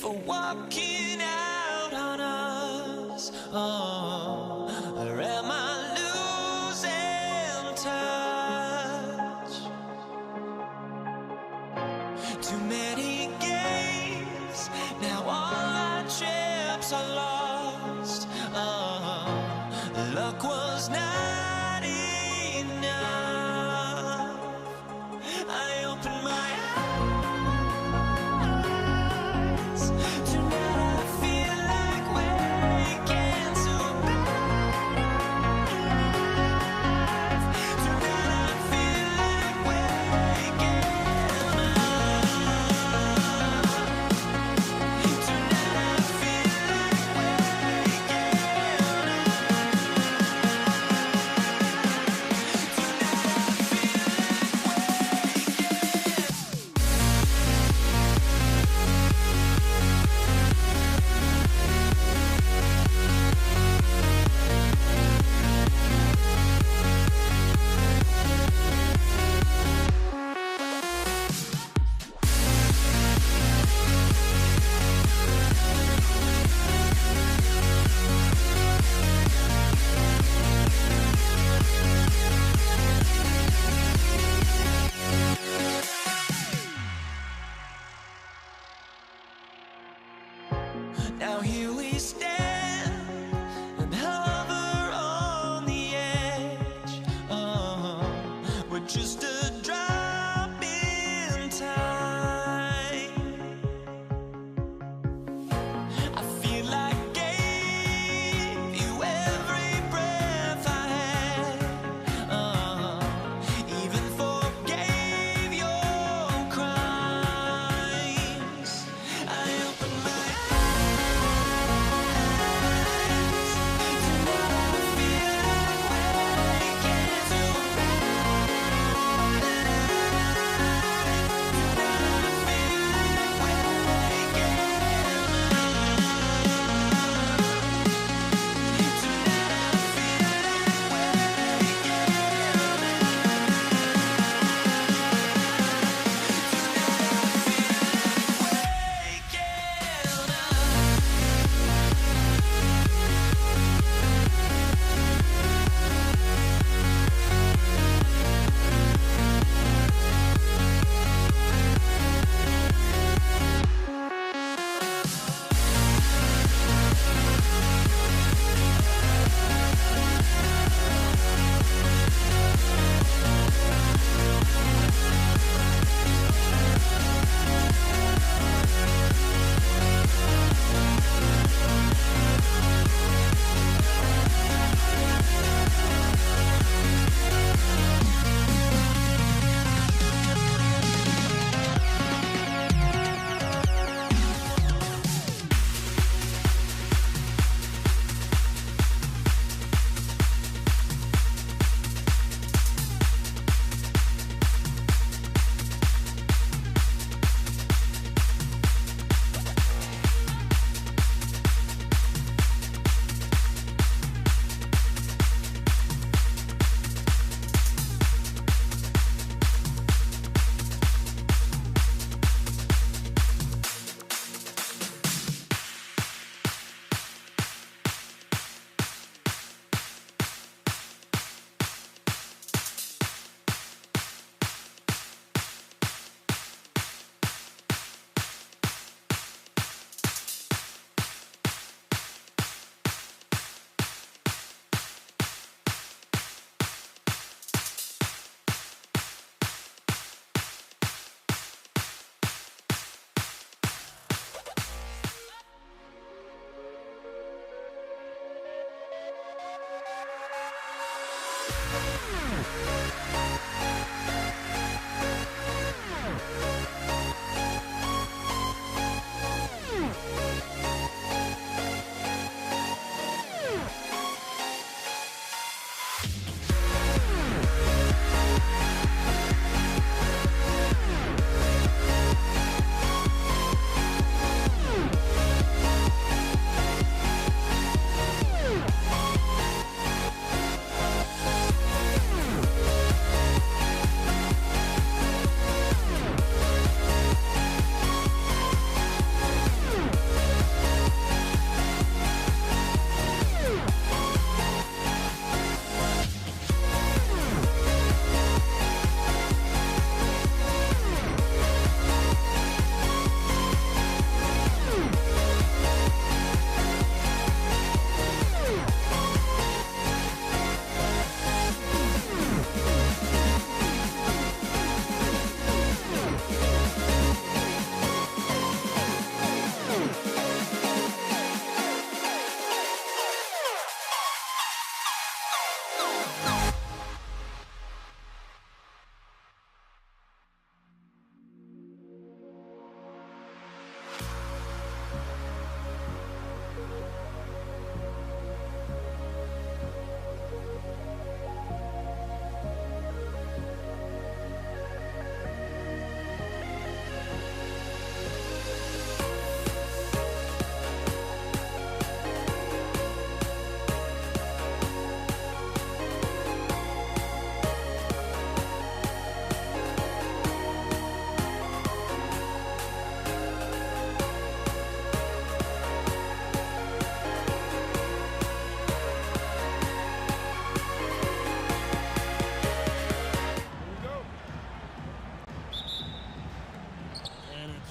for walking out on us? Oh, or am I losing touch? Too many games, now all our chips are lost. Oh, luck was not enough. I opened my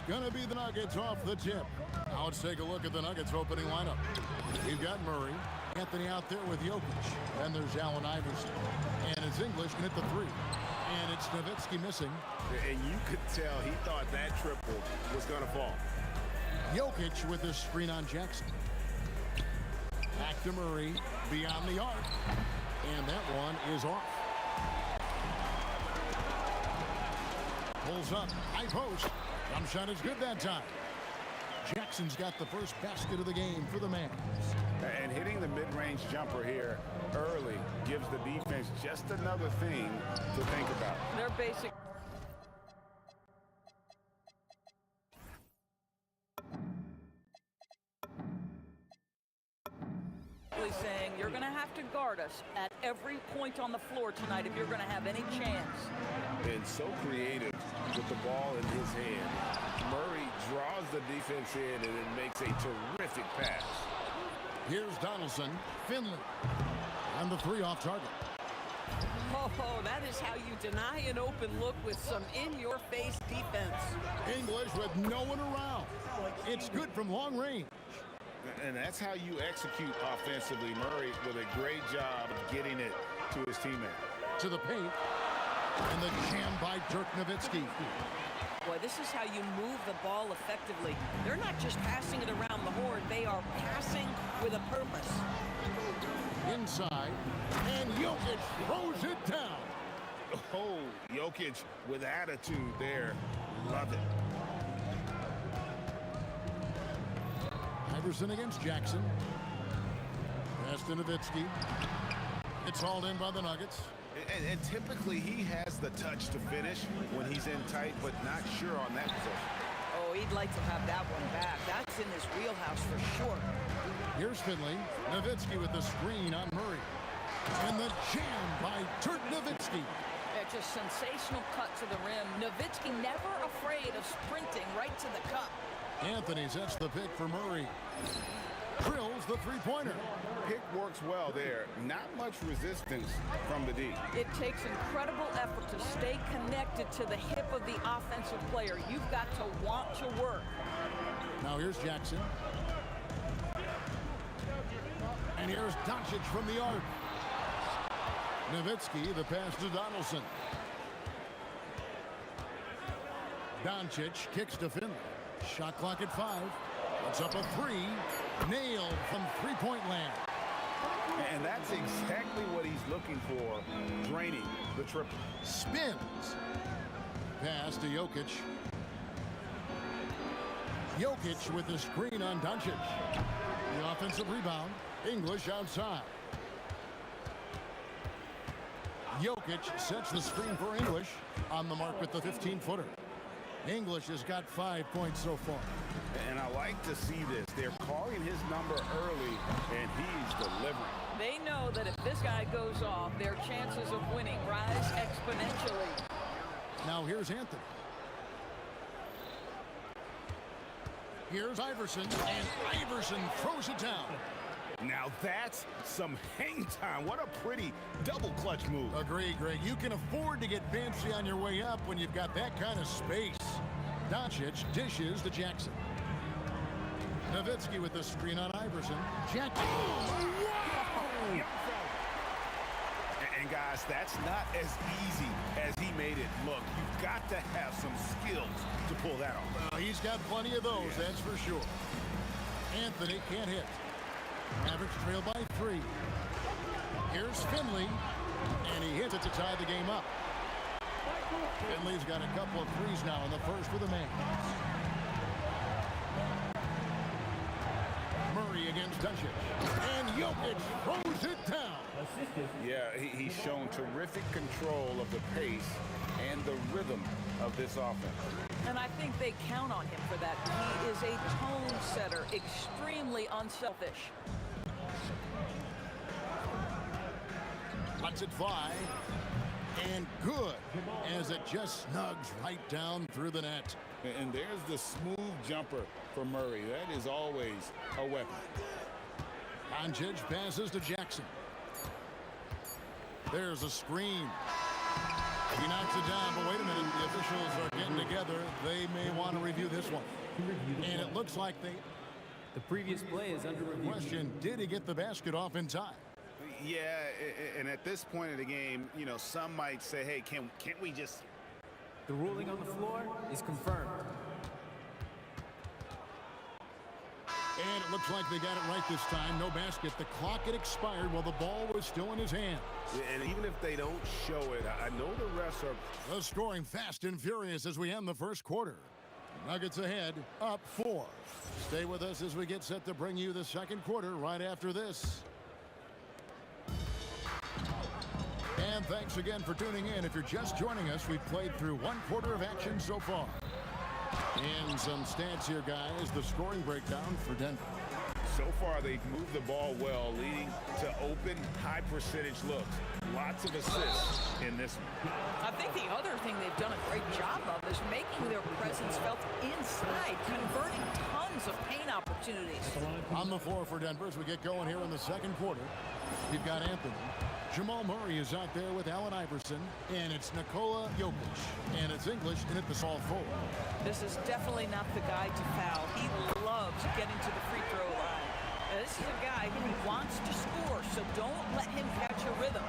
Gonna be the Nuggets off the tip. Now let's take a look at the Nuggets opening lineup. You've got Murray, Anthony out there with Jokic. Then there's Allen Iverson. And it's English can hit the three. And it's Nowitzki missing. And you could tell he thought that triple was going to fall. Jokic with his screen on Jackson. Back to Murray, beyond the arc. And that one is off. Pulls up, high post. Jump shot is good that time. Jackson's got the first basket of the game for the Mavs. And hitting the mid-range jumper here early gives the defense just another thing to think about. Their basic. Saying you're going to have to guard us at every point on the floor tonight if you're going to have any chance. And so creative with the ball in his hand. Murray draws the defense in and then makes a terrific pass. Here's Donaldson, Finley, and the three off target. Oh, that is how you deny an open look with some in-your-face defense. English with no one around. It's good from long range. And that's how you execute offensively. Murray with a great job of getting it to his teammate. To the paint. And the jam by Dirk Nowitzki. Boy, this is how you move the ball effectively. They're not just passing it around the horn. They are passing with a purpose. Inside. And Jokic throws it down. Oh, Jokic with attitude there. Love it. Iverson against Jackson. Pass to Nowitzki. It's hauled in by the Nuggets. And typically he has the touch to finish when he's in tight, but not sure on that possession. Oh, he'd like to have that one back. That's in his wheelhouse for sure. Here's Finley. Nowitzki with the screen on Murray. And the jam by Dirk Nowitzki. Yeah, just sensational cut to the rim. Nowitzki never afraid of sprinting right to the cup. Anthony sets the pick for Murray. Drills the three-pointer. Pick works well there. Not much resistance from the D. It takes incredible effort to stay connected to the hip of the offensive player. You've got to want to work. Now here's Jackson. And here's Doncic from the arc. Nowitzki, the pass to Donaldson. Doncic kicks to Finley. Shot clock at 5. It's up a 3. Nailed from three-point land. And that's exactly what he's looking for, draining the triple. Spins. Pass to Jokic. Jokic with the screen on Doncic. The offensive rebound. English outside. Jokic sets the screen for English on the mark with the 15-footer. English has got 5 points so far. And I like to see this. They're calling his number early, and he's delivering. They know that if this guy goes off, their chances of winning rise exponentially. Now here's Anthony. Here's Iverson, and Iverson throws it down. Now that's some hang time. What a pretty double clutch move. Agree, Greg. You can afford to get fancy on your way up when you've got that kind of space. Doncic dishes to Jackson. Nowitzki with the screen on Iverson. Jackson. Oh, wow! And guys, that's not as easy as he made it look. You've got to have some skills to pull that off. He's got plenty of those, that's for sure. Anthony can't hit. Mavericks trail by 3. Here's Finley, and he hits it to tie the game up. Finley's got a couple of threes now in the first for the Mavs. Murray against Doncic, and Jokic throws it down. Yeah, he's shown terrific control of the pace and the rhythm of this offense. And I think they count on him for that. He is a tone setter, extremely unselfish. Lets it fly, and good, as it just snugs right down through the net. And there's the smooth jumper for Murray. That is always a weapon. Doncic passes to Jackson. There's a screen. He knocks it down, but wait a minute. The officials are getting together. They may want to review this this one. And it looks like The previous play is under review. question, did he get the basket off in time? Yeah, and at this point of the game, you know, some might say, hey, can't we just... The ruling on the floor is confirmed. And it looks like they got it right this time. No basket. The clock had expired while the ball was still in his hand. And even if they don't show it, I know the refs are... The scoring fast and furious as we end the first quarter. Nuggets ahead, up 4. Stay with us as we get set to bring you the second quarter right after this. And thanks again for tuning in. If you're just joining us, we've played through one quarter of action so far. And some stats here, guys. The scoring breakdown for Denver. So far, they've moved the ball well, leading to open, high-percentage looks. Lots of assists in this one. I think the other thing they've done a great job of is making their presence felt inside, converting tons of paint opportunities. On the floor for Denver as we get going here in the second quarter. We've got Anthony. Jamal Murray is out there with Allen Iverson, and it's Nikola Jokic, and it's English, and it's the small forward. This is definitely not the guy to foul. He loves getting to the free throw line. Now, this is a guy who wants to score, so don't let him catch a rhythm.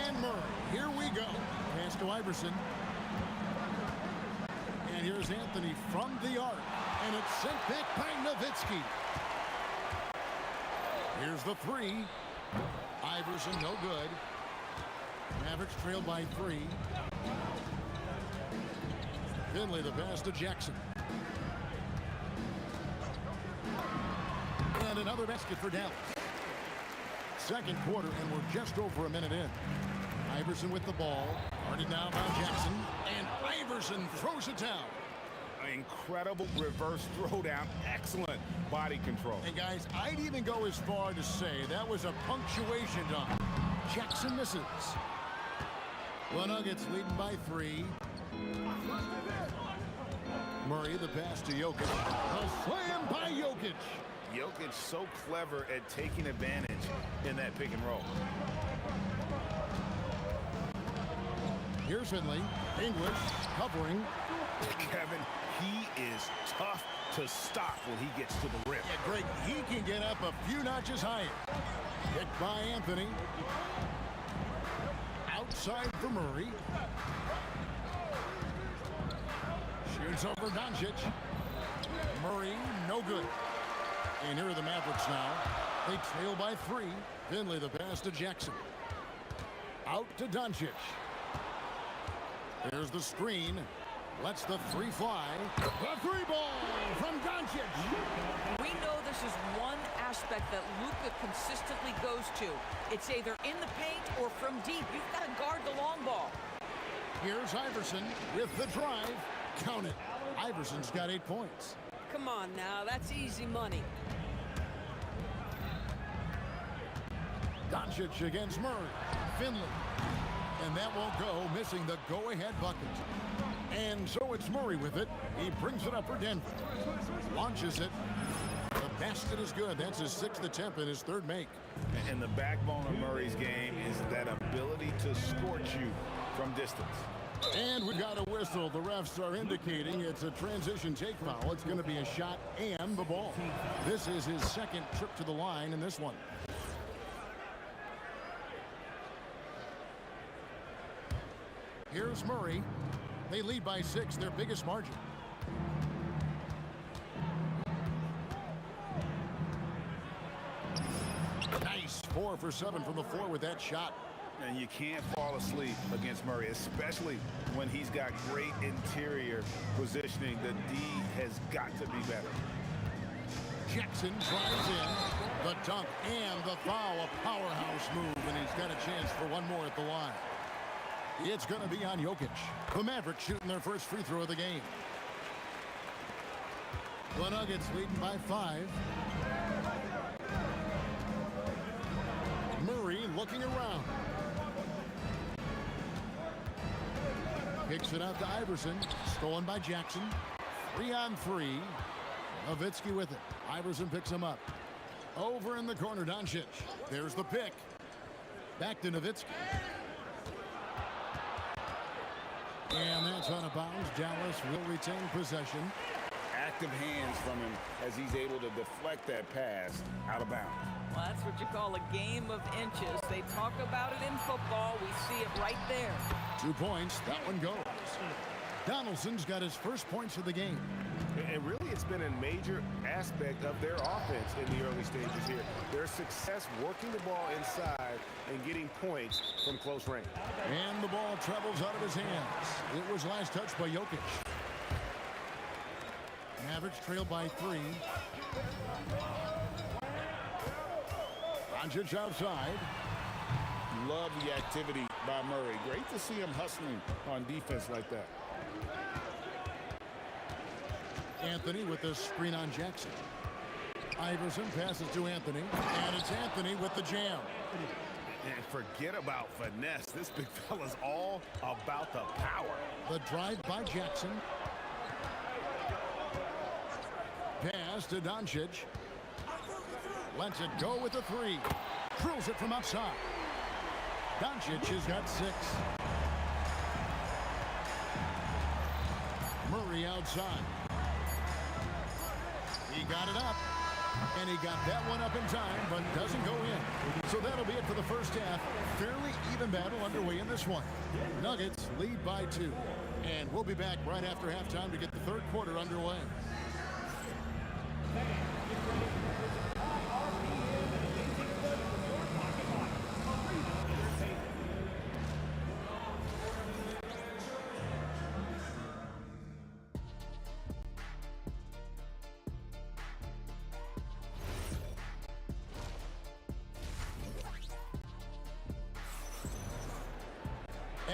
And Murray, here we go. Pass to Iverson. And here's Anthony from the arc, and it's sent back by Nowitzki. Here's the three. Iverson, no good. Mavericks trailed by 3. Finley, the pass to Jackson. And another basket for Dallas. Second quarter, and we're just over a minute in. Iverson with the ball. Guarded now by Jackson. And Iverson throws it down. Incredible reverse throwdown. Excellent body control. And guys, I'd even go as far to say that was a punctuation dunk. Jackson misses. The Nuggets leading by 3. Murray, the pass to Jokic. A slam by Jokic. Jokic so clever at taking advantage in that pick and roll. Here's Finley. English covering. Kevin, he is tough to stop when he gets to the rim. Yeah, Greg, he can get up a few notches higher. Picked by Anthony. Outside for Murray. Shoots over Doncic. Murray, no good. And here are the Mavericks now. They trail by 3. Finley, the pass to Jackson. Out to Doncic. There's the screen. Lets the 3 fly. The 3 ball from Doncic. We know this is one aspect that Luka consistently goes to. It's either in the paint or from deep. You've got to guard the long ball. Here's Iverson with the drive. Count it. Iverson's got 8 points. Come on now, that's easy money. Doncic against Murray. Finley. And that won't go, missing the go-ahead bucket. And so it's Murray with it. He brings it up for Denver. Launches it. The basket is good. That's his 6th attempt and his 3rd make. And the backbone of Murray's game is that ability to scorch you from distance. And we got a whistle. The refs are indicating it's a transition take foul. It's going to be a shot and the ball. This is his 2nd trip to the line in this one. Here's Murray. They lead by 6, their biggest margin. Nice. 4 for 7 from the floor with that shot. And you can't fall asleep against Murray, especially when he's got great interior positioning. The D has got to be better. Jackson drives in. The dunk and the foul. A powerhouse move, and he's got a chance for one more at the line. It's going to be on Jokic. The Mavericks shooting their first free throw of the game. The Nuggets leading by 5. Murray looking around. Kicks it out to Iverson. Stolen by Jackson. 3-on-3. Nowitzki with it. Iverson picks him up. Over in the corner, Doncic. There's the pick. Back to Nowitzki. And that's out of bounds. Dallas will retain possession. active hands from him as he's able to deflect that pass out of bounds. Well, that's what you call a game of inches. They talk about it in football. We see it right there. 2 points. That one goes. Donaldson's got his first points of the game. And really, it's been a major aspect of their offense in the early stages here. Their success working the ball inside and getting points from close range. And the ball travels out of his hands. It was last touched by Jokic. Mavericks trail by 3. Doncic outside. Love the activity by Murray. Great to see him hustling on defense like that. Anthony with the screen on Jackson. Iverson passes to Anthony, and it's Anthony with the jam. And forget about finesse. This big fella's all about the power. The drive by Jackson. Pass to Doncic. Lets it go with the 3. Drills it from outside. Doncic has got 6. Murray outside. He got it up, and he got that one up in time, but doesn't go in. So that'll be it for the first half. Fairly even battle underway in this one. Nuggets lead by 2. And we'll be back right after halftime to get the third quarter underway.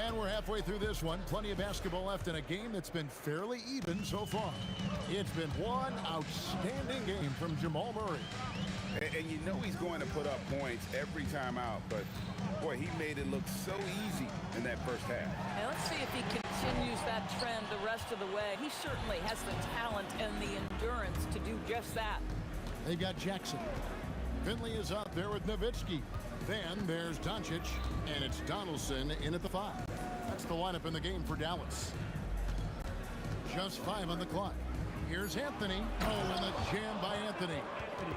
And we're halfway through this one. Plenty of basketball left in a game that's been fairly even so far. It's been one outstanding game from Jamal Murray. And you know he's going to put up points every time out, but boy, he made it look so easy in that first half. And let's see if he continues that trend the rest of the way. He certainly has the talent and the endurance to do just that. They've got Jackson. Finley is up there with Nowitzki. Then there's Doncic, and it's Donaldson in at the 5. That's the lineup in the game for Dallas. Just 5 on the clock. Here's Anthony. Oh, and the jam by Anthony.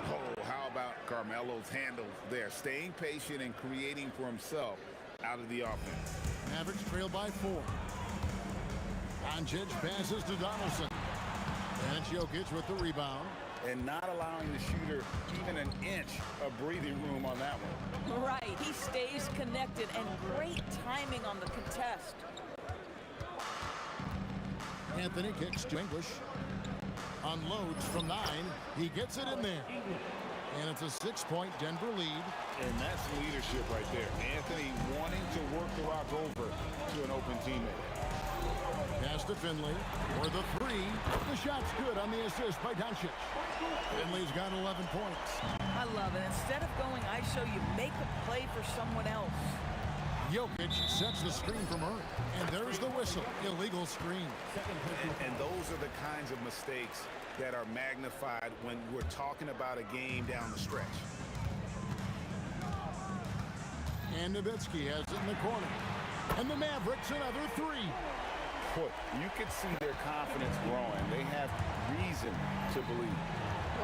Oh, how about Carmelo's handle there, staying patient and creating for himself out of the offense. Mavericks trail by 4. Doncic passes to Donaldson. And it's Jokic with the rebound. And not allowing the shooter even an inch of breathing room on that one. Right, he stays connected, and great timing on the contest. Anthony kicks to English. Unloads from 9. He gets it in there. And it's a 6-point Denver lead. And that's leadership right there. Anthony wanting to work the rock over to an open teammate. Pass to Finley for the 3. The shot's good on the assist by Doncic. Finley's got 11 points. I love it. Instead of going ISO, you make a play for someone else. Jokic sets the screen for Murray. And there's the whistle. Illegal screen. And those are the kinds of mistakes that are magnified when we're talking about a game down the stretch. And Nowitzki has it in the corner. And the Mavericks another 3. Boy, you can see their confidence growing. They have reason to believe.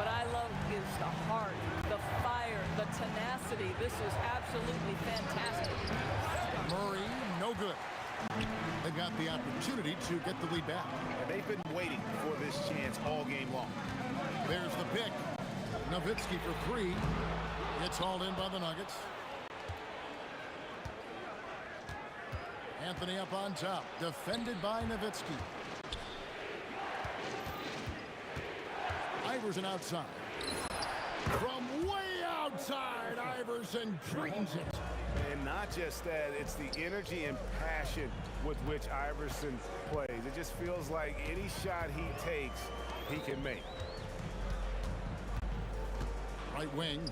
What I love is the heart, the fire, the tenacity. This is absolutely fantastic. Murray, no good. They've got the opportunity to get the lead back. And they've been waiting for this chance all game long. There's the pick. Nowitzki for 3. It's hauled in by the Nuggets. Anthony up on top, defended by Nowitzki. Iverson outside. From way outside, Iverson drains it. And not just that, it's the energy and passion with which Iverson plays. It just feels like any shot he takes, he can make. Right wing.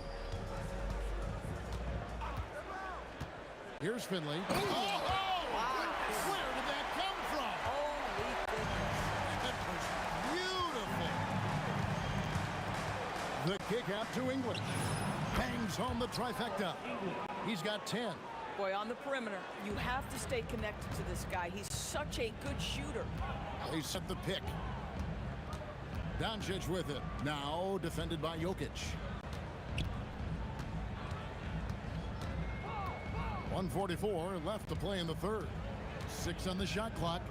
Here's Finley. Oh! Where did that come from? Holy goodness. That was beautiful. The kick out to English. Bangs home the trifecta. He's got 10. Boy, on the perimeter, you have to stay connected to this guy. He's such a good shooter. They set the pick. Doncic with it. Now defended by Jokic. 1:44 left to play in the third. 6 on the shot clock.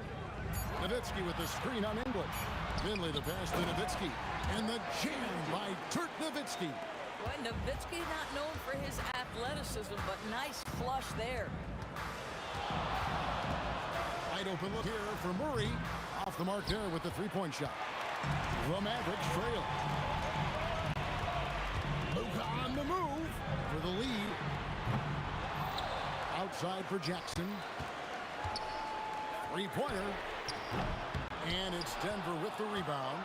Nowitzki with the screen on English. Finley the pass to Nowitzki. And the jam by Dirk Nowitzki. Boy, Nowitzki not known for his athleticism, but nice flush there. Wide open look here for Murray. Off the mark there with the three-point shot. The Mavericks trail. Luka on the move for the lead. Outside for Jackson. Three-pointer. And it's Denver with the rebound.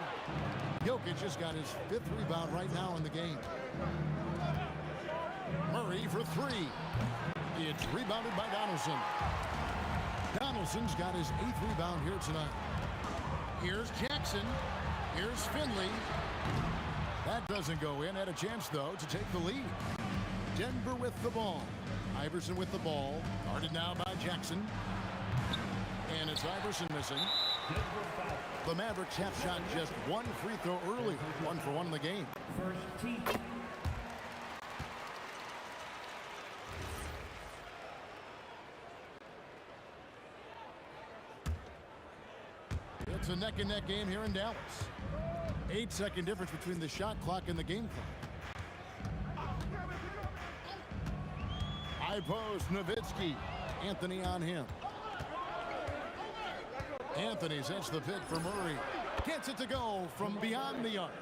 Jokic just got his 5th rebound right now in the game. Murray for 3. It's rebounded by Donaldson. Donaldson's got his 8th rebound here tonight. Here's Jackson. Here's Finley. That doesn't go in. Had a chance, though, to take the lead. Denver with the ball. Iverson with the ball. Guarded now by Jackson. And it's Iverson missing. The Mavericks have shot just 1 free throw early. 1 for 1 in the game. It's a neck-and-neck game here in Dallas. 8-second difference between the shot clock and the game clock. High post, Nowitzki. Anthony on him. Anthony sets the pick for Murray. Gets it to go from beyond the arc.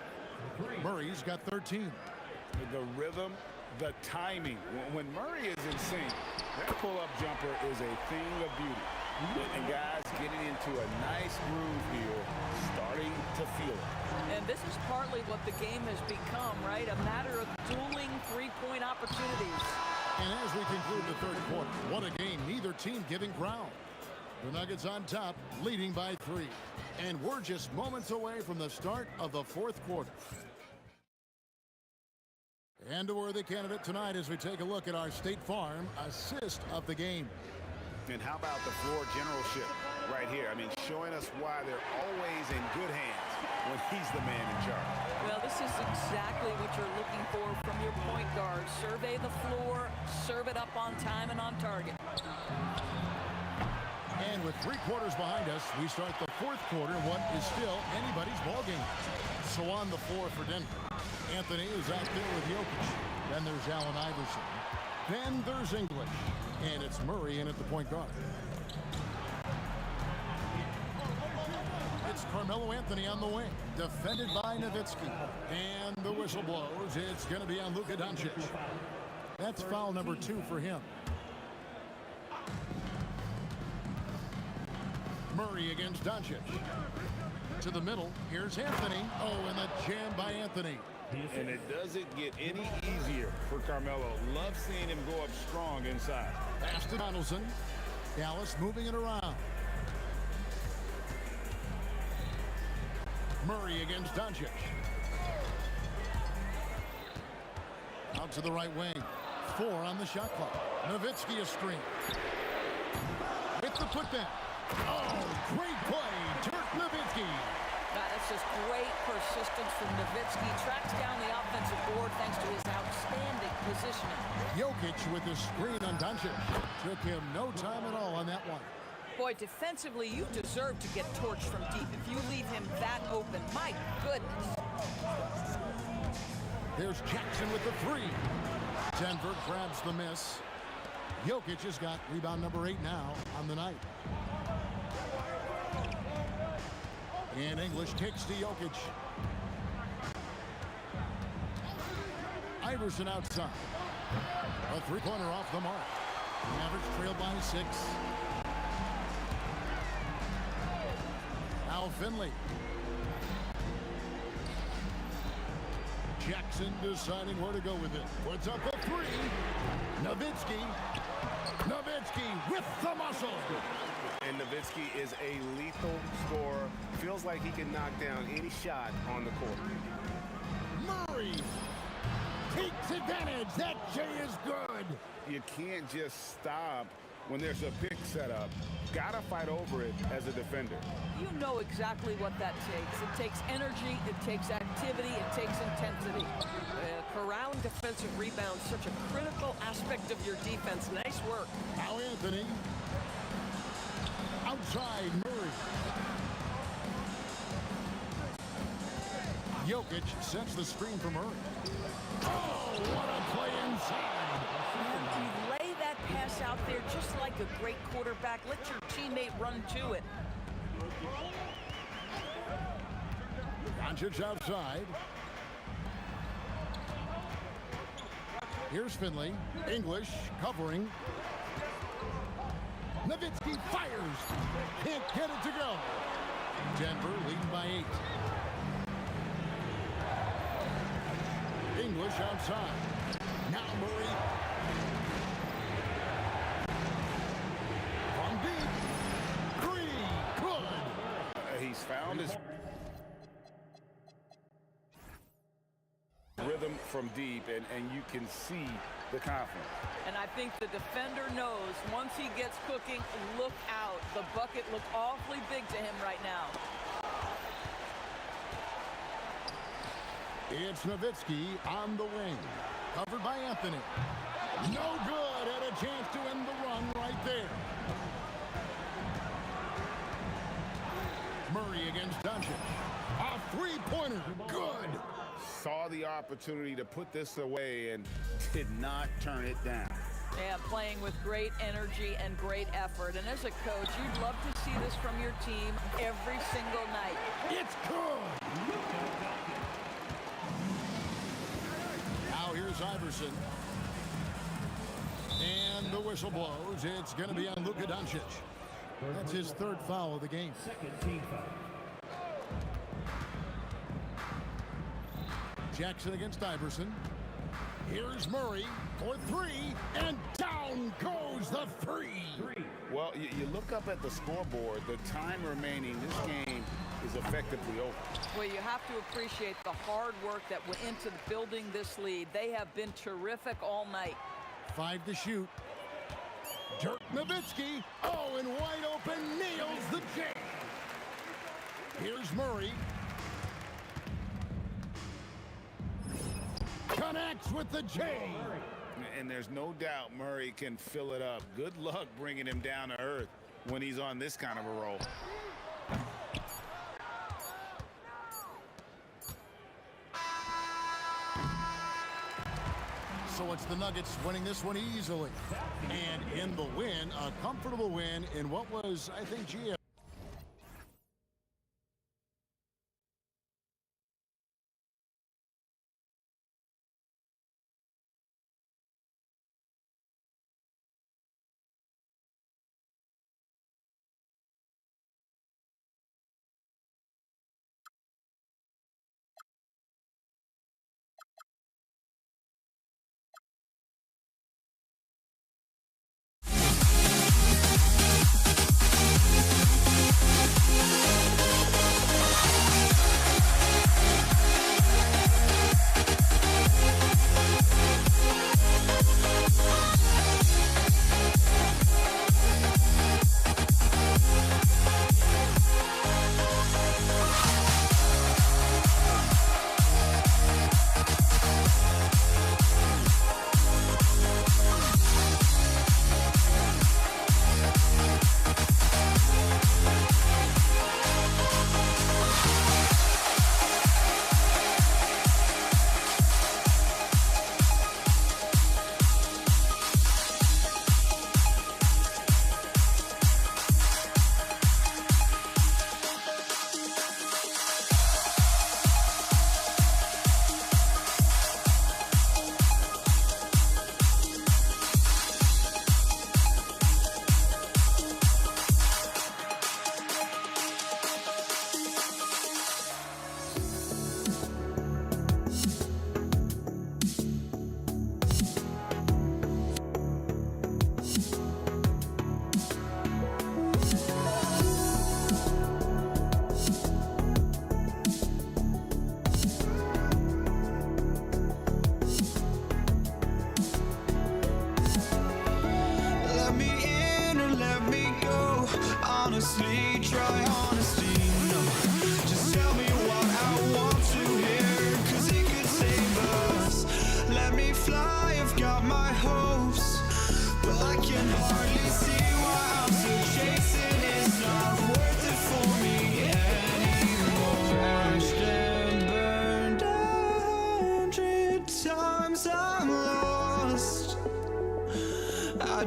Murray's got 13. The rhythm, the timing. When Murray is in sync, that pull-up jumper is a thing of beauty. And guys getting into a nice groove here, starting to feel it. And this is partly what the game has become, right? A matter of dueling three-point opportunities. And as we conclude the third quarter, what a game. Neither team giving ground. The Nuggets on top, leading by 3. And we're just moments away from the start of the fourth quarter. And a worthy candidate tonight as we take a look at our State Farm assist of the game. And how about the floor generalship right here? I mean, showing us why they're always in good hands when he's the man in charge. Well, this is exactly what you're looking for from your point guard. Survey the floor, serve it up on time and on target. And with 3 quarters behind us, we start the fourth quarter in what is still anybody's ball game. So on the floor for Denver, Anthony is out there with Jokic. Then there's Allen Iverson. Then there's English. And it's Murray in at the point guard. It's Carmelo Anthony on the wing, defended by Nowitzki. And the whistle blows. It's going to be on Luka Doncic. That's foul number 2 for him. Murray against Doncic. To the middle. Here's Anthony. Oh, and the jam by Anthony. And it doesn't get any easier for Carmelo. Love seeing him go up strong inside. Pass to Donaldson. Dallas moving it around. Murray against Doncic. Out to the right wing. 4 on the shot clock. Nowitzki a screen. With the putback. Oh, great play. Dirk Nowitzki. That's just great persistence from Nowitzki. Tracks down the offensive board thanks to his outstanding positioning. Jokic with his screen on Doncic. Took him no time at all on that one. Boy, defensively, you deserve to get torched from deep if you leave him that open. My goodness. There's Jackson with the 3. Denver grabs the miss. Jokic has got rebound number 8 now on the night. And English kicks to Jokic. Iverson outside. A 3-pointer off the mark. Mavericks trail by 6. Now Finley. Jackson deciding where to go with it. Puts up a 3. Nowitzki. Nowitzki with the muscle. And Nowitzki is a lethal scorer. Feels like he can knock down any shot on the court. Murray takes advantage. That J is good. You can't just stop when there's a pick set up, gotta fight over it as a defender. You know exactly what that takes. It takes energy, it takes activity, it takes intensity. Corralling defensive rebounds, such a critical aspect of your defense. Nice work. Now Anthony. Outside Murray. Jokic sets the screen for Murray. Oh, what a play inside. And you lay that pass out there just like a great quarterback. Let your teammate run to it. Doncic outside. Here's Finley. English covering. Nowitzki fires. Can't get it to go. Denver leading by 8. English outside. Now Murray. From deep. 3. Good. He's found his rhythm from deep, and you can see the confidence. And I think the defender knows once he gets cooking, look out. The bucket looked awfully big to him right now. It's Nowitzki on the wing. Covered by Anthony. No good, and a chance to end the run right there. Murray against Doncic. A three-pointer. Good. Saw the opportunity to put this away and did not turn it down. Yeah, playing with great energy and great effort. And as a coach, you'd love to see this from your team every single night. It's good. Now here's Iverson. And the whistle blows. It's going to be on Luka Doncic. That's his 3rd foul of the game. Second team foul. Jackson against Iverson. Here's Murray for 3, and down goes the 3. Well, you look up at the scoreboard, the time remaining, this game is effectively over. Well, you have to appreciate the hard work that went into building this lead. They have been terrific all night. 5 to shoot. Dirk Nowitzki. Oh, and wide open, nails the J. Here's Murray. Connects with the J. And there's no doubt Murray can fill it up. Good luck bringing him down to earth when he's on this kind of a roll. So it's the Nuggets winning this one easily. And in the win, a comfortable win in what was, I think, GM.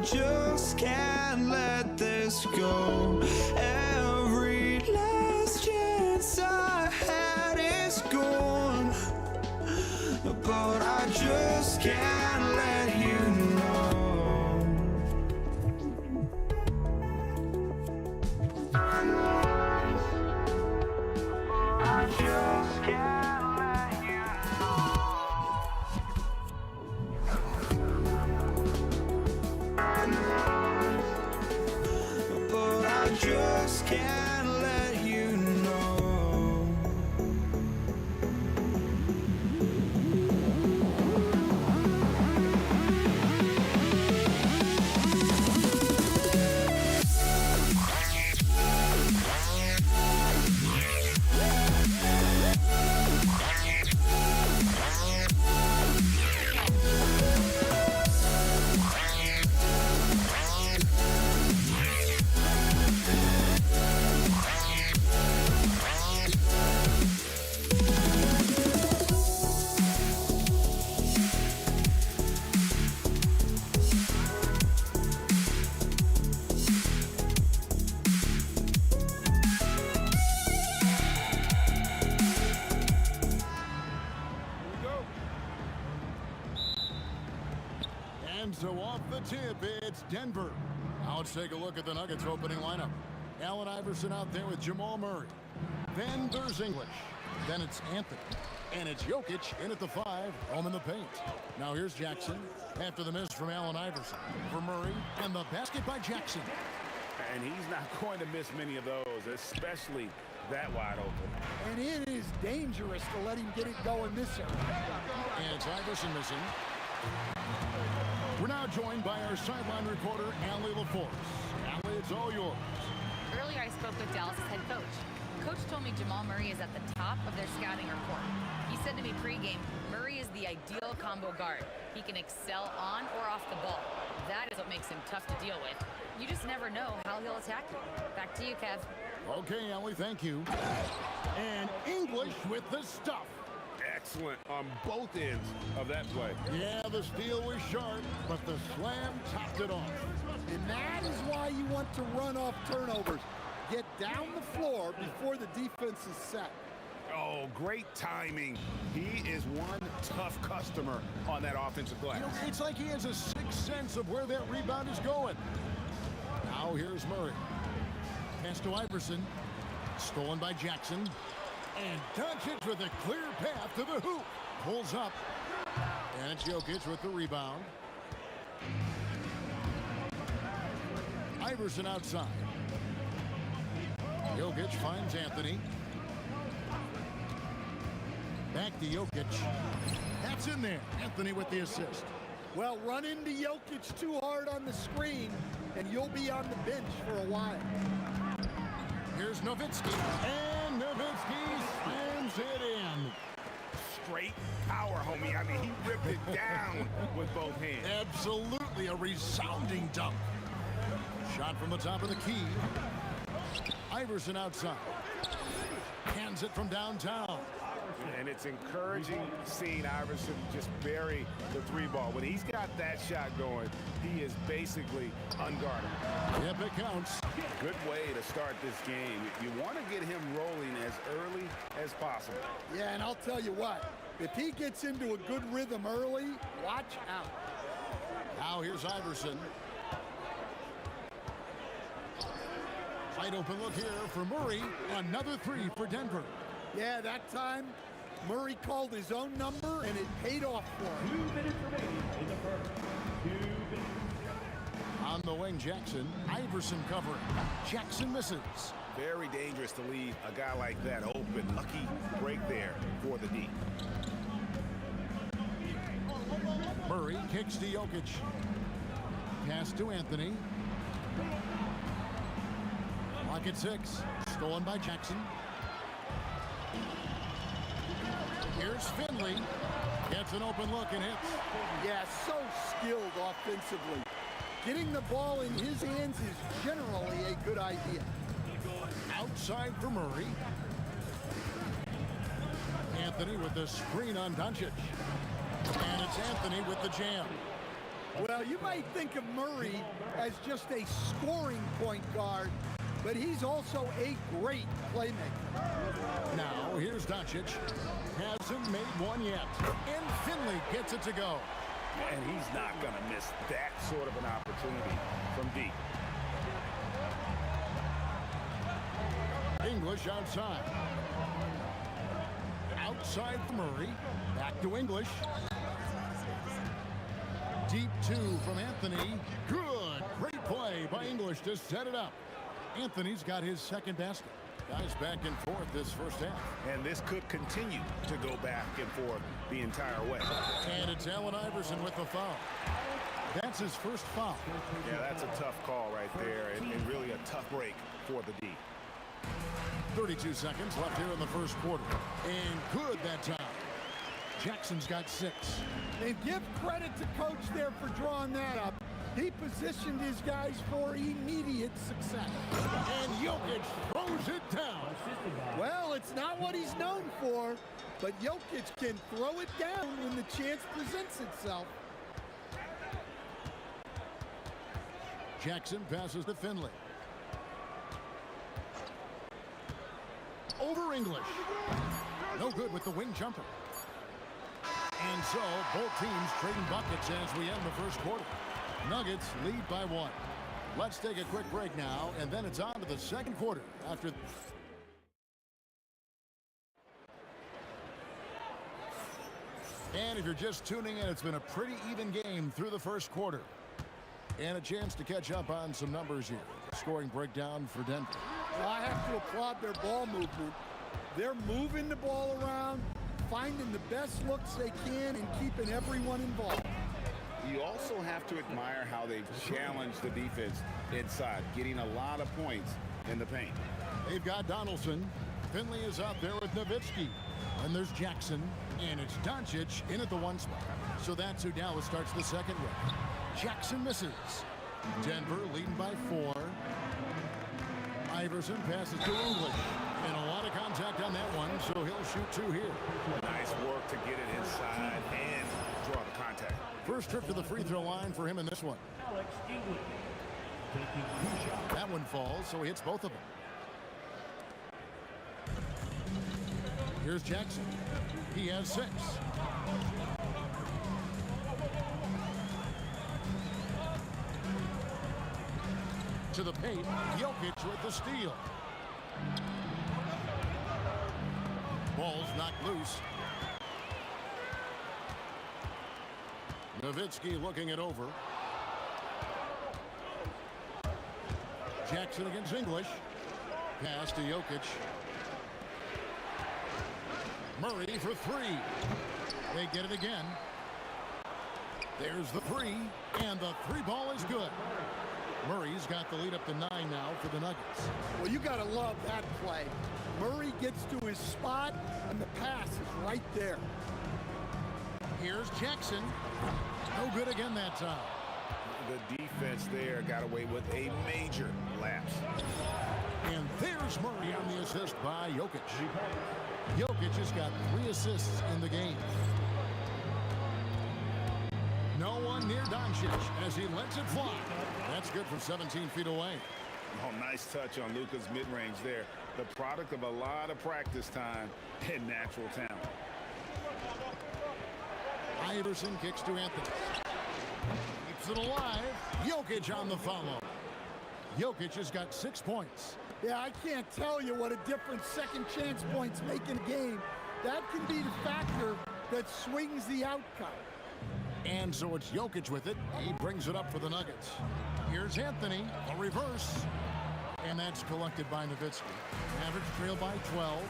just can't let this go. Every last chance I had is gone, but I just can't let you know. I just can't let you know. But I just can't let you know. And so off the tip, it's Denver. Now let's take a look at the Nuggets opening lineup. Allen Iverson out there with Jamal Murray. Then there's English. Then it's Anthony. And it's Jokic in at the 5, home in the paint. Now here's Jackson after the miss from Allen Iverson. For Murray, and the basket by Jackson. And he's not going to miss many of those, especially that wide open. And it is dangerous to let him get it going this early. And it's Iverson missing. We're now joined by our sideline reporter, Allie LaForce. Allie, it's all yours. Earlier, I spoke with Dallas' head coach. Coach told me Jamal Murray is at the top of their scouting report. He said to me pregame, Murray is the ideal combo guard. He can excel on or off the ball. That is what makes him tough to deal with. You just never know how he'll attack you. Back to you, Kev. Okay, Allie, thank you. And English with the stuff. Excellent on both ends of that play. Yeah, the steal was sharp, but the slam topped it off. And that is why you want to run off turnovers. Get down the floor before the defense is set. Oh, great timing. He is one tough customer on that offensive glass. You know, it's like he has a sixth sense of where that rebound is going. Now here's Murray. Pass to Iverson. Stolen by Jackson. And Doncic with a clear path to the hoop. Pulls up. And it's Jokic with the rebound. Iverson outside. Jokic finds Anthony. Back to Jokic. That's in there. Anthony with the assist. Well, run into Jokic too hard on the screen, and you'll be on the bench for a while. Here's Nowitzki. And Nowitzki slams it in. Straight power, homie. I mean, he ripped it down with both hands. Absolutely a resounding dunk. Shot from the top of the key. Iverson outside. Hands it from downtown. And it's encouraging seeing Iverson just bury the three ball. When he's got that shot going, he is basically unguardable. Yep, it counts. Good way to start this game. You want to get him rolling as early as possible. Yeah, and I'll tell you what, if he gets into a good rhythm early, watch out. Now here's Iverson. Wide open look here for Murray. Another three for Denver. Yeah, that time Murray called his own number, and it paid off for him. 2 minutes remaining in the first. 2 minutes. On the wing, Jackson. Iverson covering. Jackson misses. Very dangerous to leave a guy like that open. Lucky break there for the D. Murray kicks to Jokic. Pass to Anthony. Clock at 6. Stolen by Jackson. Here's Finley. Gets an open look and hits. Yeah, so skilled offensively. Getting the ball in his hands is generally a good idea. Outside for Murray. Anthony with the screen on Doncic. And it's Anthony with the jam. Well, you might think of Murray as just a scoring point guard, but he's also a great playmaker. Now, here's Doncic. Hasn't made one yet. And Finley gets it to go. And he's not going to miss that sort of an opportunity from deep. English outside. Outside for Murray. Back to English. Deep two from Anthony. Good. Great play by English to set it up. Anthony's got his second basket. Guys back and forth this first half. And this could continue to go back and forth the entire way. And it's Allen Iverson with the foul. That's his first foul. Yeah, that's a tough call right there, and really a tough break for the D. 32 seconds left here in the first quarter. And good that time. Jackson's got 6. And give credit to coach there for drawing that up. He positioned his guys for immediate success. And Jokic throws it down. Well, it's not what he's known for, but Jokic can throw it down when the chance presents itself. Jackson passes to Finley. Over English. No good with the wing jumper. And so both teams trading buckets as we end the first quarter. Nuggets lead by 1. Let's take a quick break now, and then it's on to the second quarter after. And if you're just tuning in, it's been a pretty even game through the first quarter. And a chance to catch up on some numbers here. Scoring breakdown for Denver. Well, I have to applaud their ball movement. They're moving the ball around, finding the best looks they can, and keeping everyone involved. You also have to admire how they've challenged the defense inside, getting a lot of points in the paint. They've got Donaldson. Finley is out there with Nowitzki. And there's Jackson. And it's Doncic in at the 1 spot. So that's who Dallas starts the second with. Jackson misses. Denver leading by 4. Iverson passes to English. And a lot of contact on that one, so he'll shoot 2 here. Nice work to get it inside and draw the contact. First trip to the free throw line for him in this one. Alex English taking 2 shots. That one falls, so he hits both of them. Here's Jackson. He has 6. To the paint, Jokic with the steal. Ball's knocked loose. Nowitzki looking it over. Jackson against English. Pass to Jokic. Murray for 3. They get it again. There's the 3, and the 3 ball is good. Murray's got the lead up to 9 now for the Nuggets. Well, you got to love that play. Murray gets to his spot, and the pass is right there. Here's Jackson. No good again that time. The defense there got away with a major lapse. And there's Murray on the assist by Jokic. Jokic has got 3 assists in the game. No one near Doncic as he lets it fly. That's good from 17 feet away. Oh, nice touch on Luka's mid-range there. The product of a lot of practice time and natural talent. Iverson kicks to Anthony. Keeps it alive. Jokic on the follow. Jokic has got 6 points. Yeah, I can't tell you what a difference second chance points make in a game. That can be the factor that swings the outcome. And so it's Jokic with it. He brings it up for the Nuggets. Here's Anthony, a reverse. And that's collected by Nowitzki. Average trail by 12.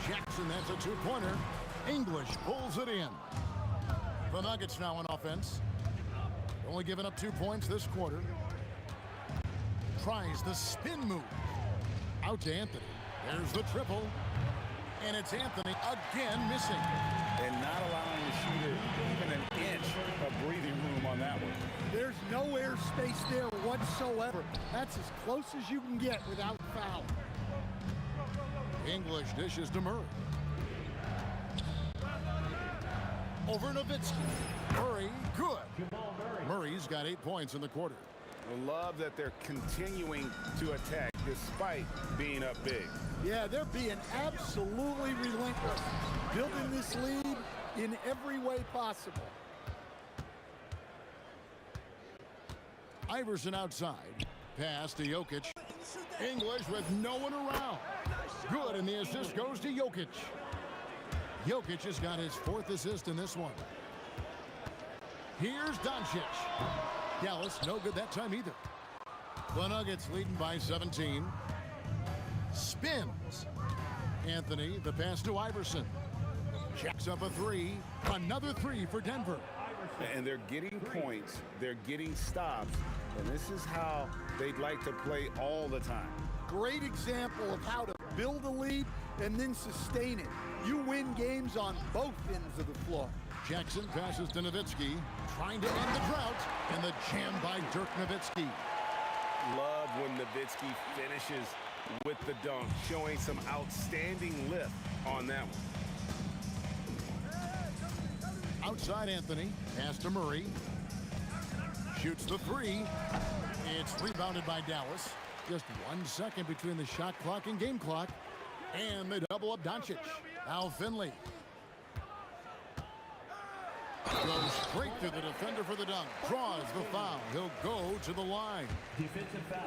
Jackson, that's a 2-pointer. English pulls it in. The Nuggets now on offense. Only giving up 2 points this quarter. Tries the spin move. Out to Anthony. There's the triple. And it's Anthony again missing. And not allowing the shooter even an inch of breathing room on that one. There's no airspace there whatsoever. That's as close as you can get without foul. English dishes to Murray. Over Nowitzki. Murray, good. Murray's got 8 points in the quarter. I love that they're continuing to attack despite being up big. Yeah, they're being absolutely relentless, building this lead in every way possible. Iverson outside. Pass to Jokic. English with no one around. Good, and the assist goes to Jokic. Jokic has got his 4th assist in this one. Here's Doncic. Dallas, no good that time either. The Nuggets leading by 17. Spins. Anthony, the pass to Iverson. Jacks up a 3. Another 3 for Denver. And they're getting points. They're getting stops. And this is how they'd like to play all the time. Great example of how to build a lead and then sustain it. You win games on both ends of the floor. Jackson passes to Nowitzki, trying to end the drought, and the jam by Dirk Nowitzki. Love when Nowitzki finishes with the dunk, showing some outstanding lift on that one. Outside Anthony, pass to Murray. Shoots the 3. It's rebounded by Dallas. Just 1 second between the shot clock and game clock. And they double up Doncic. Now Finley. Goes straight to the defender for the dunk. Draws the foul. He'll go to the line.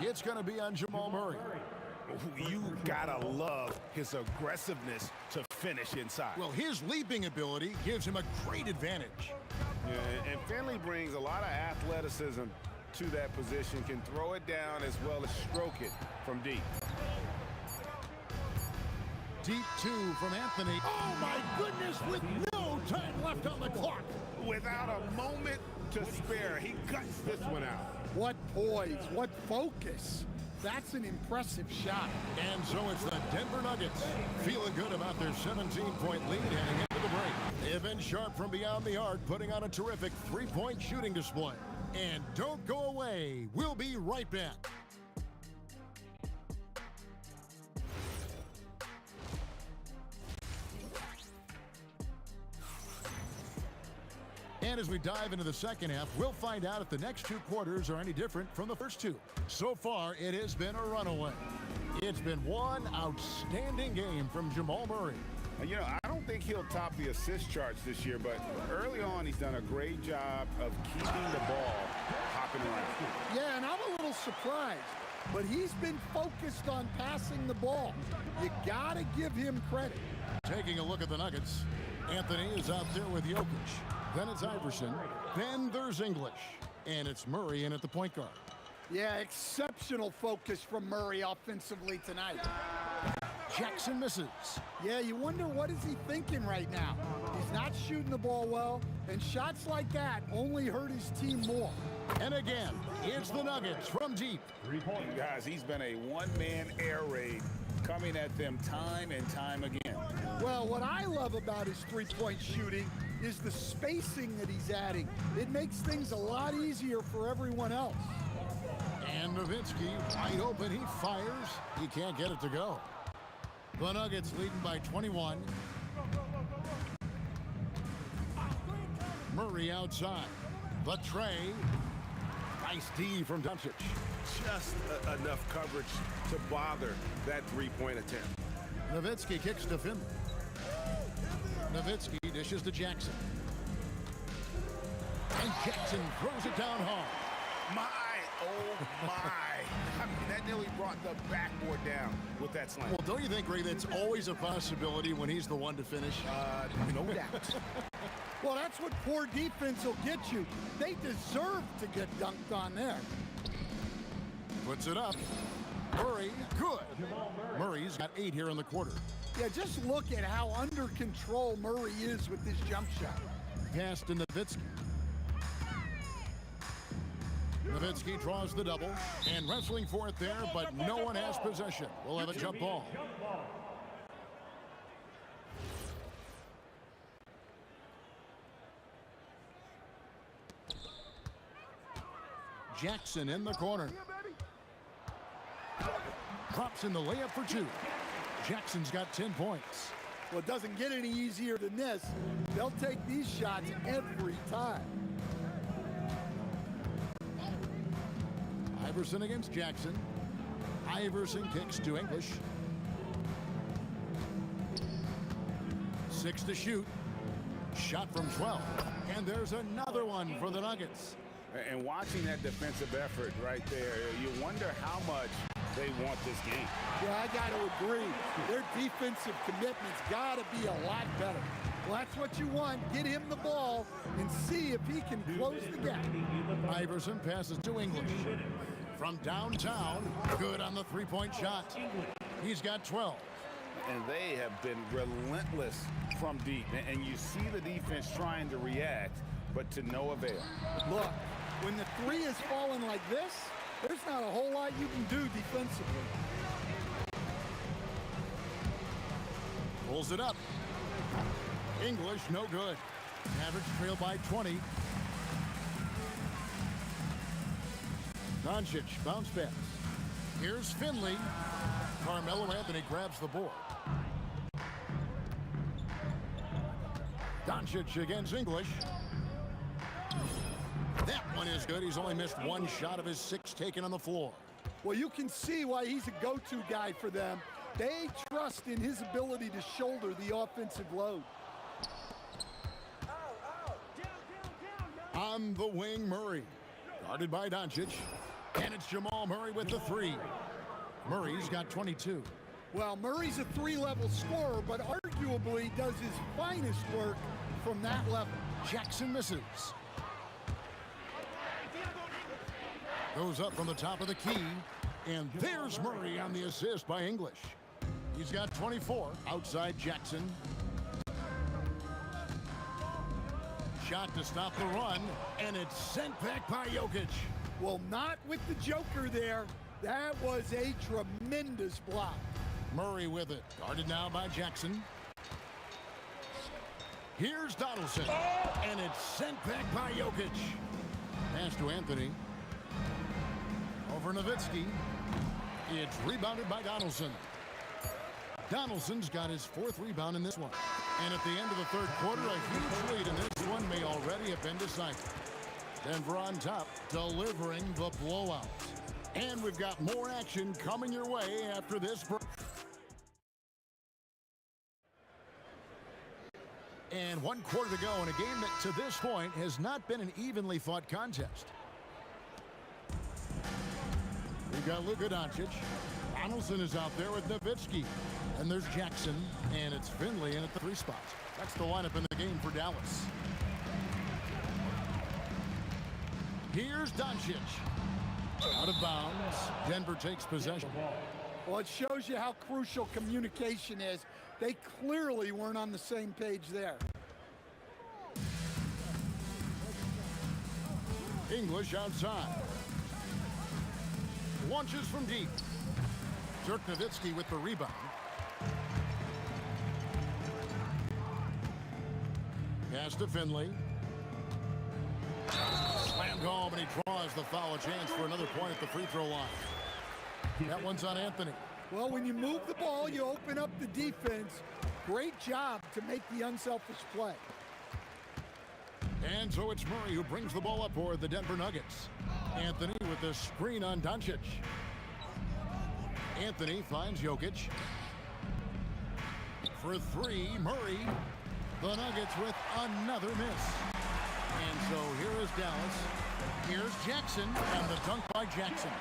It's going to be on Jamal Murray. You gotta love his aggressiveness to finish inside. Well, his leaping ability gives him a great advantage. Yeah, and Finley brings a lot of athleticism to that position, can throw it down as well as stroke it from deep. Deep 2 from Anthony. Oh, my goodness, with no time left on the clock. Without a moment to spare, he cuts this one out. What poise, what focus. That's an impressive shot. And so it's the Denver Nuggets feeling good about their 17-point lead heading into the break. They have been sharp from beyond the arc, putting on a terrific 3-point shooting display. And don't go away. We'll be right back. And as we dive into the second half, we'll find out if the next 2 quarters are any different from the first 2. So far, it has been a runaway. It's been one outstanding game from Jamal Murray. You know, I don't think he'll top the assist charts this year, but early on, he's done a great job of keeping the ball hopping around. Yeah, and I'm a little surprised, but he's been focused on passing the ball. You gotta give him credit. Taking a look at the Nuggets, Anthony is out there with Jokic. Then it's Iverson. Then there's English. And it's Murray in at the point guard. Yeah, exceptional focus from Murray offensively tonight. Jackson misses. Yeah, you wonder what is he thinking right now. He's not shooting the ball well, and shots like that only hurt his team more. And again, it's the Nuggets from deep. Guys, he's been a one-man air raid coming at them time and time again. Well, what I love about his three-point shooting is the spacing that he's adding. It makes things a lot easier for everyone else. And Nowitzki wide open. He fires. He can't get it to go. The Nuggets leading by 21. Murray outside. The tray. Nice D from Doncic. Just enough coverage to bother that three-point attempt. Nowitzki kicks to Finley. Nowitzki dishes to Jackson. And Jackson throws it down hard. Oh my. I mean, that nearly brought the backboard down with that slam. Well, don't you think, Ray, that's always a possibility when he's the one to finish? No doubt. Well, that's what poor defense will get you. They deserve to get dunked on there. Puts it up. Murray, good. Murray's got 8 here in the quarter. Yeah, just look at how under control Murray is with this jump shot. Pass to Nowitzki. Nowitzki draws the double and wrestling for it there, but no one has possession. We'll have a jump ball. Jackson in the corner. Drops in the layup for 2. Jackson's got 10 points. Well, it doesn't get any easier than this. They'll take these shots every time. Iverson against Jackson. Iverson kicks to English. 6 to shoot. Shot from 12. And there's another one for the Nuggets. And watching that defensive effort right there, you wonder how much they want this game. Yeah, I got to agree. Their defensive commitment's got to be a lot better. Well, that's what you want. Get him the ball and see if he can close the gap. Iverson passes to English. From downtown, good on the three-point shot. He's got 12. And they have been relentless from deep. And you see the defense trying to react, but to no avail. Look, when the three is falling like this, there's not a whole lot you can do defensively. Pulls it up. English, no good. Average trail by 20. Doncic, bounce pass. Here's Finley. Carmelo Anthony grabs the board. Doncic against English. That one is good. He's only missed one shot of his 6 taken on the floor. Well, you can see why he's a go-to guy for them. They trust in his ability to shoulder the offensive load. On the wing, Murray. Guarded by Doncic. And it's Jamal Murray with the 3. Murray's got 22. Well, Murray's a 3-level scorer, but arguably does his finest work from that level. Jackson misses. Goes up from the top of the key. And there's Murray on the assist by English. He's got 24 outside Jackson. Shot to stop the run, and it's sent back by Jokic. Well, not with the Joker there. That was a tremendous block. Murray with it. Guarded now by Jackson. Here's Donaldson. And it's sent back by Jokic. Pass to Anthony. Over Nowitzki. It's rebounded by Donaldson. Donaldson's got his 4th rebound in this one. And at the end of the 3rd quarter, a huge lead in this one may already have been decided. Denver on top, delivering the blowout. And we've got more action coming your way after this break. And 1 quarter to go in a game that to this point has not been an evenly fought contest. We've got Luka Doncic. Donaldson is out there with Nowitzki. And there's Jackson, and it's Finley in at the 3 spot. That's the lineup in the game for Dallas. Here's Doncic. Out of bounds. Denver takes possession. Well, it shows you how crucial communication is. They clearly weren't on the same page there. English outside. Launches from deep. Dirk Nowitzki with the rebound. Pass to Finley. Slammed home, and he draws the foul. A chance for another point at the free throw line. That one's on Anthony. Well, when you move the ball, you open up the defense. Great job to make the unselfish play. And so it's Murray who brings the ball up for the Denver Nuggets. Anthony with the screen on Doncic. Anthony finds Jokic. For 3, Murray. The Nuggets with another miss. And so here is Dallas. Here's Jackson, and the dunk by Jackson.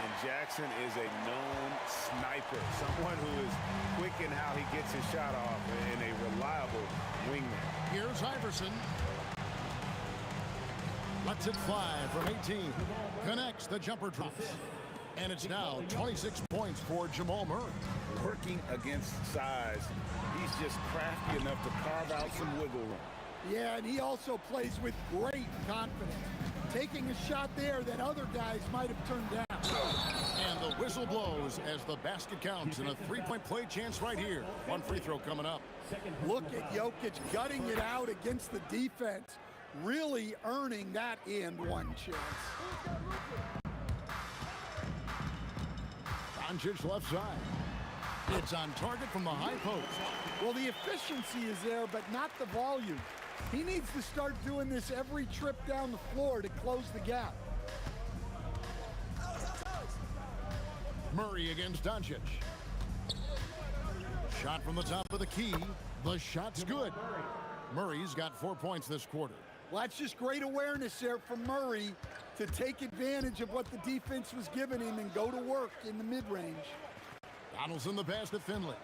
And Jackson is a known sniper, someone who is quick in how he gets his shot off, and a reliable wingman. Here's Iverson. Lets it fly from 18. Connects, the jumper drops. And it's now 26 points for Jamal Murray. Working against size, he's just crafty enough to carve out some wiggle room. Yeah, and he also plays with great confidence. Taking a shot there that other guys might have turned down. And the whistle blows as the basket counts, and a 3-point play chance right here. 1 free throw coming up. Look at Jokic gutting it out against the defense, really earning that and 1 chance. Doncic left side. It's on target from the high post. Well, the efficiency is there, but not the volume. He needs to start doing this every trip down the floor to close the gap. Murray against Doncic. Shot from the top of the key. The shot's good. Murray's got 4 points this quarter. Well, that's just great awareness there from Murray to take advantage of what the defense was giving him and go to work in the mid-range. Donaldson the pass to Finley.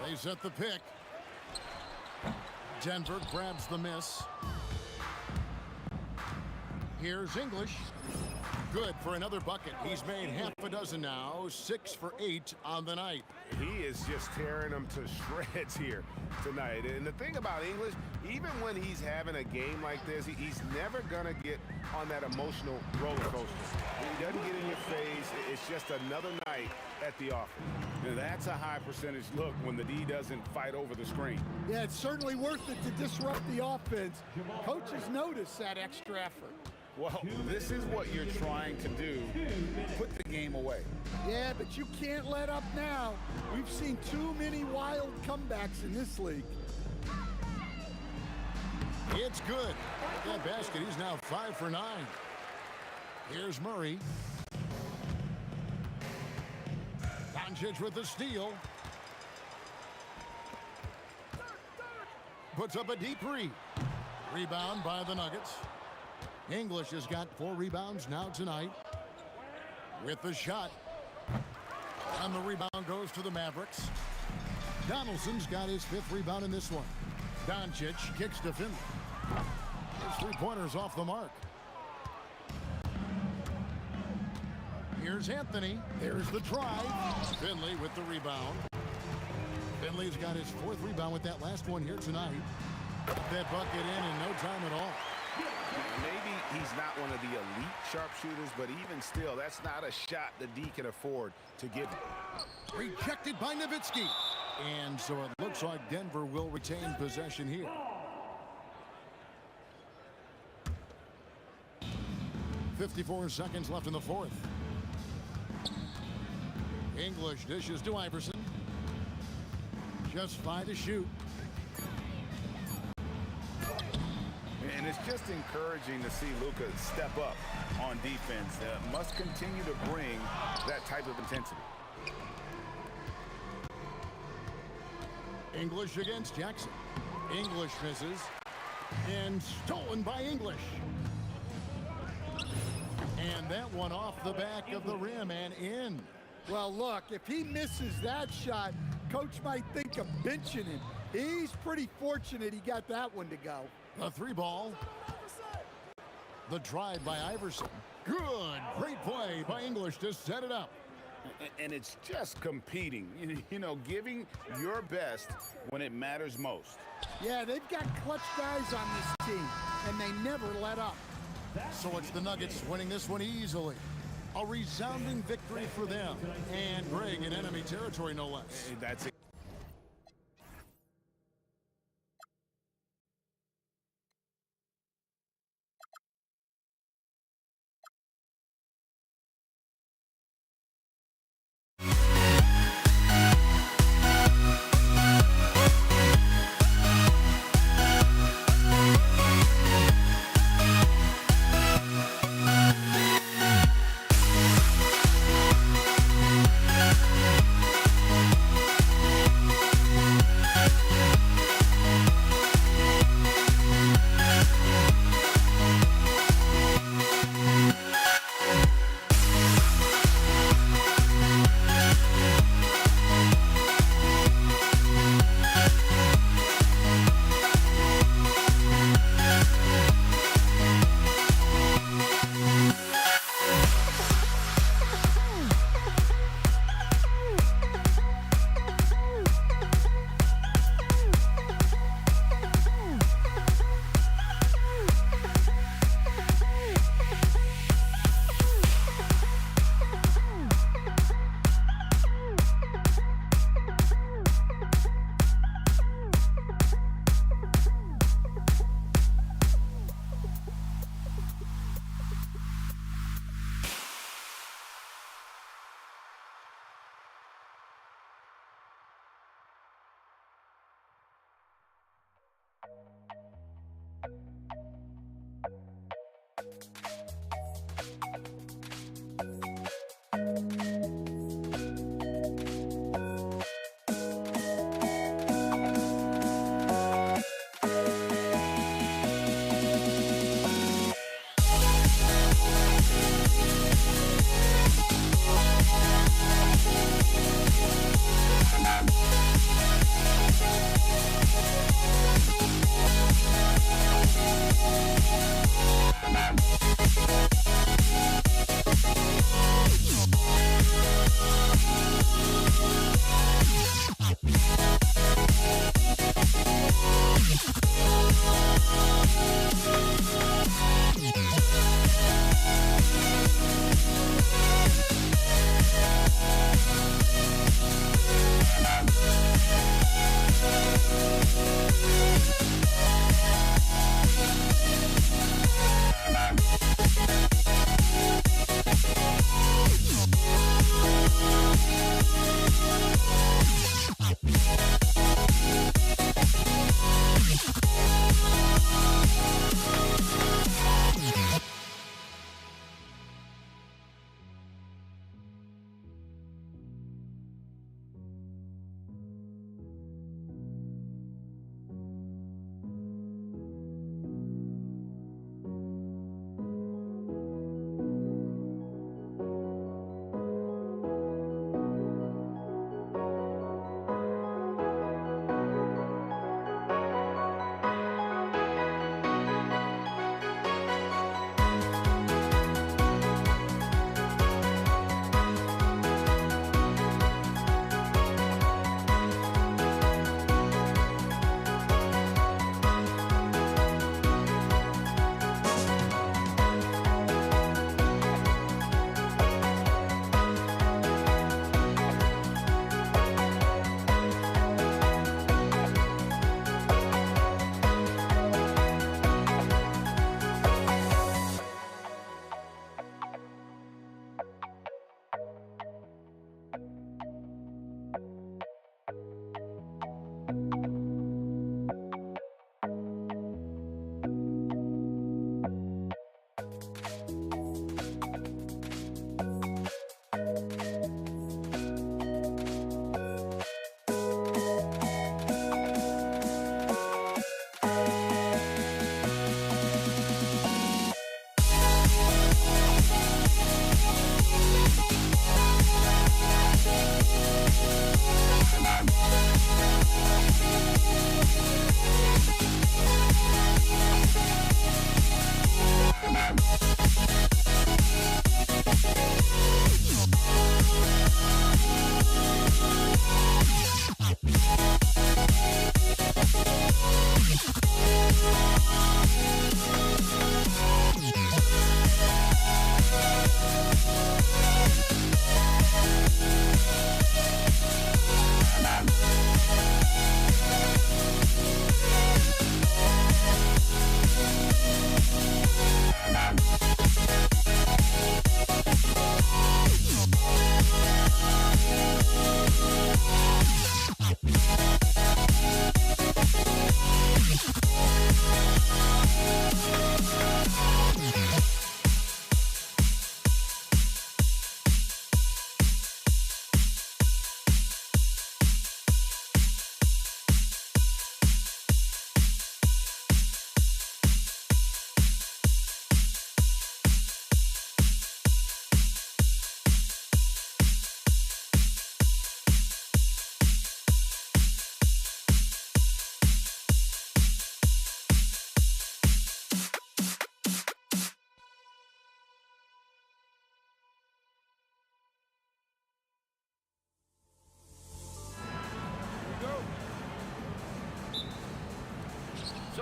They set the pick. Denver grabs the miss. Here's English. Good for another bucket. He's made half a dozen now, 6 for 8 on the night. He is just tearing them to shreds here tonight. And the thing about English, even when he's having a game like this, he's never going to get on that emotional roller coaster. He doesn't get in your face. It's just another night at the office. And that's a high percentage look when the D doesn't fight over the screen. Yeah, it's certainly worth it to disrupt the offense. Coaches notice that extra effort. Well, this is what you're trying to do. Put the game away. Yeah, but you can't let up now. We've seen too many wild comebacks in this league. It's good. That basket, he's now 5 for 9. Here's Murray. Doncic with the steal. Puts up a deep three. Rebound by the Nuggets. English has got 4 rebounds now tonight. With the shot. And the rebound goes to the Mavericks. Donaldson's got his 5th rebound in this one. Doncic kicks to Finley. His 3-pointers off the mark. Here's Anthony. There's the drive. Finley with the rebound. Finley's got his 4th rebound with that last one here tonight. Got that bucket in no time at all. Maybe he's not one of the elite sharpshooters, but even still, that's not a shot the D can afford to give him. Rejected by Nowitzki. And so it looks like Denver will retain possession here. .54 seconds left in the 4th. English dishes to Iverson. Just 5 to shoot. And it's just encouraging to see Luka step up on defense. Must continue to bring that type of intensity. English against Jackson. English misses. And stolen by English. And that one off the back of the rim and in. Well, look, if he misses that shot, coach might think of benching him. He's pretty fortunate he got that one to go. The 3 ball. The drive by Iverson. Good. Great play by English to set it up. And it's just competing, you know, giving your best when it matters most. Yeah, they've got clutch guys on this team, and they never let up. So it's the Nuggets winning this one easily. A resounding victory for them. And Greg in enemy territory, no less. That's it.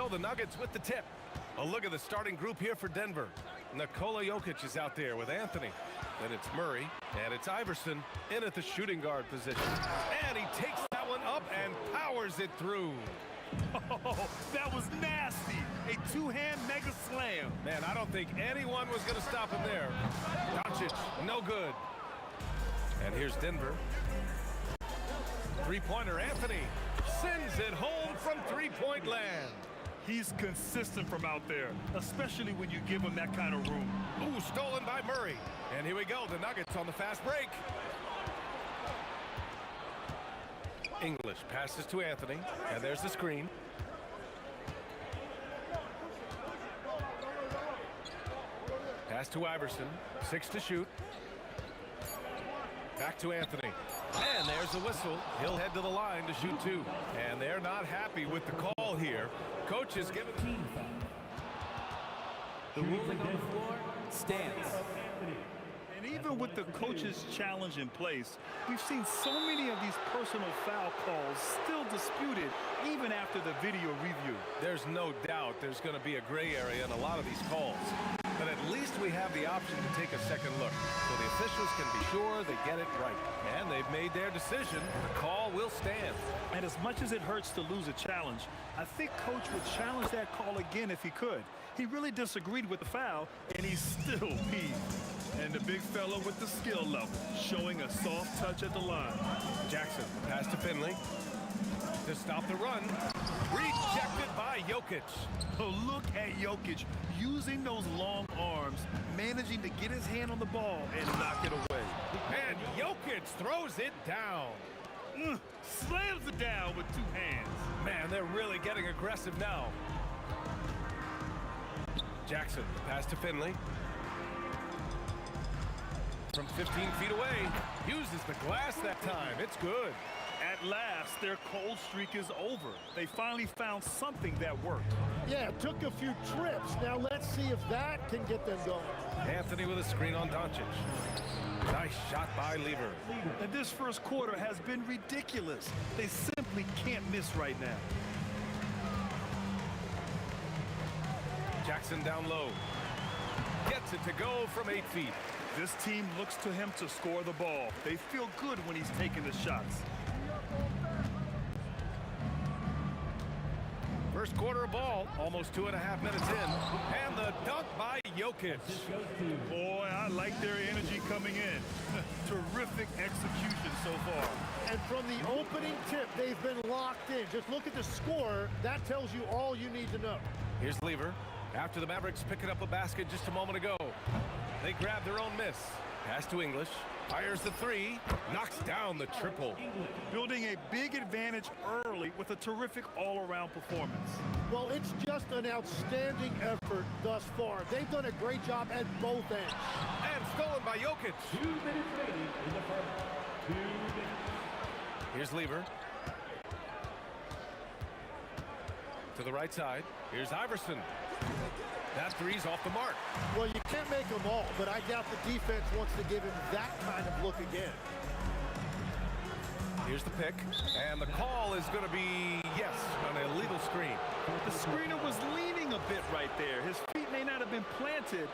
go, the Nuggets with the tip. A look at the starting group here for Denver. Nikola Jokic is out there with Anthony. Then it's Murray, and it's Iverson in at the shooting guard position. And he takes that one up and powers it through. Oh, that was nasty. A two-hand mega slam. Man, I don't think anyone was going to stop him there. Doncic, no good. And here's Denver. Three-pointer Anthony sends it home from three-point land. He's consistent from out there, especially when you give him that kind of room. Ooh, stolen by Murray. And here we go, the Nuggets on the fast break. English passes to Anthony, and there's the screen. Pass to Iverson, 6 to shoot. Back to Anthony. And there's the whistle. He'll head to the line to shoot 2. And they're not happy with the call here. Coach is giving... The ruling on the floor stands. And even with the coach's challenge in place, we've seen so many of these personal foul calls still disputed even after the video review. There's no doubt there's going to be a gray area in a lot of these calls. But at least we have the option to take a second look, so the officials can be sure they get it right. And they've made their decision. The call will stand. And as much as it hurts to lose a challenge, I think Coach would challenge that call again if he could. He really disagreed with the foul, and he's still peeved. And the big fella with the skill level, showing a soft touch at the line. Jackson, pass to Finley. To stop the run. Rejected by Jokic. Oh, look at Jokic using those long arms, managing to get his hand on the ball and knock it away. And Jokic throws it down. Slams it down with 2 hands. Man, they're really getting aggressive now. Jackson, pass to Finley. From 15 feet away, uses the glass that time. It's good. At last, their cold streak is over. They finally found something that worked. Yeah, it took a few trips. Now let's see if that can get them going. Anthony with a screen on Doncic. Nice shot by Lever. And this first quarter has been ridiculous. They simply can't miss right now. Jackson down low. Gets it to go from 8 feet. This team looks to him to score the ball. They feel good when he's taking the shots. First quarter of ball, almost 2.5 minutes in. And the dunk by Jokic. Boy, I like their energy coming in. Terrific execution so far. And from the opening tip, they've been locked in. Just look at the score. That tells you all you need to know. Here's Lever. After the Mavericks picking up a basket just a moment ago. They grab their own miss. Pass to English. Fires the 3. Knocks down the triple. Building a big advantage early with a terrific all-around performance. Well, it's just an outstanding effort thus far. They've done a great job at both ends. And stolen by Jokic. 2 minutes remaining in the first. 2 minutes. Here's Lever. To the right side. Here's Iverson. That 3's off the mark. Well, you can't make them all, but I doubt the defense wants to give him that kind of look again. Here's the pick, and the call is going to be, yes, an illegal screen. The screener was leaning a bit right there. His feet may not have been planted.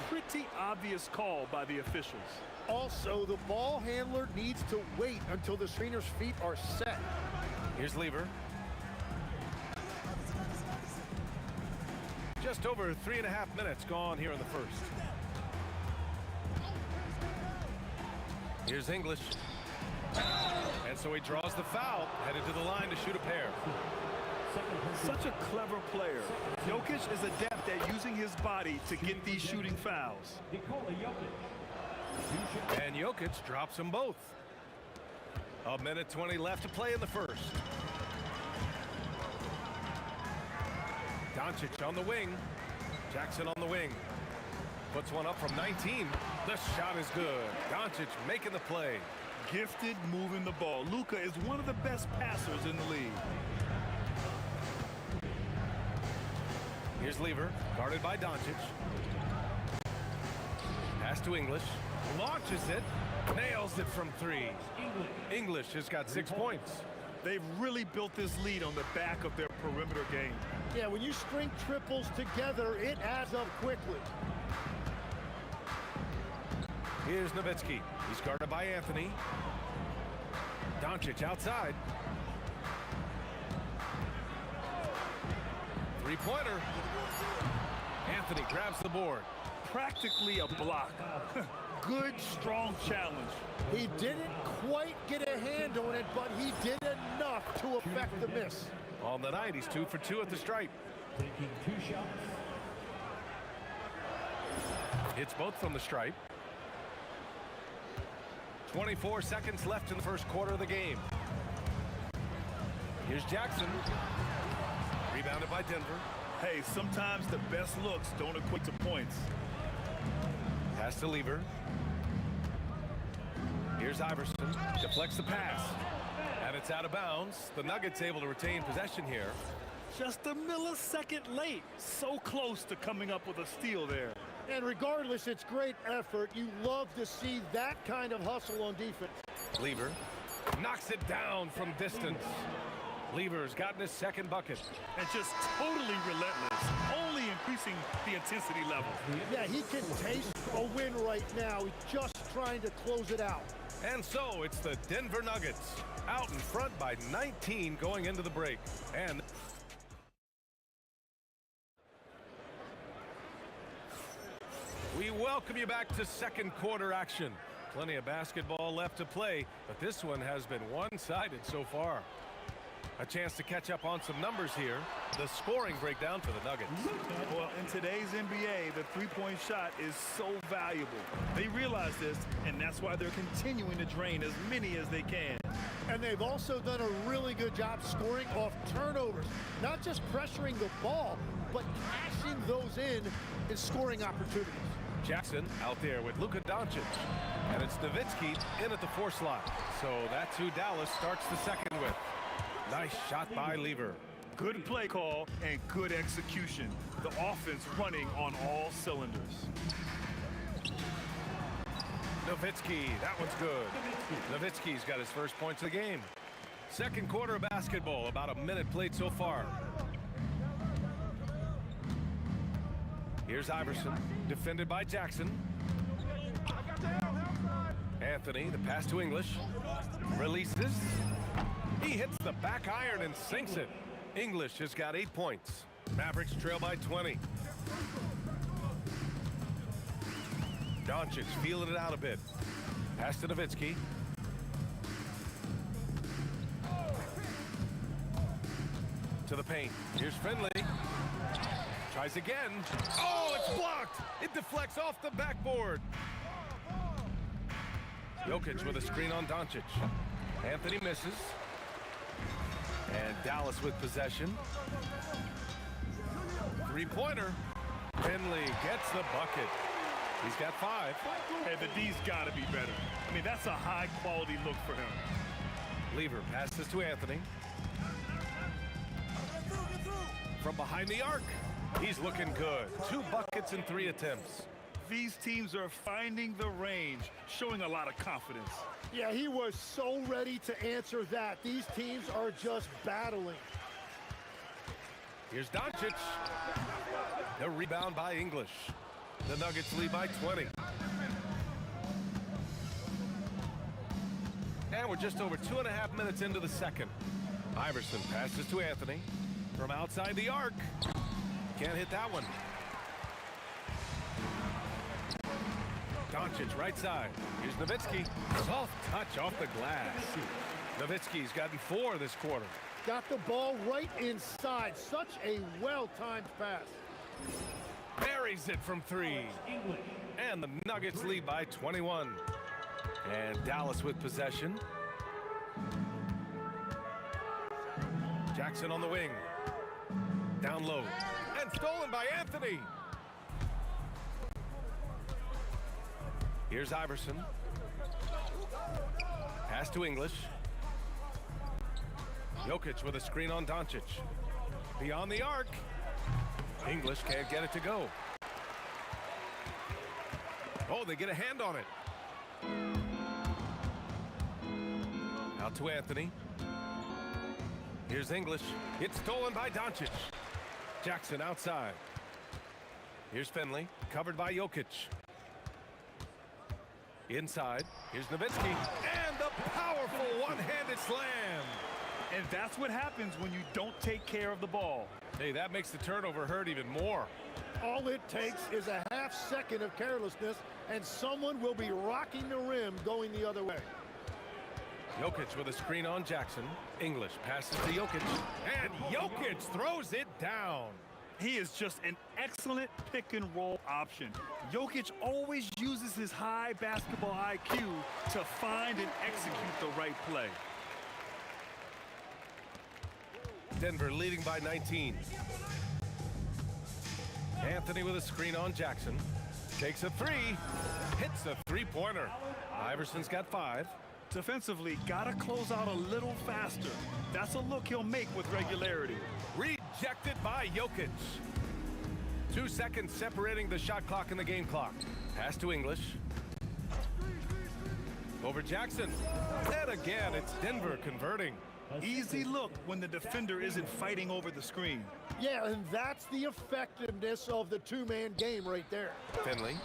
Pretty obvious call by the officials. Also, the ball handler needs to wait until the screener's feet are set. Here's Lever. Just over 3.5 minutes gone here in the first. Here's English. And so he draws the foul, headed to the line to shoot a pair. Such a clever player. Jokic is adept at using his body to get these shooting fouls. And Jokic drops them both. 1:20 left to play in the first. Doncic on the wing. Jackson on the wing. Puts one up from 19. The shot is good. Doncic making the play. Gifted moving the ball. Luka is one of the best passers in the league. Here's Lever, guarded by Doncic. Pass to English. Launches it. Nails it from 3. English has got 6 points. They've really built this lead on the back of their perimeter game. Yeah, when you string triples together, it adds up quickly. Here's Nowitzki. He's guarded by Anthony. Doncic outside. Three-pointer. Anthony grabs the board. Practically a block. Good, strong challenge. He didn't quite get a hand on it, but he did enough to affect the miss. On the night, he's 2 for 2 at the stripe. Taking 2 shots. Hits both from the stripe. 24 seconds left in the first quarter of the game. Here's Jackson. Rebounded by Denver. Hey, sometimes the best looks don't equate to points. Pass to Lever. Here's Iverson. Deflects the pass. And it's out of bounds. The Nuggets able to retain possession here. Just a millisecond late. So close to coming up with a steal there. And regardless, it's great effort. You love to see that kind of hustle on defense. Lever knocks it down from distance. Lever's gotten his second bucket. And just totally relentless, only increasing the intensity level. Yeah, he can taste a win right now. He's just trying to close it out. And so it's the Denver Nuggets out in front by 19 going into the break. And we welcome you back to second quarter action. Plenty of basketball left to play, but this one has been one-sided so far. A chance to catch up on some numbers here. The scoring breakdown for the Nuggets. Well, in today's NBA, the three-point shot is so valuable. They realize this, and that's why they're continuing to drain as many as they can. And they've also done a really good job scoring off turnovers. Not just pressuring the ball, but cashing those in scoring opportunities. Jackson out there with Luka Doncic. And it's Nowitzki in at the 4 slot. So that's who Dallas starts the second with. Nice shot by Lever. Good play call and good execution. The offense running on all cylinders. Nowitzki, that one's good. Nowitzki's got his first points of the game. Second quarter of basketball, about a minute played so far. Here's Iverson, defended by Jackson. Anthony, the pass to English. Releases. He hits the back iron and sinks it. English has got 8 points. Mavericks trail by 20. Doncic feeling it out a bit. Pass to Nowitzki. To the paint. Here's Finley. Tries again. Oh, it's blocked. It deflects off the backboard. Jokic with a screen on Doncic. Anthony misses. And Dallas with possession. Three-pointer. Finley gets the bucket. He's got 5. Hey, the D's got to be better. I mean, that's a high-quality look for him. Lever passes to Anthony. From behind the arc. He's looking good. 2 buckets in 3 attempts. These teams are finding the range, showing a lot of confidence. Yeah, he was so ready to answer that. These teams are just battling. Here's Doncic. The rebound by English. The Nuggets lead by 20. And we're just over 2.5 minutes into the second. Iverson passes to Anthony. From outside the arc. Can't hit that one. Doncic right side. Here's Nowitzki. Soft touch off the glass. Nowitzki's gotten 4 this quarter. Got the ball right inside. Such a well-timed pass. Buries it from 3. And the Nuggets lead by 21. And Dallas with possession. Jackson on the wing. Down low. And stolen by Anthony. Here's Iverson. Pass to English. Jokic with a screen on Doncic. Beyond the arc. English can't get it to go. Oh, they get a hand on it. Out to Anthony. Here's English. It's stolen by Doncic. Jackson outside. Here's Finley, covered by Jokic. Inside, here's Nowitzki, and the powerful one-handed slam. And that's what happens when you don't take care of the ball. Hey, that makes the turnover hurt even more. All it takes is a half second of carelessness, and someone will be rocking the rim going the other way. Jokic with a screen on Jackson. English passes to Jokic, and Jokic throws it down. He is just an excellent pick-and-roll option. Jokic always uses his high basketball IQ to find and execute the right play. Denver leading by 19. Anthony with a screen on Jackson. Takes a three. Hits a three-pointer. Iverson's got 5. Defensively, gotta close out a little faster. That's a look he'll make with regularity. Rejected by Jokic. 2 seconds separating the shot clock and the game clock. Pass to English. Over Jackson. And again, it's Denver converting. Easy look when the defender isn't fighting over the screen. Yeah, and that's the effectiveness of the two-man game right there. Finley.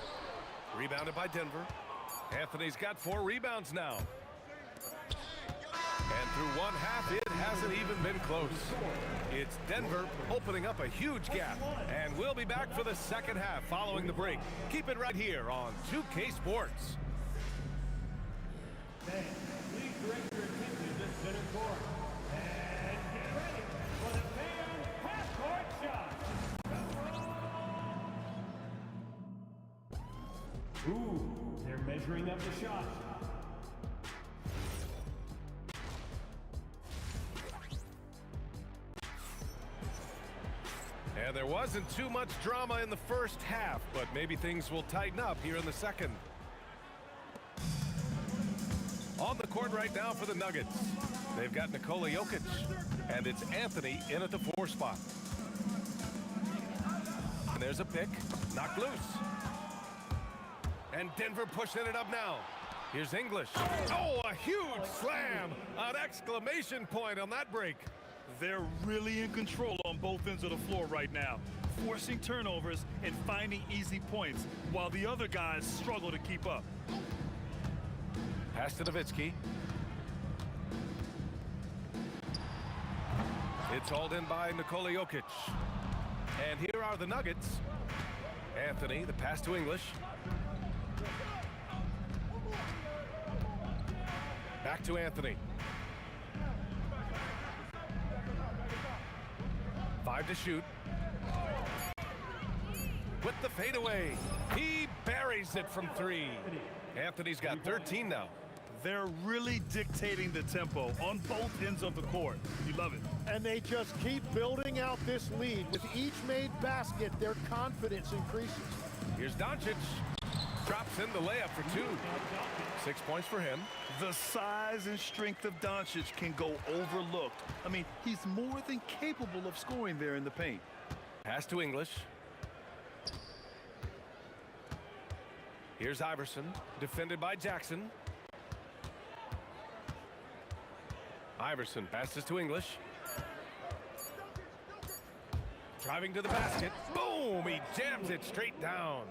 Rebounded by Denver. Anthony's got 4 rebounds now. And through one half, it hasn't even been close. It's Denver opening up a huge gap. And we'll be back for the second half following the break. Keep it right here on 2K Sports. Please direct your attention to center court. And get ready for the fan half-court shot. Ooh, they're measuring up the shot. And there wasn't too much drama in the first half, but maybe things will tighten up here in the second. On the court right now for the Nuggets. They've got Nikola Jokic, and it's Anthony in at the 4 spot. And there's a pick, knocked loose. And Denver pushing it up now. Here's English. Oh, a huge slam! An exclamation point on that break. They're really in control on both ends of the floor right now, forcing turnovers and finding easy points, while the other guys struggle to keep up. Pass to Nowitzki. It's hauled in by Nikola Jokic. And here are the Nuggets. Anthony, the pass to English. Back to Anthony. 5 to shoot. With the fadeaway. He buries it from 3. Anthony's got 13 now. They're really dictating the tempo on both ends of the court. You love it. And they just keep building out this lead. With each made basket, their confidence increases. Here's Doncic. Drops in the layup for 2. 6 points for him. The size and strength of Doncic can go overlooked. I mean, he's more than capable of scoring there in the paint. Pass to English. Here's Iverson, defended by Jackson. Iverson passes to English. Driving to the basket. Boom! He jams it straight down.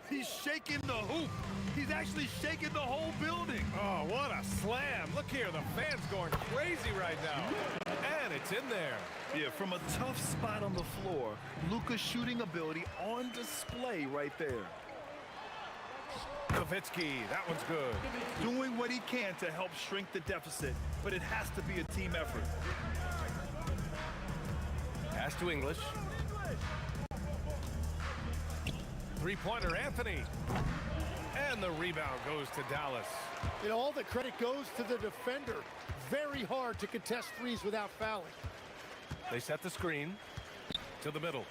He's shaking the hoop. He's actually shaking the whole building. Oh, what a slam. Look here, the fans going crazy right now. And it's in there. Yeah, from a tough spot on the floor, Luka's shooting ability on display right there. Nowitzki, that one's good. Doing what he can to help shrink the deficit, but it has to be a team effort. Pass to English. Three-pointer, Anthony. And the rebound goes to Dallas. You know, all the credit goes to the defender. Very hard to contest threes without fouling. They set the screen to the middle.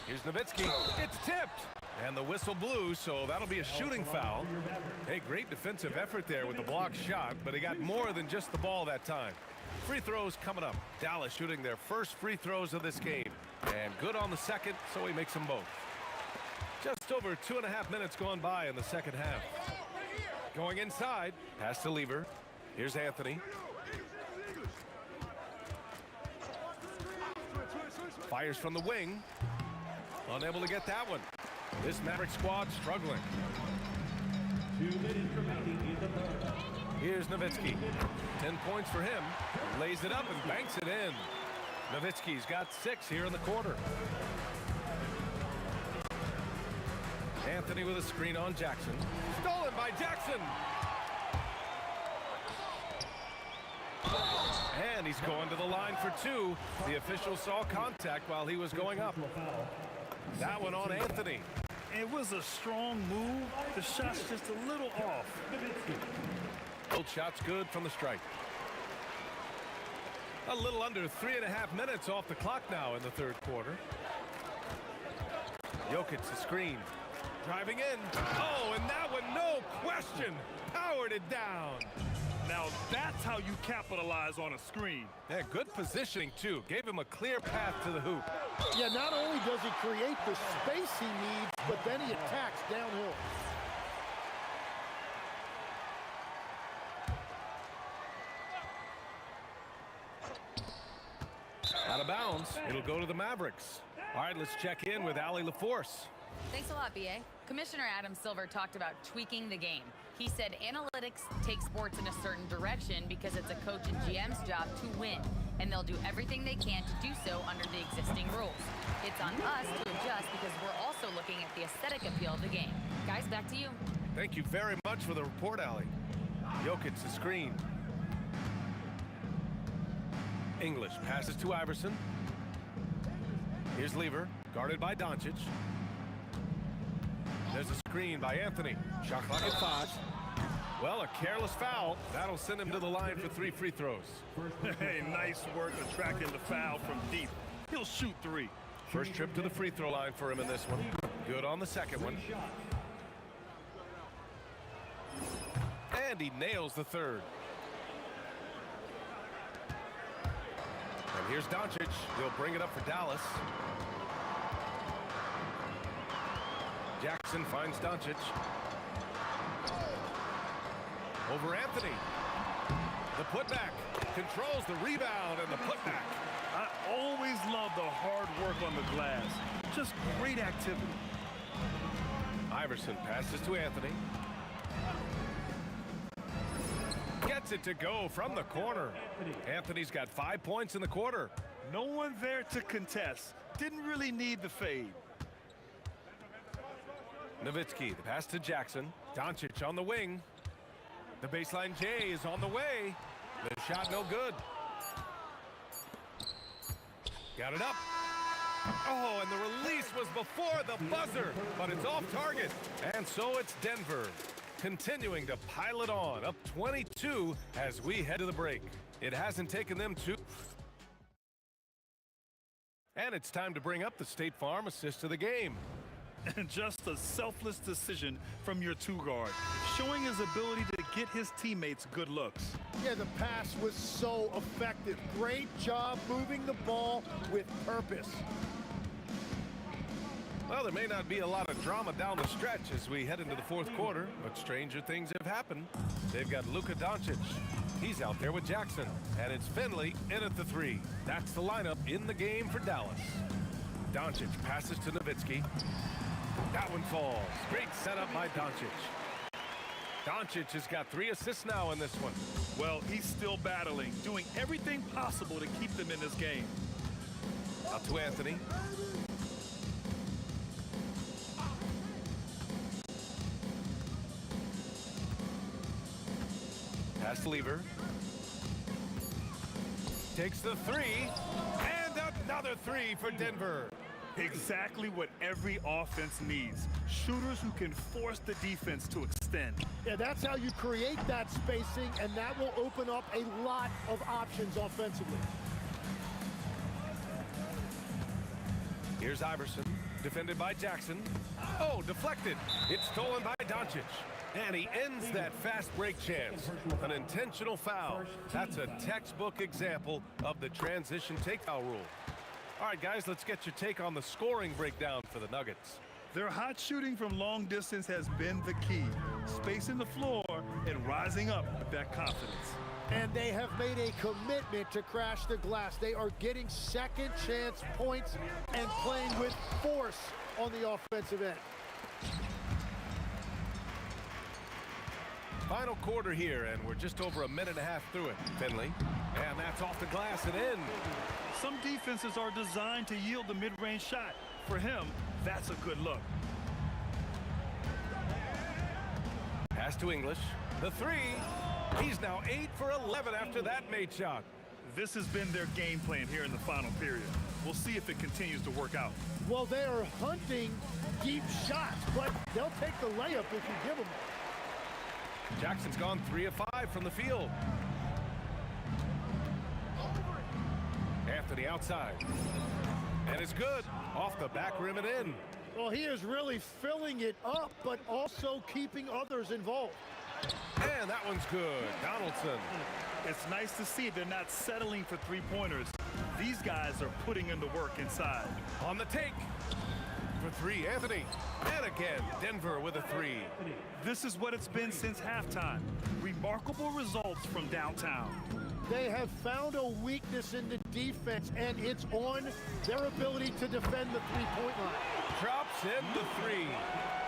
Here's Nowitzki. It's tipped. And the whistle blew, so that'll be a shooting foul. Hey, great defensive effort there with the blocked shot, but he got more than just the ball that time. Free throws coming up. Dallas shooting their first free throws of this game. And good on the second, so he makes them both. Just over 2.5 minutes gone by in the second half. Going inside, pass to Lever. Here's Anthony. Fires from the wing. Unable to get that one. This Maverick squad struggling. 2 minutes remaining in the third. Here's Nowitzki. 10 points for him. Lays it up and banks it in. Nowitzki's got 6 here in the quarter. Anthony with a screen on Jackson. Stolen by Jackson. And he's going to the line for 2. The official saw contact while he was going up. That one on Anthony. It was a strong move. The shot's just a little off. Both shots good from the strike. A little under 3.5 minutes off the clock now in the third quarter. Jokic the screen. Driving in. Oh, and that one, no question, powered it down. Now that's how you capitalize on a screen. Yeah, good positioning, too. Gave him a clear path to the hoop. Yeah, not only does he create the space he needs, but then he attacks downhill. Out of bounds. It'll go to the Mavericks. All right, let's check in with Allie LaForce. Thanks a lot, BA. Commissioner Adam Silver talked about tweaking the game. He said analytics take sports in a certain direction because it's a coach and GM's job to win, and they'll do everything they can to do so under the existing rules. It's on us to adjust because we're also looking at the aesthetic appeal of the game. Guys, back to you. Thank you very much for the report, Allie. Jokic the screen. English passes to Iverson. Here's Lever, guarded by Doncic. There's a screen by Anthony. Shot clock at 5. Well, a careless foul. That'll send him to the line for 3 free throws. Hey, nice work attracting the foul from deep. He'll shoot 3. First trip to the free throw line for him in this one. Good on the second one. And he nails the third. And here's Doncic. He'll bring it up for Dallas. Jackson finds Doncic. Over Anthony. The putback. Controls the rebound and the putback. I always love the hard work on the glass. Just great activity. Iverson passes to Anthony. Gets it to go from the corner. Anthony's got 5 points in the quarter. No one there to contest. Didn't really need the fade. Nowitzki, the pass to Jackson. Doncic on the wing. The baseline J is on the way. The shot no good. Got it up. Oh, and the release was before the buzzer, but it's off target. And so it's Denver, continuing to pile it on, up 22 as we head to the break. It hasn't taken them two. And it's time to bring up the State Farm assist of the game. And just a selfless decision from your 2-guard, showing his ability to get his teammates good looks. Yeah, the pass was so effective. Great job moving the ball with purpose. Well, there may not be a lot of drama down the stretch as we head into the fourth quarter, but stranger things have happened. They've got Luka Doncic. He's out there with Jackson, and it's Finley in at the 3. That's the lineup in the game for Dallas. Doncic passes to Nowitzki. That one falls. Great setup by Doncic. Doncic has got 3 assists now in this one. Well, he's still battling, doing everything possible to keep them in this game. Out to Anthony. Pass to Lever. Takes the 3. And another 3 for Denver. Exactly what every offense needs. Shooters who can force the defense to extend. Yeah, that's how you create that spacing, and that will open up a lot of options offensively. Here's Iverson, defended by Jackson. Oh, deflected. It's stolen by Doncic. And he ends that fast break chance. An intentional foul. That's a textbook example of the transition take foul rule. All right, guys, let's get your take on the scoring breakdown for the Nuggets. Their hot shooting from long distance has been the key. Spacing the floor and rising up with that confidence. And they have made a commitment to crash the glass. They are getting second chance points and playing with force on the offensive end. Final quarter here, and we're just over a minute and a half through it. Finley, and that's off the glass and in. Some defenses are designed to yield the mid-range shot. For him, that's a good look. Pass to English. The three. He's now 8 for 11 after that made shot. This has been their game plan here in the final period. We'll see if it continues to work out. Well, they are hunting deep shots, but they'll take the layup if you give them. Jackson's gone 3 of 5 from the field. Anthony outside. And it's good. Off the back rim and in. Well, he is really filling it up, but also keeping others involved. And that one's good. Donaldson. It's nice to see they're not settling for three-pointers. These guys are putting in the work inside. On the take. For three, Anthony. And again, Denver with a three. This is what it's been since halftime. Remarkable results from downtown. They have found a weakness in the defense, and it's on their ability to defend the three-point line. Drops in the three.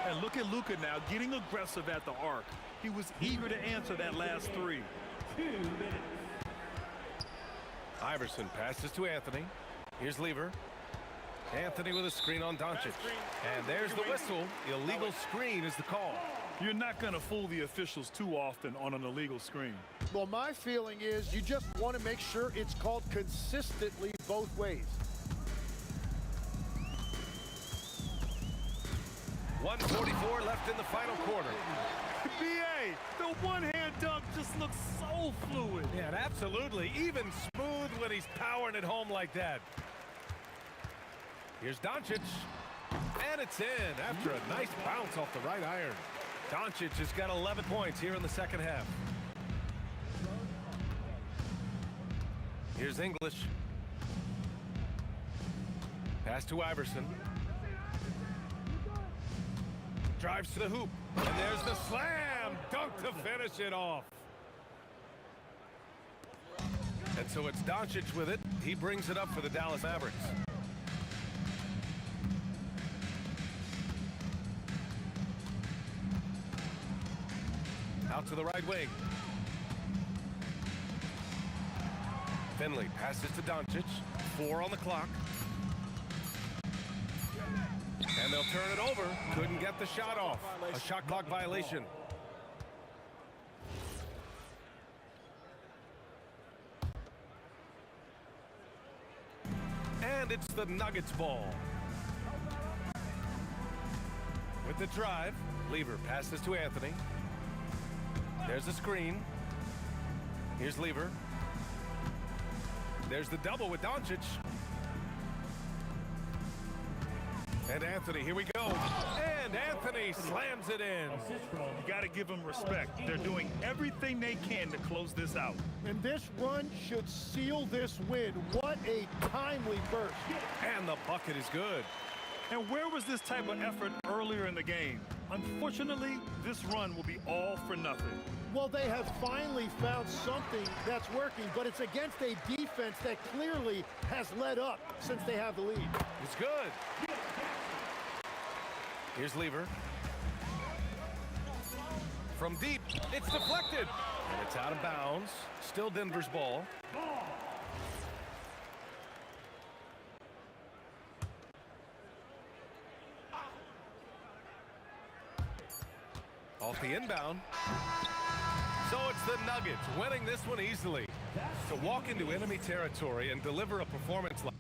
And look at Luka now getting aggressive at the arc. He was eager to answer that last three. 2 minutes. Iverson passes to Anthony. Here's Lever. Anthony with a screen on Doncic. And there's the whistle. Illegal screen is the call. You're not going to fool the officials too often on an illegal screen. Well, my feeling is you just want to make sure it's called consistently both ways. 1:44 left in the final quarter. B.A., the one-hand dunk just looks so fluid. Yeah, absolutely. Even smooth when he's powering it home like that. Here's Doncic. And it's in after a nice bounce off the right iron. Doncic has got 11 points here in the second half. Here's English. Pass to Iverson. Drives to the hoop. And there's the slam dunk to finish it off. And so it's Doncic with it. He brings it up for the Dallas Mavericks. Out to the right wing. Finley passes to Doncic. 4 on the clock. And they'll turn it over. Couldn't get the shot off. A shot clock violation. And it's the Nuggets ball. With the drive, Lever passes to Anthony. There's a screen. Here's Lever. There's the double with Doncic. And Anthony, here we go. And Anthony slams it in. You got to give them respect. They're doing everything they can to close this out. And this run should seal this win. What a timely burst. And the bucket is good. And where was this type of effort earlier in the game? Unfortunately, this run will be all for nothing. Well, they have finally found something that's working, but it's against a defense that clearly has led up since they have the lead. It's good. Here's Lever. From deep, it's deflected. And it's out of bounds. Still Denver's ball. Off the inbound. So it's the Nuggets winning this one easily. To walk into enemy territory and deliver a performance like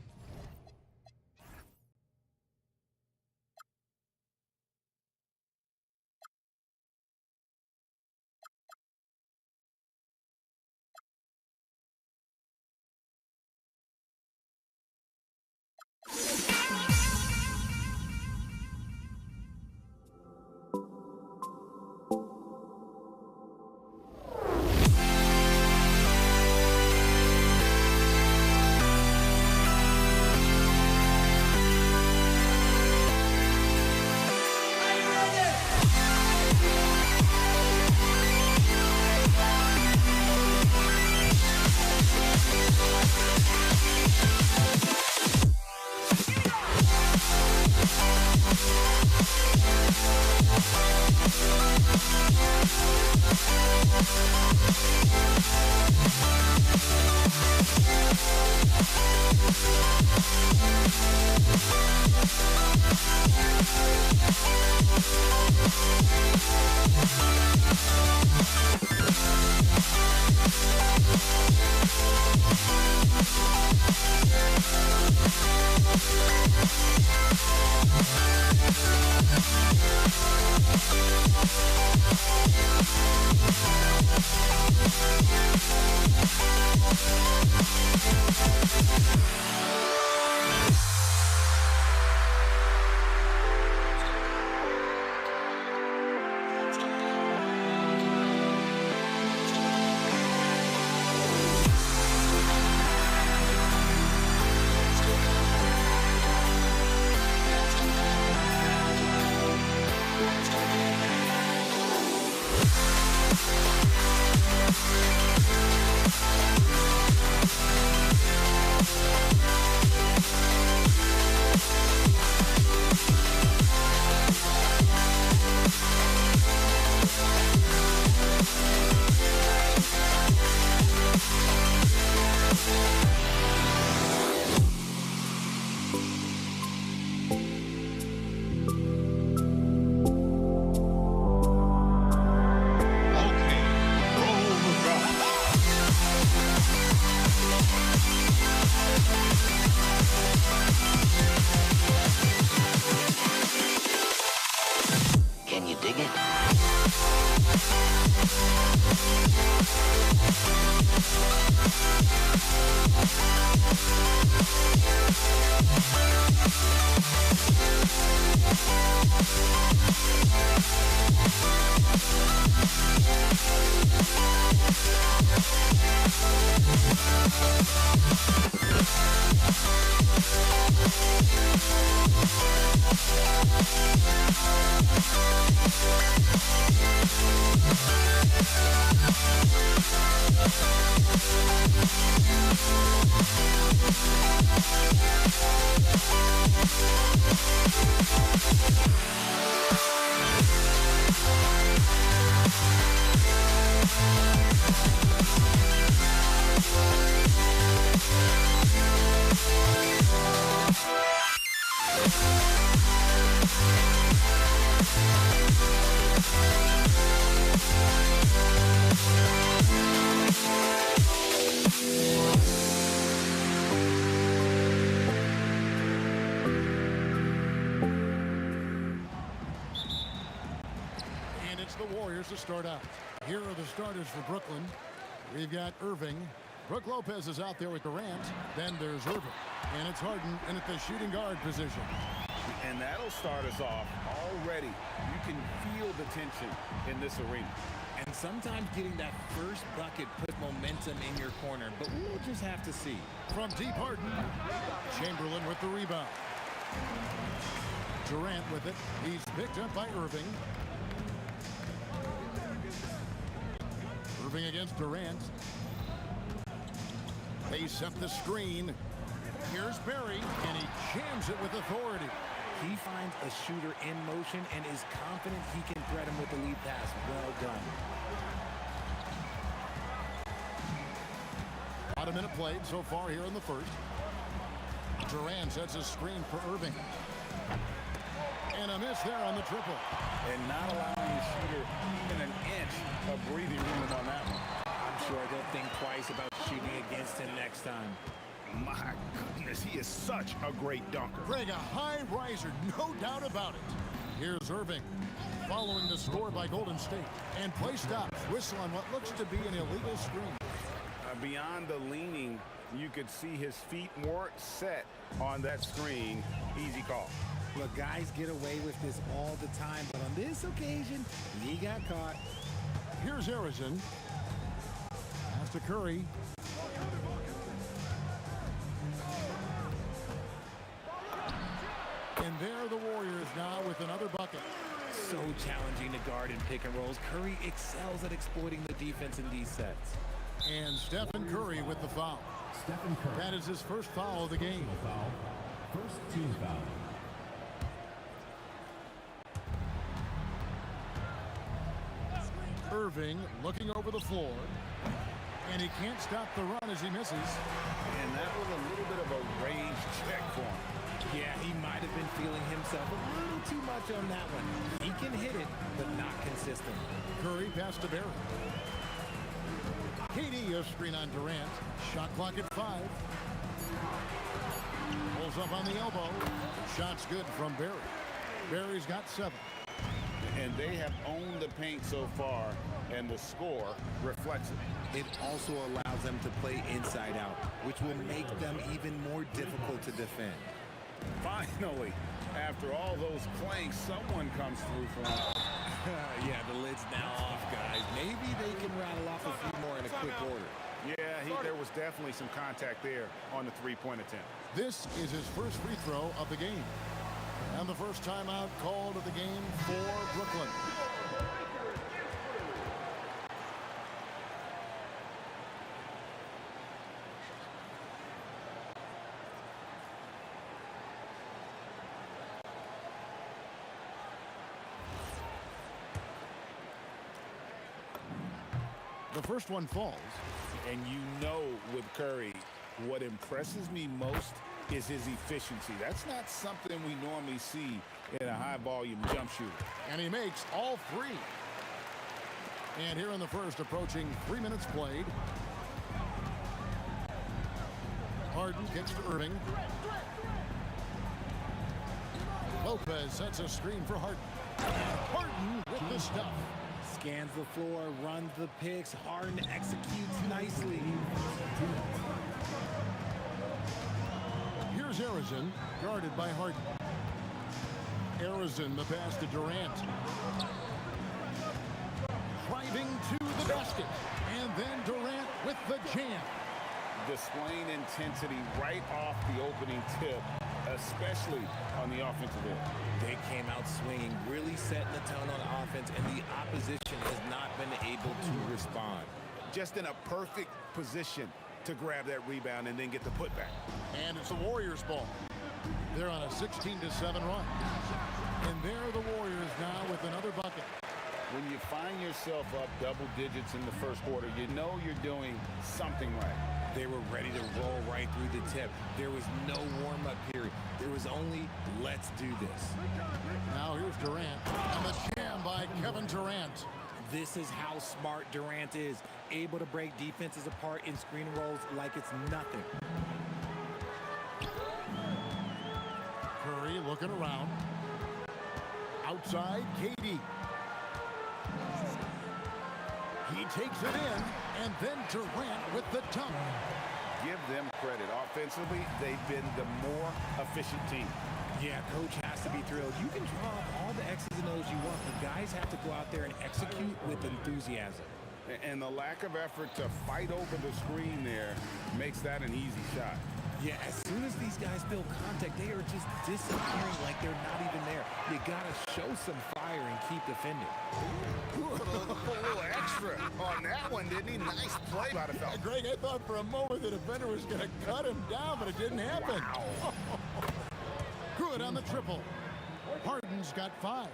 And it's the Warriors to start out. Here are the starters for Brooklyn. We've got Irving. Brook Lopez is out there with Durant. Then there's Irving. And it's Harden in at the shooting guard position. And that'll start us off already. You can feel the tension in this arena. And sometimes getting that first bucket puts momentum in your corner, but we'll just have to see. From deep, Harden. Chamberlain with the rebound. Durant with it. He's picked up by Irving. Irving against Durant. They set the screen. Here's Barry, and he jams it with authority. He finds a shooter in motion and is confident he can thread him with the lead pass. Well done. About a minute played so far here in the first. Durant sets a screen for Irving. And a miss there on the triple. And not allowing the shooter even an inch of breathing room on that one. I'm sure they'll think twice about shooting against him next time. My goodness, he is such a great dunker. Greg, a high riser, no doubt about it. Here's Irving, following the score by Golden State. And play stops. Whistle on what looks to be an illegal screen. Beyond the leaning, you could see his feet more set on that screen. Easy call. Look, guys get away with this all the time, but on this occasion, he got caught. Here's Harrison. Pass to Curry. And there the Warriors now with another bucket. So challenging to guard in pick and rolls. Curry excels at exploiting the defense in these sets. And Stephen Curry with the foul. Stephen Curry. That is his first foul of the game. Foul. First team foul. Irving looking over the floor. And he can't stop the run as he misses. And that was a little bit of a range check for him. Yeah, he might have been feeling himself a little too much on that one. He can hit it, but not consistent. Curry pass to Barry. KD a screen on Durant. Shot clock at 5. Pulls up on the elbow. Shot's good from Barry. Barry's got 7. And they have owned the paint so far, and the score reflects it. It also allows them to play inside out, which will make them even more difficult to defend. Finally, after all those clanks, someone comes through for him. Yeah, the lid's now off, guys. Maybe they can rattle off a few more in a quick order. Yeah, there was definitely some contact there on the three-point attempt. This is his first free throw of the game. And the first timeout called of the game for Brooklyn. The first one falls. And you know with Curry, what impresses me most is his efficiency. That's not something we normally see in a high-volume jump shooter. And he makes all 3. And here in the first, approaching 3 minutes played. Harden kicks to Irving. Lopez sets a screen for Harden. Harden with the stuff. Scans the floor, runs the picks. Harden executes nicely. Here's Harrison, guarded by Harden. Harrison, the pass to Durant. Driving to the basket. And then Durant with the jam. Displaying intensity right off the opening tip, especially on the offensive end. They came out swinging, really setting the tone on offense, and the opposition has not been able to respond. Just in a perfect position to grab that rebound and then get the putback. And it's the Warriors' ball. They're on a 16-7 run. And there are the Warriors now with another bucket. When you find yourself up double digits in the first quarter, you know you're doing something right. They were ready to roll right through the tip. There was no warm-up period. There was only, let's do this. Now here's Durant. And the jam by Kevin Durant. This is how smart Durant is. Able to break defenses apart in screen rolls like it's nothing. Curry looking around. Outside, KD. He takes it in, and then Durant with the dunk. Give them credit. Offensively, they've been the more efficient team. Yeah, coach has to be thrilled. You can draw up all the X's and O's you want, but guys have to go out there and execute with enthusiasm. And the lack of effort to fight over the screen there makes that an easy shot. Yeah, as soon as these guys feel contact, they are just disappearing like they're not even there. You gotta show some fire and keep defending. Ooh, a little extra on that one, didn't he? Nice play by the fella. Greg, I thought for a moment the defender was going to cut him down, but it didn't happen. Wow. Good on the triple. Harden's got 5.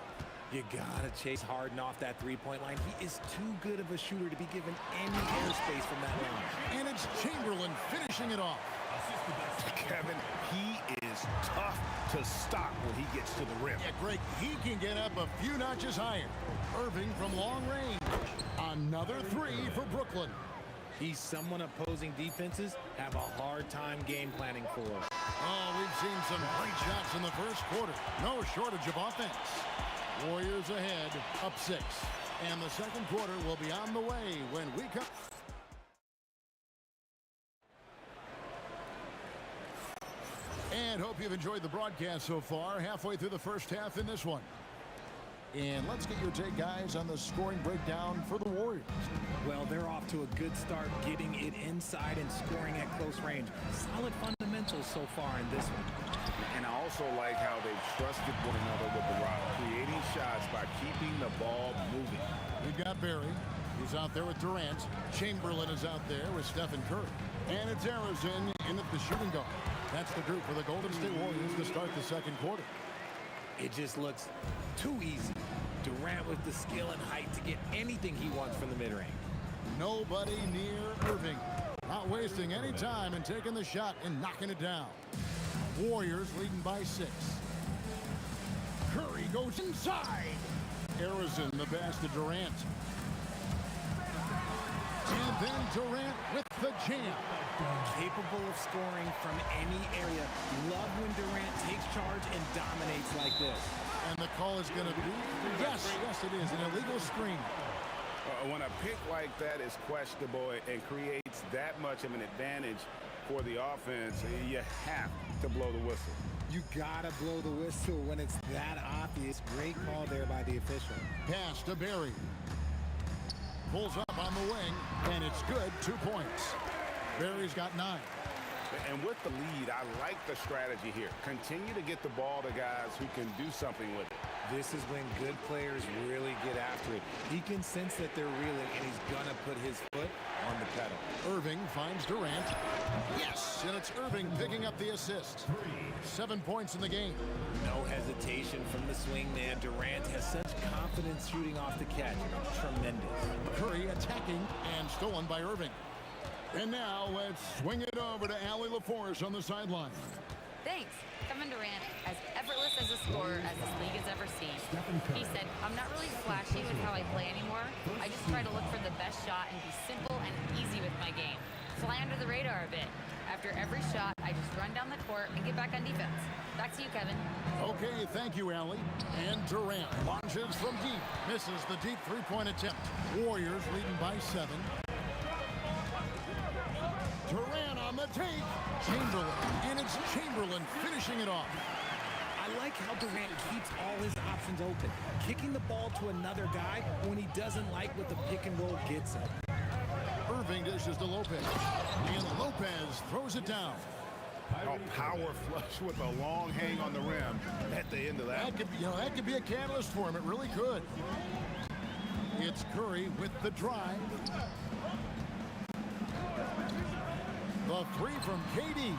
You gotta chase Harden off that three-point line. He is too good of a shooter to be given any airspace from that line. And it's Chamberlain finishing it off. Kevin, he is tough to stop when he gets to the rim. Yeah, Greg, he can get up a few notches higher. Irving from long range. Another 3 for Brooklyn. He's someone opposing defenses have a hard time game planning for. Oh, we've seen some great shots in the first quarter. No shortage of offense. Warriors ahead, up 6. And the second quarter will be on the way when we come. And hope you've enjoyed the broadcast so far. Halfway through the first half in this one. And let's get your take, guys, on the scoring breakdown for the Warriors. Well, they're off to a good start, getting it inside and scoring at close range. Solid fundamentals so far in this one. And I also like how they've trusted one another with the rock, creating shots by keeping the ball moving. We've got Barry. He's out there with Durant. Chamberlain is out there with Stephen Curry. And it's Harrison in at the shooting guard. That's the group for the Golden State Warriors to start the second quarter. It just looks too easy. Durant with the skill and height to get anything he wants from the mid-range. Nobody near Irving. Not wasting any time and taking the shot and knocking it down. Warriors leading by 6. Curry goes inside. Harrison the pass to Durant. And then Durant with the jam. Capable of scoring from any area. Love when Durant takes charge and dominates like this. And the call is going to be, yes, it is, an illegal screen. When a pick like that is questionable and creates that much of an advantage for the offense, you have to blow the whistle. You gotta blow the whistle when it's that obvious. Great call there by the official. Pass to Barry. Pulls up on the wing, and it's good. 2 points. Barry's got 9. And with the lead, I like the strategy here. Continue to get the ball to guys who can do something with it. This is when good players really get after it. He can sense that they're reeling, and he's gonna put his foot on the pedal. Irving finds Durant. Yes, and it's Irving picking up the assist. 7 points in the game. No hesitation from the swing man. Durant has such confidence shooting off the catch. Tremendous. Curry attacking and stolen by Irving. And now let's swing it over to Allie LaForce on the sideline. Thanks. Kevin Durant, as effortless as a scorer as this league has ever seen. He said, I'm not really flashy with how I play anymore. I just try to look for the best shot and be simple and easy with my game. Fly under the radar a bit. After every shot, I just run down the court and get back on defense. Back to you, Kevin. Okay, thank you, Allie. And Durant launches from deep. Misses the deep three-point attempt. Warriors leading by 7. Durant on the take. Chamberlain. And it's Chamberlain finishing it off. I like how Durant keeps all his options open, kicking the ball to another guy when he doesn't like what the pick and roll gets him. Irving dishes to Lopez, and Lopez throws it down. Oh, power flush with a long hang on the rim at the end of that. That could be a catalyst for him. It really could. It's Curry with the drive. The three from KD.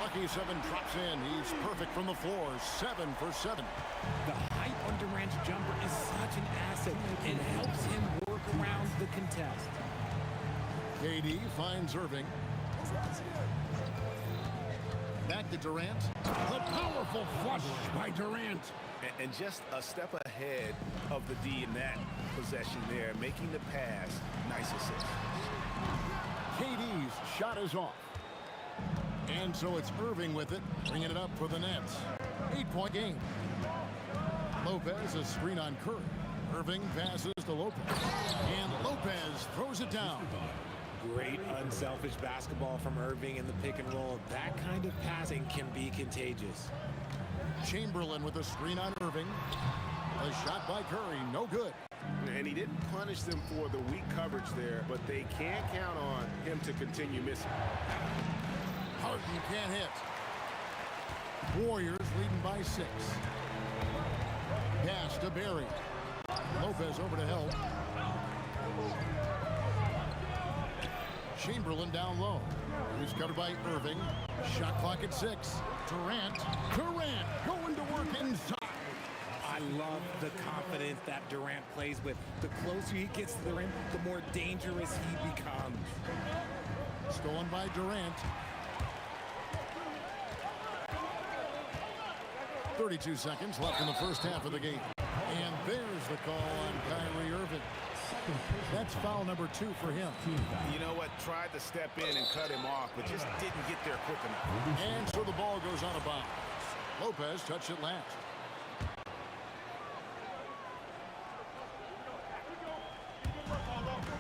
Lucky 7 drops in. He's perfect from the floor. 7 for 7. The height on Durant's jumper is such an asset and helps him work around the contest. KD finds Irving. Back to Durant. The powerful flush by Durant. And just a step ahead of the D in that possession there, making the pass. Nice assist. KD's shot is off. And so it's Irving with it, bringing it up for the Nets. 8-point game. Lopez, a screen on Curry. Irving passes to Lopez. And Lopez throws it down. Great unselfish basketball from Irving in the pick and roll. That kind of passing can be contagious. Chamberlain with a screen on Irving. A shot by Curry, no good. And he didn't punish them for the weak coverage there, but they can't count on him to continue missing. Harden can't hit. Warriors leading by 6. Pass to Barry. Lopez over to help. Chamberlain down low. He's covered by Irving. Shot clock at 6. Durant going to work inside. I love the confidence that Durant plays with. The closer he gets to the rim, the more dangerous he becomes. Stolen by Durant. 32 seconds left in the first half of the game. And there's the call on Kyrie Irving. That's foul number 2 for him. You know what? Tried to step in and cut him off, but just didn't get there quick enough. And so the ball goes out of bounds. Lopez touched it last.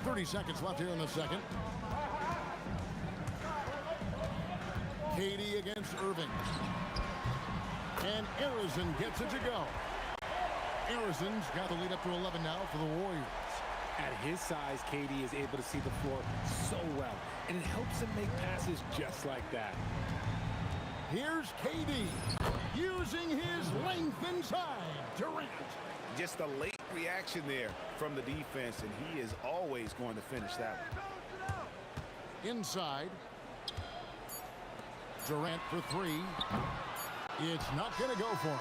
.30 seconds left here in the second. KD against Irving. And Arizon gets it to go. Arizon's got the lead up to 11 now for the Warriors. At his size, KD is able to see the floor so well, and it helps him make passes just like that. Here's KD using his length inside. Durant. Just a late reaction there from the defense, and he is always going to finish that one. Inside. Durant for 3. It's not going to go for him.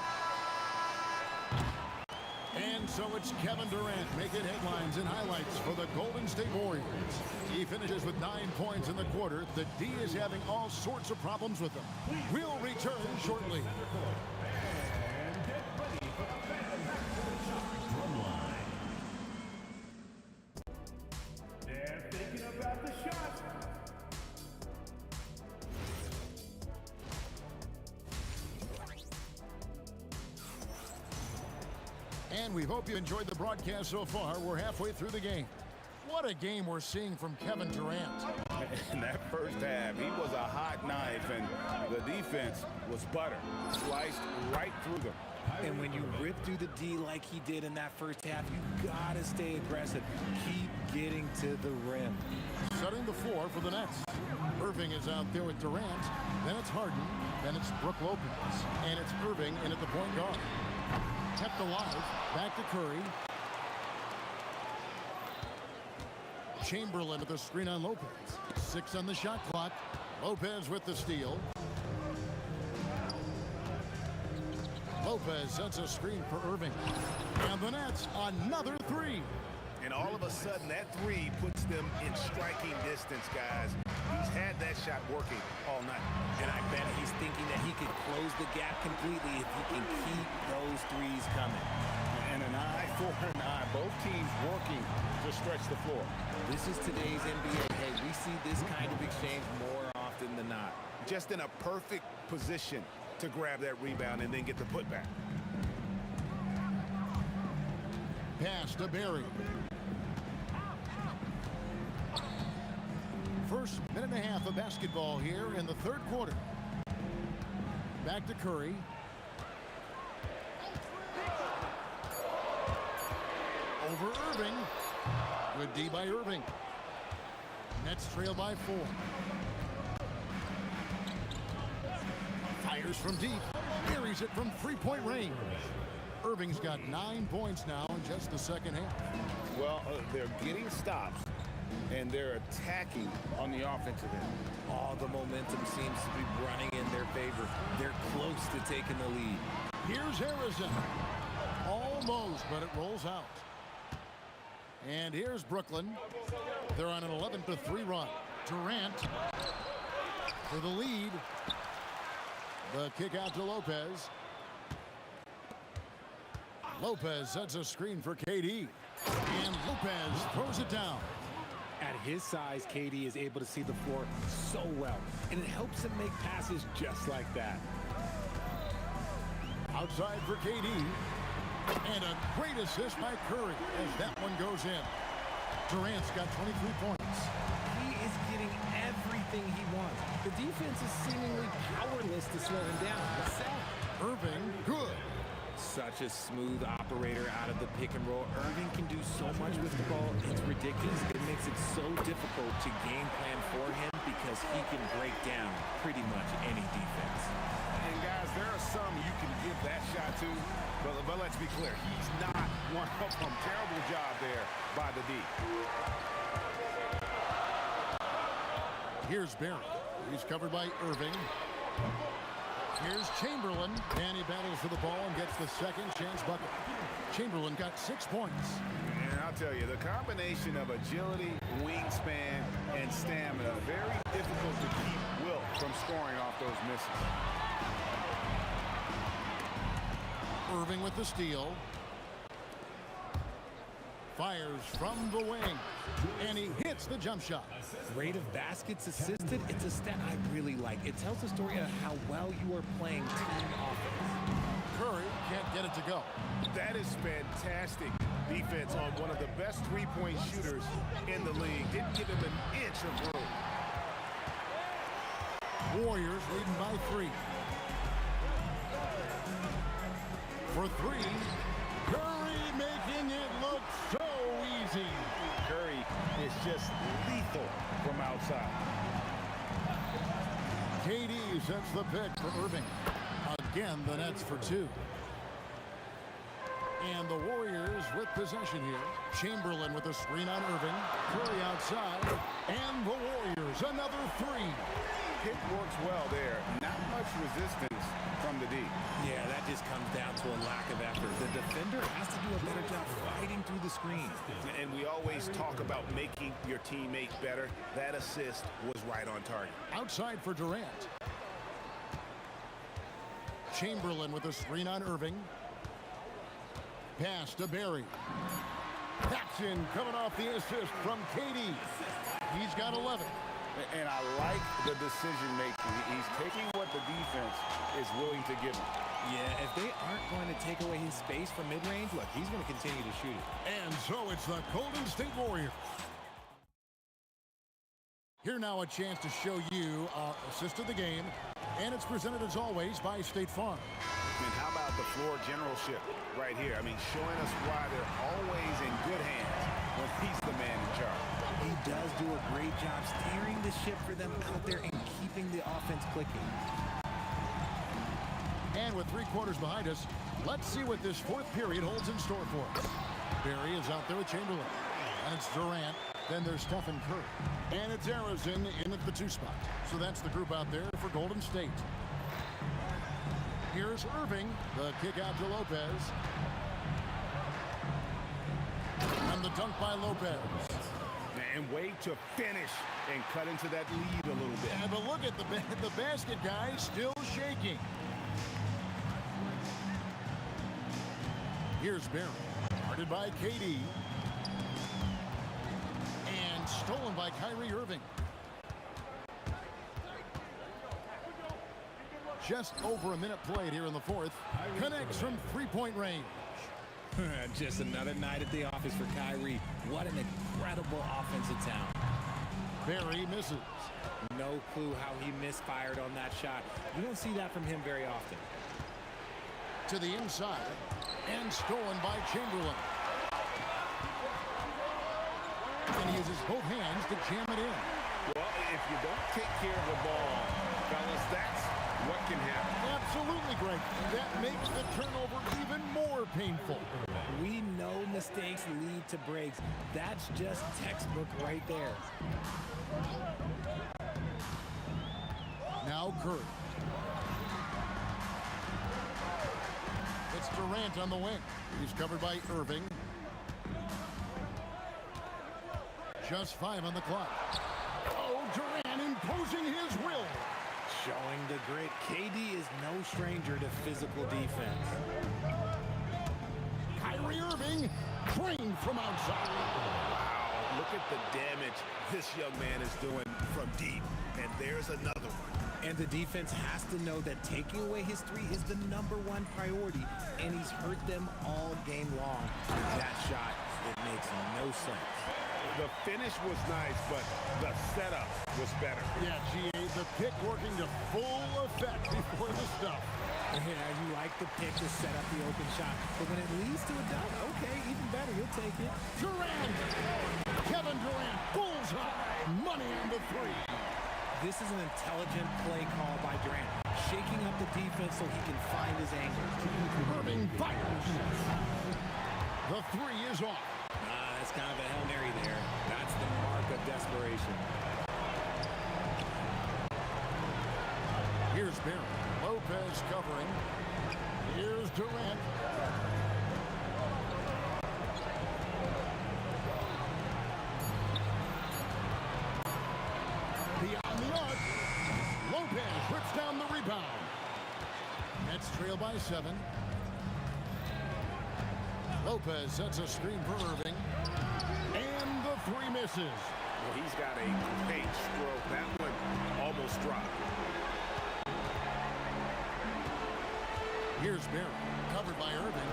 And so it's Kevin Durant making headlines and highlights for the Golden State Warriors. He finishes with 9 points in the quarter. The D is having all sorts of problems with him. We'll return shortly. They're thinking about the shot. And we hope you enjoyed the broadcast so far. We're halfway through the game. What a game we're seeing from Kevin Durant. In that first half, he was a hot knife, and the defense was butter. Sliced right through them. And when you rip through the D like he did in that first half, you gotta stay aggressive. Keep getting to the rim. Setting the floor for the Nets. Irving is out there with Durant. Then it's Harden. Then it's Brook Lopez. And it's Irving in at the point guard. Kept alive. Back to Curry. Chamberlain with a screen on Lopez. 6 on the shot clock. Lopez with the steal. Lopez sets a screen for Irving. And the Nets, another 3. And all of a sudden, that 3 puts them in striking distance, guys. He's had that shot working all night. And I bet he's thinking that he could close the gap completely if he can keep those threes coming. And an eye for an eye. Both teams working to stretch the floor. This is today's NBA. Hey, we see this kind of exchange more often than not. Just in a perfect position to grab that rebound and then get the putback. Pass to Barry. First minute and a half of basketball here in the third quarter. Back to Curry. Over Irving. Good D by Irving. Nets trail by 4. Fires from deep. Carries it from three-point range. Irving's got 9 points now in just the second half. Well, they're getting stops, and they're attacking on the offensive end. All the momentum seems to be running in their favor. They're close to taking the lead. Here's Harrison. Almost, but it rolls out. And here's Brooklyn. They're on an 11-3 run. Durant for the lead. The kick out to Lopez. Lopez sets a screen for KD. And Lopez throws it down. At his size, KD is able to see the floor so well, and it helps him make passes just like that. Outside for KD. And a great assist by Curry as that one goes in. Durant's got 23 points. He is getting everything he wants. The defense is seemingly powerless to slow him down. It's sad. Irving, good. Such a smooth operator out of the pick and roll. Irving can do so much with the ball. It's ridiculous. It makes it so difficult to game plan for him because he can break down pretty much any defense. And guys, there are some you can give that shot to, but let's be clear, he's not one of them. Terrible job there by the D. Here's Barry. He's covered by Irving. Here's Chamberlain, and he battles for the ball and gets the second chance bucket. Chamberlain got 6 points. And I'll tell you, the combination of agility, wingspan, and stamina, very difficult to keep Wilt from scoring off those misses. Irving with the steal. Fires from the wing, and he hits the jump shot. Rate of baskets assisted, it's a stat I really like. It tells the story of how well you are playing team offense. Curry can't get it to go. That is fantastic defense on one of the best three-point shooters in the league. Didn't give him an inch of room. Warriors leading by 3. For 3, Curry making it look so easy. Curry is just lethal from outside. KD sets the pick for Irving. Again, the Nets for 2. And the Warriors with possession here. Chamberlain with a screen on Irving. Curry outside. And the Warriors, another 3. Pick works well there. Not much resistance from the D. Yeah, that just comes down to a lack of effort. The defender has to do a better job fighting through the screen. And we always talk about making your teammate better. That assist was right on target. Outside for Durant. Chamberlain with a screen on Irving. Pass to Barry. Paxson coming off the assist from KD. He's got 11. And I like the decision-making. He's taking what the defense is willing to give him. Yeah, if they aren't going to take away his space from mid-range, look, he's going to continue to shoot it. And so it's the Golden State Warriors. Here now a chance to show you our assist of the game. And it's presented as always by State Farm. And how about the floor generalship right here? I mean, showing us why they're always in good hands when he's the man in charge. He does do a great job steering the ship for them out there and keeping the offense clicking. And with 3 quarters behind us, let's see what this 4th period holds in store for us. Barry is out there with Chamberlain. And it's Durant. Then there's Stephen Curry. And it's Harrison in at the 2 spot. So that's the group out there for Golden State. Here's Irving. The kick out to Lopez. And the dunk by Lopez. And way to finish and cut into that lead a little bit. Yeah, but look at the basket, guys, still shaking. Here's Barry. Guarded by KD. And stolen by Kyrie Irving. Just over a minute played here in the 4th. Connects from 3-point range. Just another night at the office for Kyrie. What an incredible offensive talent. Barry misses. No clue how he misfired on that shot. You don't see that from him very often. To the inside. And stolen by Chamberlain. And he uses both hands to jam it in. Well, if you don't take care of the ball, fellas, that's what can happen. Absolutely, Greg. That makes the turnover even more painful. We know mistakes lead to breaks. That's just textbook right there. Now Curry. It's Durant on the wing. He's covered by Irving. Just 5 on the clock. Oh, Durant imposing his will. Showing the grit. KD is no stranger to physical defense. Kyrie Irving trained from outside. Wow, look at the damage this young man is doing from deep. And there's another one. And the defense has to know that taking away his three is the #1 priority, and he's hurt them all game long. That shot, it makes no sense. The finish was nice, but the setup was better. Yeah, GA, the pick working to full effect before the stuff. Yeah, you like the pick to set up the open shot, but when it leads to a dunk, okay, even better, you'll take it. Durant! Kevin Durant, bullseye! Money on the three. This is an intelligent play call by Durant, shaking up the defense so he can find his angle. Irving fires. The three is off. That's kind of a Hail Mary there. That's the mark of desperation. Here's Barry. Lopez covering. Here's Durant. Beyond the arc. Lopez rips down the rebound. Nets trail by 7. Lopez sets a screen for Irving. And the three misses. Well, he's got a great stroke. That one almost dropped. Here's Barry, covered by Irving.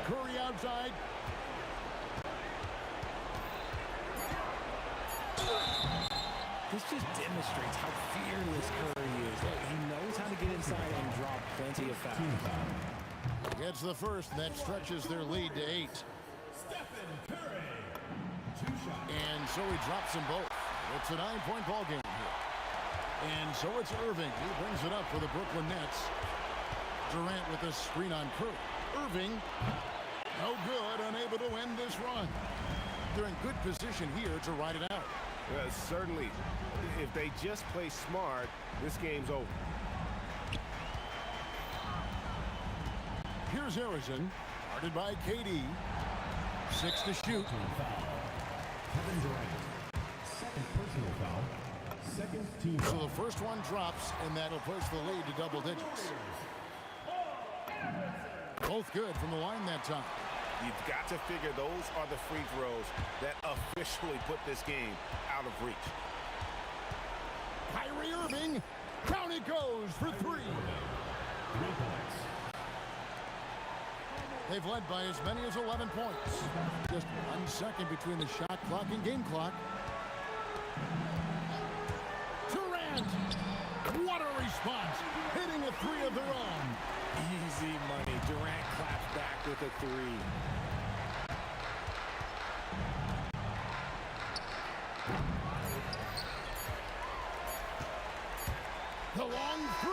Curry outside. This just demonstrates how fearless Curry is. He knows how to get inside and draw plenty of fouls. Gets the first, and that stretches their lead to 8. And so he drops them both. It's a 9-point ball game here. And so it's Irving. He brings it up for the Brooklyn Nets. Durant with a screen on Curry. Irving, no good, unable to end this run. They're in good position here to ride it out. Certainly, if they just play smart, this game's over. Here's Harrison, guarded by KD. 6 to shoot. Kevin Durant. Second personal foul. Second team. So the first one drops, and that'll push the lead to double digits. Both good from the line that time. You've got to figure those are the free throws that officially put this game out of reach. Kyrie Irving, down it goes for 3. They've led by as many as 11 points. Just 1 second between the shot clock and game clock. Durant, what a response, hitting a 3 of their own. Easy money. Durant claps back with a 3. The long 3.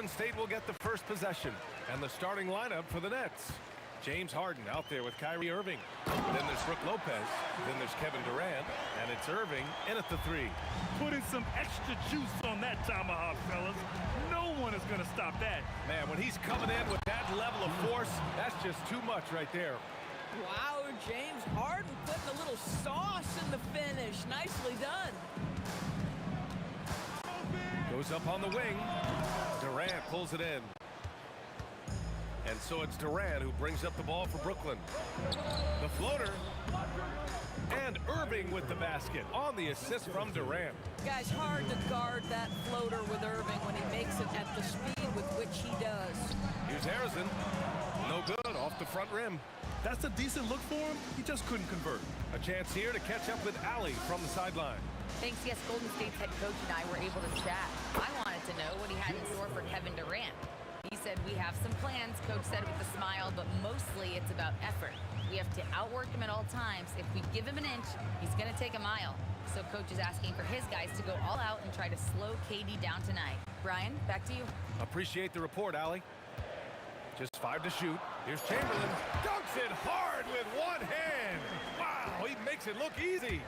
Golden State will get the first possession and the starting lineup for the Nets. James Harden out there with Kyrie Irving. Then there's Brook Lopez. Then there's Kevin Durant. And it's Irving in at the three. Putting some extra juice on that tomahawk, fellas. No one is going to stop that. Man, when he's coming in with that level of force, that's just too much right there. Wow, James Harden putting a little sauce in the finish. Nicely done. Goes up on the wing. Durant pulls it in. And so it's Durant who brings up the ball for Brooklyn. The floater. And Irving with the basket on the assist from Durant. Guys, hard to guard that floater with Irving when he makes it at the speed with which he does. Here's Harrison. No good, off the front rim. That's a decent look for him. He just couldn't convert. A chance here to catch up with Allie from the sideline. Thanks, yes, Golden State's head coach and I were able to chat. I wanted to know what he had in store for Kevin Durant. He said, we have some plans, Coach said with a smile, but mostly it's about effort. We have to outwork him at all times. If we give him an inch, he's going to take a mile. So Coach is asking for his guys to go all out and try to slow KD down tonight. Brian, back to you. Appreciate the report, Allie. Just 5 to shoot. Here's Chamberlain. Dunks it hard with one hand. Wow, he makes it look easy.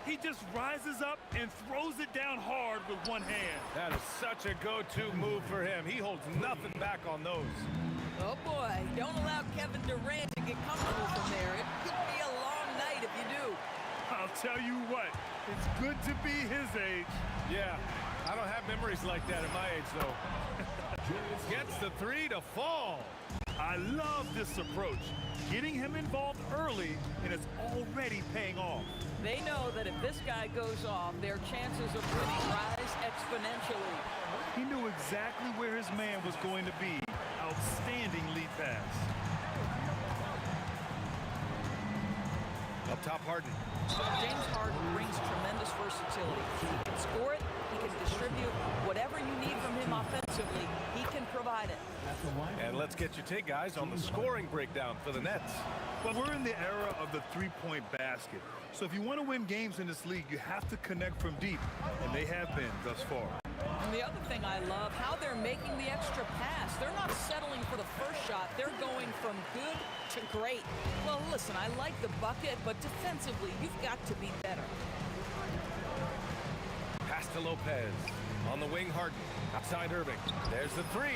He just rises up and throws it down hard with one hand. That is such a go-to move for him. He holds nothing back on those. Oh boy, don't allow Kevin Durant to get comfortable from there. It could be a long night if you do. I'll tell you what, it's good to be his age. Yeah, I don't have memories like that at my age, though. Gets the 3 to fall. I love this approach. Getting him involved early, and it's already paying off. They know that if this guy goes off, their chances of winning rise exponentially. He knew exactly where his man was going to be. Outstanding lead pass. Up top, Harden. James Harden brings tremendous versatility. He can score it, he can distribute. Whatever you need from him offensively, he can provide it. And let's get your take, guys, on the scoring breakdown for the Nets. Well, we're in the era of the three-point basket. So if you want to win games in this league, you have to connect from deep, and they have been thus far. And the other thing I love, how they're making the extra pass. They're not settling for the first shot. They're going from good to great. Well, listen, I like the bucket, but defensively, you've got to be better. Pass to Lopez. On the wing, Harden. Outside Irving. There's the 3.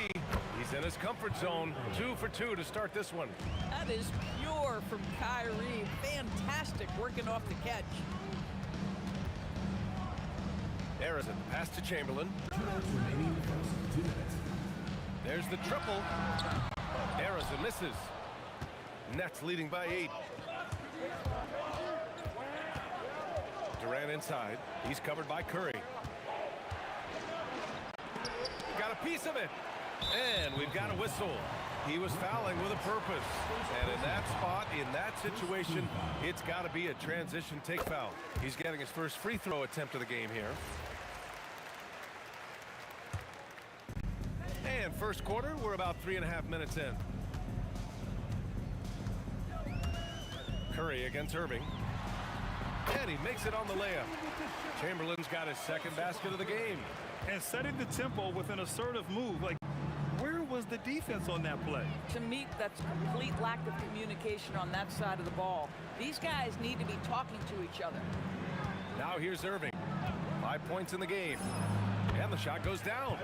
He's in his comfort zone. 2 for 2 to start this one. That is pure from Kyrie. Fantastic working off the catch. Harrison, pass to Chamberlain. There's the triple. Harrison misses. Nets leading by 8. Durant inside. He's covered by Curry. Got a piece of it. And we've got a whistle. He was fouling with a purpose. And in that spot, in that situation, it's got to be a transition take foul. He's getting his first free throw attempt of the game here. And first quarter, we're about 3.5 minutes in. Curry against Irving. And he makes it on the layup. Chamberlain's got his second basket of the game. And setting the tempo with an assertive move. Like, where was the defense on that play? To me, that's a complete lack of communication on that side of the ball. These guys need to be talking to each other. Now here's Irving. 5 points in the game. And the shot goes down.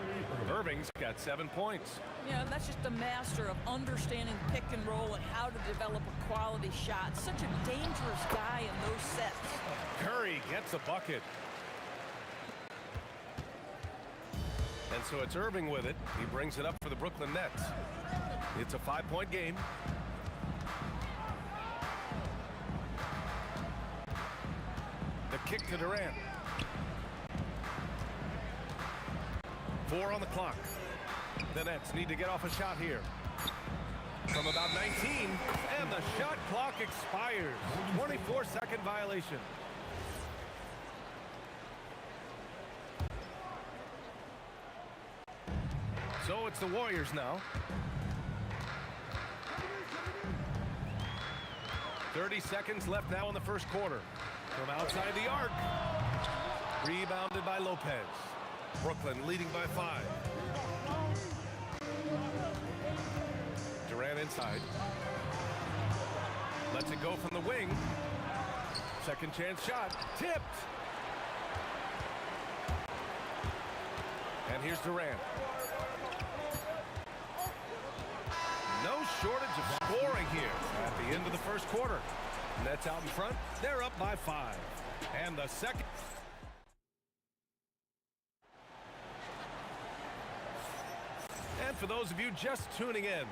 Irving's got 7 points. You know, that's just a master of understanding pick and roll and how to develop a quality shot. Such a dangerous guy in those sets. Curry gets a bucket. And so it's Irving with it. He brings it up for the Brooklyn Nets. It's a 5-point game. The kick to Durant. 4 on the clock. The Nets need to get off a shot here. From about 19, and the shot clock expires. 24-second violation. So it's the Warriors now. 30 seconds left now in the first quarter. From outside the arc. Rebounded by Lopez. Brooklyn leading by 5. Durant inside. Lets it go from the wing. Second chance shot. Tipped. And here's Durant. No shortage of scoring here at the end of the first quarter. Nets out in front. They're up by 5. And the second. And for those of you just tuning in,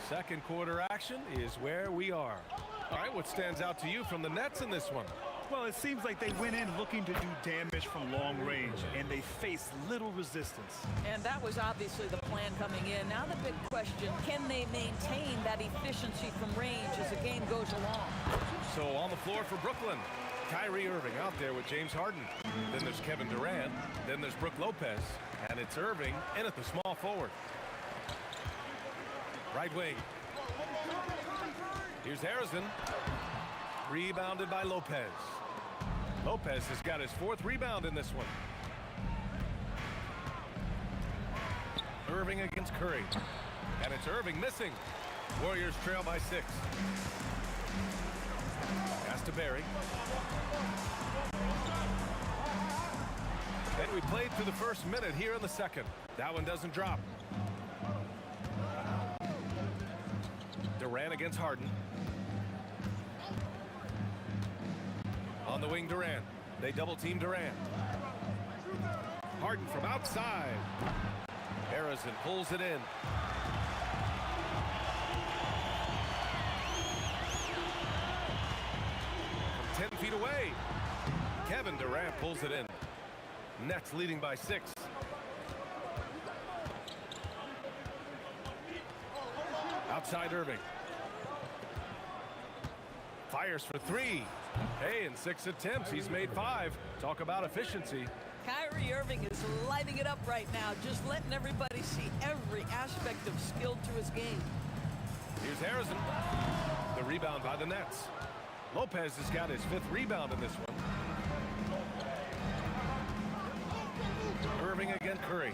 second quarter action is where we are. All right, what stands out to you from the Nets in this one? Well, it seems like they went in looking to do damage from long range, and they faced little resistance. And that was obviously the plan coming in. Now the big question, can they maintain that efficiency from range as the game goes along? So on the floor for Brooklyn, Kyrie Irving out there with James Harden. Then there's Kevin Durant. Then there's Brook Lopez. And it's Irving in at the small forward. Right wing. Here's Harrison. Rebounded by Lopez. Lopez has got his 4th rebound in this one. Irving against Curry. And it's Irving missing. Warriors trail by 6. Pass to Barry. And we played through the first minute here in the second. That one doesn't drop. Durant against Harden. On the wing, Durant. They double team Durant. Harden from outside. Harrison pulls it in. From 10 feet away. Kevin Durant pulls it in. Nets leading by 6. Outside Irving. Fires for 3. Hey, in 6 attempts, he's made 5. Talk about efficiency. Kyrie Irving is lighting it up right now, just letting everybody see every aspect of skill to his game. Here's Harrison. The rebound by the Nets. Lopez has got his 5th rebound in this one. Irving against Curry.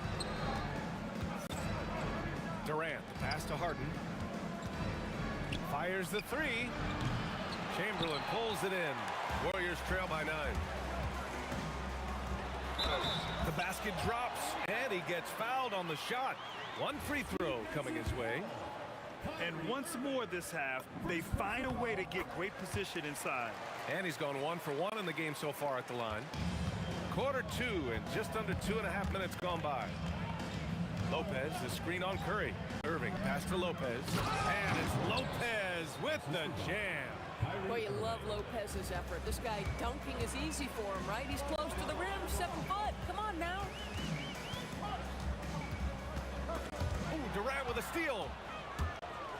Durant, the pass to Harden. Fires the 3. Chamberlain pulls it in. Warriors trail by 9. The basket drops, and he gets fouled on the shot. 1 free throw coming his way. And once more this half, they find a way to get great position inside. And he's gone 1 for 1 in the game so far at the line. Quarter 2 and just under 2.5 minutes gone by. Lopez, the screen on Curry. Irving, pass to Lopez. And it's Lopez with the jam. Well, you love Lopez's effort. This guy dunking is easy for him, right? He's close to the rim, 7 foot. Come on now. Ooh, Durant with a steal.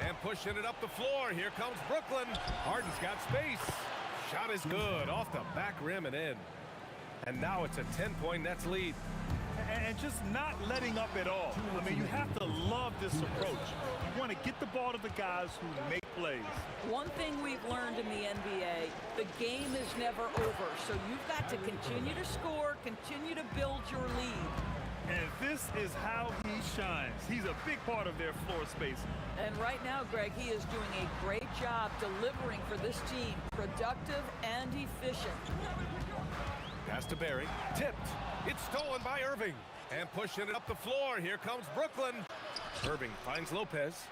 And pushing it up the floor. Here comes Brooklyn. Harden's got space. Shot is good. Off the back rim and in. And now it's a 10-point Nets lead. And just not letting up at all. I mean, you have to love this approach. You want to get the ball to the guys who make plays. One thing we've learned in the NBA, the game is never over. So you've got to continue to score, continue to build your lead. And this is how he shines. He's a big part of their floor space. And right now, Greg, he is doing a great job delivering for this team. Productive and efficient. Pass to Barry. Tipped. It's stolen by Irving. And pushing it up the floor. Here comes Brooklyn. Irving finds Lopez.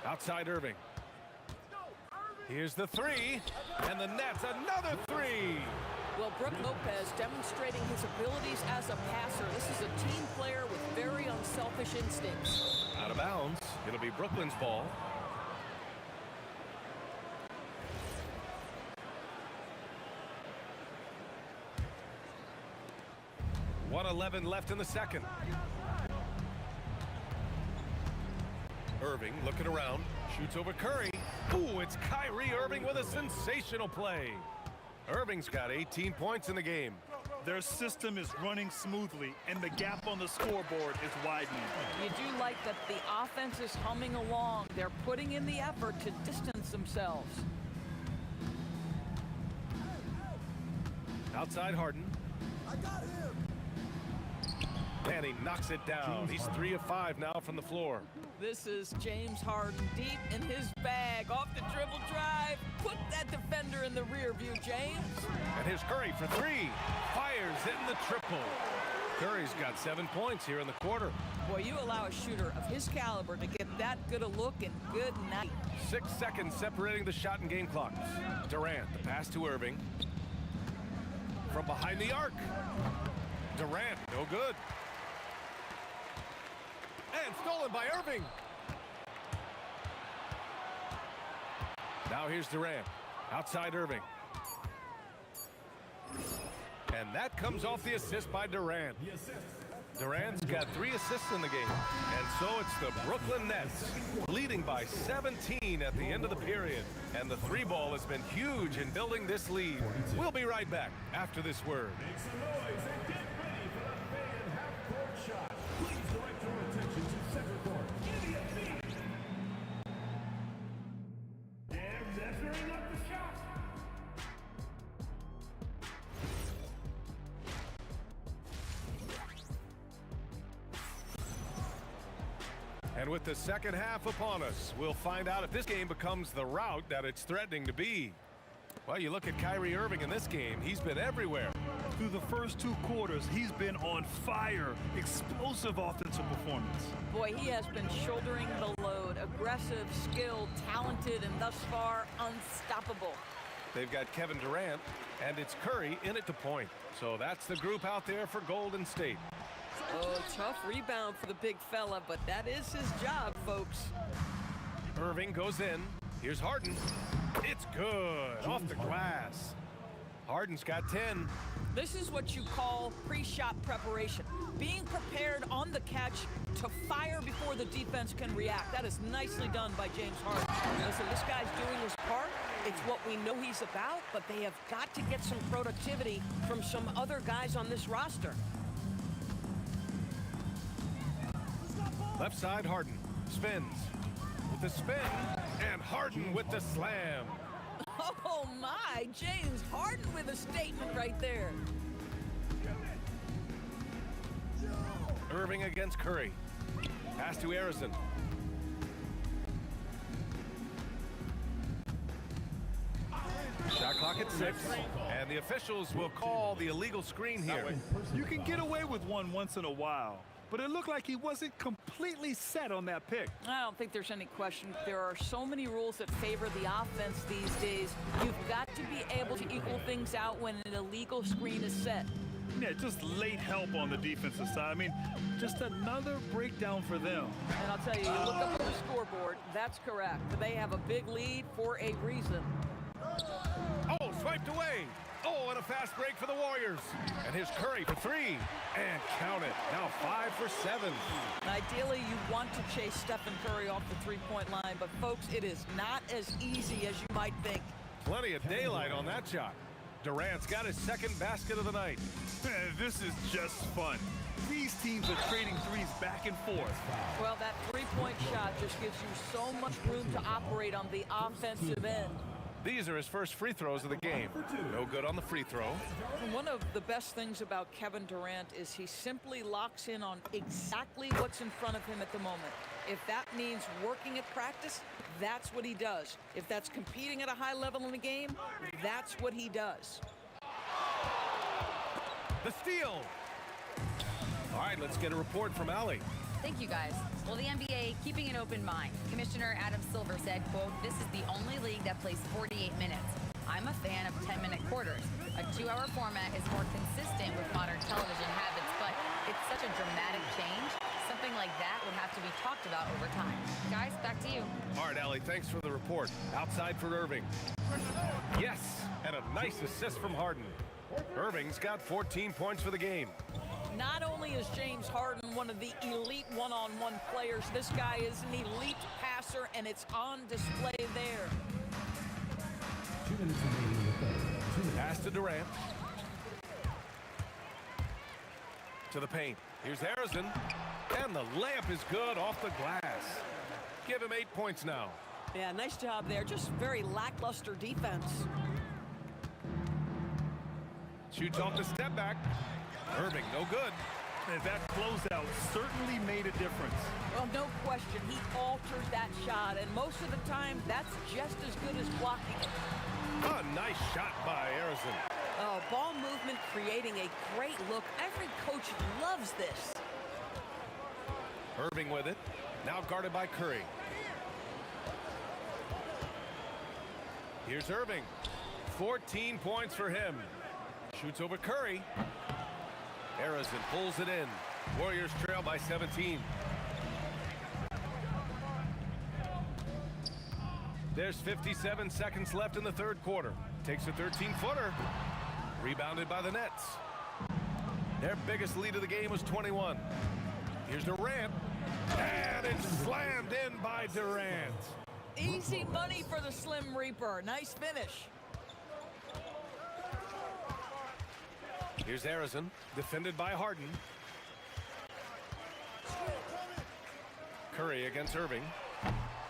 Outside Irving. Here's the 3. And the Nets, another 3. Well, Brook Lopez demonstrating his abilities as a passer. This is a team player with very unselfish instincts. Out of bounds. It'll be Brooklyn's ball. .111 left in the second. Irving looking around. Shoots over Curry. Ooh, it's Kyrie Irving with a sensational play. Irving's got 18 points in the game. Their system is running smoothly, and the gap on the scoreboard is widening. You do like that the offense is humming along. They're putting in the effort to distance themselves. Outside Harden. I got him. And he knocks it down. He's 3 of 5 now from the floor. This is James Harden deep in his bag. Off the dribble drive. Put that defender in the rear view, James. And here's Curry for 3. Fires in the triple. Curry's got 7 points here in the quarter. Boy, you allow a shooter of his caliber to get that good a look, and good night. 6 seconds separating the shot and game clocks. Durant, the pass to Irving. From behind the arc. Durant, no good. And stolen by Irving. Now here's Durant. Outside Irving. And that comes off the assist by Durant. Durant's got 3 assists in the game. And so it's the Brooklyn Nets leading by 17 at the end of the period. And the 3 ball has been huge in building this lead. We'll be right back after this word. Make some noise and get ready for the fan half-court shot. Please direct your attention to center court. Give me a beat. And measuring up the shot. And with the second half upon us, we'll find out if this game becomes the rout that it's threatening to be. Well, you look at Kyrie Irving in this game, he's been everywhere. Through the first 2 quarters, he's been on fire. Explosive offensive performance. Boy, he has been shouldering the load. Aggressive, skilled, talented, and thus far, unstoppable. They've got Kevin Durant, and it's Curry in at the point. So that's the group out there for Golden State. Oh, tough rebound for the big fella, but that is his job, folks. Irving goes in. Here's Harden. It's good. Off the glass. Harden's got 10. This is what you call pre-shot preparation. Being prepared on the catch to fire before the defense can react. That is nicely done by James Harden. Listen, this guy's doing his part. It's what we know he's about, but they have got to get some productivity from some other guys on this roster. Left side, Harden. Spins. With the spin. And Harden with the slam. Oh my, James Harden with a statement right there. Irving against Curry. Pass to Harrison. Shot clock at 6, and the officials will call the illegal screen here. You can get away with one once in a while, but it looked like he wasn't completely set on that pick. I don't think there's any question. There are so many rules that favor the offense these days. You've got to be able to equal things out when an illegal screen is set. Yeah, just late help on the defensive side. I mean, just another breakdown for them. And I'll tell you, you look up on the scoreboard, that's correct. They have a big lead for a reason. Oh, swiped away. Oh, and a fast break for the Warriors. And here's Curry for 3. And count it. Now 5 for 7. Ideally, you want to chase Stephen Curry off the three-point line, but folks, it is not as easy as you might think. Plenty of daylight on that shot. Durant's got his second basket of the night. This is just fun. These teams are trading threes back and forth. Well, that three-point shot just gives you so much room to operate on the offensive end. These are his first free throws of the game. No good on the free throw. And one of the best things about Kevin Durant is he simply locks in on exactly what's in front of him at the moment. If that means working at practice, that's what he does. If that's competing at a high level in the game, that's what he does. The steal. All right, let's get a report from Allie. Thank you, guys. Well, the NBA keeping an open mind. Commissioner Adam Silver said, quote, "This is the only league that plays 48 minutes. I'm a fan of 10-minute quarters. A 2-hour format is more consistent with modern television habits, but it's such a dramatic change. Something like that would have to be talked about over time." Guys, back to you. All right, Allie, thanks for the report. Outside for Irving. Yes, and a nice assist from Harden. Irving's got 14 points for the game. Not only is James Harden one of the elite one-on-one players, this guy is an elite passer, and it's on display there. Pass to Durant. To the paint. Here's Harrison. And the layup is good off the glass. Give him 8 points now. Yeah, nice job there. Just very lackluster defense. Shoots off the step back. Irving, no good. And that closeout certainly made a difference. Well, no question, he altered that shot, and most of the time, that's just as good as blocking it. A nice shot by Harrison. Oh, ball movement creating a great look. Every coach loves this. Irving with it. Now guarded by Curry. Here's Irving. 14 points for him. Shoots over Curry. Harrison pulls it in. Warriors trail by 17. There's 57 seconds left in the third quarter. Takes a 13-footer. Rebounded by the Nets. Their biggest lead of the game was 21. Here's Durant. And it's slammed in by Durant. Easy money for the Slim Reaper. Nice finish. Here's Harrison, defended by Harden. Curry against Irving.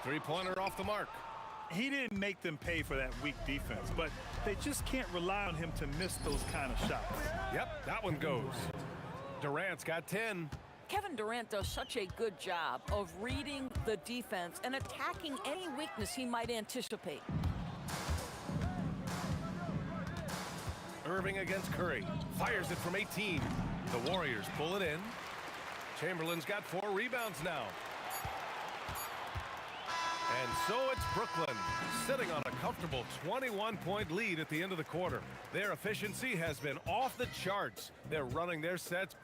Three-pointer off the mark. He didn't make them pay for that weak defense, but they just can't rely on him to miss those kind of shots. Yep, that one goes. Durant's got 10. Kevin Durant does such a good job of reading the defense and attacking any weakness he might anticipate. Irving against Curry. Fires it from 18. The Warriors pull it in. Chamberlain's got 4 rebounds now. And so it's Brooklyn, sitting on a comfortable 21-point lead at the end of the quarter. Their efficiency has been off the charts. They're running their sets.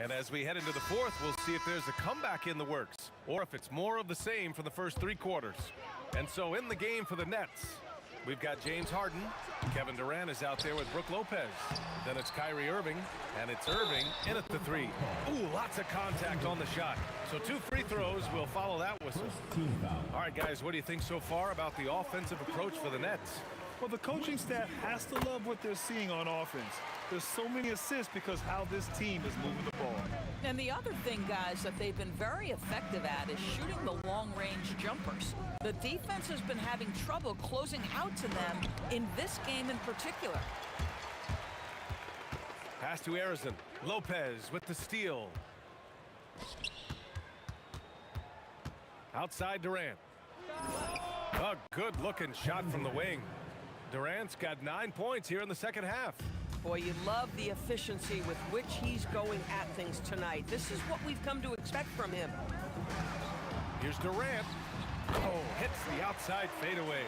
And as we head into the fourth, we'll see if there's a comeback in the works, or if it's more of the same for the first 3 quarters. And so in the game for the Nets, we've got James Harden. Kevin Durant is out there with Brook Lopez. Then it's Kyrie Irving, and it's Irving in at the 3. Ooh, lots of contact on the shot. So 2 free throws will follow that whistle. All right, guys, what do you think so far about the offensive approach for the Nets? Well, the coaching staff has to love what they're seeing on offense. There's so many assists because how this team is moving the ball. And the other thing, guys, that they've been very effective at is shooting the long-range jumpers. The defense has been having trouble closing out to them in this game in particular. Pass to Arizon. Lopez with the steal. Outside Durant. A good-looking shot from the wing. Durant's got 9 points here in the second half. Boy, you love the efficiency with which he's going at things tonight. This is what we've come to expect from him. Here's Durant. Oh, hits the outside fadeaway.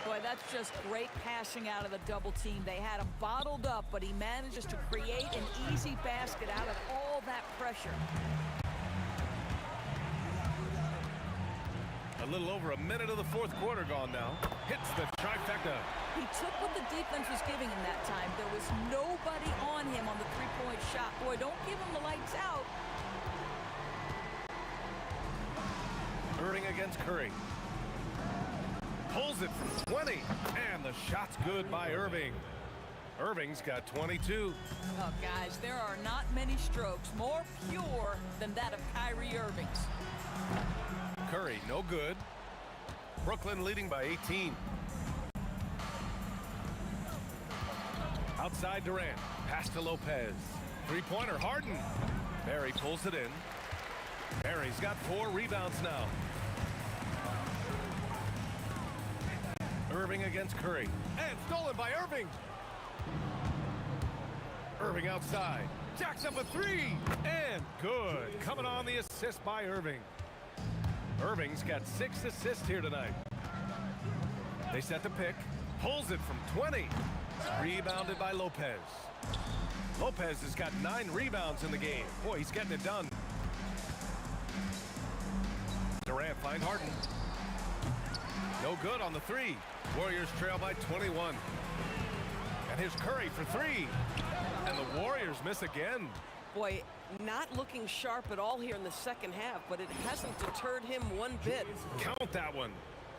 Boy, that's just great passing out of the double team. They had him bottled up, but he manages to create an easy basket out of all that pressure. A little over a minute of the fourth quarter gone now. Hits the trifecta. He took what the defense was giving him that time. There was nobody on him on the three-point shot. Boy, don't give him the lights out. Irving against Curry. Pulls it from 20. And the shot's good by Irving. Irving's got 22. Oh, guys, there are not many strokes more pure than that of Kyrie Irving's. Curry, no good. Brooklyn leading by 18. Outside Durant. Pass to Lopez. Three-pointer, Harden. Barry pulls it in. Barry's got 4 rebounds now. Irving against Curry. And stolen by Irving. Irving outside. Jacks up a 3. And good. Coming on the assist by Irving. Irving's got 6 assists here tonight. They set the pick. Pulls it from 20. Rebounded by Lopez. Lopez has got 9 rebounds in the game. Boy, he's getting it done. Durant finds Harden. No good on the 3. Warriors trail by 21. And here's Curry for 3. And the Warriors miss again. Boy, not looking sharp at all here in the second half, but it hasn't deterred him one bit. Count that one.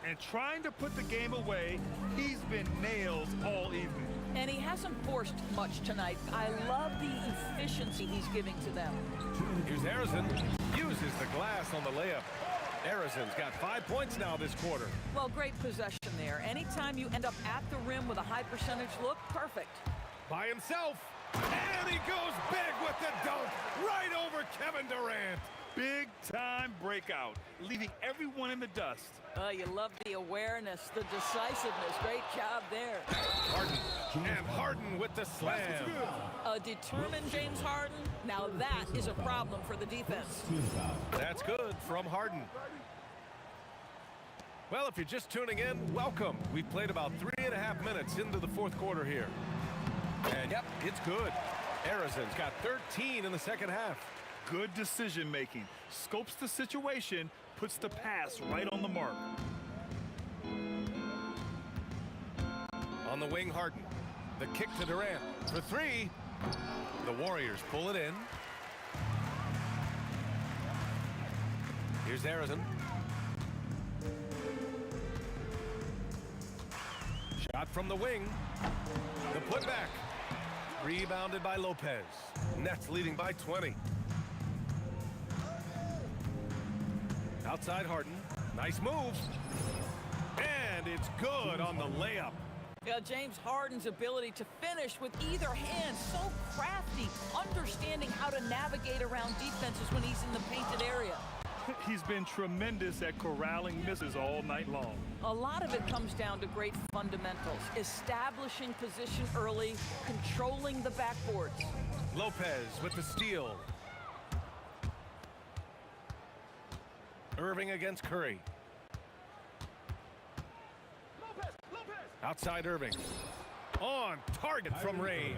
And trying to put the game away, he's been nailed all evening. And he hasn't forced much tonight. I love the efficiency he's giving to them. Here's Arizon. Uses the glass on the layup. Arizon's got 5 points now this quarter. Well, great possession there. Anytime you end up at the rim with a high percentage look, perfect. By himself. And he goes big with the dunk right over Kevin Durant. Big time breakout, leaving everyone in the dust. You love the awareness, the decisiveness. Great job there. Harden. And Harden with the slam. A determined James Harden. Now that is a problem for the defense. That's good from Harden. Well, if you're just tuning in, welcome. We've played about 3.5 minutes into the fourth quarter here. And yep, it's good. Arizon's got 13 in the second half. Good decision making. Scopes the situation, puts the pass right on the mark. On the wing, Harden. The kick to Durant for 3. The Warriors pull it in. Here's Arizon. Shot from the wing. The putback. Rebounded by Lopez. Nets leading by 20. Outside Harden. Nice move. And it's good on the layup. Yeah, James Harden's ability to finish with either hand, so crafty, understanding how to navigate around defenses when he's in the painted area. He's been tremendous at corralling misses all night long. A lot of it comes down to great fundamentals, establishing position early, controlling the backboards. Lopez with the steal. Irving against Curry. Outside Irving. On target from range.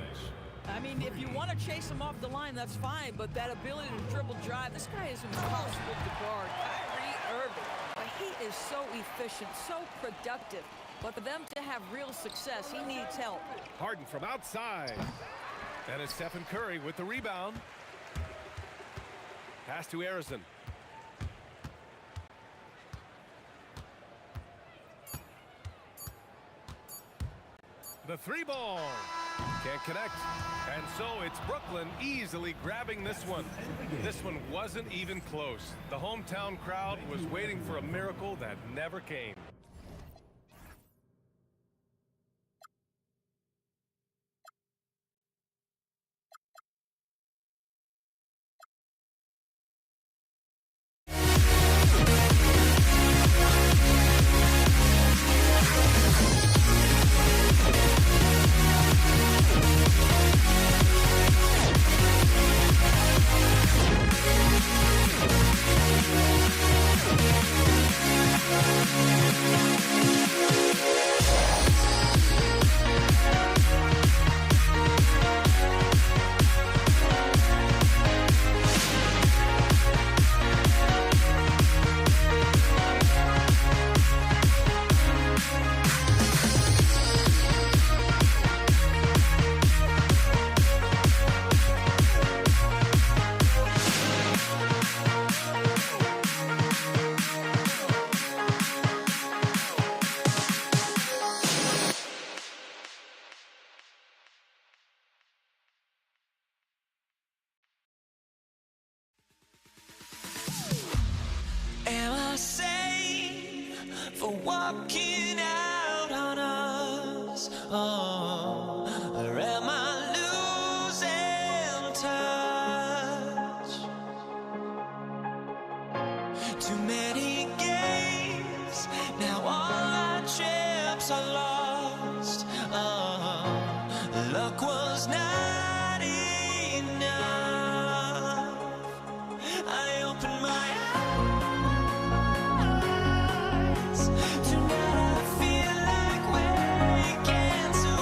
I mean, if you want to chase him off the line, that's fine, but that ability to dribble drive, this guy is impossible to guard. Kyrie Irving. But he is so efficient, so productive. But for them to have real success, he needs help. Harden from outside. And it's Stephen Curry with the rebound. Pass to Harrison. The three ball. Can't connect. And so it's Brooklyn easily grabbing this one. This one wasn't even close. The hometown crowd was waiting for a miracle that never came. Am I sane for walking out on us? Oh, or am I losing touch? Too many games, now all our chips are lost. Oh, luck was not enough. I opened my eyes. Tonight I feel like waking to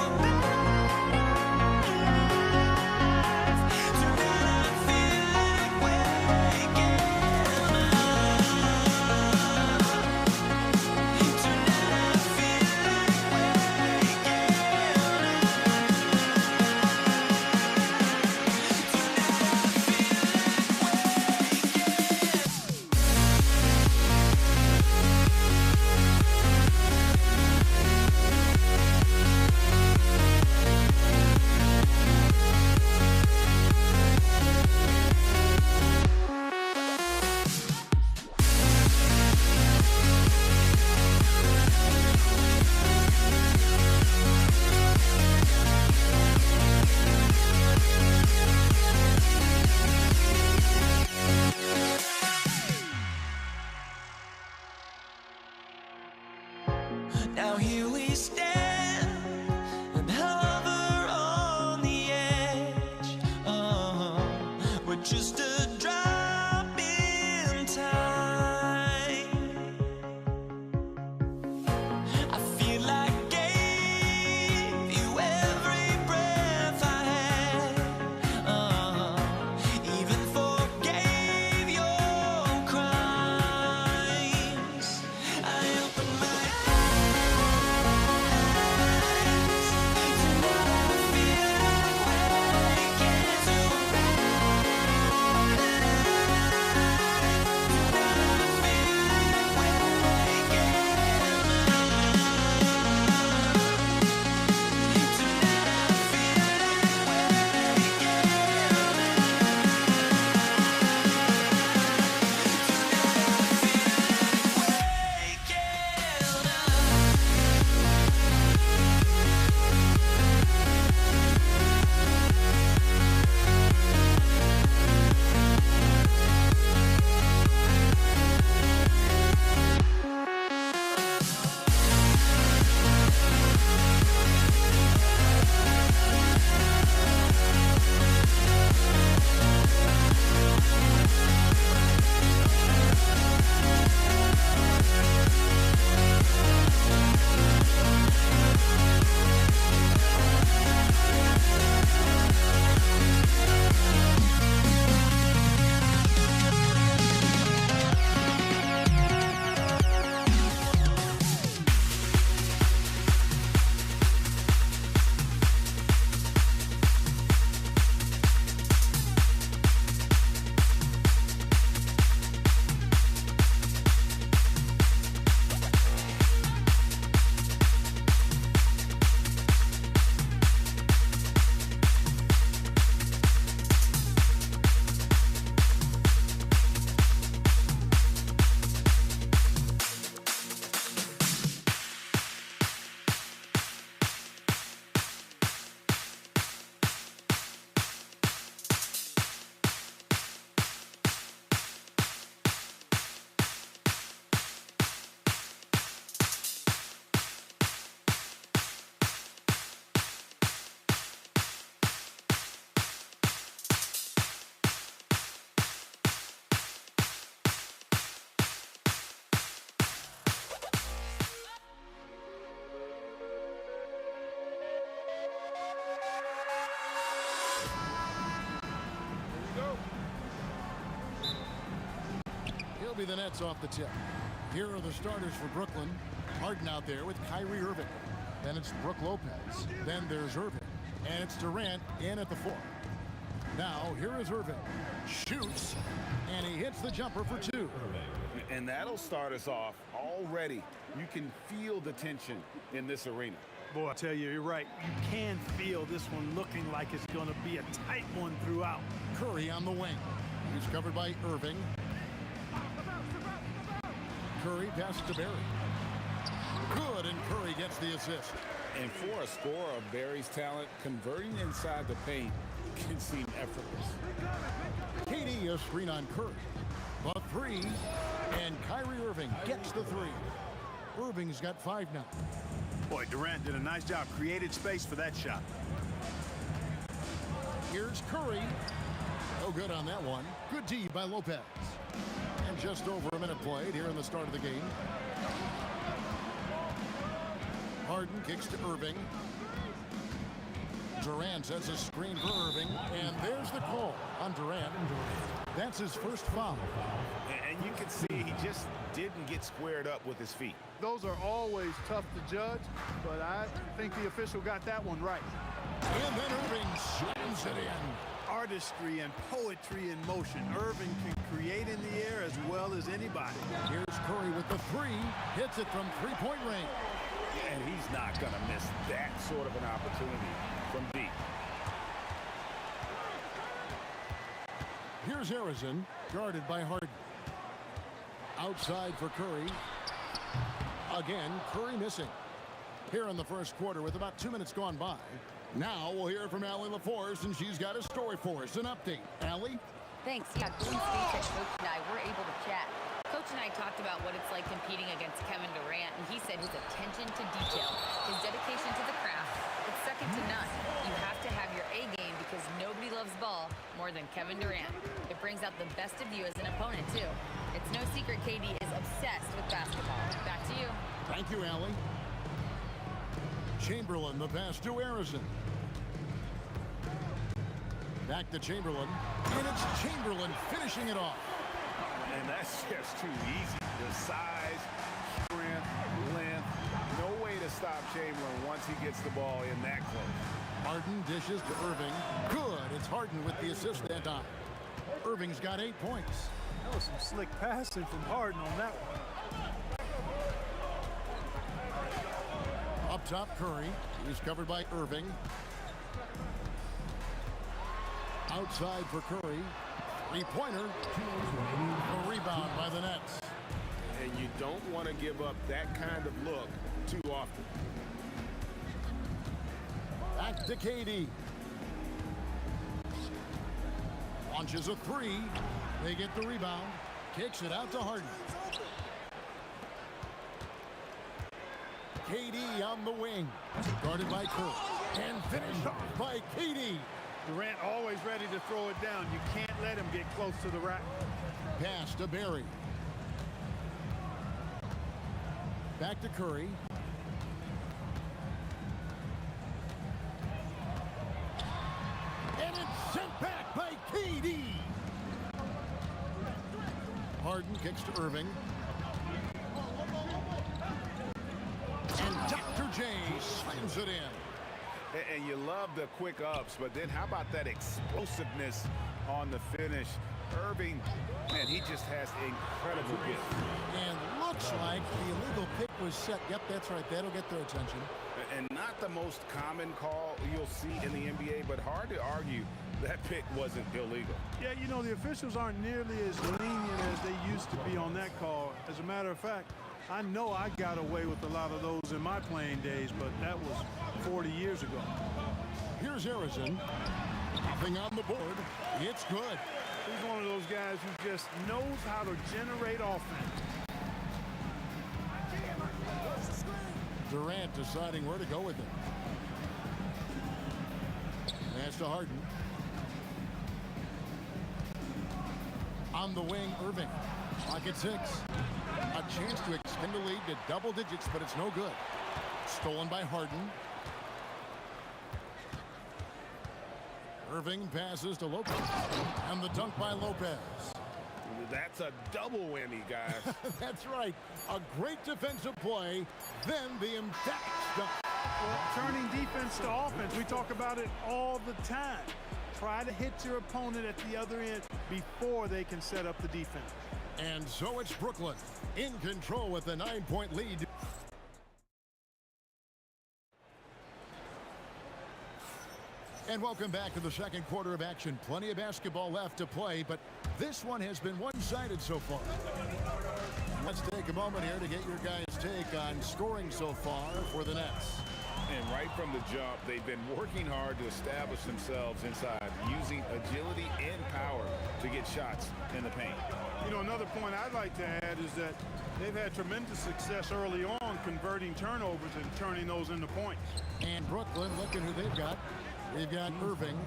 the nets off the tip. Here are the starters for Brooklyn. Harden out there with Kyrie Irving. Then it's Brook Lopez. Then there's Irving. And it's Durant in at the 4. Now, here is Irving. Shoots, and he hits the jumper for 2. And that'll start us off already. You can feel the tension in this arena. Boy, I tell you, you're right. You can feel this one looking like it's going to be a tight one throughout. Curry on the wing. He's covered by Irving. Curry passes to Barry. Good, and Curry gets the assist. And for a scorer of Barry's talent, converting inside the paint can seem effortless. KD a screen on Curry. The 3, and Kyrie Irving gets the 3. Irving's got 5 now. Boy, Durant did a nice job. Created space for that shot. Here's Curry. No good on that one. Good D by Lopez. And just over a minute played here in the start of the game. Harden kicks to Irving. Durant sets a screen for Irving. And there's the call on Durant. That's his first foul. And you can see he just didn't get squared up with his feet. Those are always tough to judge, but I think the official got that one right. And then Irving slams it in. Artistry and poetry in motion. Irving can create in the air as well as anybody. Here's Curry with the 3. Hits it from 3-point range. And he's not going to miss that sort of an opportunity from deep. Here's Harrison, guarded by Harden. Outside for Curry. Again, Curry missing. Here in the first quarter with about 2 minutes gone by. Now we'll hear from Allie LaForce, and she's got a story for us. An update. Allie? Thanks. Yeah, Golden State said Coach and I were able to chat. Coach and I talked about what it's like competing against Kevin Durant, and he said his attention to detail, his dedication to the craft, it's second to none. You have to have your A game because nobody loves ball more than Kevin Durant. It brings out the best of you as an opponent, too. It's no secret KD is obsessed with basketball. Back to you. Thank you, Allie. Chamberlain, the pass to Harrison. Back to Chamberlain. And it's Chamberlain finishing it off. And that's just too easy. The size, strength, length. No way to stop Chamberlain once he gets the ball in that close. Harden dishes to Irving. Good. It's Harden with the assist that time. Irving's got 8 points. That was some slick passing from Harden on that one. Up top, Curry. He's covered by Irving. Outside for Curry. 3-pointer. A rebound by the Nets. And you don't want to give up that kind of look too often. Back to KD. Launches a 3. They get the rebound. Kicks it out to Harden. KD on the wing. Guarded by Curry. And finished off by KD. Durant always ready to throw it down. You can't let him get close to the rack. Pass to Barry. Back to Curry. And it's sent back by KD. Harden kicks to Irving. And Dr. J slams it in. And you love the quick ups, but then how about that explosiveness on the finish? Irving, man, he just has incredible gift. And looks like the illegal pick was set. Yep, that's right. That'll get their attention. And not the most common call you'll see in the NBA, but hard to argue that pick wasn't illegal. Yeah, you know, the officials aren't nearly as lenient as they used to be on that call. As a matter of fact, I know I got away with a lot of those in my playing days, but that was 40 years ago. Here's Harrison. Nothing on the board. It's good. He's one of those guys who just knows how to generate offense. Durant deciding where to go with it. Pass to Harden. On the wing, Irving. Clock at 6. A chance to extend the lead to double digits, but it's no good. Stolen by Harden. Irving passes to Lopez. And the dunk by Lopez. That's a double whammy, guys. That's right. A great defensive play, then the emphatic stop. Well, turning defense to offense, we talk about it all the time. Try to hit your opponent at the other end before they can set up the defense. And so it's Brooklyn in control with a 9-point lead. And welcome back to the second quarter of action. Plenty of basketball left to play, but this one has been one-sided so far. Let's take a moment here to get your guys' take on scoring so far for the Nets. And right from the jump, they've been working hard to establish themselves inside, using agility and power to get shots in the paint. You know, another point I'd like to add is that they've had tremendous success early on converting turnovers and turning those into points. And Brooklyn, looking who they've got. They've got Irving.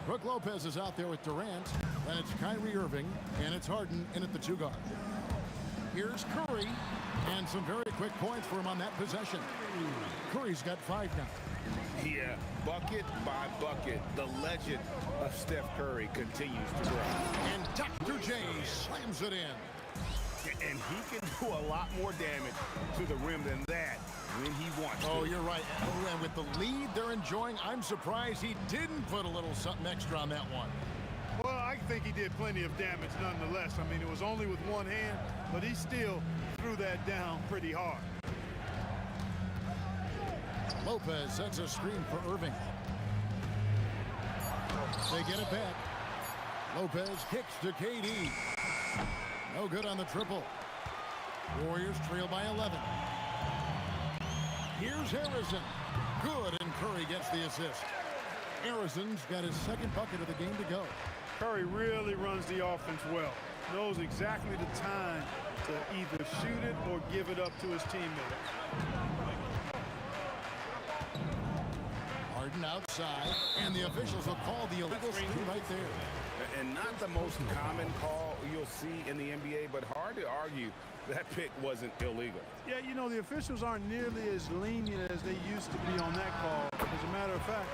Brook Lopez is out there with Durant. Then it's Kyrie Irving, and it's Harden in at the 2 guard. Here's Curry, and some very quick points for him on that possession. Curry's got 5 now. Yeah, bucket by bucket, the legend of Steph Curry continues to grow. And Dr. J slams it in. And he can do a lot more damage to the rim than that when he wants to. Oh, you're right. Oh, and with the lead they're enjoying, I'm surprised he didn't put a little something extra on that one. Well, I think he did plenty of damage nonetheless. I mean, it was only with one hand, but he still threw that down pretty hard. Lopez sets a screen for Irving. They get it back. Lopez kicks to KD. No good on the triple. Warriors trail by 11. Here's Harrison. Good, and Curry gets the assist. Harrison's got his second bucket of the game to go. Curry really runs the offense well. Knows exactly the time to either shoot it or give it up to his teammates. Harden outside, and the officials will call the illegal screen right there. And not the most common call you'll see in the NBA, but hard to argue that pick wasn't illegal. Yeah, you know, the officials aren't nearly as lenient as they used to be on that call. As a matter of fact,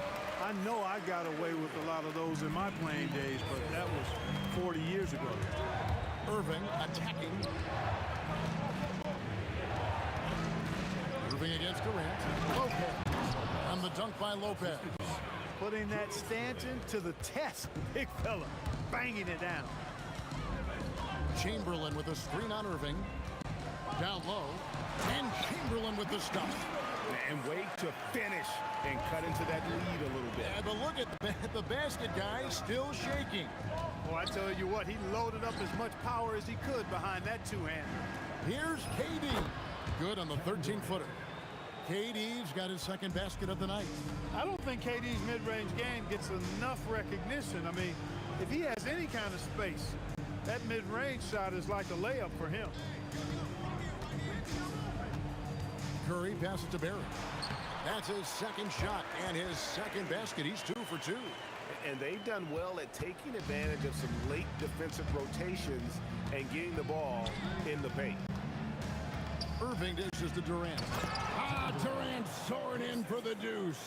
I know I got away with a lot of those in my playing days, but that was 40 years ago. Irving attacking. Irving against Durant. Lopez. On the dunk by Lopez. Putting that stanchion to the test. Big fella. Banging it down. Chamberlain with a screen on Irving. Down low. And Chamberlain with the stuff. And wait to finish and cut into that lead a little bit. Yeah, but look at the basket guy still shaking. Well, I tell you what, he loaded up as much power as he could behind that two-hander. Here's KD. Good on the 13-footer. KD's got his second basket of the night. I don't think KD's mid-range game gets enough recognition. I mean, if he has any kind of space, that mid-range shot is like a layup for him. Curry passes to Barry. That's his second shot and his second basket. He's 2 for 2. And they've done well at taking advantage of some late defensive rotations and getting the ball in the paint. Irving dishes to Durant. Durant soaring in for the deuce.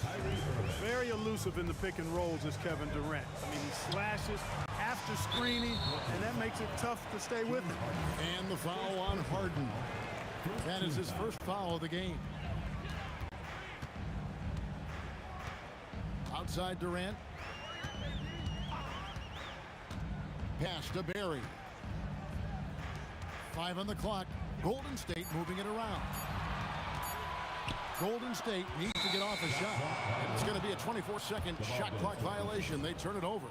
Very elusive in the pick and rolls is Kevin Durant. I mean, he slashes after screening, and that makes it tough to stay with him. And the foul on Harden. That is his first foul of the game. Outside Durant. Pass to Barry. 5 on the clock. Golden State moving it around. Golden State needs to get off a shot. And it's going to be a 24-second shot clock violation. They turn it over.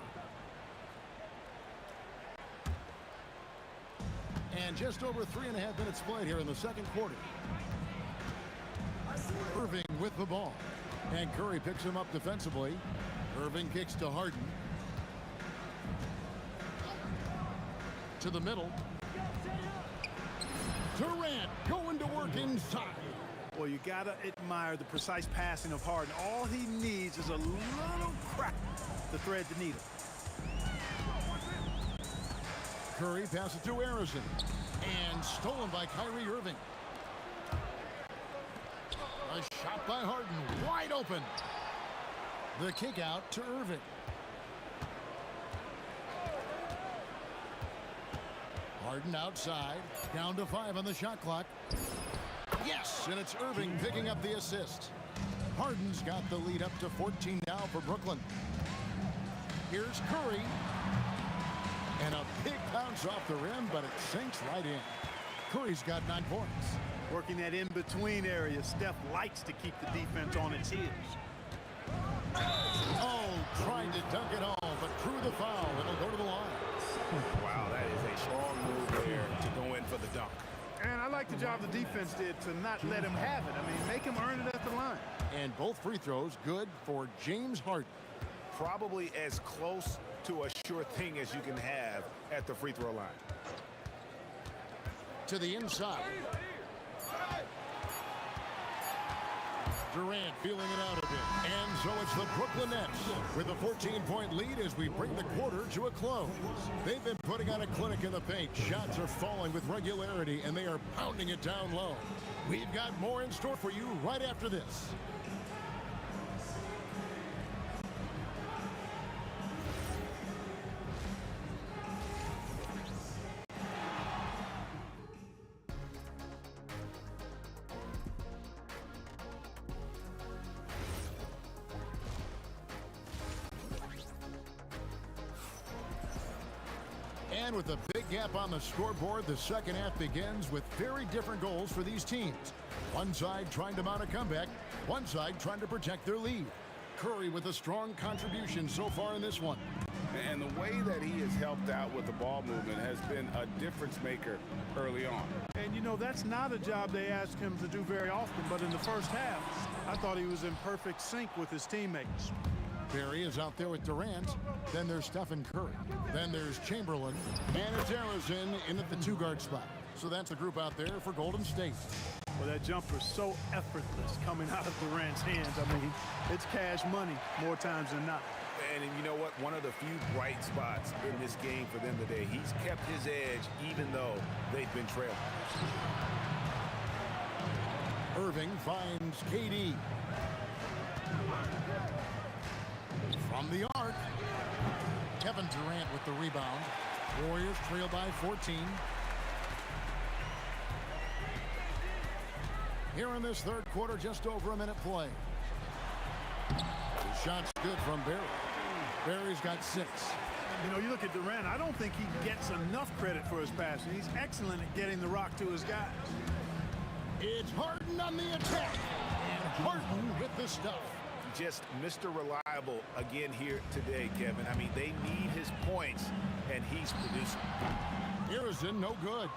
And just over 3.5 minutes played here in the second quarter. Irving with the ball. And Curry picks him up defensively. Irving kicks to Harden. To the middle. Durant going to work inside. Well, you got to admire the precise passing of Harden. All he needs is a little crack to thread the needle. Curry passes to Harrison. And stolen by Kyrie Irving. A shot by Harden. Wide open. The kick out to Irving. Harden outside, down to 5 on the shot clock. Yes, and it's Irving picking up the assist. Harden's got the lead up to 14 now for Brooklyn. Here's Curry. And a big bounce off the rim, but it sinks right in. Curry's got 9 points. Working that in-between area, Steph likes to keep the defense on its heels. Oh, trying to dunk it home, but through the foul, it'll go to the line. Wow, that is a strong move there to go in for the dunk. And I like the job the defense did to not let him have it. I mean, make him earn it at the line. And both free throws good for James Harden. Probably as close to a sure thing as you can have at the free throw line. To the inside. Durant feeling it out a bit. And so it's the Brooklyn Nets with a 14-point lead as we bring the quarter to a close. They've been putting on a clinic in the paint. Shots are falling with regularity, and they are pounding it down low. We've got more in store for you right after this. And with a big gap on the scoreboard, the second half begins with very different goals for these teams. One side trying to mount a comeback, one side trying to protect their lead. Curry with a strong contribution so far in this one. And the way that he has helped out with the ball movement has been a difference maker early on. And, you know, that's not a job they ask him to do very often, but in the first half, I thought he was in perfect sync with his teammates. Barry is out there with Durant. Then there's Stephen Curry. Then there's Chamberlain. And it's Harrison in at the 2-guard spot. So that's the group out there for Golden State. Well, that jumper's so effortless coming out of Durant's hands. I mean, it's cash money more times than not. And you know what? One of the few bright spots in this game for them today. He's kept his edge even though they've been trailing. Irving finds KD. From the arc, Kevin Durant with the rebound. Warriors trail by 14. Here in this third quarter, just over a minute play. The shot's good from Barry. Barry's got 6. You know, you look at Durant, I don't think he gets enough credit for his passing. He's excellent at getting the rock to his guys. It's Harden on the attack. And Harden with the stuff. Just Mr. Reliable again here today, Kevin. I mean, they need his points, and he's producing. Harrison, no good.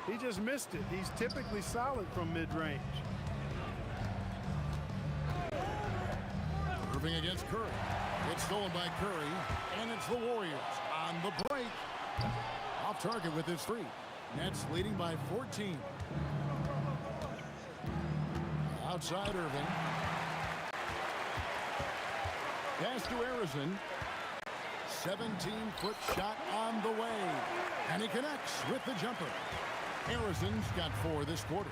He just missed it. He's typically solid from mid-range. Irving against Curry. It's stolen by Curry, and it's the Warriors on the break. Off target with his 3. Nets leading by 14. Outside Irving. Pass to Harrison. 17-foot shot on the way. And he connects with the jumper. Harrison's got 4 this quarter.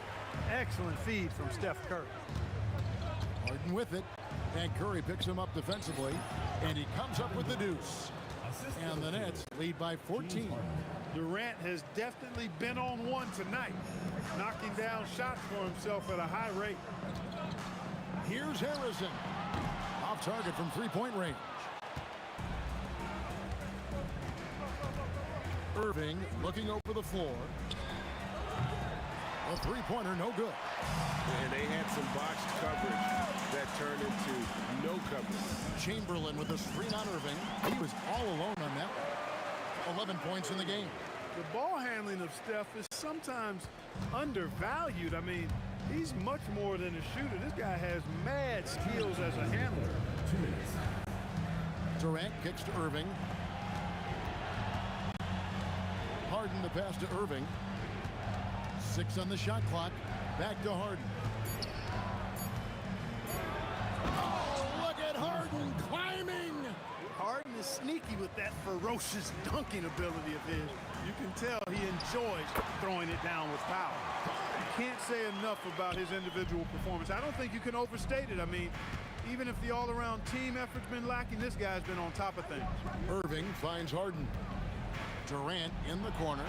Excellent feed from Steph Curry. Harden with it. And Curry picks him up defensively. And he comes up with the deuce. And the Nets lead by 14. Durant has definitely been on one tonight, knocking down shots for himself at a high rate. Here's Harrison. Off target from 3-point range. Irving looking over the floor. A 3-pointer, no good. And they had some botched coverage that turned into no coverage. Chamberlain with a screen on Irving. He was all alone on that one. 11 points in the game. The ball handling of Steph is sometimes undervalued. I mean, he's much more than a shooter. This guy has mad skills as a handler. 2 minutes. Durant kicks to Irving. Harden the pass to Irving. 6 on the shot clock. Back to Harden. Oh, look at Harden climbing. Harden is sneaky with that ferocious dunking ability of his. You can tell he enjoys throwing it down with power. You can't say enough about his individual performance. I don't think you can overstate it. I mean, even if the all-around team effort's been lacking, this guy's been on top of things. Irving finds Harden. Durant in the corner.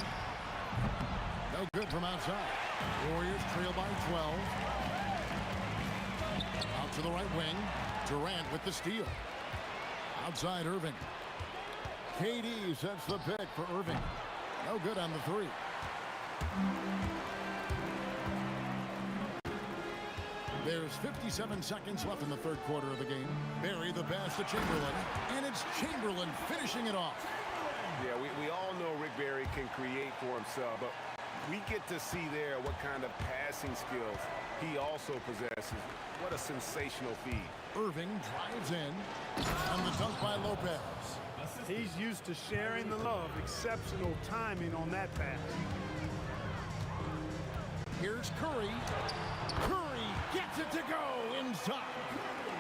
No good from outside. Warriors trail by 12. Out to the right wing. Durant with the steal. Outside Irving. KD sets the pick for Irving. No good on the three. There's 57 seconds left in the third quarter of the game. Barry the pass to Chamberlain. And it's Chamberlain finishing it off. Yeah, we all know Rick Barry can create for himself, but we get to see there what kind of passing skills he also possesses. What a sensational feed. Irving drives in. And the dunk by Lopez. He's used to sharing the love. Exceptional timing on that pass. Here's Curry. Curry gets it to go inside.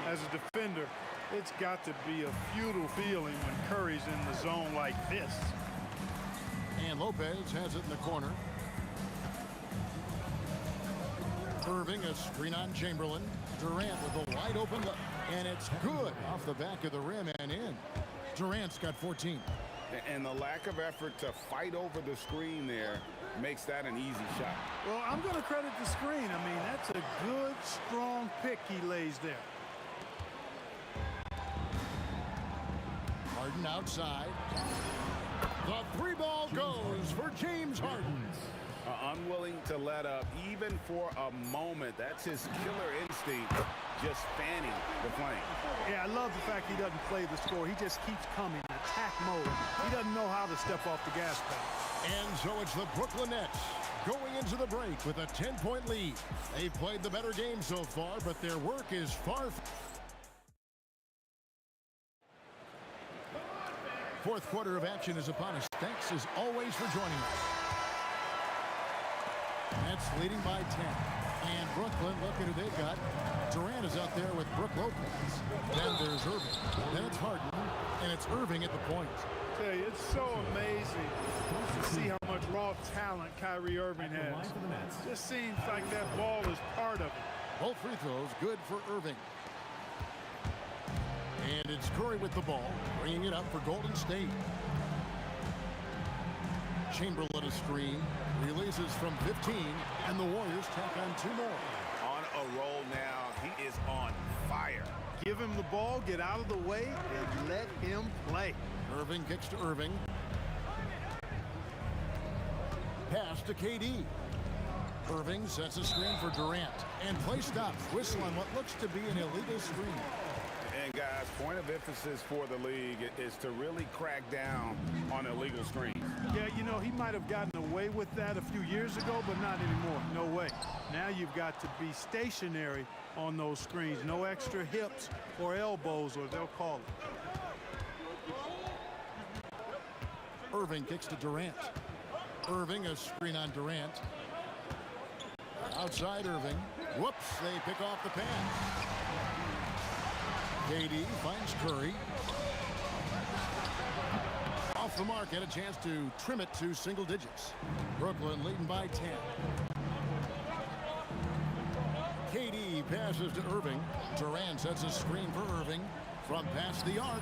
As a defender, it's got to be a futile feeling when Curry's in the zone like this. And Lopez has it in the corner. Irving, a screen on Chamberlain. Durant with a wide open look. And it's good off the back of the rim and in. Durant's got 14. And the lack of effort to fight over the screen there makes that an easy shot. Well, I'm going to credit the screen. I mean, that's a good, strong pick he lays there. Harden outside. The three ball goes for James Harden. Unwilling to let up even for a moment. That's his killer instinct, just fanning the flame. Yeah, I love the fact he doesn't play the score. He just keeps coming, attack mode. He doesn't know how to step off the gas pedal. And so it's the Brooklyn Nets going into the break with a 10-point lead. They've played the better game so far, but their work is far. Fourth quarter of action is upon us. Thanks as always for joining us. Nets leading by 10. And Brooklyn, look at who they've got. Durant is out there with Brook Lopez. Then there's Irving. Then it's Harden. And it's Irving at the point. I tell you, it's so amazing to see how much raw talent Kyrie Irving has. Just seems like that ball is part of it. Both free throws good for Irving. And it's Curry with the ball, bringing it up for Golden State. Chamberlain a screen, releases from 15, and the Warriors tack on two more. On a roll now, he is on fire. Give him the ball, get out of the way, and let him play. Irving kicks to Irving. Pass to KD. Irving sets a screen for Durant, and play stops. Whistle on what looks to be an illegal screen. And guys, point of emphasis for the league is to really crack down on illegal screens. Yeah, you know, he might have gotten away with that a few years ago, but not anymore. No way. Now you've got to be stationary on those screens. No extra hips or elbows, or they'll call it. Irving kicks to Durant. Irving, a screen on Durant. Outside Irving. Whoops, they pick off the pass. KD finds Curry. Off the mark, had a chance to trim it to single digits. Brooklyn leading by 10. KD passes to Irving. Durant sets a screen for Irving. From past the arc,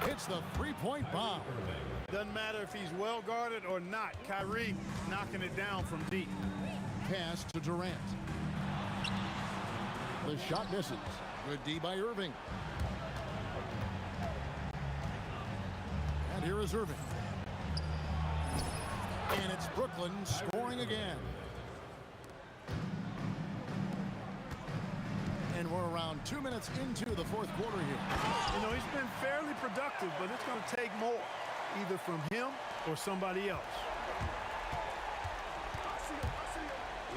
hits the three-point bomb. Doesn't matter if he's well guarded or not. Kyrie knocking it down from deep. Pass to Durant. The shot misses. Good D by Irving. And here is Irving. And it's Brooklyn scoring again. And we're around 2 minutes into the fourth quarter here. You know, he's been fairly productive, but it's going to take more, either from him or somebody else.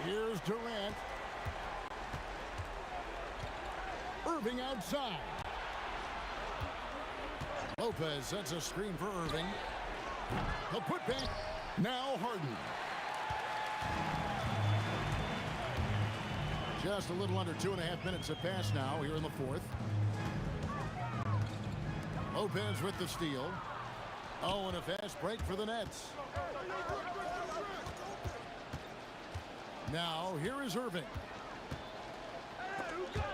Here's Durant. Irving outside. Lopez sets a screen for Irving. The putback. Now Harden. Just a little under 2.5 minutes have passed now here in the fourth. Lopez with the steal. Oh, and a fast break for the Nets. Now here is Irving.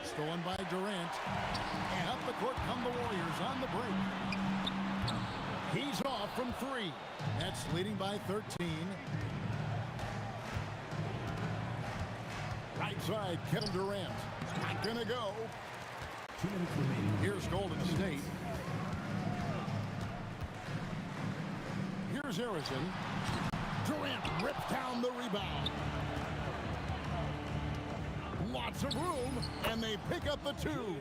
Stolen by Durant. And up the court come the Warriors on the break. He's off from three. Nets leading by 13. outside, Kevin Durant. Not gonna go. Here's Golden State. Here's Harrison. Durant rips down the rebound. Lots of room, and they pick up the two.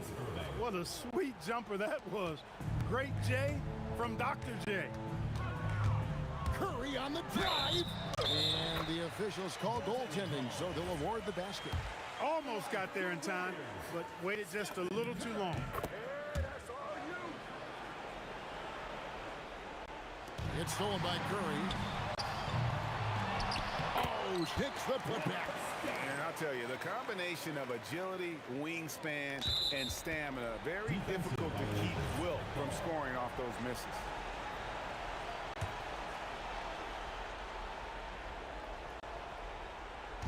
What a sweet jumper that was. Great J from Dr. J. Curry on the drive. And the officials call goaltending, so they'll award the basket. Almost got there in time, but waited just a little too long. It's stolen by Curry. Oh, takes the putback. And I'll tell you, the combination of agility, wingspan, and stamina, very difficult to keep Wilt from scoring off those misses.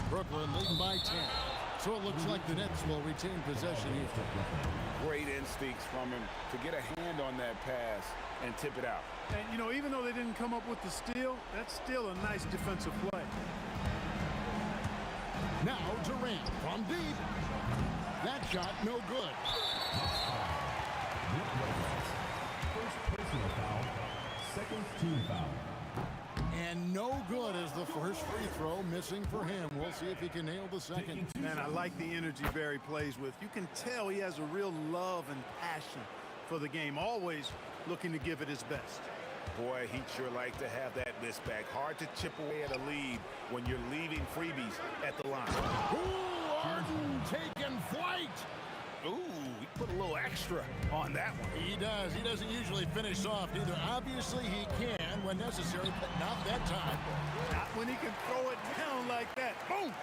Brooklyn leading by 10. So it looks like the Nets will retain possession here. Great instincts from him to get a hand on that pass and tip it out. And, you know, even though they didn't come up with the steal, that's still a nice defensive play. Now Durant from deep. That shot no good. First personal foul, second team foul. And no good as the first free throw missing for him. We'll see if he can nail the second. Man, I like the energy Barry plays with. You can tell he has a real love and passion for the game, always looking to give it his best. Boy, he'd sure like to have that miss back. Hard to chip away at a lead when you're leaving freebies at the line. Ooh, Harden taking flight. Ooh, he put a little extra on that one. He does. He doesn't usually finish off either. Obviously, he can when necessary, but not that time. Not when he can throw it down like that. Boom!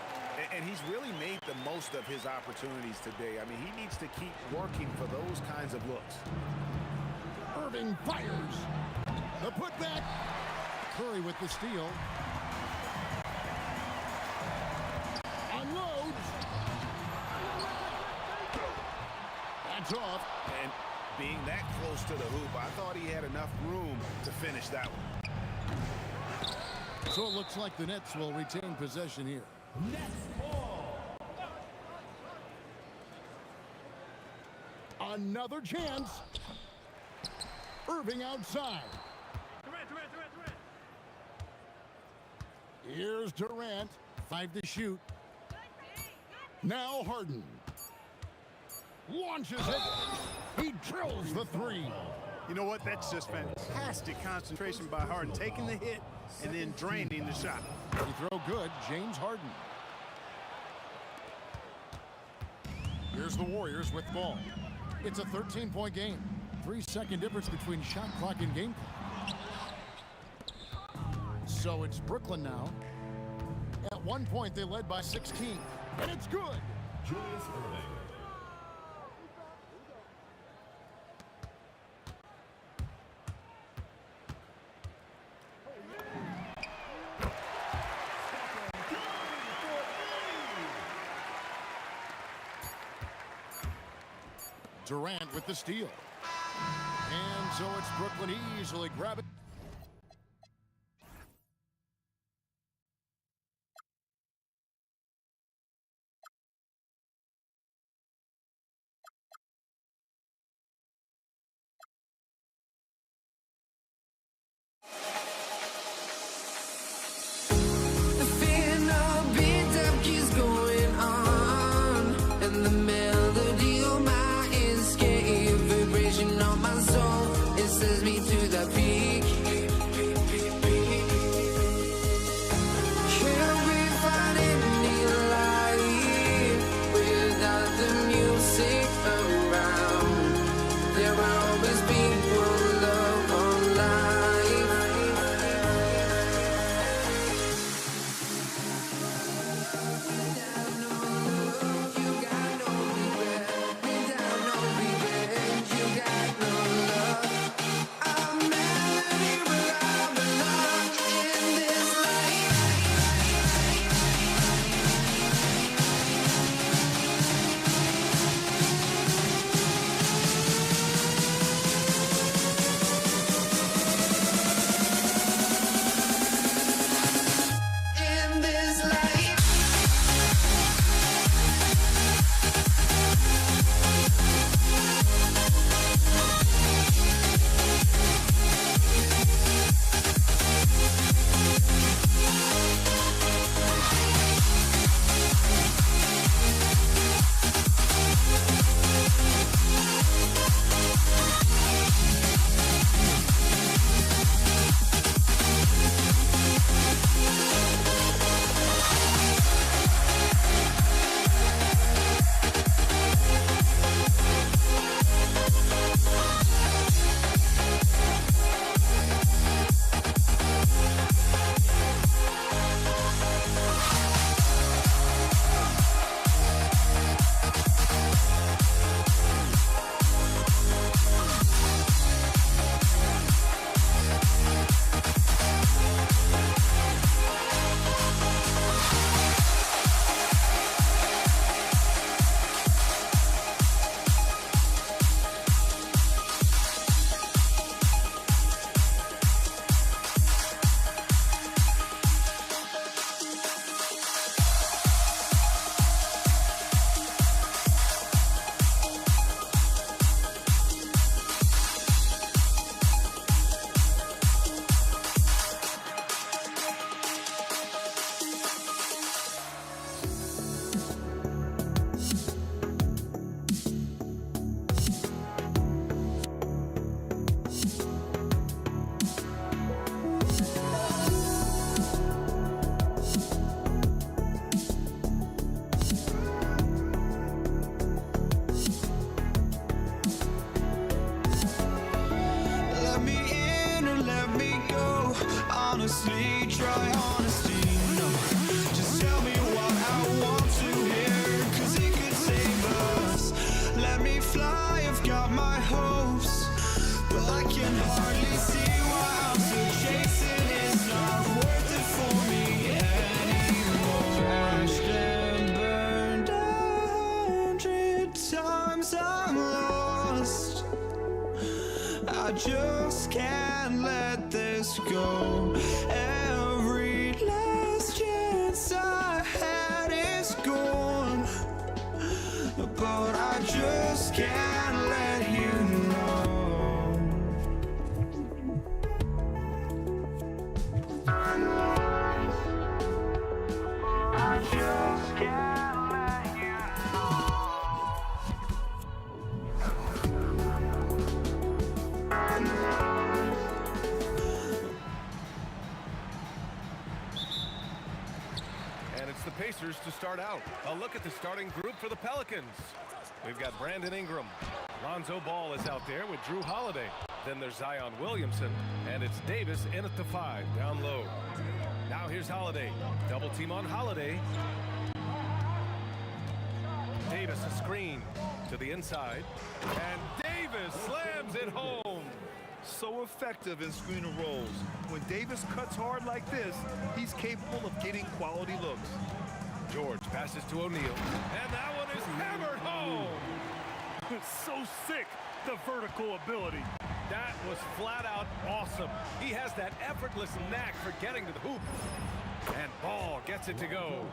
And he's really made the most of his opportunities today. I mean, he needs to keep working for those kinds of looks. Irving fires. The putback. Curry with the steal. Unloads. That's off. And being that close to the hoop, I thought he had enough room to finish that one. So it looks like the Nets will retain possession here. Nets ball. Another chance. Irving outside. Durant. Here's Durant. 5 to shoot. Now Harden. Launches it. He drills the three. You know what? That's just fantastic concentration by Harden. Taking the hit and then draining the shot. He throw good. James Harden. Here's the Warriors with the ball. It's a 13-point game. 3-second difference between shot clock and game clock. So it's Brooklyn now. At one point, they led by 16. And it's good. Julius Erving. Durant with the steal. And so it's Brooklyn easily grabbing. I'm Let me in or let me go. Honestly, try honesty. No, just tell me what I want to hear, 'cause it could save us. Let me fly, I've got my hopes, but I can hardly see why I'm still chasing. It's not worth it for me anymore. Crashed and burned 100 times, I'm lost. I just can't let this go. Every last chance I had is gone, but I just can't let you know. I just can't let you And it's the Pacers to start out. A look at the starting group for the Pelicans. We've got Brandon Ingram. Lonzo Ball is out there with Drew Holiday. Then there's Zion Williamson, and it's Davis in at the 5, down low. Now here's Holiday. Double team on Holiday. Davis a screen to the inside, and Davis slams it home. So effective in screen and rolls. When Davis cuts hard like this, he's capable of getting quality looks. George passes to O'Neal, and that one is hammered home. So sick, the vertical ability. That was flat out awesome. He has that effortless knack for getting to the hoop. And Ball gets it to go.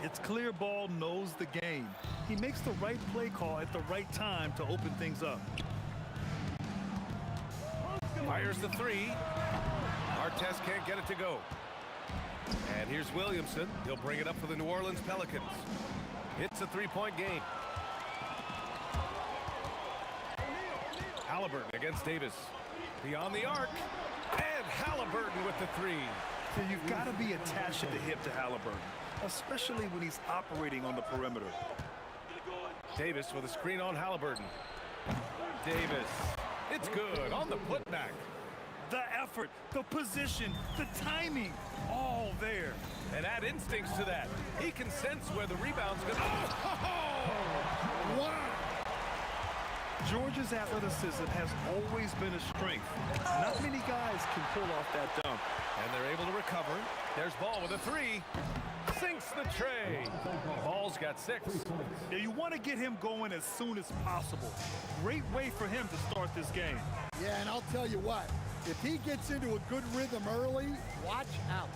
It's clear Ball knows the game. He makes the right play call at the right time to open things up. Fires the 3. Artest can't get it to go. And here's Williamson. He'll bring it up for the New Orleans Pelicans. It's a 3-point game. Halliburton against Davis. Beyond the arc. And Halliburton with the 3. So you've got to be attached at the hip to Halliburton, especially when he's operating on the perimeter. Davis with a screen on Halliburton. Davis. It's good on the putback. The effort, the position, the timing, all there. And add instincts to that. He can sense where the rebound's going to... Wow! George's athleticism has always been a strength. Not many guys can pull off that dunk. And they're able to recover. There's Ball with a 3. Sinks the tray. Ball's got 6. Yeah, you want to get him going as soon as possible. Great way for him to start this game. Yeah, and I'll tell you what, if he gets into a good rhythm early, watch out.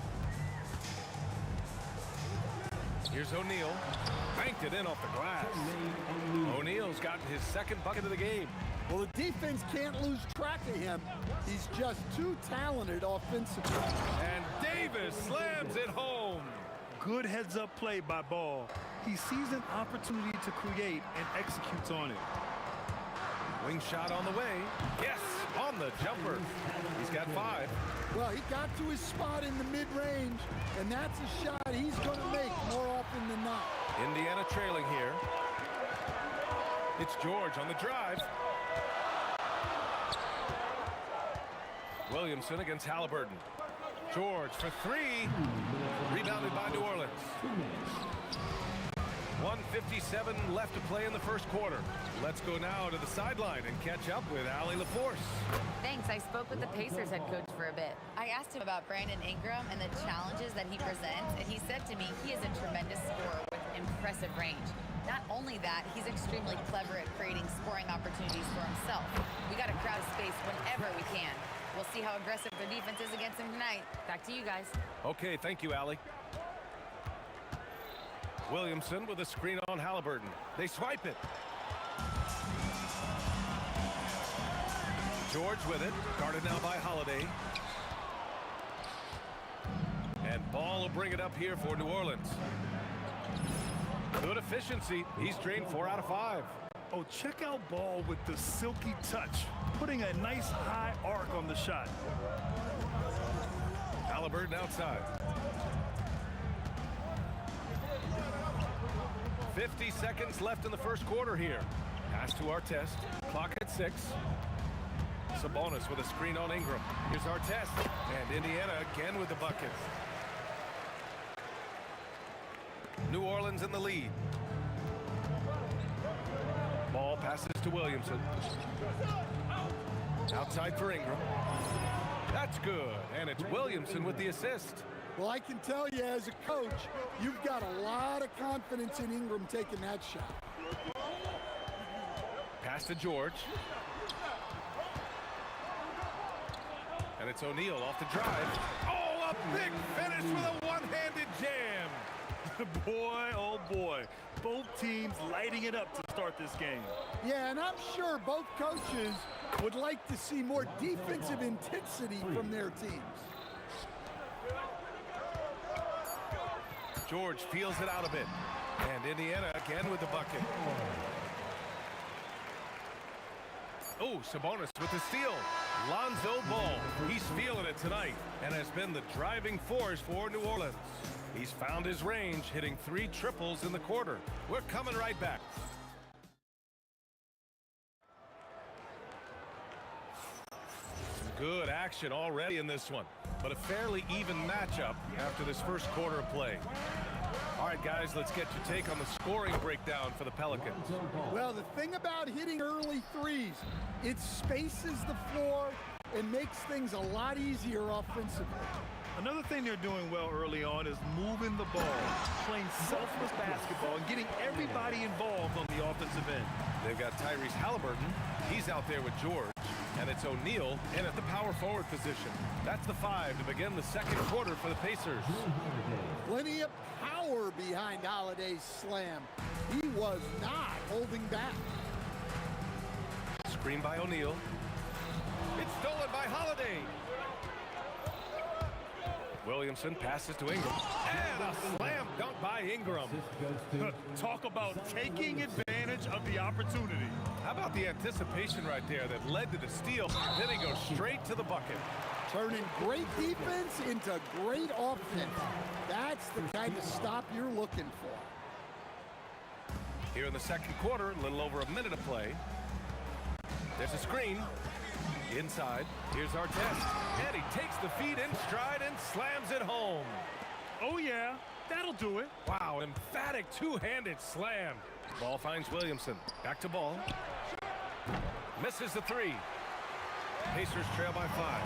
Here's O'Neal. Banked it in off the glass. O'Neal's gotten his second bucket of the game. Well, the defense can't lose track of him. He's just too talented offensively. And Davis slams it home. Good heads-up play by Ball. He sees an opportunity to create and executes on it. Wing shot on the way. Yes, on the jumper. He's got 5. Well, he got to his spot in the mid-range, and that's a shot he's going to make more often than not. Indiana trailing here. It's George on the drive. Williamson against Halliburton. George for 3. Rebounded by New Orleans. 1:57 left to play in the first quarter. Let's go now to the sideline and catch up with Allie LaForce. Thanks. I spoke with the Pacers head coach for a bit. I asked him about Brandon Ingram and the challenges that he presents, and he said to me he is a tremendous scorer with impressive range. Not only that, he's extremely clever at creating scoring opportunities for himself. We got to crowd his space whenever we can. We'll see how aggressive their defense is against him tonight. Back to you guys. Okay, thank you, Allie. Williamson with a screen on Halliburton. They swipe it. George with it, guarded now by Holiday. And Ball will bring it up here for New Orleans. Good efficiency. He's drained 4 out of 5. Oh, check out Ball with the silky touch, putting a nice high arc on the shot. Halliburton outside. 50 seconds left in the first quarter here. Pass to Artest. Clock at 6. Sabonis with a screen on Ingram. Here's Artest. And Indiana again with the bucket. New Orleans in the lead. Ball passes to Williamson. Outside for Ingram. That's good. And it's Williamson with the assist. Well, I can tell you as a coach, you've got a lot of confidence in Ingram taking that shot. Pass to George. And it's O'Neal off the drive. Oh, a big finish with a one-handed jam. Boy, oh boy. Both teams lighting it up to start this game. Yeah, and I'm sure both coaches would like to see more defensive intensity from their teams. George feels it out a bit. And Indiana again with the bucket. Oh, Sabonis with the steal. Lonzo Ball. He's feeling it tonight and has been the driving force for New Orleans. He's found his range, hitting 3 triples in the quarter. We're coming right back. Some good action already in this one, but a fairly even matchup after this first quarter of play. All right, guys, let's get your take on the scoring breakdown for the Pelicans. Well, the thing about hitting early threes, it spaces the floor and makes things a lot easier offensively. Another thing they're doing well early on is moving the ball, playing selfless basketball, and getting everybody involved on the offensive end. They've got Tyrese Halliburton. He's out there with George. And it's O'Neal in at the power forward position. That's the 5 to begin the second quarter for the Pacers. Plenty of power behind Holiday's slam. He was not holding back. Screen by O'Neal. It's stolen by Holiday. Williamson passes to Ingram. And a slam dunk by Ingram. Talk about taking advantage of the opportunity. How about the anticipation right there that led to the steal? Then he goes straight to the bucket. Turning great defense into great offense. That's the kind of stop you're looking for. Here in the second quarter, a little over a minute of play. There's a screen. Inside, here's Artest. And he takes the feed in stride and slams it home. Oh, yeah, that'll do it. Wow, emphatic two-handed slam. Ball finds Williamson. Back to Ball. Misses the 3. Pacers trail by 5.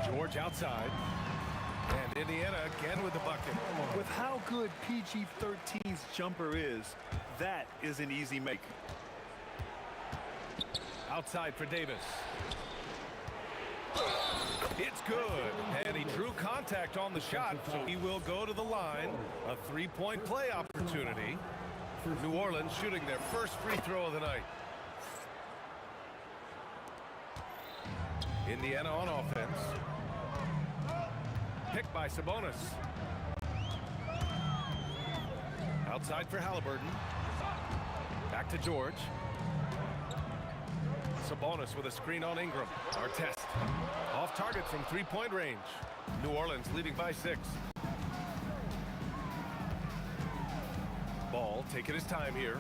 George outside. And Indiana again with the bucket. With how good PG-13's jumper is, that is an easy make. Outside for Davis. It's good. And he drew contact on the shot, so he will go to the line. A 3-point play opportunity. New Orleans shooting their first free throw of the night. Indiana on offense. Picked by Sabonis. Outside for Halliburton. Back to George. Sabonis with a screen on Ingram. Artest. Off target from 3-point range. New Orleans leading by 6. Ball taking his time here.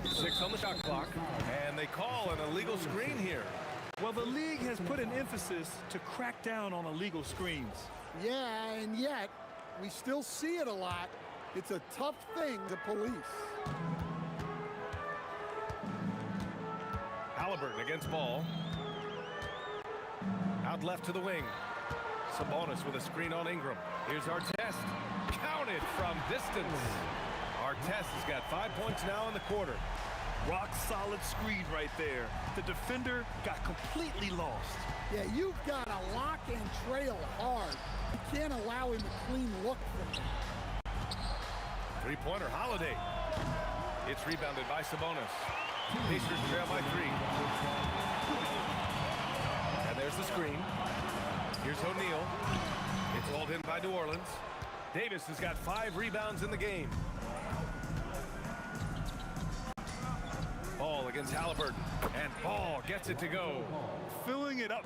Six on the shot clock. And they call an illegal screen here. Well, the league has put an emphasis to crack down on illegal screens. Yeah, and yet we still see it a lot. It's a tough thing to police. Halliburton against Ball. Out left to the wing. Sabonis with a screen on Ingram. Here's Artest. Counted from distance. Artest has got 5 points now in the quarter. Rock solid screen right there. The defender got completely lost. Yeah, you've got to lock and trail hard. You can't allow him a clean look from him. 3-pointer Holiday. It's rebounded by Sabonis. Pacers trail by 3. And there's the screen. Here's O'Neal. It's hauled in by New Orleans. Davis has got 5 rebounds in the game. Ball against Halliburton. And Ball gets it to go. Filling it up.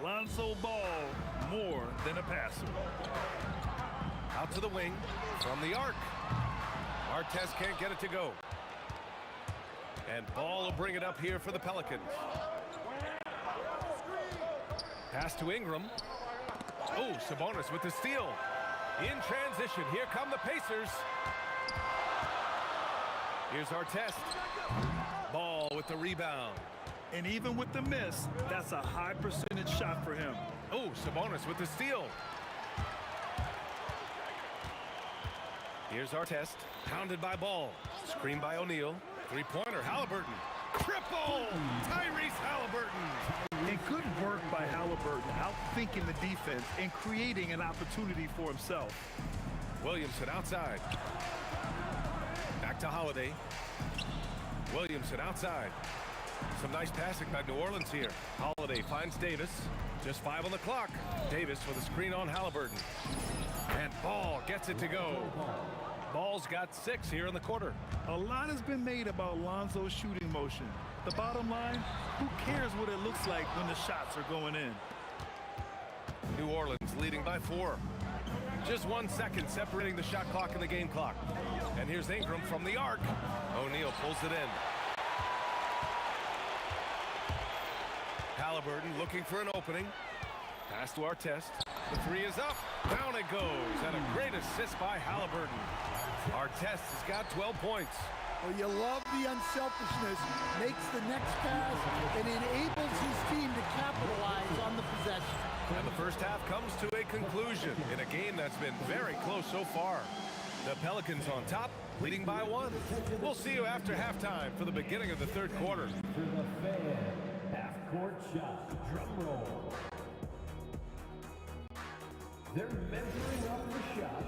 Lonzo Ball, more than a passer. Out to the wing from the arc. Artest can't get it to go. And Ball will bring it up here for the Pelicans. Pass to Ingram. Oh, Sabonis with the steal. In transition, here come the Pacers. Here's Artest. Ball with the rebound. And even with the miss, that's a high percentage shot for him. Oh, Sabonis with the steal. Here's Artest, pounded by Ball. Screen by O'Neal. Three-pointer, Halliburton. Triple! Tyrese Halliburton. And good work by Halliburton, outthinking the defense and creating an opportunity for himself. Williamson outside. Back to Holiday. Williamson outside. Some nice passing by New Orleans here. Holiday finds Davis. Just 5 on the clock. Davis with a screen on Halliburton. And Ball gets it to go. Ball's got 6 here in the quarter. A lot has been made about Lonzo's shooting motion. The bottom line, who cares what it looks like when the shots are going in? New Orleans leading by 4. Just 1 second separating the shot clock and the game clock. And here's Ingram from the arc. O'Neal pulls it in. Halliburton looking for an opening. Pass to Artest. The 3 is up. Down it goes. And a great assist by Halliburton. Artest has got 12 points. Well, you love the unselfishness. Makes the next pass and enables his team to capitalize on the possession. And the first half comes to a conclusion in a game that's been very close so far. The Pelicans on top, leading by 1. We'll see you after halftime for the beginning of the third quarter. For the fan, half-court shots, drum roll. They're measuring up the shot.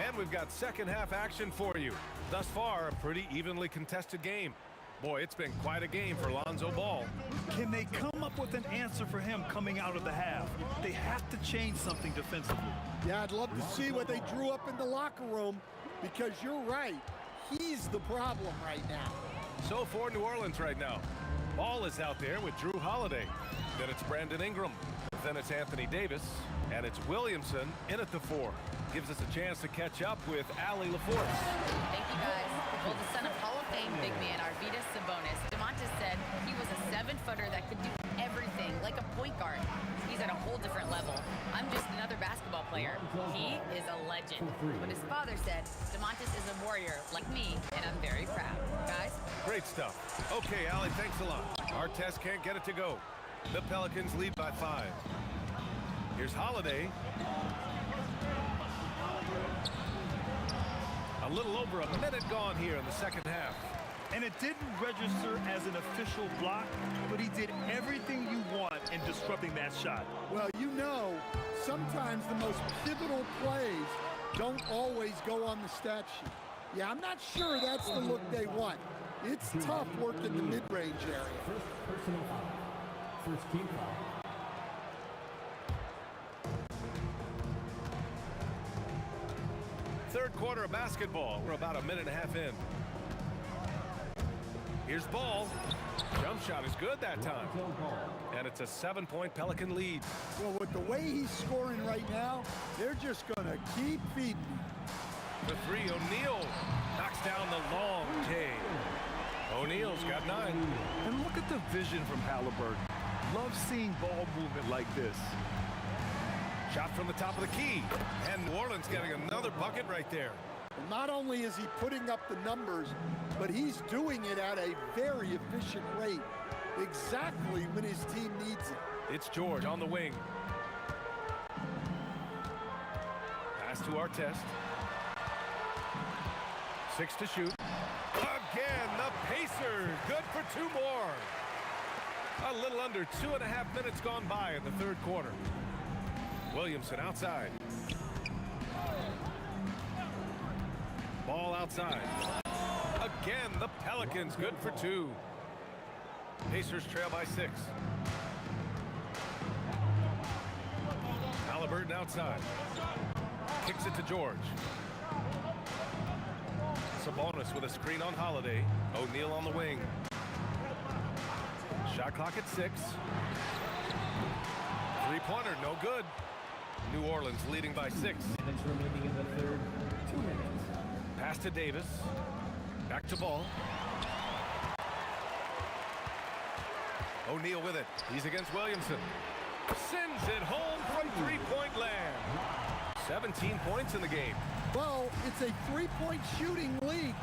And we've got second half action for you. Thus far, a pretty evenly contested game. Boy, it's been quite a game for Lonzo Ball. Can they come up with an answer for him coming out of the half? They have to change something defensively. Yeah, I'd love to see what they drew up in the locker room, because you're right. He's the problem right now. So for New Orleans right now, Ball is out there with Drew Holiday. Then it's Brandon Ingram. Then it's Anthony Davis. And it's Williamson in at the 4. Gives us a chance to catch up with Allie LaForce. Thank you, guys. Well, the son of Hall of Fame big man Arvydas Sabonis, DeMontis said he was a 7-footer that could do everything, like a point guard. He's at a whole different level. I'm just another basketball player. He is a legend. But his father said, DeMontis is a warrior like me, and I'm very proud. Guys? Great stuff. Okay, Allie, thanks a lot. Artest can't get it to go. The Pelicans lead by 5. Here's Holiday. A little over a minute gone here in the second half. And it didn't register as an official block, but he did everything you want in disrupting that shot. Well, you know, sometimes the most pivotal plays don't always go on the stat sheet. Yeah, I'm not sure that's the look they want. It's tough work in the mid-range area. First personal foul. First team foul. Third quarter of basketball. We're about a minute and a half in. Here's Ball. Jump shot is good that time. And it's a 7-point Pelican lead. Well, with the way he's scoring right now, they're just going to keep feeding him. The 3, O'Neal knocks down the long J. O'Neal's got 9. And look at the vision from Halliburton. Love seeing ball movement like this. Shot from the top of the key. And New Orleans getting another bucket right there. Well, not only is he putting up the numbers, but he's doing it at a very efficient rate. Exactly when his team needs it. It's George on the wing. Pass to Artest. 6 to shoot. Again, the Pacers. Good for 2 more. A little under 2.5 minutes gone by in the third quarter. Williamson outside. Ball outside. Again, the Pelicans good for 2. Pacers trail by 6. Halliburton outside. Kicks it to George. Sabonis with a screen on Holiday. O'Neal on the wing. Shot clock at 6. Three-pointer, no good. New Orleans leading by 6. Minutes remaining in the third. 2 minutes. Pass to Davis. Back to Ball. O'Neal with it. He's against Williamson. Sends it home from three-point land. 17 points in the game. Well, it's a three-point shooting league.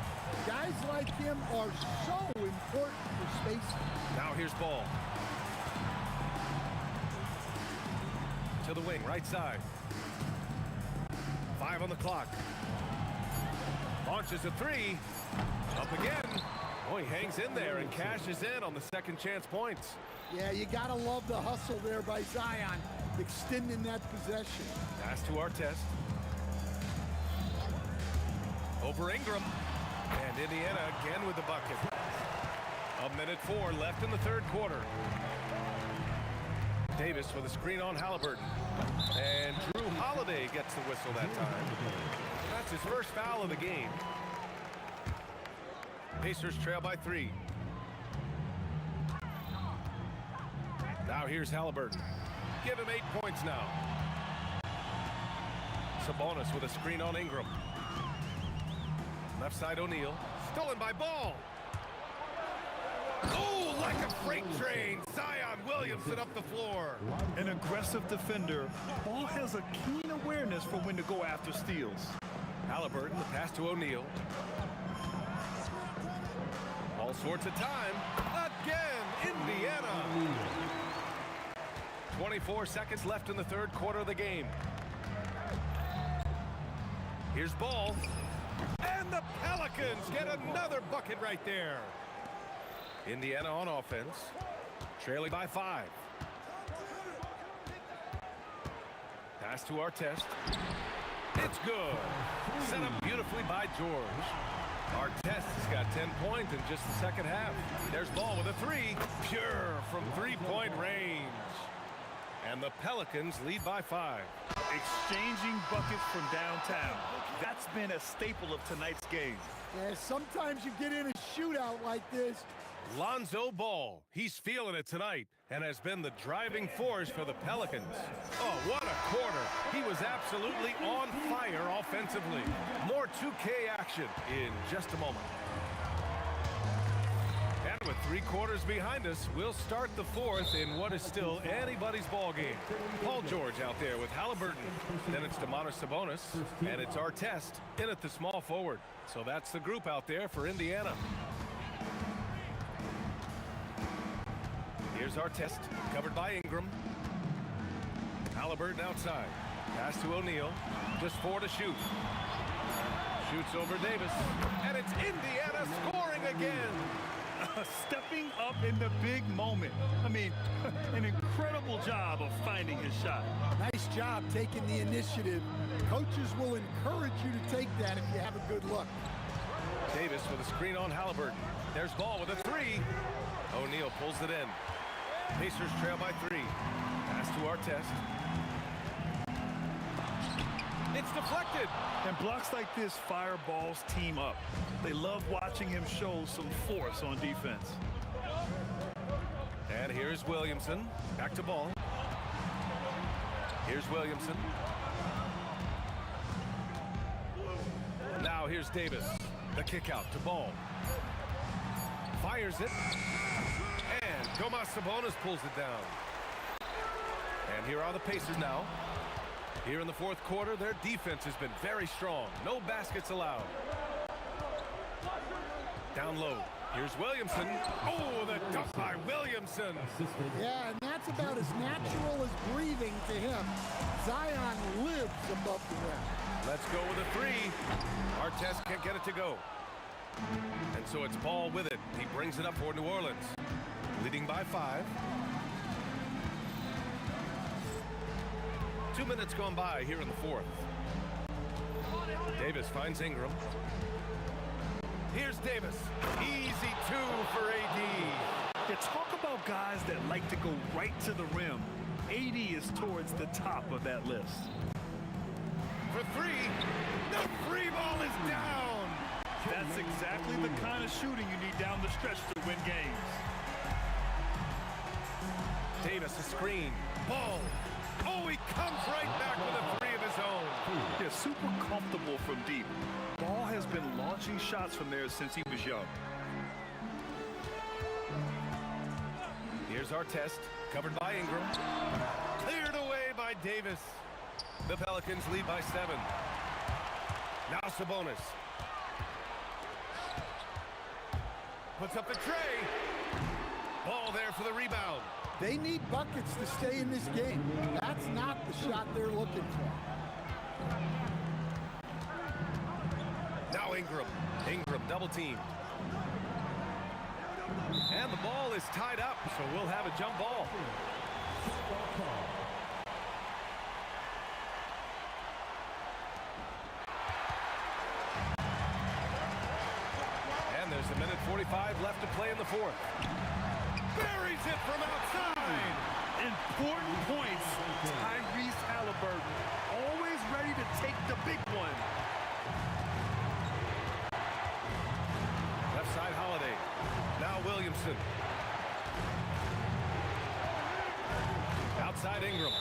Guys like him are so important for spacing. Now here's Ball. To the wing, right side. 5 on the clock. Launches a 3. Up again. Oh, he hangs in there and cashes in on the second chance points. Yeah, you gotta love the hustle there by Zion, extending that possession. Pass to Artest. Over Ingram. And Indiana again with the bucket. 1:04 left in the third quarter. Davis with a screen on Halliburton. And Drew Holiday gets the whistle that time. That's his first foul of the game. Pacers trail by 3. Now here's Halliburton. Give him 8 points now. Sabonis with a screen on Ingram. Left side O'Neal. Stolen by Ball. Oh, like a freight train. Zion Williamson up the floor. An aggressive defender. Ball has a keen awareness for when to go after steals. Halliburton, the pass to O'Neal. All sorts of time. Again, Indiana. 24 seconds left in the third quarter of the game. Here's Ball. And the Pelicans get another bucket right there. Indiana on offense. Trailing by 5. Pass to Artest. It's good. Set up beautifully by George. Artest has got 10 points in just the second half. There's Ball with a 3. Pure from three-point range. And the Pelicans lead by 5. Exchanging buckets from downtown. That's been a staple of tonight's game. Yeah, sometimes you get in a shootout like this. Lonzo Ball, he's feeling it tonight and has been the driving force for the Pelicans. Oh, what a quarter. He was absolutely on fire offensively. More 2K action in just a moment. And with 3 quarters behind us, we'll start the fourth in what is still anybody's ball game. Paul George out there with Halliburton. Then it's Domantas Sabonis, and it's Artest in at the small forward. So that's the group out there for Indiana. Here's Artest, covered by Ingram. Halliburton outside. Pass to O'Neal. Just 4 to shoot. Shoots over Davis. And it's Indiana scoring again. Stepping up in the big moment. I mean, an incredible job of finding his shot. Nice job taking the initiative. Coaches will encourage you to take that if you have a good look. Davis with a screen on Halliburton. There's Ball with a 3. O'Neal pulls it in. Pacers trail by 3. Pass to Artest. It's deflected. And blocks like this fire Ball's team up. They love watching him show some force on defense. And here's Williamson. Back to Ball. Here's Williamson. Now here's Davis. The kick out to Ball. Fires it. And Domantas Sabonis pulls it down. And here are the Pacers now. Here in the fourth quarter, their defense has been very strong. No baskets allowed. Down low. Here's Williamson. Oh, the dunk by Williamson. Yeah, and that's about as natural as breathing to him. Zion lives above the rim. Let's go with a 3. Artest can't get it to go. And so it's Ball with it. He brings it up for New Orleans. Leading by 5. 2 minutes gone by here in the fourth. Davis finds Ingram. Here's Davis. Easy 2 for AD. Yeah, talk about guys that like to go right to the rim. 80 is towards the top of that list. For three. The free ball is down. That's exactly the kind of shooting you need down the stretch to win games. Davis, a screen. Ball. Oh, he comes right back with a three of his own. Yeah, super comfortable from deep. Ball has been launching shots from there since he was young. Here's our test, covered by Ingram. Cleared away by Davis. The Pelicans lead by 7. Now Sabonis. Puts up the tray. Ball there for the rebound. They need buckets to stay in this game. That's not the shot they're looking for. Now Ingram. Ingram double teamed. And the ball is tied up, so we'll have a jump ball. And there's a minute 45 left to play in the fourth. Buries it from outside. Important points. Tyrese Halliburton, always ready to take the big one. Left side Holiday. Now Williamson. Outside Ingram.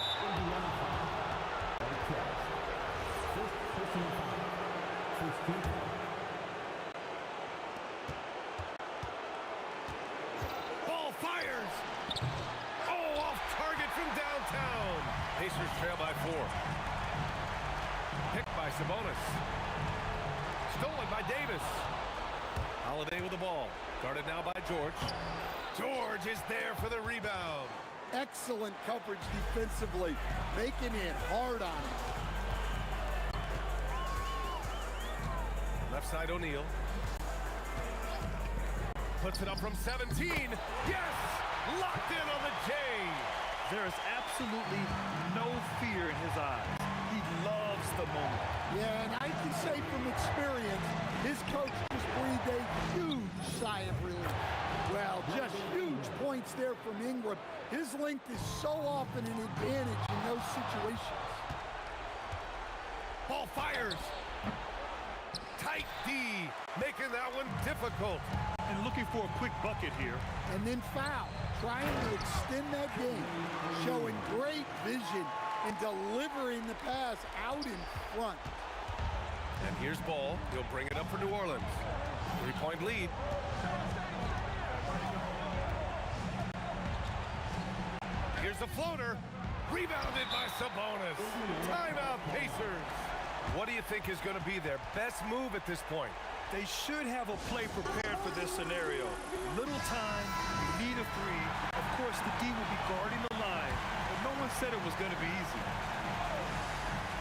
Ball fires. Oh, off target from downtown. Pacers trail by 4. Picked by Sabonis. Stolen by Davis. Holiday with the ball. Guarded now by George. George is there for the rebound. Excellent coverage defensively, making it hard on him. Left side O'Neal. Puts it up from 17. Yes! Locked in on the J. There is absolutely no fear in his eyes. He loves the moment. Yeah, and I can say from experience, his coach just breathed a huge sigh of relief. Well, just huge points there from Ingram. His length is so often an advantage in those situations. Ball fires. Tight D, making that one difficult. And looking for a quick bucket here. And then foul, trying to extend that game, showing great vision and delivering the pass out in front. And here's Ball. He'll bring it up for New Orleans. 3-point lead. Here's the floater. Rebounded by Sabonis. Timeout Pacers. What do you think is going to be their best move at this point? They should have a play prepared for this scenario. Little time, you need a three. Of course, the D will be guarding the line, but no one said it was going to be easy.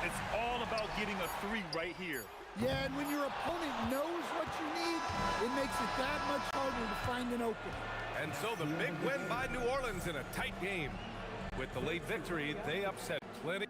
It's all about getting a three right here. Yeah, and when your opponent knows what you need, it makes it that much harder to find an opening. And so the big win by New Orleans in a tight game. With the late victory, they upset plenty.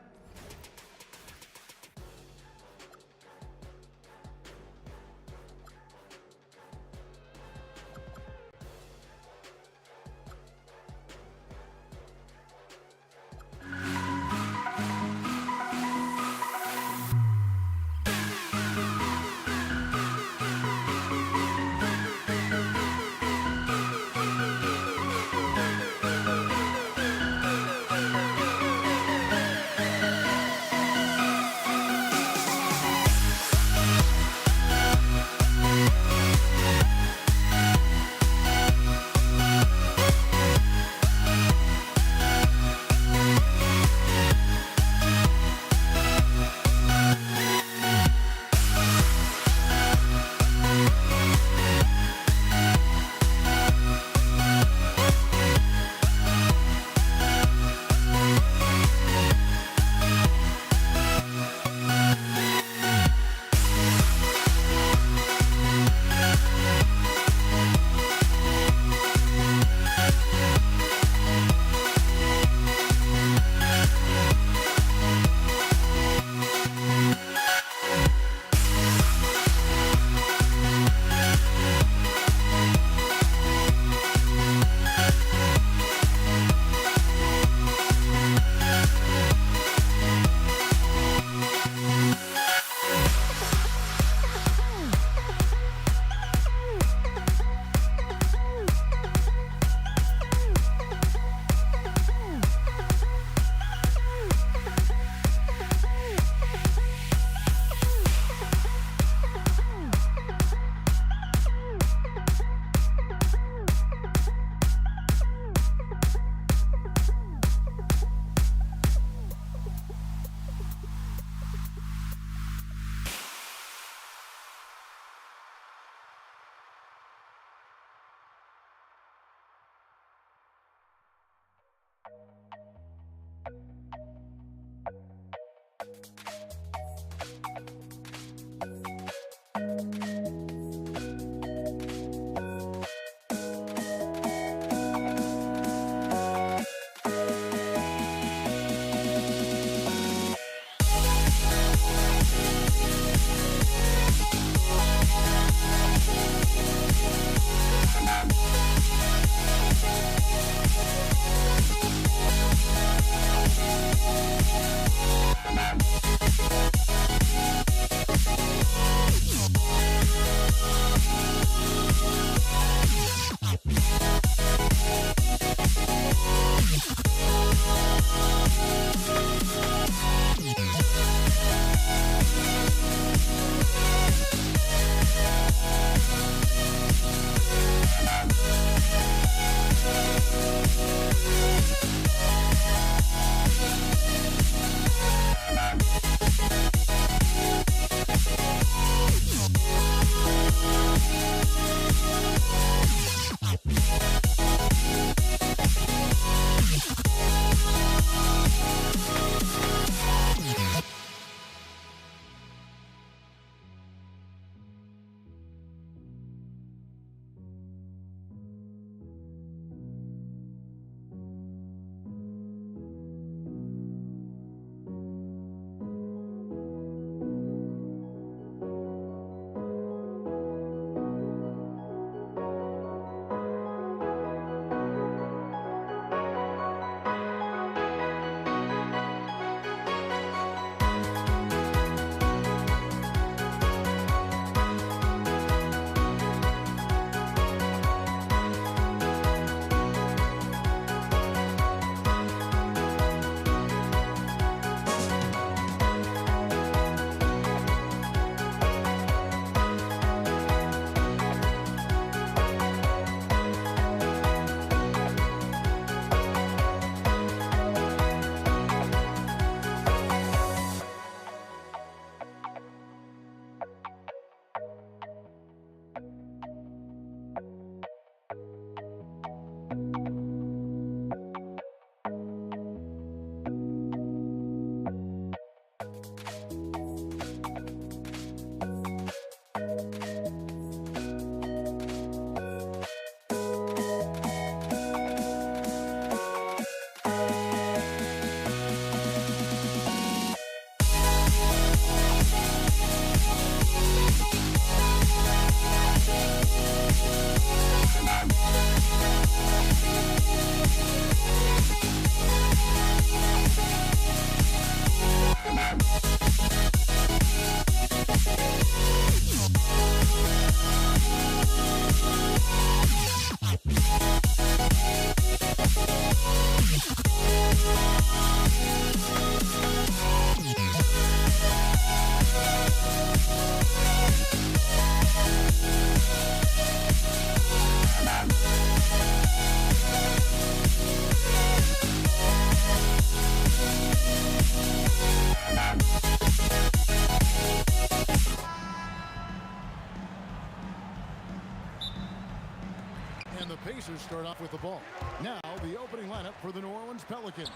Pacers start off with the ball. Now the opening lineup for the New Orleans Pelicans.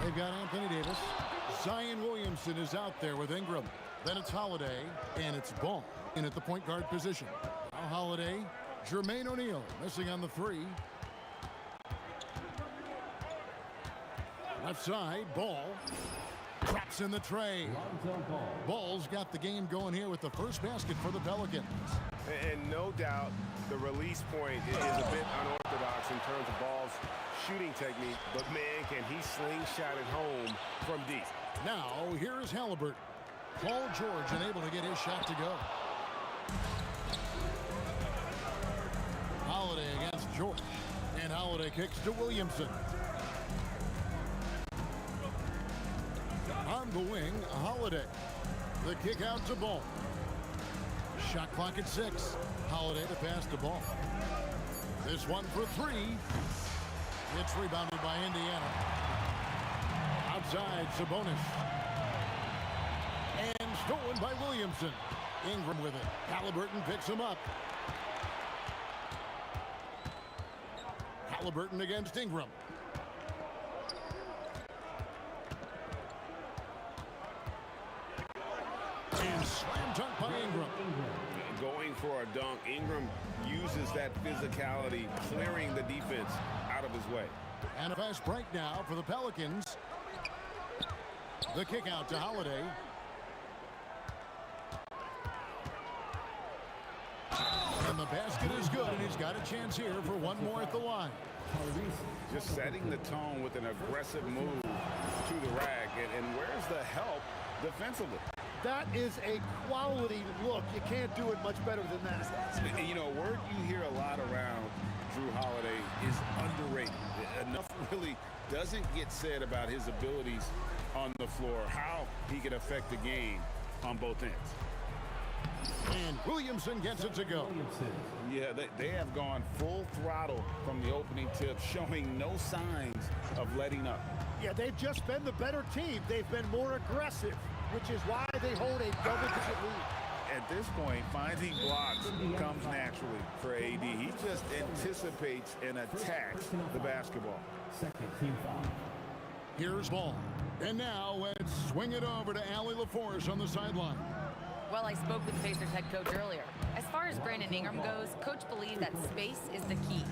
They've got Anthony Davis. Zion Williamson is out there with Ingram. Then it's Holiday, and it's Ball in at the point guard position. Now Holiday, Jermaine O'Neal missing on the three. Left side, Ball drops in the tray. Ball's got the game going here with the first basket for the Pelicans. And no doubt the release point is a bit unorthodox in terms of Ball's shooting technique, but man, can he slingshot it home from deep. Now here is Halliburton. Paul George unable to get his shot to go. Holiday against George, and Holiday kicks to Williamson. On the wing, Holiday. The kick out to Ball. Shot clock at 6. Holiday to pass the Ball. This one for 3. It's rebounded by Indiana. Outside, Sabonis. And stolen by Williamson. Ingram with it. Halliburton picks him up. Halliburton against Ingram. And Slam dunk by Ingram. Going for a dunk, Ingram uses that physicality, clearing the defense out of his way. And a fast break now for the Pelicans. The kick out to Holiday. And the basket is good, and he's got a chance here for one more at the line. Just setting the tone with an aggressive move to the rack. And where's the help defensively? That is a quality look. You can't do it much better than that. You know, a word you hear a lot around Drew Holiday is underrated. Enough really doesn't get said about his abilities on the floor, how he can affect the game on both ends. And Williamson gets it to go. Yeah, they have gone full throttle from the opening tip, showing no signs of letting up. Yeah, they've just been the better team. They've been more aggressive, which is why they hold a double-digit lead. At this point, finding blocks comes naturally for AD. He just anticipates and attacks the basketball. Here's ball. And now let's swing it over to Allie LaForce on the sideline. Well, I spoke with Pacers head coach earlier. As far as Brandon Ingram goes, coach believes that space is the key.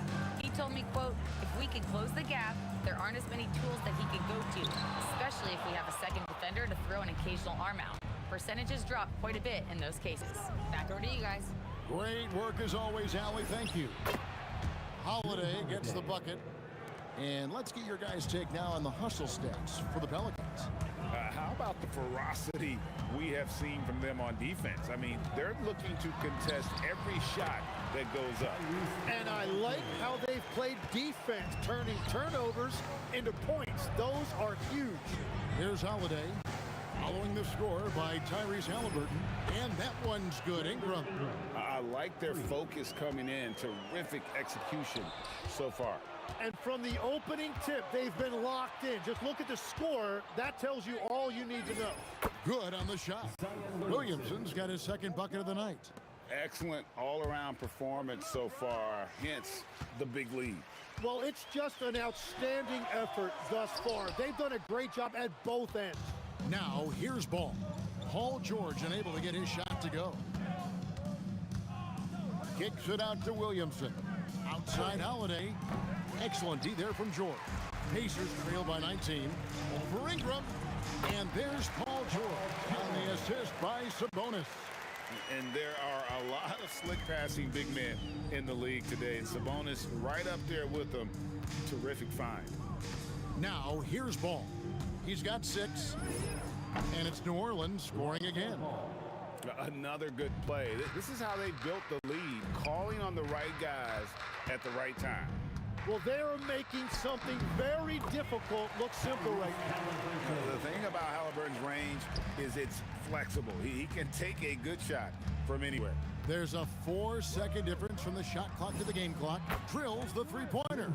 He told me, quote, if we can close the gap, there aren't as many tools that he can go to, especially if we have a second defender to throw an occasional arm out. Percentages drop quite a bit in those cases. Back over to you guys. Great work as always, Allie. Thank you. Holiday gets the bucket. And let's get your guys' take now on the hustle stats for the Pelicans. How about the ferocity we have seen from them on defense? I mean, they're looking to contest every shot that goes up. And I like how they've played defense, turning turnovers into points. Those are huge. Here's Holiday, following the score by Tyrese Halliburton. And that one's good. Ingram. I like their focus coming in. Terrific execution so far. And from the opening tip, they've been locked in. Just look at the score. That tells you all you need to know. Good on the shot. Williamson's got his second bucket of the night. Excellent all-around performance so far, hence the big lead. Well, it's just an outstanding effort thus far. They've done a great job at both ends. Now, here's ball. Paul George unable to get his shot to go. Kicks it out to Williamson. Outside Holiday. Excellent D there from George. Pacers trail by 19. Over Ingram. And there's Paul George on the assist by Sabonis. And there are a lot of slick passing big men in the league today. And Sabonis right up there with them. Terrific find. Now, here's ball. He's got 6. And it's New Orleans scoring again. Another good play. This is how they built the lead, calling on the right guys at the right time. Well, they're making something very difficult look simple right now. The thing about Halliburton's range is it's flexible. He can take a good shot from anywhere. There's a 4-second difference from the shot clock to the game clock. Drills the three-pointer.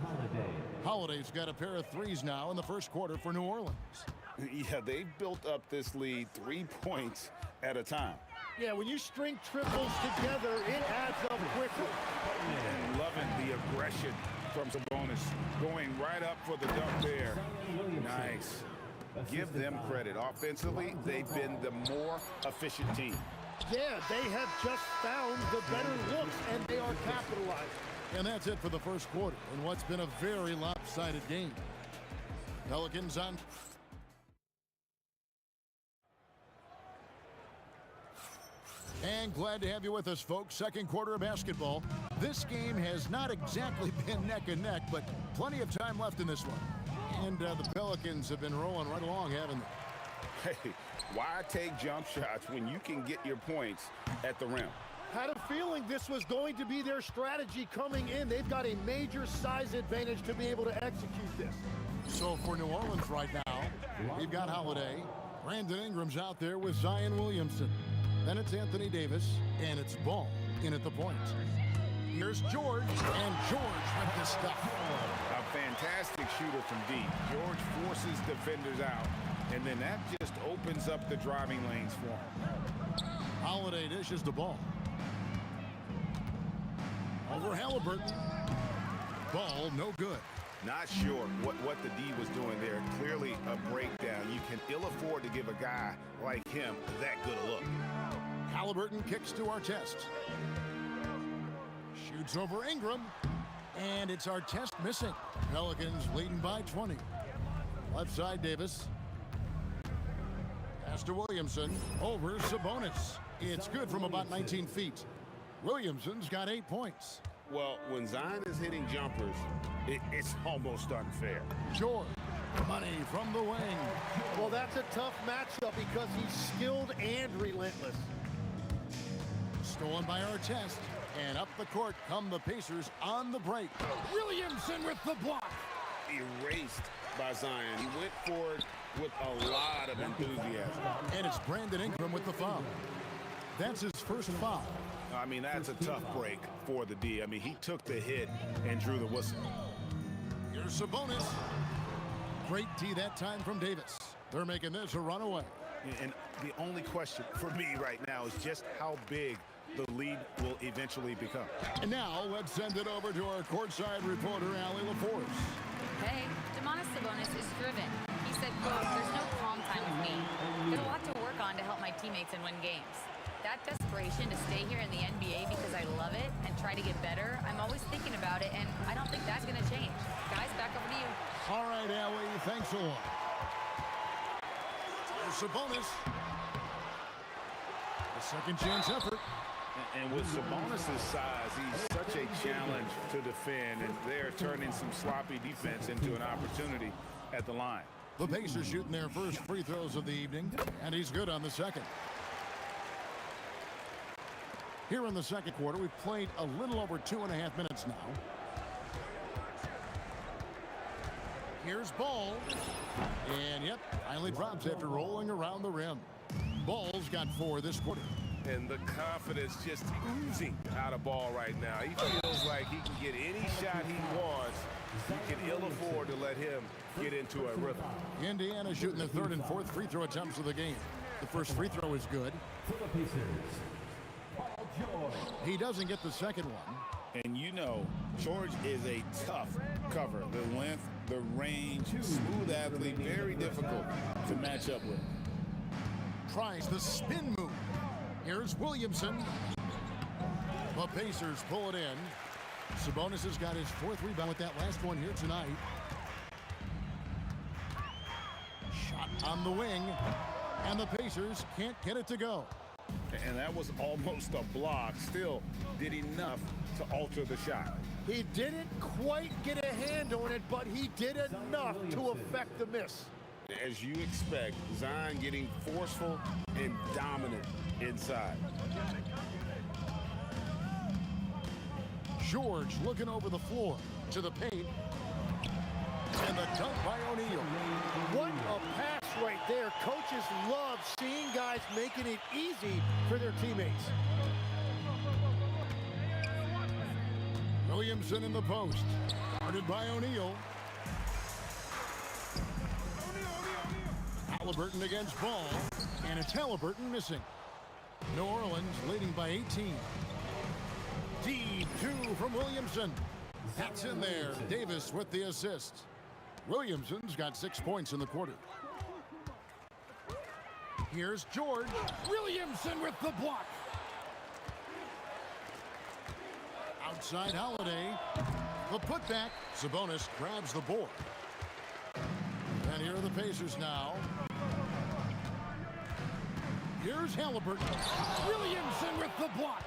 Holiday's got a pair of threes now in the first quarter for New Orleans. Yeah, they built up this lead 3 points at a time. Yeah, when you string triples together, it adds up quickly. And loving the aggression from Sabonis, going right up for the dunk there. Nice. Give them credit. Offensively, they've been the more efficient team. Yeah, they have just found the better looks, and they are capitalizing. And that's it for the first quarter in what's been a very lopsided game. Pelicans on. And glad to have you with us, folks. Second quarter of basketball. This game has not exactly been neck and neck, but plenty of time left in this one. And the Pelicans have been rolling right along, haven't they? Hey, why take jump shots when you can get your points at the rim? Had a feeling this was going to be their strategy coming in. They've got a major size advantage to be able to execute this. So for New Orleans right now, we've got Holiday. Brandon Ingram's out there with Zion Williamson. Then it's Anthony Davis, and it's Ball in at the point. Here's George, and George with the stuff. A fantastic shooter from deep. George forces defenders out, and then that just opens up the driving lanes for him. Holiday dishes the ball. Over Halliburton. Ball no good. Not sure what the D was doing there. Clearly a breakdown. You can ill afford to give a guy like him that good a look. Halliburton kicks to Artest. Shoots over Ingram. And it's Artest missing. Pelicans leading by 20. Left side, Davis. Pass to Williamson. Over Sabonis. It's good from about 19 feet. Williamson's got 8 points. Well, when Zion is hitting jumpers, it's almost unfair. George. Money from the wing. Well, that's a tough matchup because he's skilled and relentless. Stolen by Artest. And up the court come the Pacers on the break. Williamson with the block. Erased by Zion. He went for it with a lot of enthusiasm. And it's Brandon Ingram with the foul. That's his first foul. I mean, that's a tough break for the D. I mean, he took the hit and drew the whistle. Here's Sabonis. Great D that time from Davis. They're making this a runaway. And the only question for me right now is just how big the lead will eventually become. And now let's send it over to our courtside reporter, Allie LaForce. Hey, Domantas Sabonis is driven. He said, quote, "There's no calm time with me. There's a lot to work on to help my teammates and win games. That desperation to stay here in the NBA because I love it and try to get better, I'm always thinking about it, and I don't think that's going to change." Guys, back over to you. All right, Allie, thanks a lot. Here's Sabonis. A second chance effort. And with Sabonis' size, he's such a challenge to defend, and they're turning some sloppy defense into an opportunity at the line. The Pacers shooting their first free throws of the evening, and he's good on the second. Here in the second quarter, we've played a little over 2.5 minutes now. Here's Ball. And, yep, finally drops after rolling around the rim. Ball's got 4 this quarter. And the confidence just oozing out of Ball right now. He feels like he can get any shot he wants. He can ill afford to let him get into a rhythm. Indiana shooting their third and fourth free throw attempts of the game. The first free throw is good. He doesn't get the second one. And you know, George is a tough cover. The length, the range, smooth athlete, very difficult to match up with. Tries the spin move. Here's Williamson. The Pacers pull it in. Sabonis has got his 4th rebound with that last one here tonight. Shot on the wing. And the Pacers can't get it to go. And that was almost a block. Still did enough to alter the shot. He didn't quite get a hand on it, but he did enough to affect the miss. As you expect, Zion getting forceful and dominant inside. George looking over the floor to the paint. And the dunk by O'Neal. What a pass right there. Coaches love seeing guys making it easy for their teammates. Williamson in the post. Guarded by O'Neal. Halliburton against Ball. And it's Halliburton missing. New Orleans leading by 18. Deep 2 from Williamson. That's in there. Davis with the assist. Williamson's got 6 points in the quarter. Here's George. Williamson with the block. Outside Holiday. The putback. Sabonis grabs the board. And here are the Pacers now. Here's Halliburton. Williamson with the block.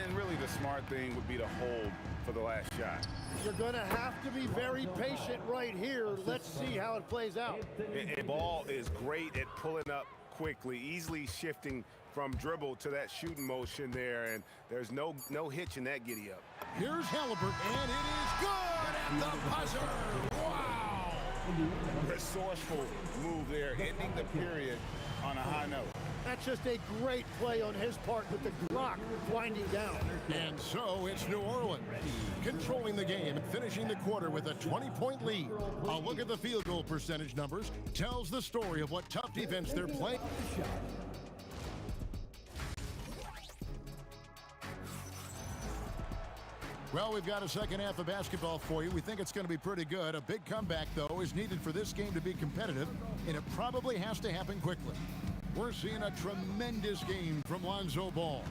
And really the smart thing would be to hold for the last shot. You're going to have to be very patient right here. Let's see how it plays out. And Ball is great at pulling up quickly, easily shifting from dribble to that shooting motion there, and there's no hitch in that giddy up. Here's Halliburton, and it is good at the buzzer. Wow! Resourceful move there, ending the period on a high note. That's just a great play on his part with the clock winding down. And so it's New Orleans controlling the game and finishing the quarter with a 20-point lead. A look at the field goal percentage numbers tells the story of what tough defense they're playing. Well, we've got a second half of basketball for you. We think it's going to be pretty good. A big comeback, though, is needed for this game to be competitive, and it probably has to happen quickly. We're seeing a tremendous game from Lonzo Ball.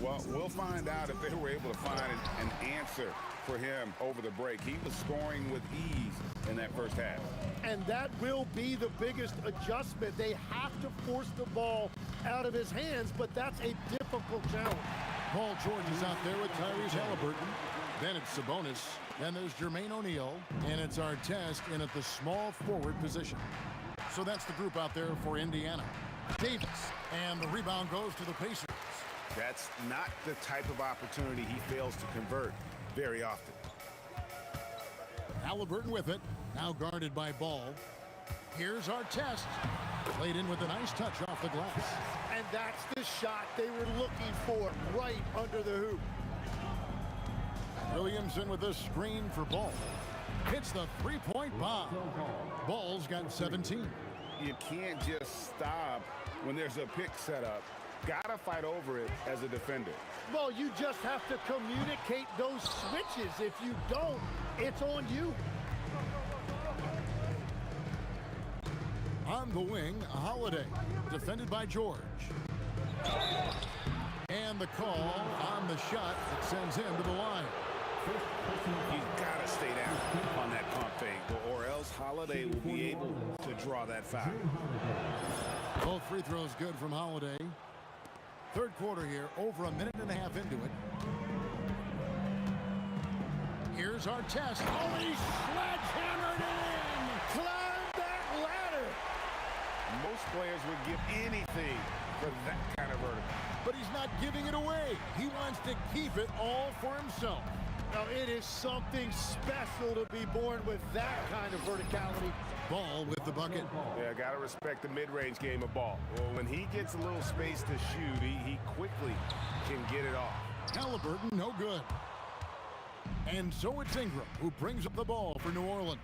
Well, we'll find out if they were able to find an answer for him over the break. He was scoring with ease in that first half. And that will be the biggest adjustment. They have to force the ball out of his hands, but that's a difficult challenge. Paul George is out there with Tyrese Halliburton. Then it's Sabonis. Then there's Jermaine O'Neal. And it's Artest in at the small forward position. So that's the group out there for Indiana. Davis. And the rebound goes to the Pacers. That's not the type of opportunity he fails to convert very often. Halliburton with it. Now guarded by Ball. Here's Artest. Played in with a nice touch off the glass. And that's the shot they were looking for, right under the hoop. Williamson with a screen for Ball. Hits the three-point bomb. Ball's got 17. You can't just stop when there's a pick set up. Gotta fight over it as a defender. Well, you just have to communicate those switches. If you don't, it's on you. On the wing, Holiday, defended by George. And the call on the shot that sends him to the line. You've got to stay down on that pump fake, or else Holiday will be able to draw that foul. Both free throws good from Holiday. Third quarter here, over a minute and a half into it. Here's Artest. Oh, he sledgehammered it in! Climb that ladder! Most players would give anything for that kind of vertical. But he's not giving it away. He wants to keep it all for himself. Now, it is something special to be born with that kind of verticality. Ball with the bucket. Yeah, got to respect the mid-range game of Ball. Well, when he gets a little space to shoot, he quickly can get it off. Halliburton, no good. And so it's Ingram who brings up the ball for New Orleans.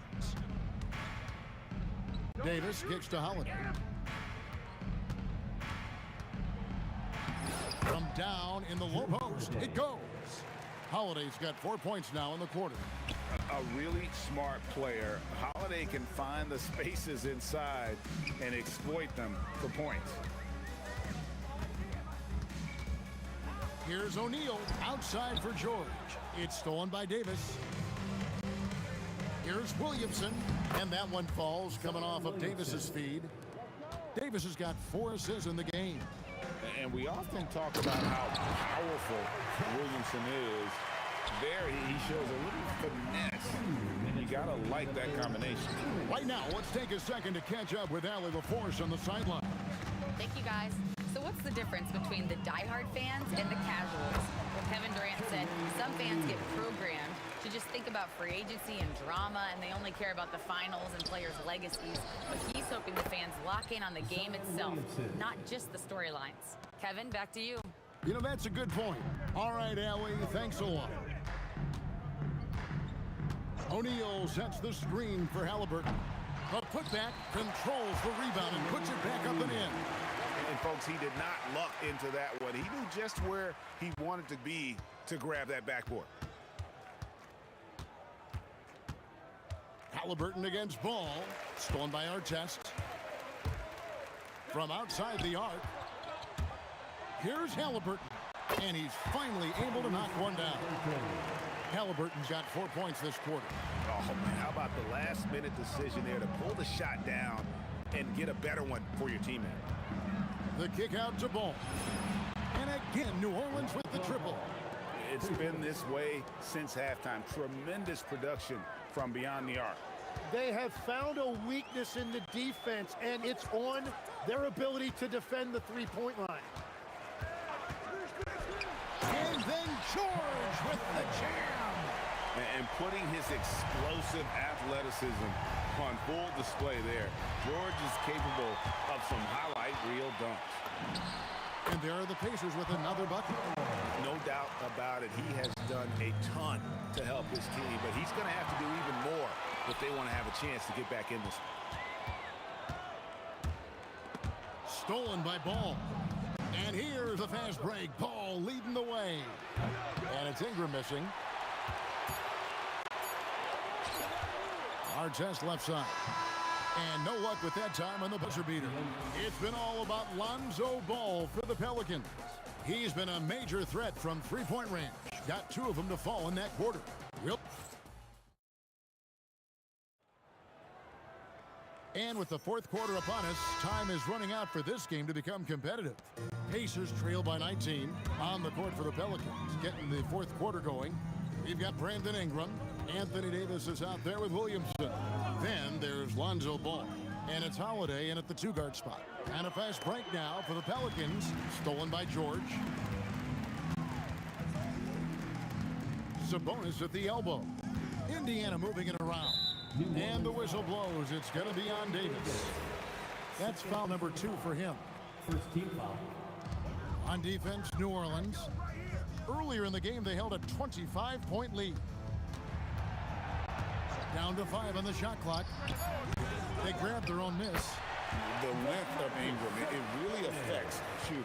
Davis kicks to Holiday. From down in the low post, it goes. Holiday's got 4 points now in the quarter. A really smart player. Holiday can find the spaces inside and exploit them for points. Here's O'Neal outside for George. It's stolen by Davis. Here's Williamson, and that one falls coming off of Davis's feed. Davis has got 4 assists in the game. And we often talk about how powerful Williamson is. There, he shows a little finesse, and you gotta like that combination. Right now, let's take a second to catch up with Allie LaForce on the sideline. Thank you, guys. So what's the difference between the diehard fans and the casuals? Well, Kevin Durant said some fans get programmed to just think about free agency and drama, and they only care about the finals and players' legacies. But he's hoping the fans lock in on the game itself, not just the storylines. Kevin, back to you. You know, that's a good point. All right, Allie, thanks a lot. O'Neal sets the screen for Halliburton. The putback controls the rebound and puts it back up and in. And folks, he did not luck into that one. He knew just where he wanted to be to grab that backboard. Halliburton against Ball. Stolen by Artest. From outside the arc. Here's Halliburton. And he's finally able to knock one down. Halliburton's got 4 points this quarter. Oh, man, how about the last-minute decision there to pull the shot down and get a better one for your teammate? The kick out to Ball. And again, New Orleans with the triple. It's been this way since halftime. Tremendous production from beyond the arc. They have found a weakness in the defense, and it's on their ability to defend the three-point line. And then George with the jam. And putting his explosive athleticism on full display there. George is capable of some highlight reel dunks. And there are the Pacers with another bucket. No doubt about it. He has done a ton to help his team, but he's going to have to do even more if they want to have a chance to get back in this. Stolen by Ball. And here's a fast break. Ball leading the way. And it's Ingram missing. Artest left side. And no luck with that time on the buzzer beater. It's been all about Lonzo Ball for the Pelicans. He's been a major threat from three-point range. Got 2 of them to fall in that quarter. And with the fourth quarter upon us, time is running out for this game to become competitive. Pacers trail by 19 on the court for the Pelicans. Getting the fourth quarter going. We've got Brandon Ingram. Anthony Davis is out there with Williamson. Then there's Lonzo Ball. And it's Holiday in at the 2-guard spot. And a fast break now for the Pelicans. Stolen by George. Sabonis at the elbow. Indiana moving it around. And the whistle blows. It's going to be on Davis. That's foul number 2 for him. First team foul. On defense, New Orleans. Earlier in the game, they held a 25-point lead. Down to 5 on the shot clock. They grabbed their own miss. The length of Ingram, it really affects shooters.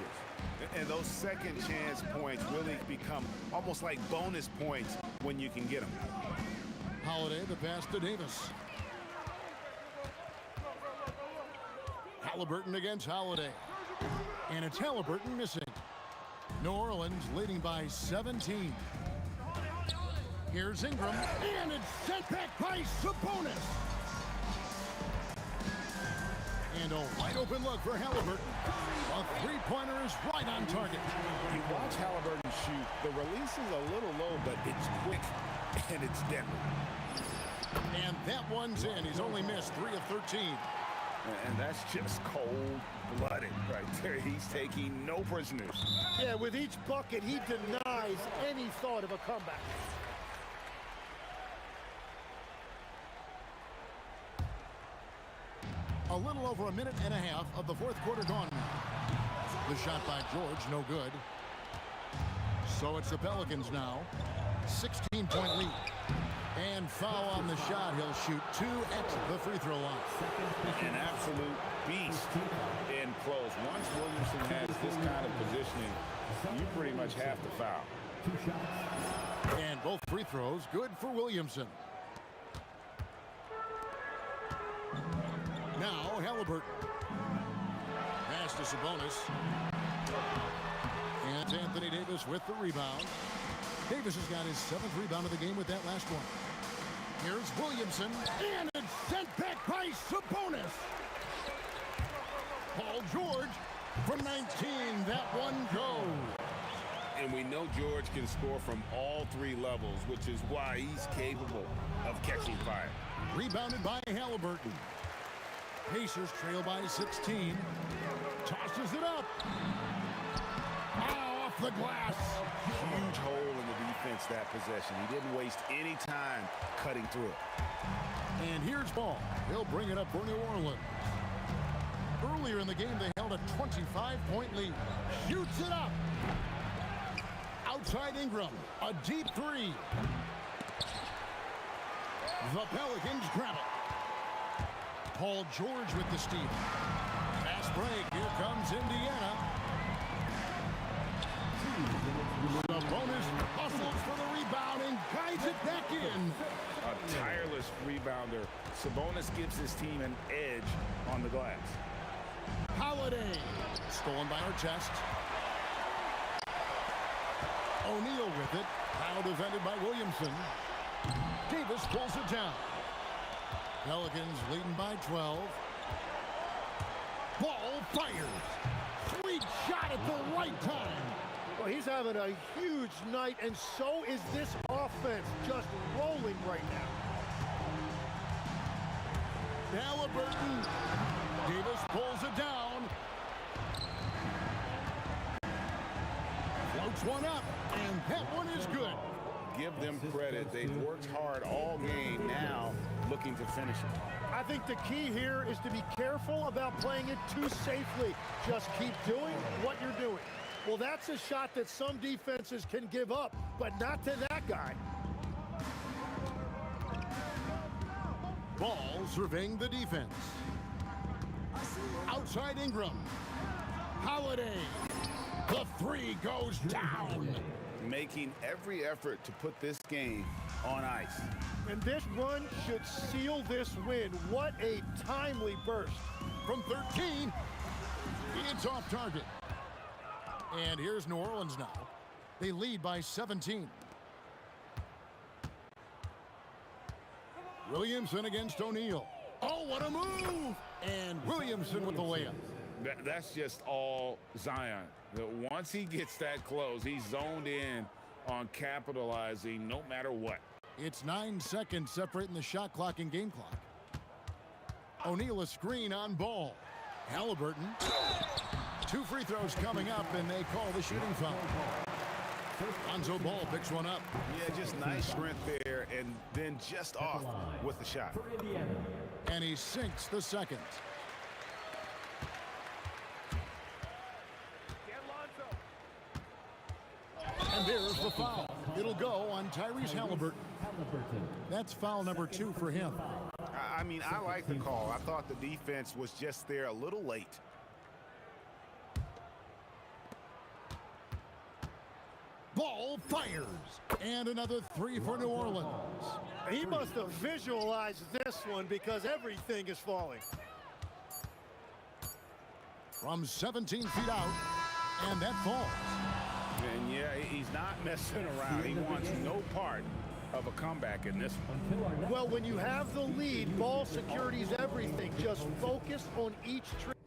And those second chance points really become almost like bonus points when you can get them. Holiday, the pass to Davis. Halliburton against Holiday. And it's Halliburton missing. New Orleans leading by 17. Here's Ingram. And it's sent back by Sabonis. And a wide open look for Halliburton. A three-pointer is right on target. You watch Halliburton shoot. The release is a little low, but it's quick and it's deadly. And that one's in. He's only missed 3 of 13. And that's just cold-blooded right there. He's taking no prisoners. Yeah, with each bucket, he denies any thought of a comeback. A little over a minute and a half of the fourth quarter gone. The shot by George, no good. So it's the Pelicans now. 16-point lead. And foul on the shot. He'll shoot 2 at the free throw line. An absolute beast in close. Once Williamson has this kind of positioning, you pretty much have to foul. And both free throws good for Williamson. Now Halliburton. Pass to Sabonis. And it's Anthony Davis with the rebound. Davis has got his 7th rebound of the game with that last one. Here's Williamson. And it's sent back by Sabonis. Paul George from 19. That one goes. And we know George can score from all 3 levels, which is why he's capable of catching fire. Rebounded by Halliburton. Pacers trail by 16. Tosses it up. Oh, off the glass. Huge hole in the defense that possession. He didn't waste any time cutting through it. And here's Ball. He'll bring it up for New Orleans. Earlier in the game, they held a 25-point lead. Shoots it up. Outside Ingram. A deep 3. The Pelicans grab it. Paul George with the steal. Fast break. Here comes Indiana. The bonus hustles for the rebound and guides it back in. A tireless rebounder. Sabonis gives his team an edge on the glass. Holiday. Stolen by Artest. O'Neal with it. Now defended by Williamson. Davis pulls it down. Pelicans leading by 12. Ball fires. Sweet shot at the right time. Well, he's having a huge night, and so is this offense, just rolling right now. Halliburton. Davis pulls it down. Floats one up, and that one is good. Give them credit. They've worked hard all game, now looking to finish it. I think the key here is to be careful about playing it too safely. Just keep doing what you're doing. Well, that's a shot that some defenses can give up, but not to that guy. Ball surveying the defense. Outside Ingram. Holiday. The 3 goes down. making every effort to put this game on ice. And this run should seal this win. What a timely burst. From 13, it's off target. And here's New Orleans now. They lead by 17. Williamson against O'Neal. Oh, what a move! And Williamson with the layup. That's just all Zion. Once he gets that close, he's zoned in on capitalizing no matter what. It's 9 seconds separating the shot clock and game clock. O'Neal a screen on Ball. Halliburton. 2 free throws coming up, and they call the shooting foul. Lonzo Ball picks one up. Yeah, just nice strength there, and then just off with the shot. And he sinks the second. And there's the foul. It'll go on Tyrese Halliburton. That's foul number 2 for him. I mean, I like the call. I thought the defense was just there a little late. Ball fires. And another 3 for New Orleans. He must have visualized this one because everything is falling. From 17 feet out, and that falls. And yeah, he's not messing around. He wants no part of a comeback in this one. Well, when you have the lead, ball security is everything. Just focus on each trip.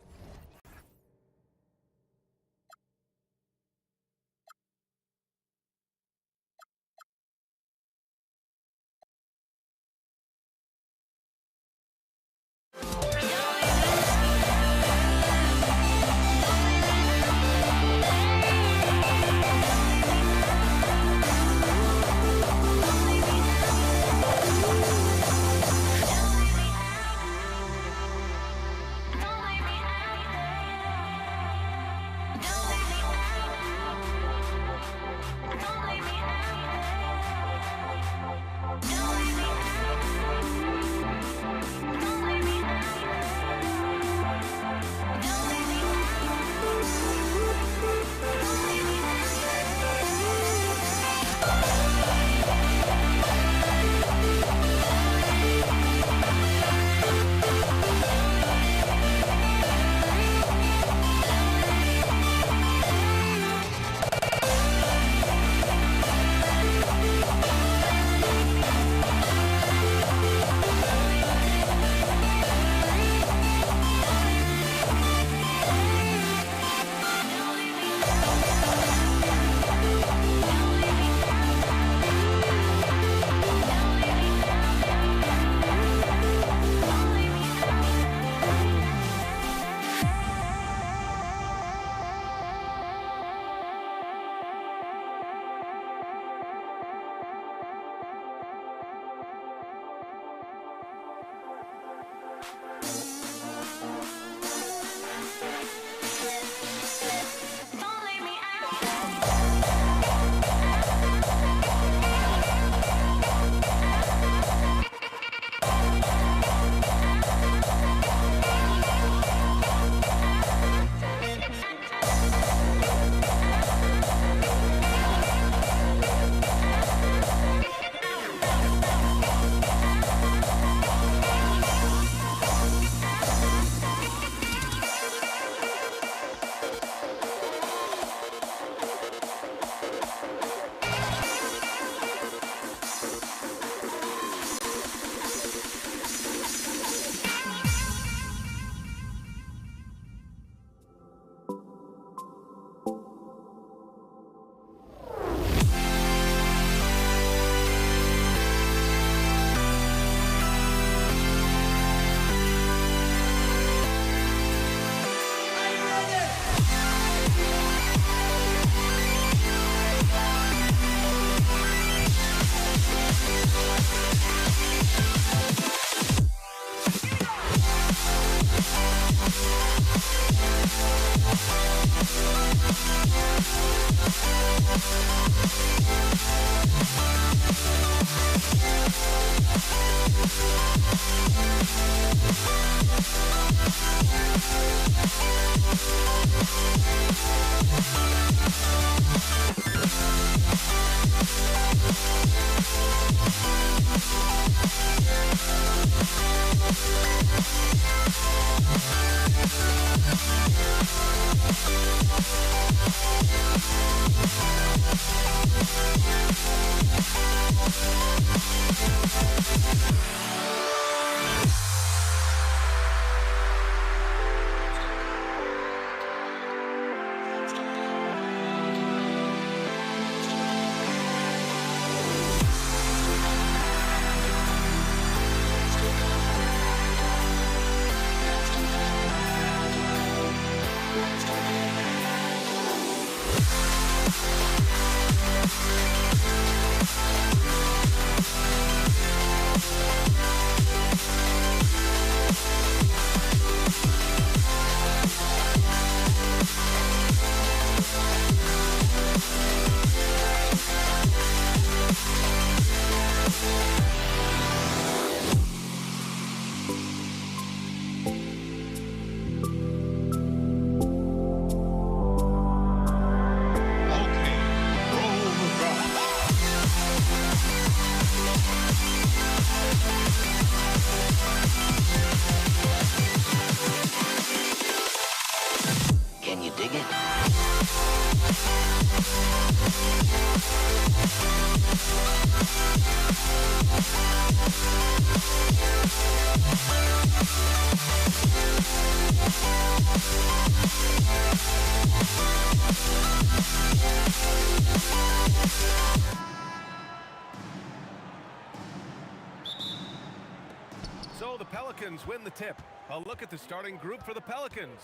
So the Pelicans win the tip. A look at the starting group for the Pelicans.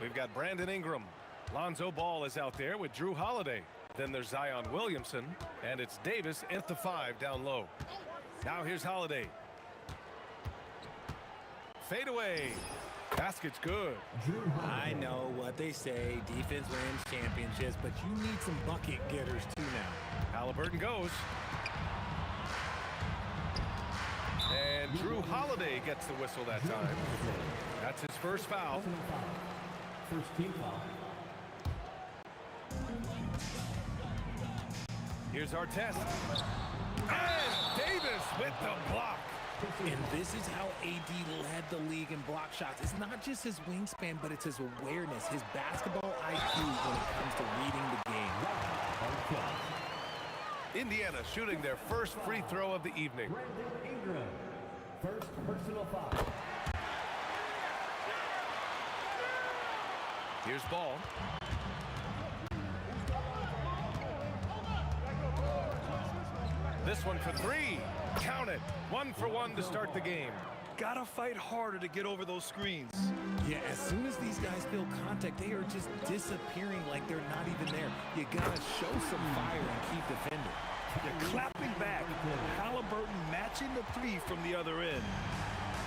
We've got Brandon Ingram. Lonzo Ball is out there with Drew Holiday. Then there's Zion Williamson, and it's Davis at the 5 down low. Now here's Holiday. Fade away. Basket's good. I know what they say, defense wins championships, but you need some bucket getters too now. Halliburton goes. And Drew Holiday gets the whistle that time. That's his first foul. First team foul. Here's our test. And Davis with the block. And this is how AD led the league in block shots. It's not just his wingspan, but it's his awareness, his basketball IQ when it comes to reading the game. Indiana shooting their first free throw of the evening. Brandon Ingram, first personal foul. Here's Ball. This one for 3. Count it. 1 for 1 to start the game. Gotta fight harder to get over those screens. Yeah, as soon as these guys feel contact, they are just disappearing like they're not even there. You gotta show some fire and keep defending. You're clapping back. Halliburton matching the 3 from the other end.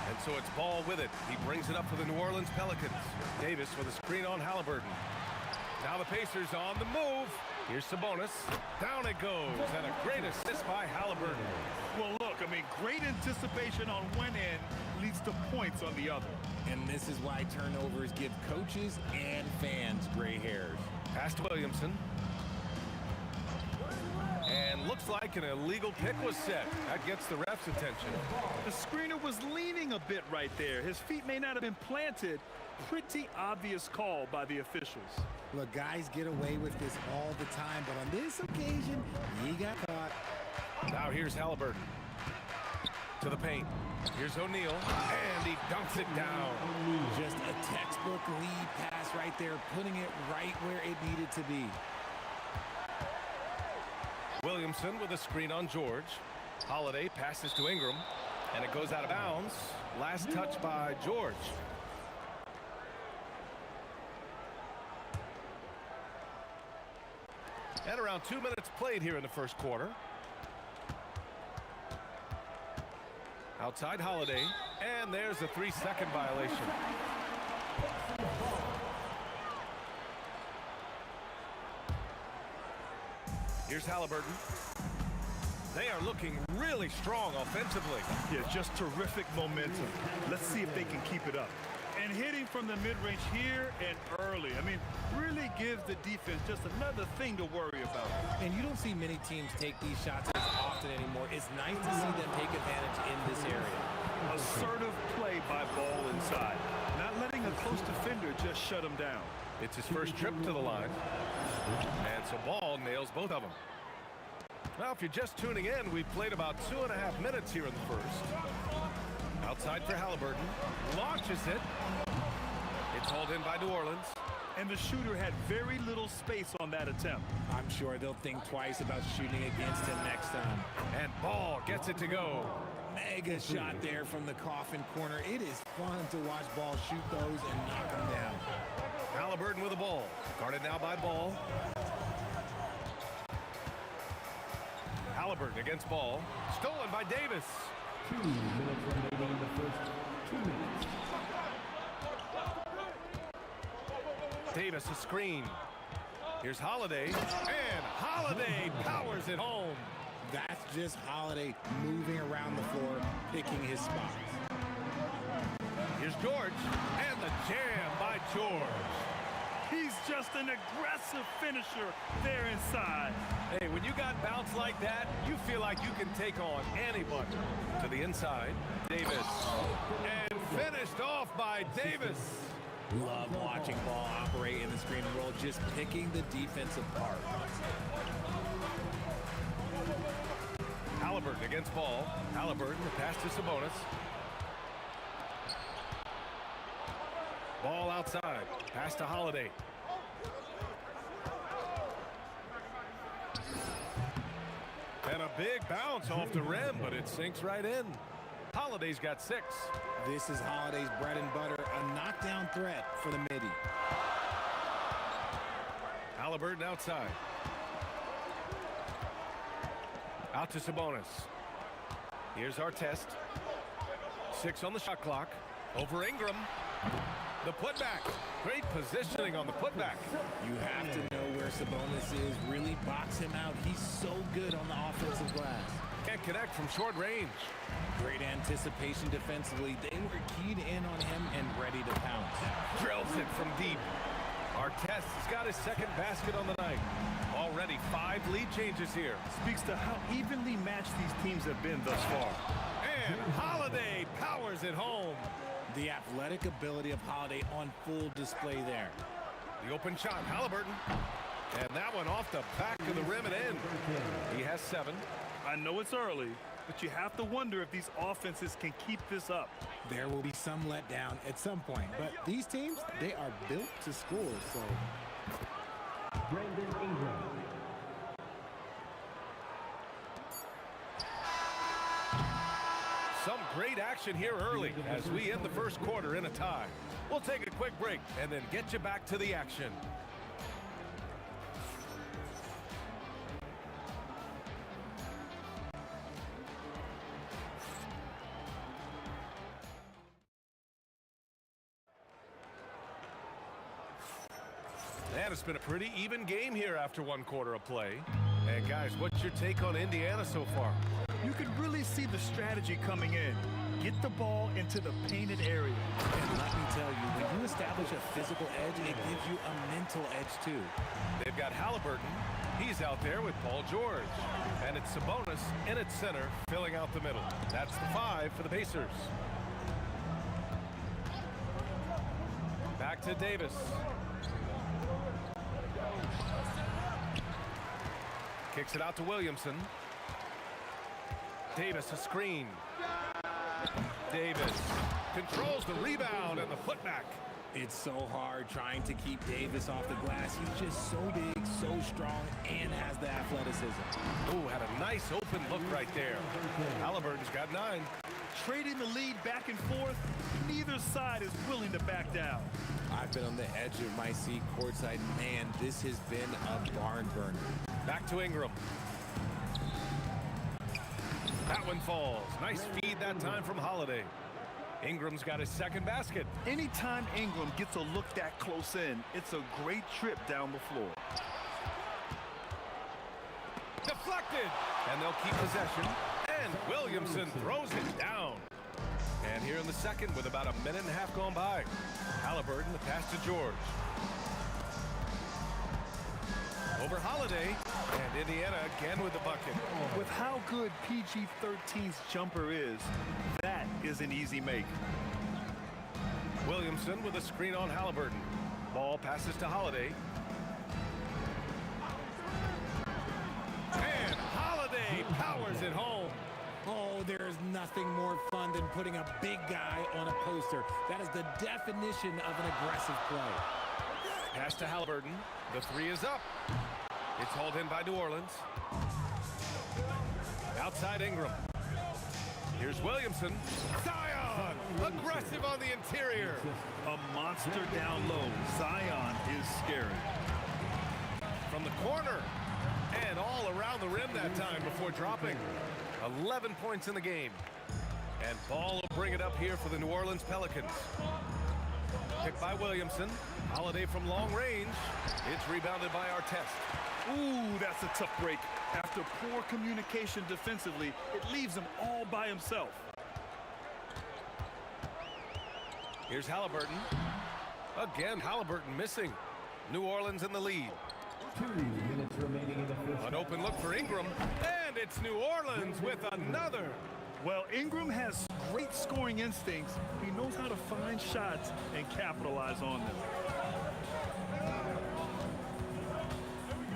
And so it's Ball with it. He brings it up for the New Orleans Pelicans. Davis with a screen on Halliburton. Now the Pacers on the move. Here's Sabonis. Down it goes. And a great assist by Halliburton. Well, look, I mean, great anticipation on one end leads to points on the other. And this is why turnovers give coaches and fans gray hairs. Pass to Williamson. And looks like an illegal pick was set. That gets the ref's attention. The screener was leaning a bit right there. His feet may not have been planted. Pretty obvious call by the officials. Look, guys get away with this all the time, but on this occasion, he got caught. Now here's Halliburton. To the paint. Here's O'Neal. And he dunks it down. Just a textbook lead pass right there, putting it right where it needed to be. Williamson with a screen on George. Holiday passes to Ingram. And it goes out of bounds. Last touch by George. And around 2 minutes played here in the first quarter. Outside Holiday. And there's a 3-second violation. Here's Halliburton. They are looking really strong offensively. Yeah, just terrific momentum. Let's see if they can keep it up. And hitting from the mid-range here and early. I mean, really gives the defense just another thing to worry about. And you don't see many teams take these shots as often anymore. It's nice to see them take advantage in this area. Assertive play by Ball inside. Not letting a close defender just shut him down. It's his first trip to the line. And so Ball nails both of them. Well, if you're just tuning in, we've played about 2.5 minutes here in the first. Outside for Halliburton. Launches it. It's hauled in by New Orleans. And the shooter had very little space on that attempt. I'm sure they'll think twice about shooting against him next time. And Ball gets it to go. Mega shot there from the coffin corner. It is fun to watch Ball shoot those and knock them down. Halliburton with the ball. Guarded now by Ball. Halliburton against Ball. Stolen by Davis. 2 minutes remaining in the first 2 minutes. Davis a screen. Here's Holiday. And Holiday powers it home. That's just Holiday moving around the floor, picking his spots. Here's George. And the jam by George. He's just an aggressive finisher there inside. Hey, when you got bounce like that, you feel like you can take on anybody. To the inside, Davis. And finished off by Davis. Love watching Ball operate in the screen and roll, just picking the defense apart. Halliburton against Ball. Halliburton, the pass to Sabonis. Ball outside. Pass to Holiday. And a big bounce off the rim, but it sinks right in. Holiday's got 6. This is Holiday's bread and butter, a knockdown threat for the midi. Halliburton outside. Out to Sabonis. Here's our test. 6 on the shot clock. Over Ingram. The putback. Great positioning on the putback. You have to know where Sabonis is. Really box him out. He's so good on the offensive glass. Can't connect from short range. Great anticipation defensively. They were keyed in on him and ready to pounce. Drills it from deep. Artest has got his second basket on the night. Already 5 lead changes here. Speaks to how evenly matched these teams have been thus far. And Holiday powers it home. The athletic ability of Holiday on full display there. The open shot, Halliburton. And that one off the back of the rim and in. He has 7. I know it's early, but you have to wonder if these offenses can keep this up. There will be some letdown at some point, but these teams, they are built to score, so. Brandon Ingram. Some great action here early as we end the first quarter in a tie. We'll take a quick break and then get you back to the action. And it's been a pretty even game here after 1 quarter of play. And guys, what's your take on Indiana so far? You can really see the strategy coming in. Get the ball into the painted area. And let me tell you, when you establish a physical edge, it gives you a mental edge too. They've got Halliburton. He's out there with Paul George. And it's Sabonis in its center, filling out the middle. That's the 5 for the Pacers. Back to Davis. Kicks it out to Williamson. Davis a screen. Davis controls the rebound and the putback. It's so hard trying to keep Davis off the glass. He's just so big, so strong, and has the athleticism. Oh, had a nice open look right there. Halliburton's got 9. Trading the lead back and forth, neither side is willing to back down. I've been on the edge of my seat courtside. Man, this has been a barn burner. Back to Ingram. That one falls. Nice feed that time from Holiday. Ingram's got his second basket. Anytime Ingram gets a look that close in, it's a great trip down the floor. Deflected. And they'll keep possession. And Williamson throws it down. And here in the second with about 1.5 minutes gone by. Halliburton, the pass to George. Over Holiday. And Indiana again with the bucket. With how good PG-13's jumper is, that is an easy make. Williamson with a screen on Halliburton. Ball passes to Holiday. And Holiday there is nothing more fun than putting a big guy on a poster. That is the definition of an aggressive play. Pass to Halliburton. The three is up. It's hauled in by New Orleans. Outside Ingram. Here's Williamson. Zion! Aggressive on the interior. A monster down low. Zion is scary. From the corner. And all around the rim that time before dropping. 11 points in the game. And Ball will bring it up here for the New Orleans Pelicans. Picked by Williamson. Holiday from long range. It's rebounded by Artest. Ooh, that's a tough break. After poor communication defensively, it leaves him all by himself. Here's Halliburton. Again, Halliburton missing. New Orleans in the lead. 2 minutes remaining in the first. An open look for Ingram. And it's New Orleans with another. Well, Ingram has great scoring instincts. He knows how to find shots and capitalize on them.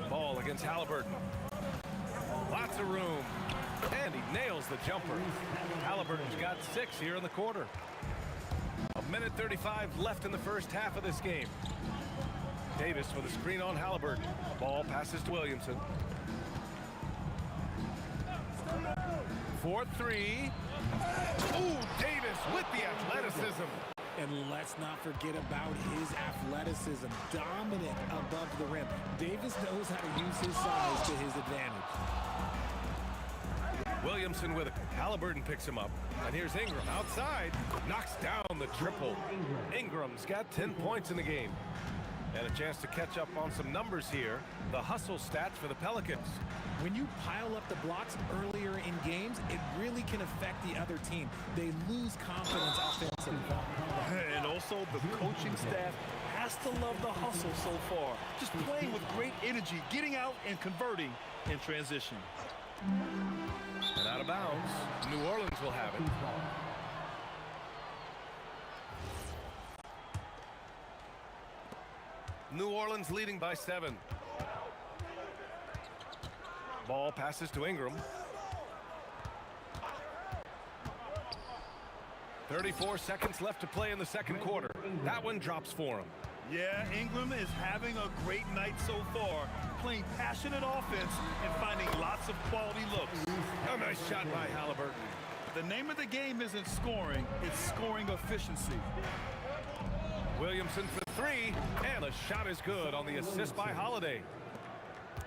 Ball against Halliburton. Lots of room. And he nails the jumper. Halliburton's got 6 here in the quarter. 1:35 left in the first half of this game. Davis with a screen on Halliburton. Ball passes to Williamson. 4-3. Ooh, Davis with the athleticism. And let's not forget about his athleticism. Dominant above the rim. Davis knows how to use his size to his advantage. Williamson with it. Halliburton picks him up. And here's Ingram outside. Knocks down the triple. Ingram's got 10 points in the game. And a chance to catch up on some numbers here. The hustle stats for the Pelicans. When you pile up the blocks earlier in games, it really can affect the other team. They lose confidence offensively. And also, the coaching staff has to love the hustle so far. Just playing with great energy, getting out and converting in transition. And out of bounds, New Orleans will have it. New Orleans leading by 7. Ball passes to Ingram. 34 seconds left to play in the second quarter. That one drops for him. Yeah, Ingram is having a great night so far, playing passionate offense and finding lots of quality looks. A nice shot by Halliburton. The name of the game isn't scoring, it's scoring efficiency. Williamson for 3, and the shot is good on the assist by Holiday.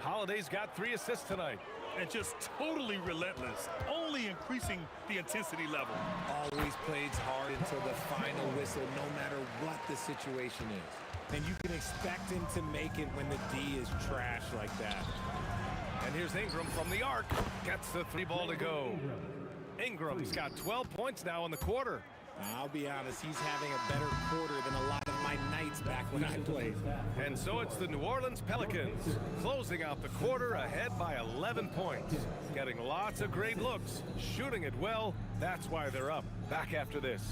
Holiday's got 3 assists tonight. And just totally relentless, only increasing the intensity level. Always plays hard until the final whistle, no matter what the situation is. And you can expect him to make it when the D is trash like that. And here's Ingram from the arc. Gets the 3 ball to go. Ingram's got 12 points now in the quarter. I'll be honest, he's having a better quarter than a lot of my nights back when I played. And so it's the New Orleans Pelicans closing out the quarter ahead by 11 points. Getting lots of great looks, shooting it well. That's why they're up. Back after this.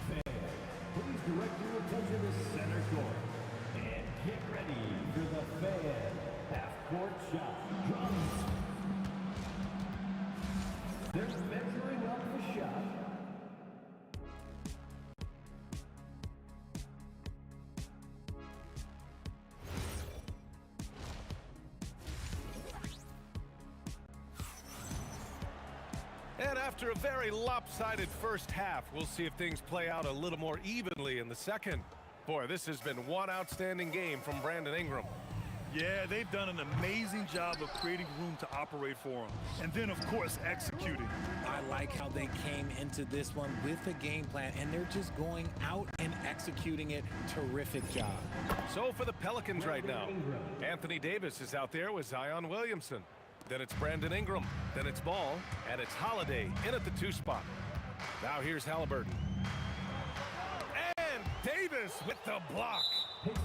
Please direct your attention to center court. And get ready for the fan half-court shot. Drums. They're measuring up the shot. And after a very lopsided first half, we'll see if things play out a little more evenly in the second. Boy, this has been one outstanding game from Brandon Ingram. Yeah, they've done an amazing job of creating room to operate for him. And then, of course, executing. I like how they came into this one with a game plan, and they're just going out and executing it. Terrific job. So for the Pelicans right now, Anthony Davis is out there with Zion Williamson. Then it's Brandon Ingram. Then it's Ball. And it's Holiday in at the 2 spot. Now here's Halliburton. And Davis with the block.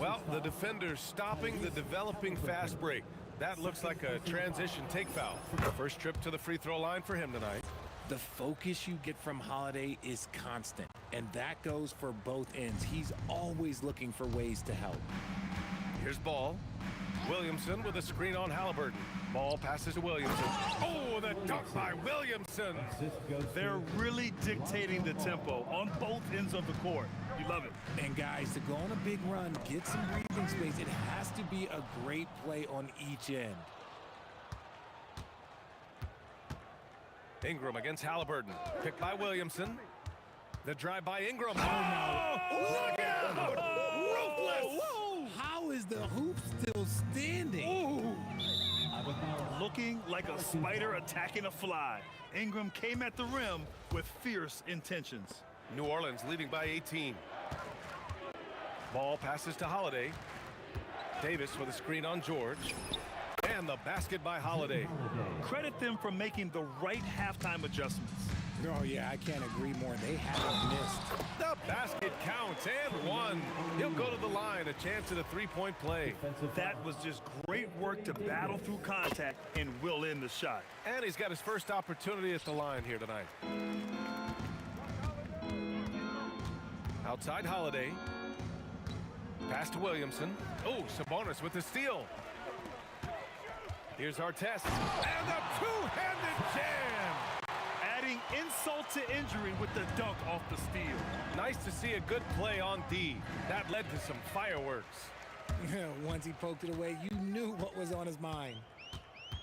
Well, the defender's stopping the developing fast break. That looks like a transition take foul. First trip to the free throw line for him tonight. The focus you get from Holiday is constant, and that goes for both ends. He's always looking for ways to help. Here's ball. Williamson with a screen on Halliburton. Ball passes to Williamson. Oh, the dunk by Williamson. They're really dictating the tempo on both ends of the court. You love it. And guys, to go on a big run, get some breathing space, it has to be a great play on each end. Ingram against Halliburton. Picked by Williamson. The drive by Ingram. Oh, look out! Ruthless! How is the hoop still standing? Looking like a spider attacking a fly. Ingram came at the rim with fierce intentions. New Orleans leading by 18. Ball passes to Holiday. Davis with a screen on George. And the basket by Holiday. Credit them for making the right halftime adjustments. Oh, yeah, I can't agree more. They haven't missed. The basket counts and one. He'll go to the line, a chance at a three-point play. That was just great work to battle through contact and will in the shot. And he's got his first opportunity at the line here tonight. Outside Holiday. Pass to Williamson. Oh, Sabonis with the steal. Here's Artest. And a two-handed jam. Adding insult to injury with the dunk off the steal. Nice to see a good play on D. That led to some fireworks. Once he poked it away, you knew what was on his mind.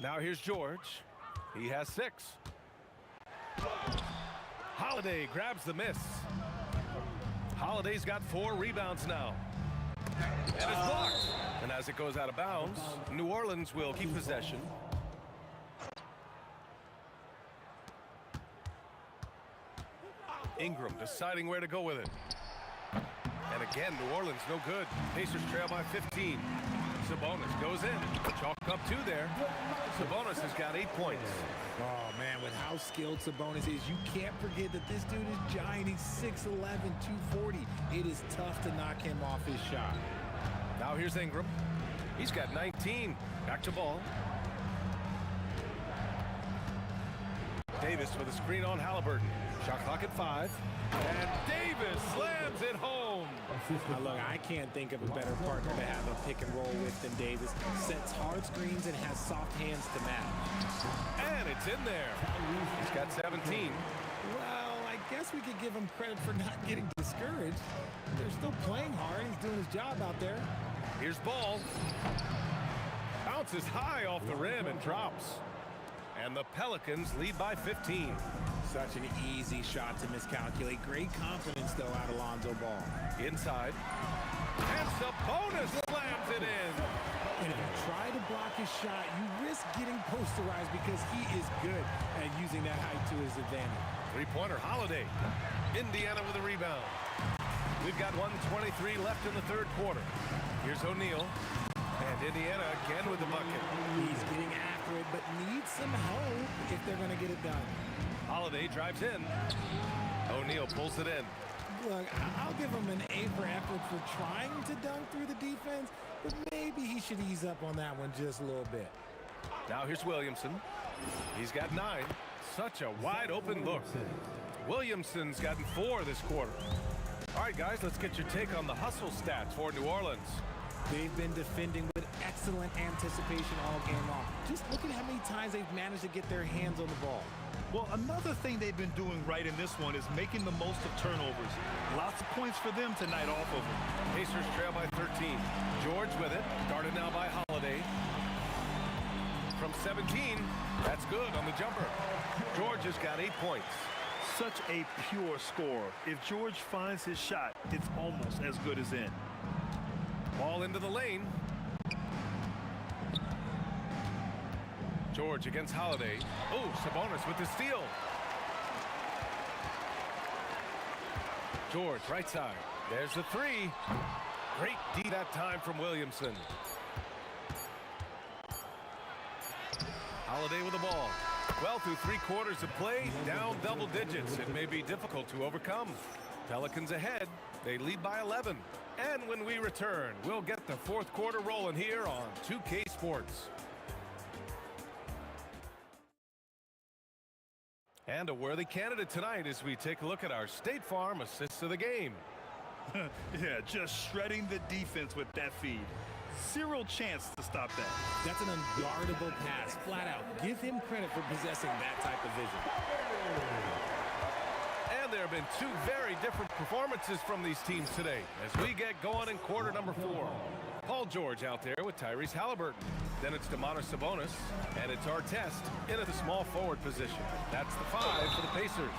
Now here's George. He has 6. Holiday grabs the miss. Holiday's got 4 rebounds now. And it's blocked. And as it goes out of bounds, New Orleans will keep possession. Ingram deciding where to go with it. And again, New Orleans no good. Pacers trail by 15. Sabonis goes in. Chalk up 2 there. Sabonis has got 8 points. Oh, man, with how skilled Sabonis is, you can't forget that this dude is giant. He's 6'11", 240. It is tough to knock him off his shot. Now here's Ingram. He's got 19. Back to ball. Davis with a screen on Halliburton. Shot clock at 5. And Davis slams it home. Now look, I can't think of a better partner to have a pick and roll with than Davis. Sets hard screens and has soft hands to match. And it's in there. He's got 17. Well, I guess we could give him credit for not getting discouraged. They're still playing hard. He's doing his job out there. Here's ball. Bounces high off the rim and drops. And the Pelicans lead by 15. Such an easy shot to miscalculate. Great confidence, though, out of Lonzo Ball. Inside. And Sabonis slams it in. And if you try to block his shot, you risk getting posterized because he is good at using that height to his advantage. Three-pointer Holiday. Indiana with a rebound. We've got 1:23 left in the third quarter. Here's O'Neal. And Indiana again with the bucket. He's getting after it, but needs some help if they're going to get it done. Holiday drives in. O'Neal pulls it in. Look, I'll give him an A for effort for trying to dunk through the defense, but maybe he should ease up on that one just a little bit. Now here's Williamson. He's got 9. Such a wide open look. Williamson's gotten 4 this quarter. All right, guys, let's get your take on the hustle stats for New Orleans. They've been defending with excellent anticipation all game long. Just look at how many times they've managed to get their hands on the ball. Well, another thing they've been doing right in this one is making the most of turnovers. Lots of points for them tonight off of it. Pacers trail by 13. George with it. Guarded now by Holiday. From 17, that's good on the jumper. George has got 8 points. Such a pure score. If George finds his shot, it's almost as good as in. Ball into the lane. George against Holiday. Oh, Sabonis with the steal. George, right side. There's the 3. Great D that time from Williamson. Holiday with the ball. Well, through 3 quarters of play, down double digits. It may be difficult to overcome. Pelicans ahead. They lead by 11. And when we return, we'll get the fourth quarter rolling here on 2K Sports. And a worthy candidate tonight as we take a look at our State Farm assists of the game. Yeah, just shredding the defense with that feed. Zero chance to stop that. That's an unguardable pass, flat out. Give him credit for possessing that type of vision. And there have been two very different performances from these teams today as we get going in quarter number 4. Paul George out there with Tyrese Halliburton. Then it's Domantas Sabonis, and it's Artest in at the small forward position. That's the 5 for the Pacers.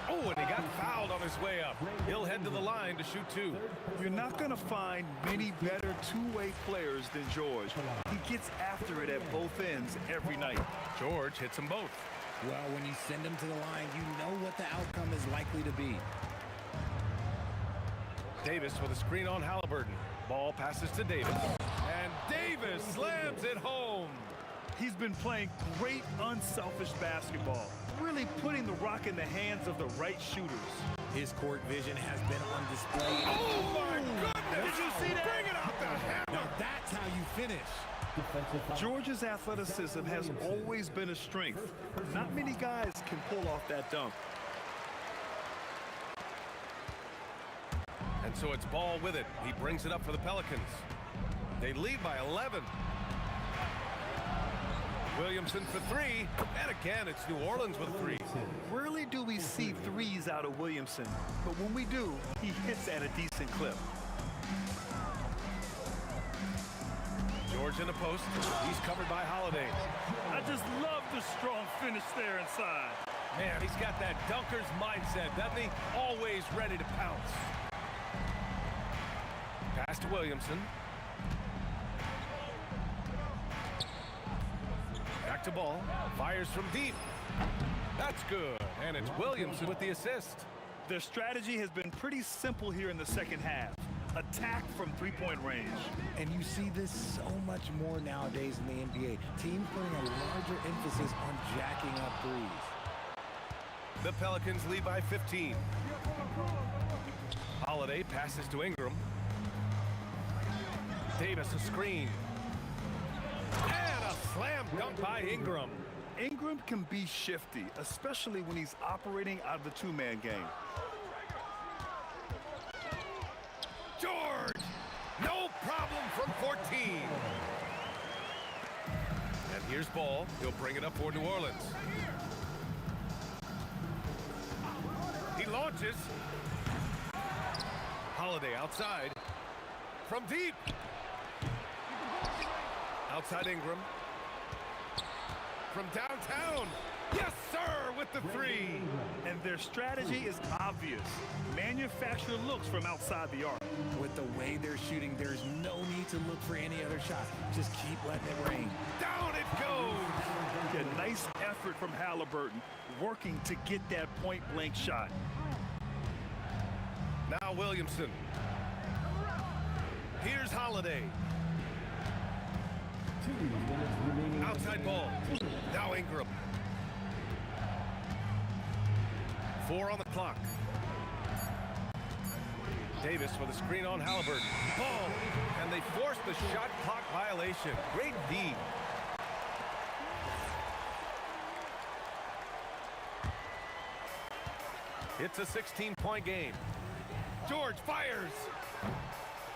Oh, and he got fouled on his way up. He'll head to the line to shoot 2. You're not going to find many better two-way players than George. He gets after it at both ends every night. George hits them both. Well, when you send him to the line, you know what the outcome is likely to be. Davis with a screen on Halliburton. Ball passes to Davis. And Davis slams it home. He's been playing great, unselfish basketball, really putting the rock in the hands of the right shooters. His court vision has been on display. Oh, my goodness! Did you see that? Bring it out the hammer! Now that's how you finish. George's athleticism has always been a strength. Not many guys can pull off that dunk. And so it's Ball with it. He brings it up for the Pelicans. They lead by 11. Williamson for 3, and again it's New Orleans with 3. Rarely do we see threes out of Williamson, but when we do, he hits at a decent clip. George in the post. He's covered by Holiday. I just love the strong finish there inside. Man, he's got that dunker's mindset, doesn't he? Always ready to pounce. Pass to Williamson. Back to Ball. Fires from deep. That's good. And it's Williamson with the assist. Their strategy has been pretty simple here in the second half. Attack from three-point range. And you see this so much more nowadays in the NBA. Teams putting a larger emphasis on jacking up threes. The Pelicans lead by 15. Holiday passes to Ingram. Davis a screen. And a slam dunk by Ingram. Ingram can be shifty, especially when he's operating out of the two-man game. George! No problem from 14. And here's Ball. He'll bring it up for New Orleans. He launches. Holiday outside. From deep. Outside Ingram. From downtown. Yes, sir, with the 3. And their strategy is obvious. Manufacture looks from outside the arc. With the way they're shooting, there's no need to look for any other shot. Just keep letting it rain. Down it goes. A nice effort from Halliburton, working to get that point-blank shot. Now Williamson. Here's Holiday. Outside Ball. Now Ingram. 4 on the clock. Davis with a screen on Halliburton. Ball. And they force the shot clock violation. Great D. It's a 16-point game. George fires.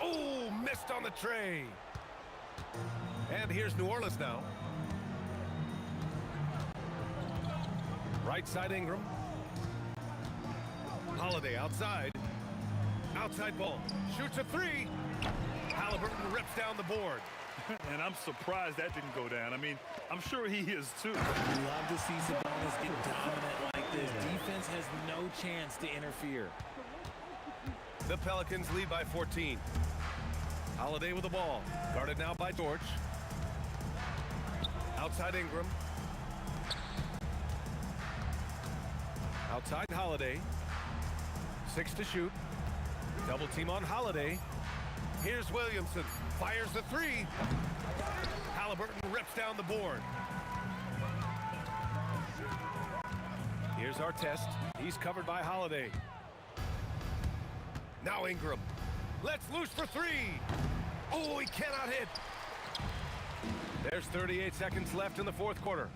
Oh, missed on the tray. And here's New Orleans now. Right side Ingram. Holiday outside. Outside Ball. Shoots a 3. Halliburton rips down the board. And I'm surprised that didn't go down. I mean, I'm sure he is too. Love to see Sabonis get dominant like this. Defense has no chance to interfere. The Pelicans lead by 14. Holiday with the ball. Guarded now by George. Outside Ingram. Outside Holiday. 6 to shoot. Double team on Holiday. Here's Williamson. Fires the 3. Halliburton rips down the board. Here's Artest. He's covered by Holiday. Now Ingram. Let's loose for 3. Oh, he cannot hit. There's 38 seconds left in the fourth quarter.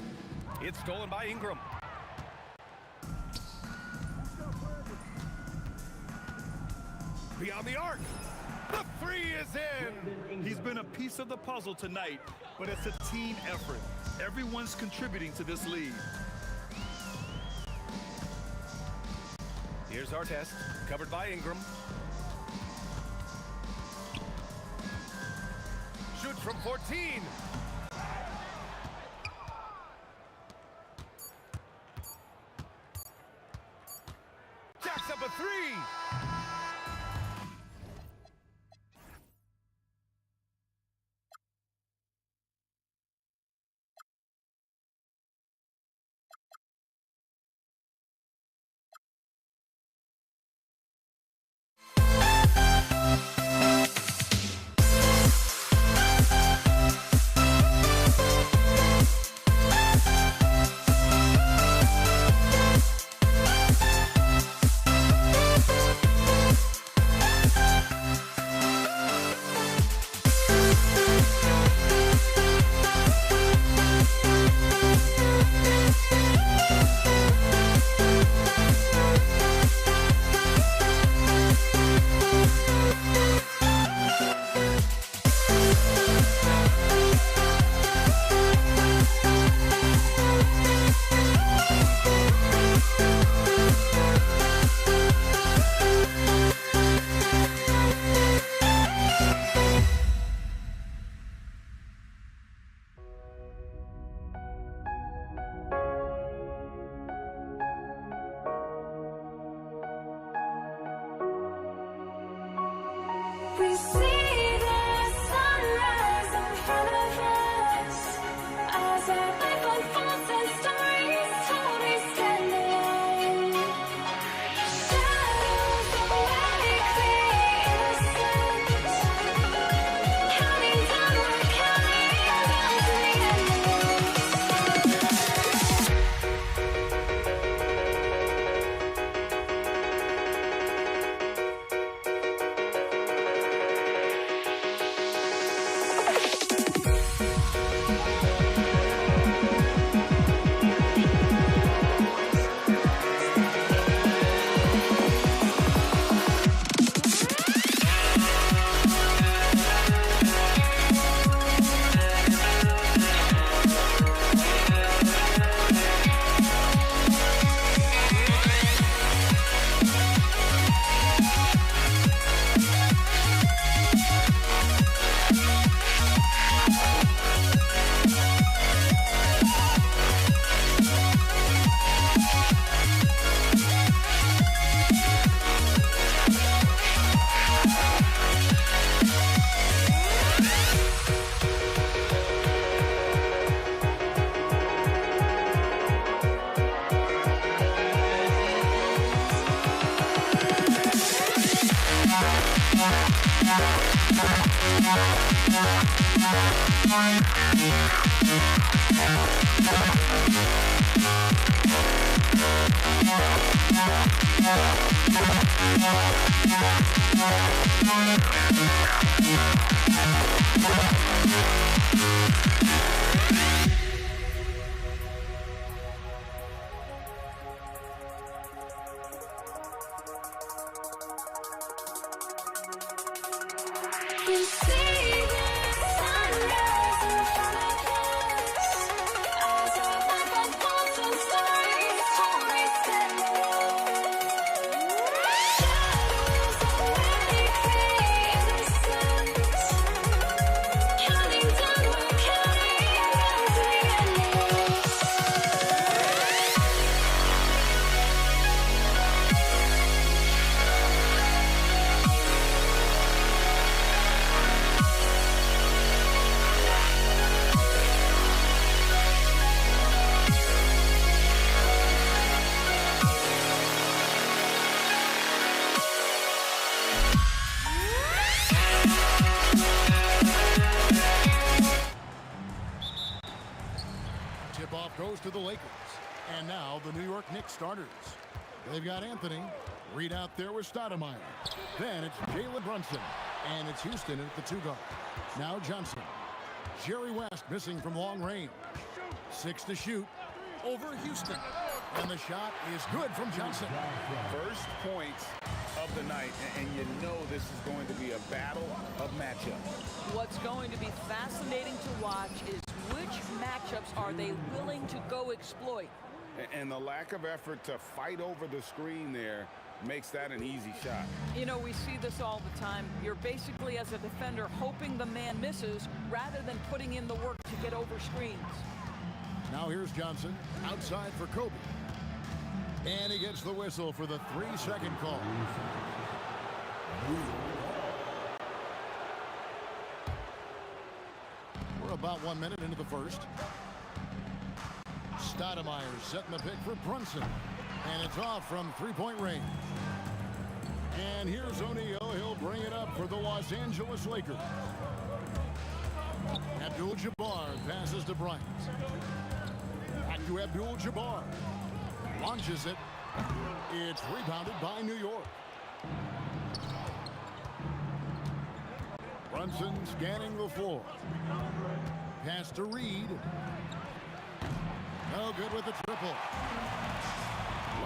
It's stolen by Ingram. beyond the arc. The three is in. He's been a piece of the puzzle tonight, but it's a team effort. Everyone's contributing to this lead. Here's our test, covered by Ingram. Shoots from 14. Jacks up a three. We see the sunrise in front of us as our life unfolds and stories told. We stand alone. Shadows awake the innocent, counting down, we're counting down to the We see the sunrise in front of us as our life unfolds and stories told. We stand alone. Shadows awake the innocent, counting down, we're counting down to the endless. Tip-off goes to the Lakers. And now the New York Knicks starters. They've got Anthony. Reed out there with Stoudemire. Then it's Jalen Brunson. And it's Houston at the 2-guard. Now Johnson. Jerry West missing from long range. 6 to shoot. Over Houston. And the shot is good from Johnson. First points of of the night, and you know this is going to be a battle of matchups. What's going to be fascinating to watch is which matchups are they willing to go exploit. And the lack of effort to fight over the screen there makes that an easy shot. You know, we see this all the time. You're basically, as a defender, hoping the man misses rather than putting in the work to get over screens. Now here's Johnson outside for Kobe. And he gets the whistle for the 3-second call. We're about 1 minute into the first. Stoudemire setting the pick for Brunson. And it's off from three-point range. And here's O'Neal. He'll bring it up for the Los Angeles Lakers. Abdul-Jabbar passes to Bryant. Back to Abdul-Jabbar. Launches it. It's rebounded by New York. Brunson scanning the floor. Pass to Reed. No good with the triple.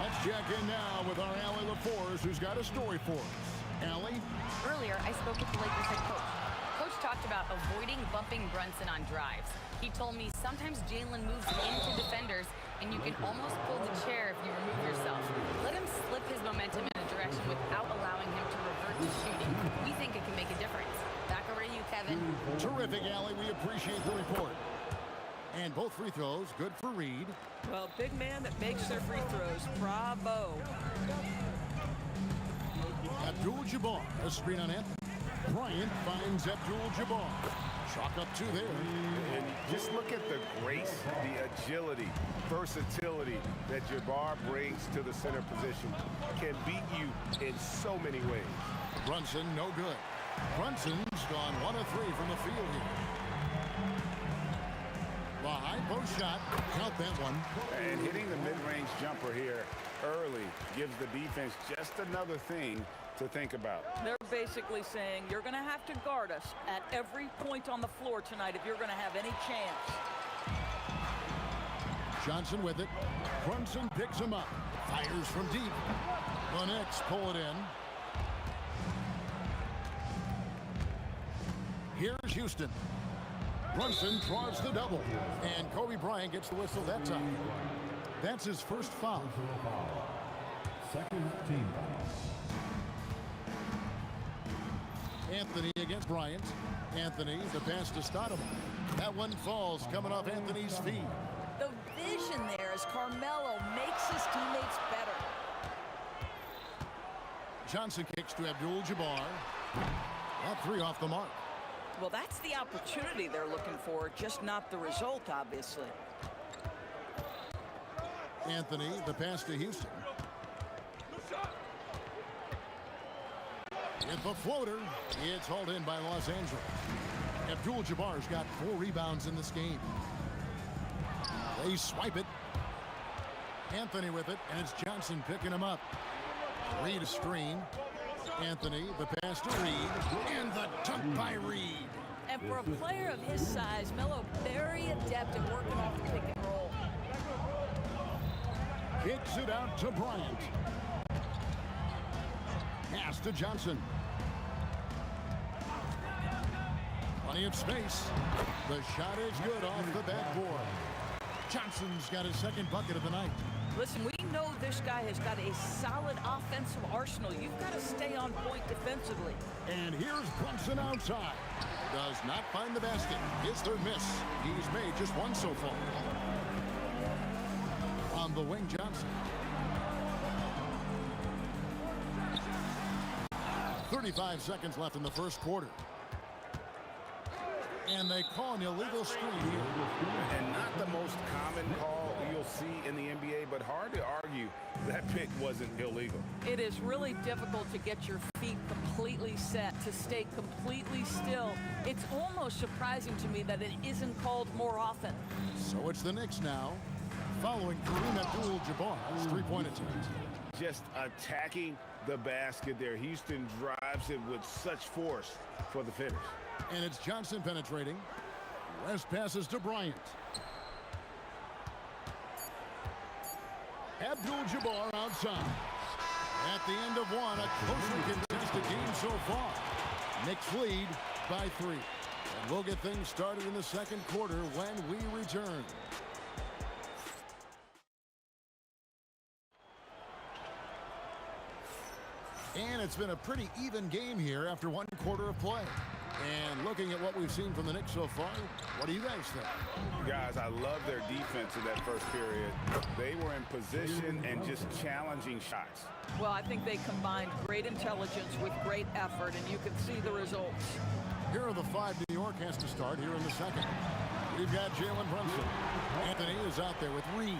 Let's check in now with our Allie LaForce, who's got a story for us. Allie? Earlier, I spoke with the Lakers head coach. Coach talked about avoiding bumping Brunson on drives. He told me sometimes Jalen moves into defenders, and you can almost pull the chair if you remove yourself. Let him slip his momentum in a direction without allowing him to revert to shooting. We think it can make a difference. Back over to you, Kevin. Terrific, Allie. We appreciate the report. And both free throws good for Reed. Well, big man that makes their free throws. Bravo. Abdul-Jabbar, a screen on Anthony. Bryant finds Abdul-Jabbar. Chalk up two there. And just look at the grace, the agility, versatility that Jabbar brings to the center position. Can beat you in so many ways. Brunson, no good. Brunson's gone 1 of 3 from the field here. The high post shot, count that one. And hitting the mid-range jumper here early gives the defense just another thing to think about. They're basically saying you're going to have to guard us at every point on the floor tonight if you're going to have any chance. Johnson with it. Brunson picks him up. Fires from deep. The Knicks pull it in. Here's Houston. Brunson draws the double. And Kobe Bryant gets the whistle that time. That's his first foul. Second team foul. Anthony against Bryant. Anthony, the pass to Stoudemire. That one falls coming off Anthony's feet. The vision there as Carmelo makes his teammates better. Johnson kicks to Abdul-Jabbar. That three off the mark. Well, that's the opportunity they're looking for, just not the result, obviously. Anthony, the pass to Houston. It's a floater. It's hauled in by Los Angeles. Abdul-Jabbar's got 4 rebounds in this game. They swipe it. Anthony with it, and it's Johnson picking him up. Reed a screen. Anthony, the pass to Reed, and the dunk by Reed. And for a player of his size, Melo very adept at working off the pick and roll. Kicks it out to Bryant. Pass to Johnson. Plenty of space. The shot is good off the backboard. Johnson's got his second bucket of the night. Listen, we know this guy has got a solid offensive arsenal. You've got to stay on point defensively. And here's Brunson outside. Does not find the basket. His third miss. He's made just one so far. On the wing, Johnson. 35 seconds left in the first quarter. And they call an illegal screen here. And not the most common call you'll see in the NBA, but hard to argue that pick wasn't illegal. It is really difficult to get your feet completely set, to stay completely still. It's almost surprising to me that it isn't called more often. So it's the Knicks now, following Kareem Abdul-Jabbar's three-point attempt. Just attacking the basket there. Houston drives it with such force for the finish. And it's Johnson penetrating. West passes to Bryant. Abdul-Jabbar outside. At the end of one, a closely contested game so far. Knicks lead by 3. And we'll get things started in the second quarter when we return. And it's been a pretty even game here after one quarter of play. And looking at what we've seen from the Knicks so far, what do you guys think? Guys, I love their defense in that first period. They were in position and just challenging shots. Well, I think they combined great intelligence with great effort, and you can see the results. Here are the 5 New York has to start here in the second. We've got Jalen Brunson. Anthony is out there with Reed.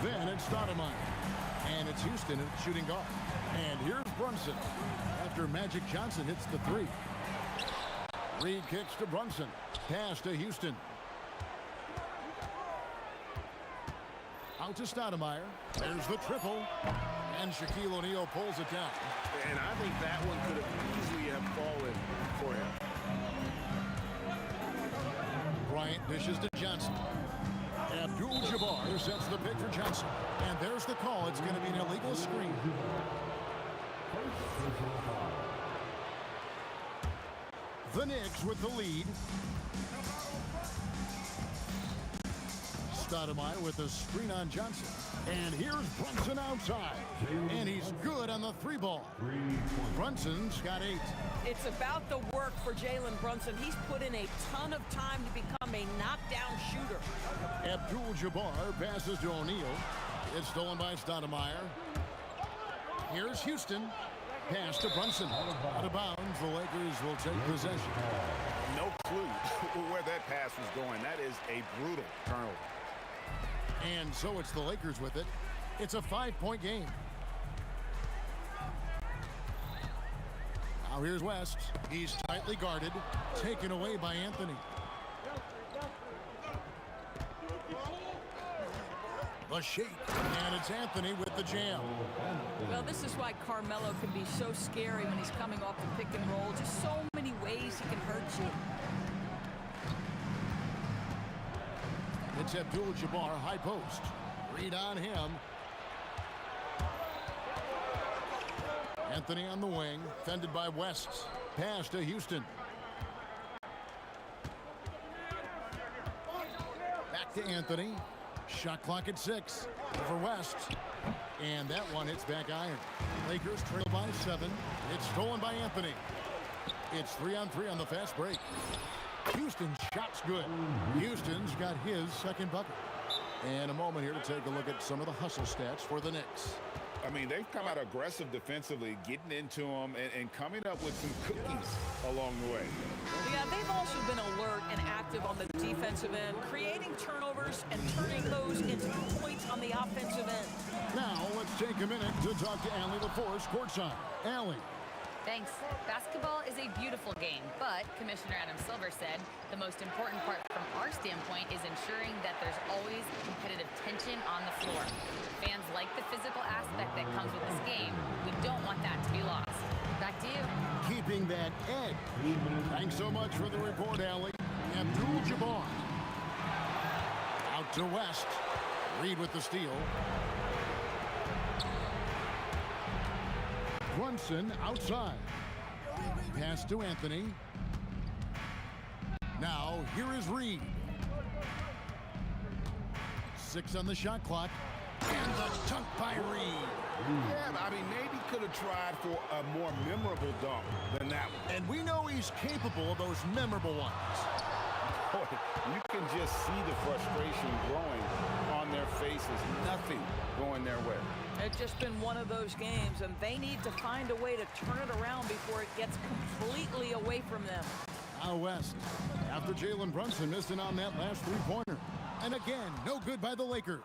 Then it's Stoudemire. And it's Houston at shooting guard. And here's Brunson after Magic Johnson hits the 3. Reed kicks to Brunson. Pass to Houston. Out to Stoudemire. There's the triple. And Shaquille O'Neal pulls it down. And I think that one could have easily have fallen for him. Bryant dishes to Johnson. Abdul-Jabbar sets the pick for Johnson. And there's the call. It's going to be an illegal screen. The Knicks with the lead. Stoudemire with a screen on Johnson. And here's Brunson outside. And he's good on the 3 ball. Brunson's got 8. It's about the work for Jalen Brunson. He's put in a ton of time to become a knockdown shooter. Abdul-Jabbar passes to O'Neal. It's stolen by Stoudemire. Here's Houston. Pass to Brunson. Out of bounds, the Lakers will take possession. No clue where that pass was going. That is a brutal turnover. And so it's the Lakers with it. It's a 5-point game. Now here's West. He's tightly guarded. Taken away by Anthony. The shake. And it's Anthony with the jam. Well, this is why Carmelo can be so scary when he's coming off the pick and roll. Just so many ways he can hurt you. It's Abdul-Jabbar, high post. Read on him. Anthony on the wing, fended by West. Pass to Houston. Back to Anthony. Shot clock at 6. Over West. And that one hits back iron. Lakers trail by 7. It's stolen by Anthony. It's 3-on-3 on the fast break. Houston's shot's good. Houston's got his second bucket. And a moment here to take a look at some of the hustle stats for the Knicks. I mean, they've come out aggressive defensively, getting into them and coming up with some cookies along the way. Yeah, they've also been alert and active on the defensive end, creating turnovers and turning those into points on the offensive end. Now, let's take a minute to talk to Allie LaForce courtside. Allie. Thanks. Basketball is a beautiful game, but Commissioner Adam Silver said the most important part from our standpoint is ensuring that there's always competitive tension on the floor. Fans like the physical aspect that comes with this game. We don't want that to be lost. Back to you. Keeping that edge. Thanks so much for the report, Allie. Abdul-Jabbar. Out to West. Reed with the steal. Brunson outside. Pass to Anthony. Now, here is Reed. 6 on the shot clock. And the dunk by Reed. Yeah, I mean, maybe could have tried for a more memorable dunk than that one. And we know he's capable of those memorable ones. Boy, you can just see the frustration growing on their faces. Nothing going their way. It's just been one of those games, and they need to find a way to turn it around before it gets completely away from them. Out West, after Jalen Brunson missed it on that last three-pointer. And again, no good by the Lakers.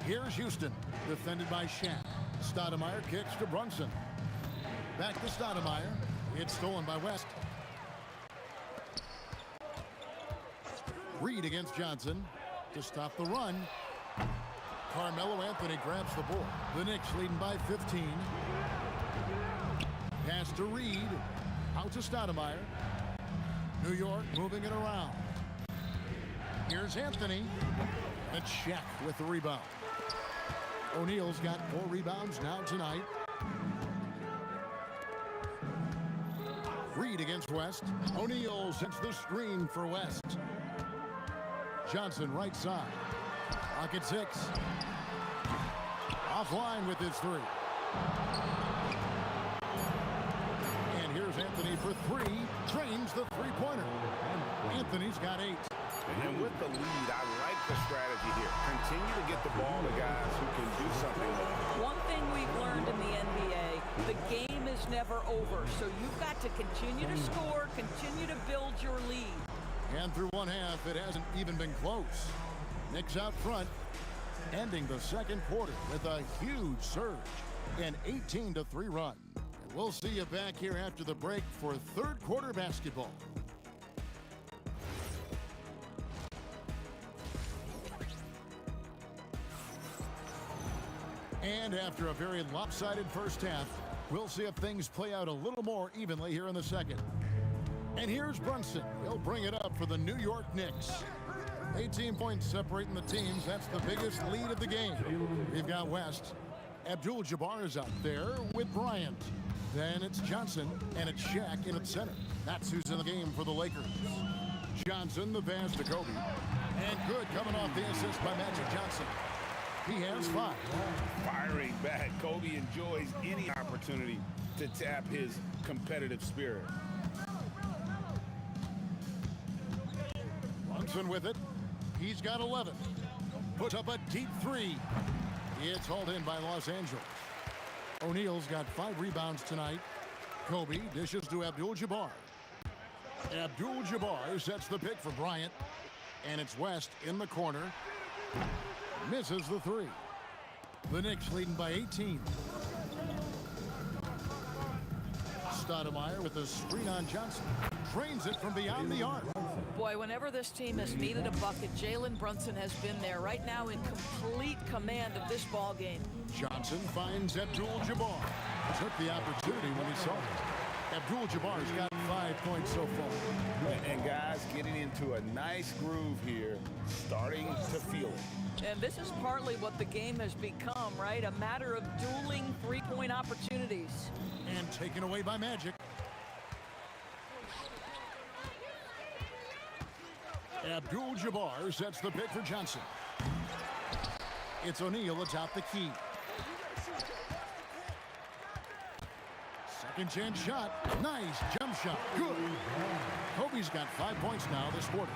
Here's Houston, defended by Shaq. Stoudemire kicks to Brunson. Back to Stoudemire. It's stolen by West. Reed against Johnson to stop the run. Carmelo Anthony grabs the ball. The Knicks leading by 15. Pass to Reed. Out to Stoudemire. New York moving it around. Here's Anthony. And Shaq with the rebound. O'Neal's got 4 rebounds now tonight. Reed against West. O'Neal sets the screen for West. Johnson right side. Rocket 6. Offline with his 3. And here's Anthony for 3. Drains the three-pointer. Anthony's got 8. And with the lead, I like the strategy here. Continue to get the ball to guys who can do something with it. One thing we've learned in the NBA, the game is never over. So you've got to continue to score, continue to build your lead. And through one half, it hasn't even been close. Knicks out front, ending the second quarter with a huge surge, an 18-3 run. And we'll see you back here after the break for third quarter basketball. And after a very lopsided first half, we'll see if things play out a little more evenly here in the second. And here's Brunson. He'll bring it up for the New York Knicks. 18 points separating the teams. That's the biggest lead of the game. We've got West. Abdul-Jabbar is out there with Bryant. Then it's Johnson, and it's Shaq in at center. That's who's in the game for the Lakers. Johnson, the pass to Kobe. And good coming off the assist by Magic Johnson. He has 5. Firing back. Kobe enjoys any opportunity to tap his competitive spirit. Brunson with it. He's got 11. Puts up a deep 3. It's hauled in by Los Angeles. O'Neal's got 5 rebounds tonight. Kobe dishes to Abdul-Jabbar. Abdul-Jabbar sets the pick for Bryant. And it's West in the corner. Misses the 3. The Knicks leading by 18. Stoudemire with the screen on Johnson. Trains it from beyond the arc. Boy, whenever this team has needed a bucket, Jalen Brunson has been there right now in complete command of this ball game. Johnson finds Abdul-Jabbar. Took the opportunity when he saw it. Abdul-Jabbar's got 5 points so far. And guys getting into a nice groove here, starting to feel it. And this is partly what the game has become, right? A matter of dueling three-point opportunities. And taken away by Magic. Abdul-Jabbar sets the pick for Johnson. It's O'Neal atop the key. Second chance shot. Nice jump shot. Good. Kobe's got 5 points now this quarter.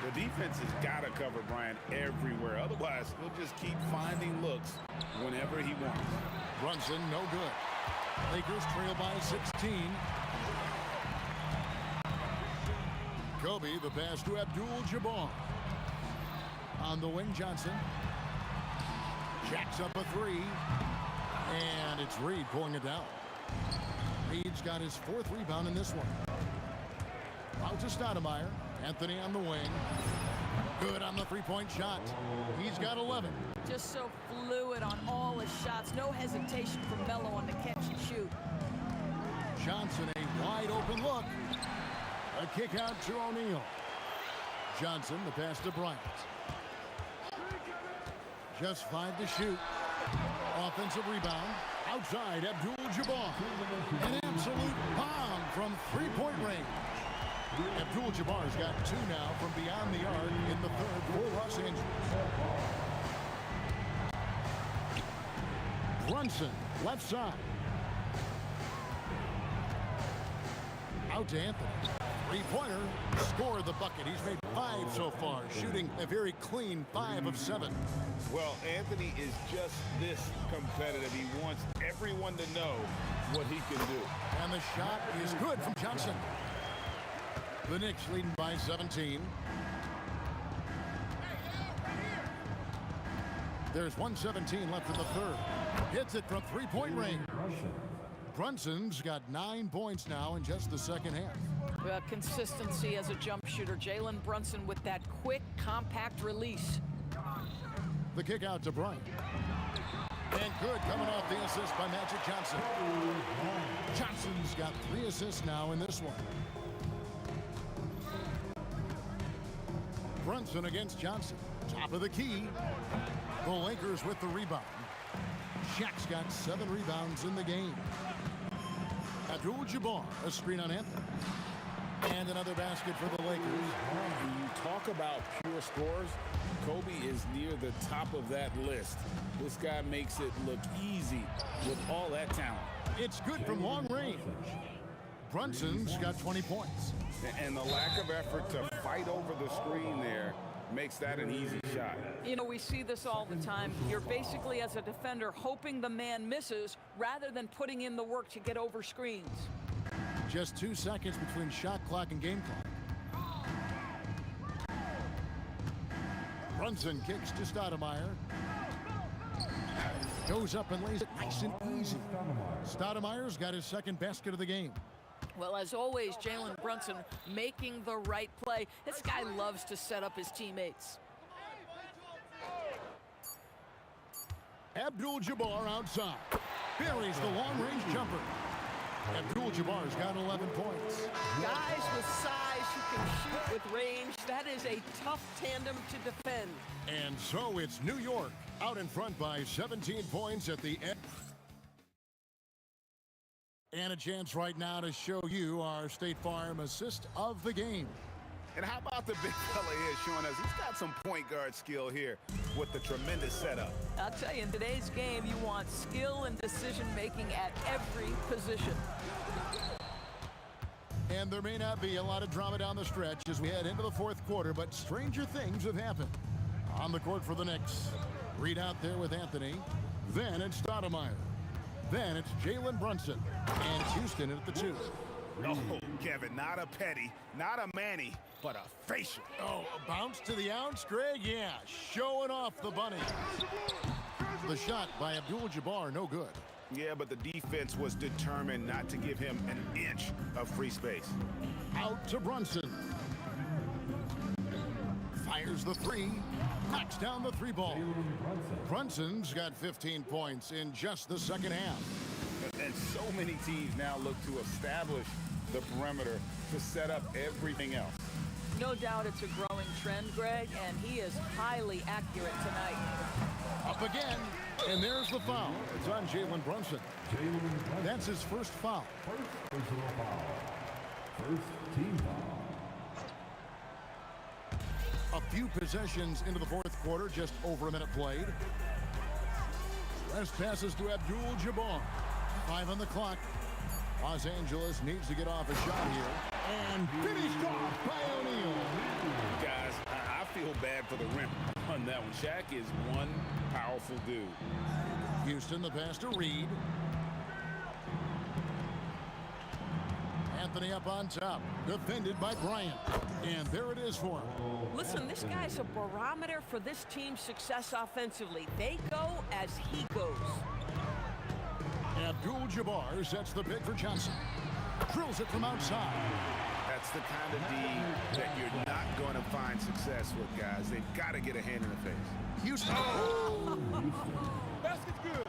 The defense has got to cover Bryant everywhere. Otherwise, he'll just keep finding looks whenever he wants. Brunson, no good. Lakers trail by 16. Kobe, the pass to Abdul-Jabbar. On the wing, Johnson. Jacks up a 3. And it's Reed pulling it down. Reed's got his 4th rebound in this one. Out to Stoudemire. Anthony on the wing. Good on the three-point shot. He's got 11. Just so fluid on all his shots. No hesitation from Melo on the catch and shoot. Johnson, a wide open look. A kick out to O'Neal. Johnson, the pass to Bryant. Just 5 to shoot. Offensive rebound. Outside, Abdul-Jabbar. An absolute bomb from three-point range. Abdul-Jabbar's got 2 now from beyond the arc in the third for Los Angeles. Brunson, left side. Out to Anthony. Three-pointer, scored the bucket. He's made 5 so far, shooting a very clean 5 of 7. Well, Anthony is just this competitive. He wants everyone to know what he can do. And the shot is good from Johnson. The Knicks leading by 17. There's 1:17 left in the third. Hits it from three-point range. Brunson's got 9 points now in just the second half. Well, consistency as a jump shooter. Jalen Brunson with that quick, compact release. The kick out to Bryant. And good coming off the assist by Magic Johnson. Johnson's got 3 assists now in this one. Brunson against Johnson. Top of the key. The Lakers with the rebound. Shaq's got 7 rebounds in the game. Abdul-Jabbar, a screen on Anthony. And another basket for the Lakers. When you talk about pure scores, Kobe is near the top of that list. This guy makes it look easy with all that talent. It's good from long range. Brunson's got 20 points. And the lack of effort to fight over the screen there makes that an easy shot. You know, we see this all the time. You're basically, as a defender, hoping the man misses rather than putting in the work to get over screens. Just 2 seconds between shot clock and game clock. Brunson kicks to Stoudemire. Goes up and lays it nice and easy. Stoudemire's got his second basket of the game. Well, as always, Jalen Brunson making the right play. This guy loves to set up his teammates. Abdul-Jabbar outside. Buries the long-range jumper. Abdul-Jabbar's got 11 points. Guys with size who can shoot with range, that is a tough tandem to defend. And so it's New York out in front by 17 points at the end. And a chance right now to show you our State Farm assist of the game. And how about the big fella here showing us he's got some point guard skill here with the tremendous setup. I'll tell you, in today's game, you want skill and decision-making at every position. And there may not be a lot of drama down the stretch as we head into the fourth quarter, but stranger things have happened. On the court for the Knicks. Reed out there with Anthony. Then it's Stoudemire. Then it's Jalen Brunson. And it's Houston at the 2. No, Kevin, not a petty, not a Manny, but a facial. Oh, a bounce to the ounce, Greg? Yeah, showing off the bunny. The shot by Abdul-Jabbar, no good. Yeah, but the defense was determined not to give him an inch of free space. Out to Brunson. Fires the 3. Knocks down the 3 ball. Brunson's got 15 points in just the second half. And so many teams now look to establish the perimeter to set up everything else. No doubt it's a growing trend, Greg, and he is highly accurate tonight. Up again, and there's the foul. It's on Jalen Brunson. That's his first foul. First personal foul. First team foul. A few possessions into the fourth quarter, just over a minute played. Last passes to Abdul-Jabbar. 5 on the clock. Los Angeles needs to get off a shot here. And finished off by O'Neal. Guys, I feel bad for the rim on that one. Shaq is one powerful dude. Houston, the pass to Reed. Anthony up on top. Defended by Bryant. And there it is for him. Listen, this guy's a barometer for this team's success offensively. They go as he goes. Abdul-Jabbar sets the pick for Johnson. Drills it from outside. That's the kind of D that you're not going to find success with, guys. They've got to get a hand in the face. Houston. Oh. Basket's good.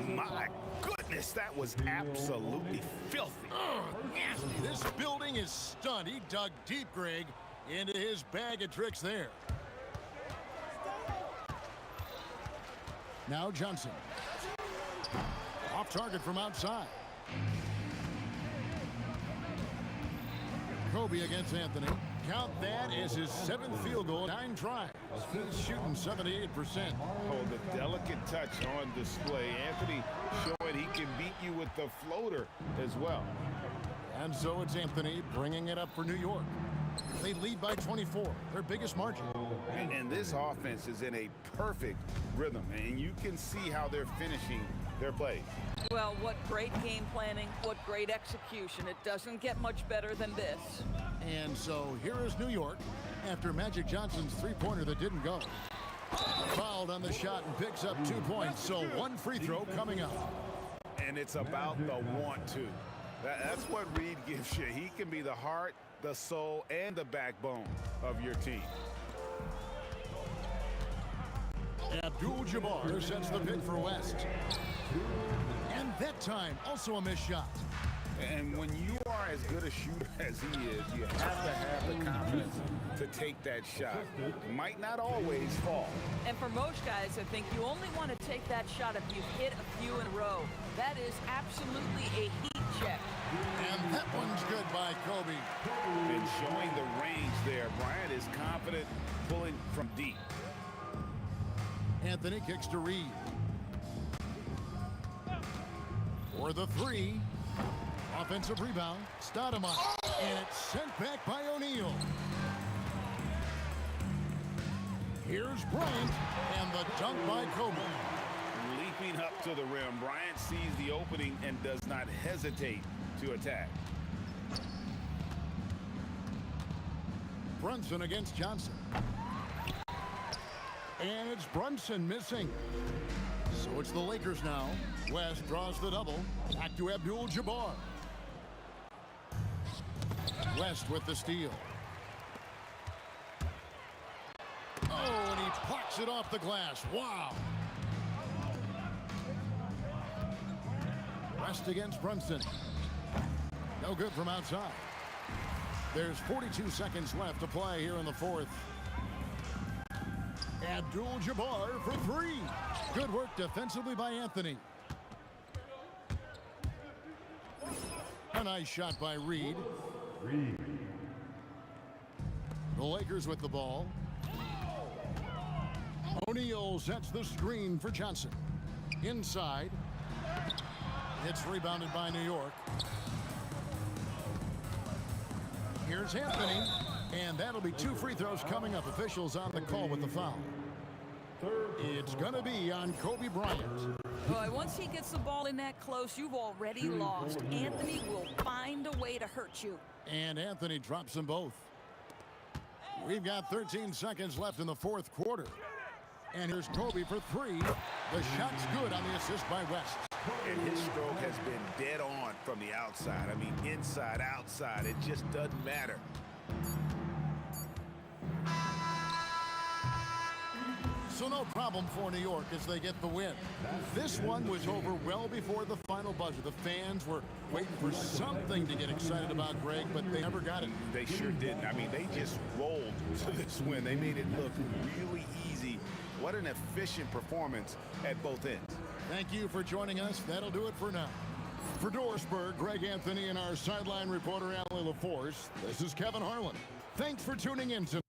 My goodness, that was absolutely filthy. Nasty. This building is stunned. He dug deep, Greg, into his bag of tricks there. Now Johnson. Off target from outside. Kobe against Anthony. Count that as his 7th field goal, 9 tries. He's shooting 78%. Oh, the delicate touch on display. Anthony showing he can beat you with the floater as well. And so it's Anthony bringing it up for New York. They lead by 24, their biggest margin. And this offense is in a perfect rhythm, and you can see how they're finishing their plays. Well, what great game planning, what great execution. It doesn't get much better than this. And so here is New York after Magic Johnson's 3-pointer that didn't go. Fouled on the shot and picks up 2 points, so 1 free throw coming up. And it's about the want to. That's what Reed gives you. He can be the heart, the soul, and the backbone of your team. Abdul-Jabbar sets the pick for West. And that time, also a missed shot. And when you are as good a shooter as he is, you have to have the confidence to take that shot. It might not always fall. And for most guys, I think you only want to take that shot if you've hit a few in a row. That is absolutely a heat check. And that one's good by Kobe. And showing the range there. Bryant is confident pulling from deep. Anthony kicks to Reed. For the three. Offensive rebound. Stoudemire. And it's sent back by O'Neal. Here's Bryant. And the dunk by Kobe. Leaping up to the rim. Bryant sees the opening and does not hesitate to attack. Brunson against Johnson. And it's Brunson missing. So it's the Lakers now. West draws the double. Back to Abdul-Jabbar. West with the steal. Oh, and he plucks it off the glass. Wow. West against Brunson. No good from outside. There's 42 seconds left to play here in the fourth. Abdul-Jabbar for three. Good work defensively by Anthony. A nice shot by Reed. The Lakers with the ball. O'Neal sets the screen for Johnson. Inside. It's rebounded by New York. Here's Anthony. And that'll be 2 free throws coming up. Officials on the call with the foul. It's going to be on Kobe Bryant. Boy, once he gets the ball in that close, you've already lost. Anthony will find a way to hurt you. And Anthony drops them both. We've got 13 seconds left in the fourth quarter. And here's Kobe for three. The shot's good on the assist by West. And his stroke has been dead on from the outside. I mean, inside, outside, it just doesn't matter. So no problem for New York as they get the win. This one was over well before the final buzzer. The fans were waiting for something to get excited about, Greg, but they never got it. They sure didn't. I mean, they just rolled to this win. They made it look really easy. What an efficient performance at both ends. Thank you for joining us. That'll do it for now. For Dorisburg, Greg Anthony and our sideline reporter, Allie LaForce, this is Kevin Harlan. Thanks for tuning in tonight.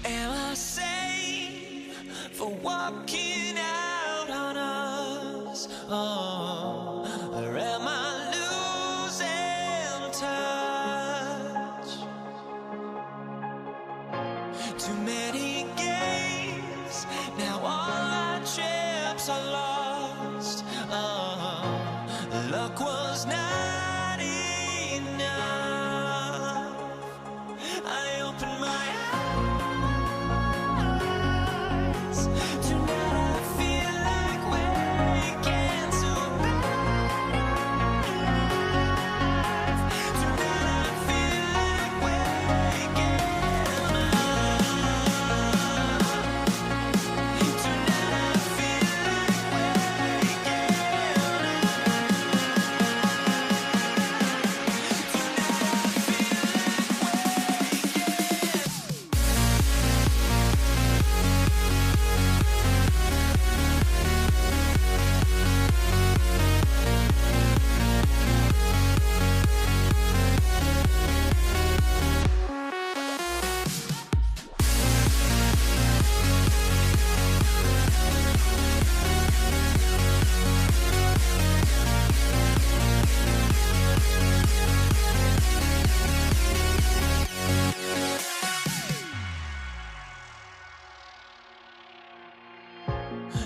Am I safe for walking out on us? Oh, or am I losing touch? Too many games, now all our chips are lost. Oh, luck was not enough. I opened my eyes tonight.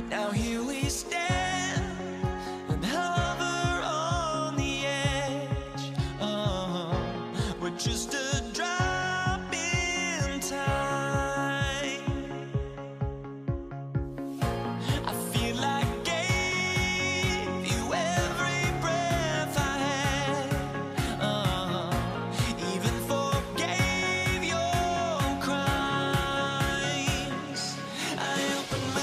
Now here we stand and hover on the edge. We're just a drop in time. I feel like gave you every breath I had. Even forgave your crimes. I open my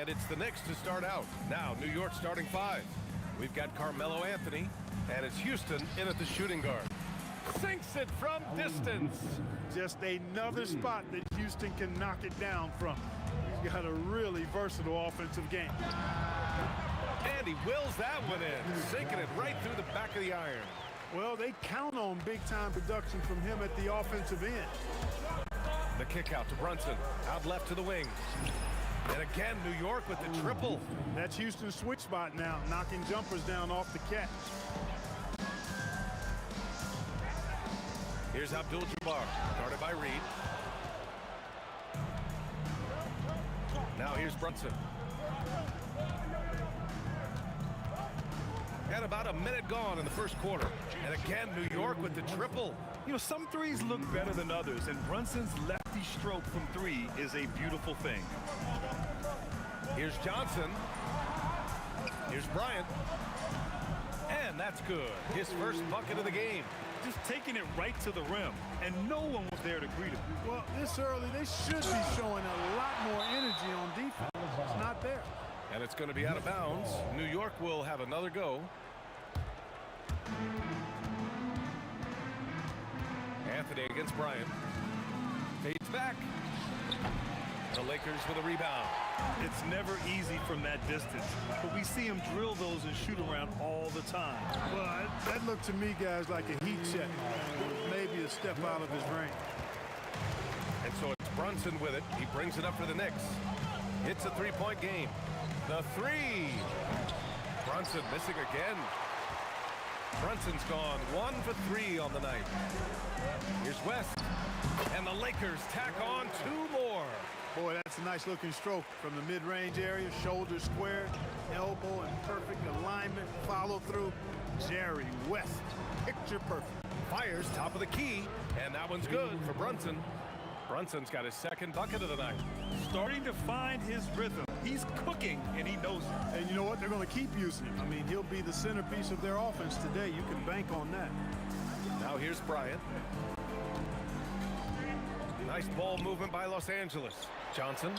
And it's the Knicks to start out. Now, New York starting 5. We've got Carmelo Anthony, and it's Houston in at the shooting guard. Sinks it from distance. Just another spot that Houston can knock it down from. He's got a really versatile offensive game. And he wills that one in, sinking it right through the back of the iron. Well, they count on big-time production from him at the offensive end. The kick out to Brunson, out left to the wing. And again, New York with the triple. That's Houston's switch spot now, knocking jumpers down off the catch. Here's Abdul-Jabbar, guarded by Reed. Now here's Brunson. And about a minute gone in the first quarter. And again, New York with the triple. You know, some threes look better than others, and Brunson's lefty stroke from 3 is a beautiful thing. Here's Johnson. Here's Bryant. And that's good. His first bucket of the game. Just taking it right to the rim, and no one was there to greet him. Well, this early, they should be showing a lot more energy on defense. It's not there. And it's going to be out of bounds. New York will have another go. Anthony against Bryant. Fades back. The Lakers with a rebound. It's never easy from that distance, but we see him drill those and shoot around all the time. Well, that looked to me, guys, like a heat check. Maybe a step out of his range. And so it's Brunson with it. He brings it up for the Knicks. It's a three-point game. The three. Brunson missing again. Brunson's gone 1 for 3 on the night. Here's West. And the Lakers tack on 2 more. Boy, that's a nice looking stroke from the mid-range area. Shoulder squared, elbow in perfect alignment, follow through. Jerry West, picture perfect. Fires top of the key, and that one's good for Brunson. Brunson's got his second bucket of the night. Starting to find his rhythm. He's cooking, and he knows it. And you know what? They're going to keep using him. I mean, he'll be the centerpiece of their offense today. You can bank on that. Now here's Bryant. Nice ball movement by Los Angeles. Johnson,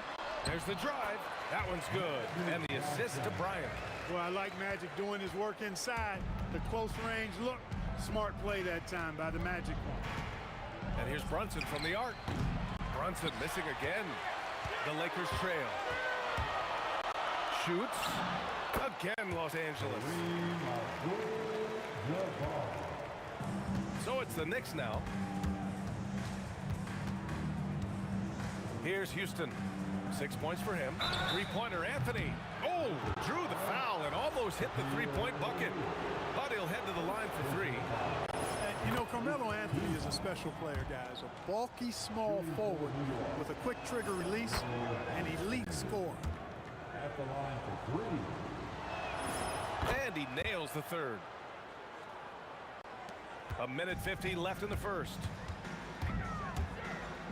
there's the drive. That one's good. And the assist to Bryant. Well, I like Magic doing his work inside. The close range look. Smart play that time by the Magic one. And here's Brunson from the arc. Brunson missing again. The Lakers trail. Shoots. Again, Los Angeles. So it's the Knicks now. Here's Houston. 6 points for him. Three-pointer, Anthony. Oh, drew the foul and almost hit the three-point bucket. But he'll head to the line for three. You know, Carmelo Anthony is a special player, guys. A bulky, small forward with a quick trigger release and elite score. At the line for three. And he nails the third. A minute 50 left in the first.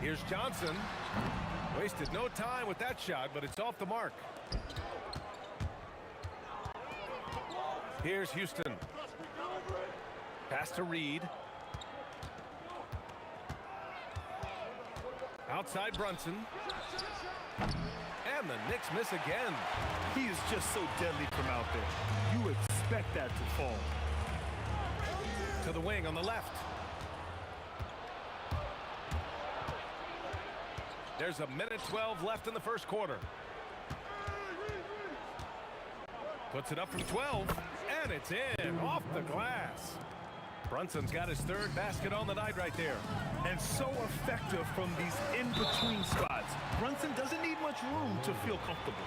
Here's Johnson. Wasted no time with that shot, but it's off the mark. Here's Houston. Pass to Reed. Outside Brunson. And the Knicks miss again. He is just so deadly from out there. You expect that to fall. To the wing on the left. There's a minute 12 left in the first quarter. Puts it up from 12, and it's in, off the glass. Brunson's got his third basket on the night right there. And so effective from these in-between spots. Brunson doesn't need much room to feel comfortable.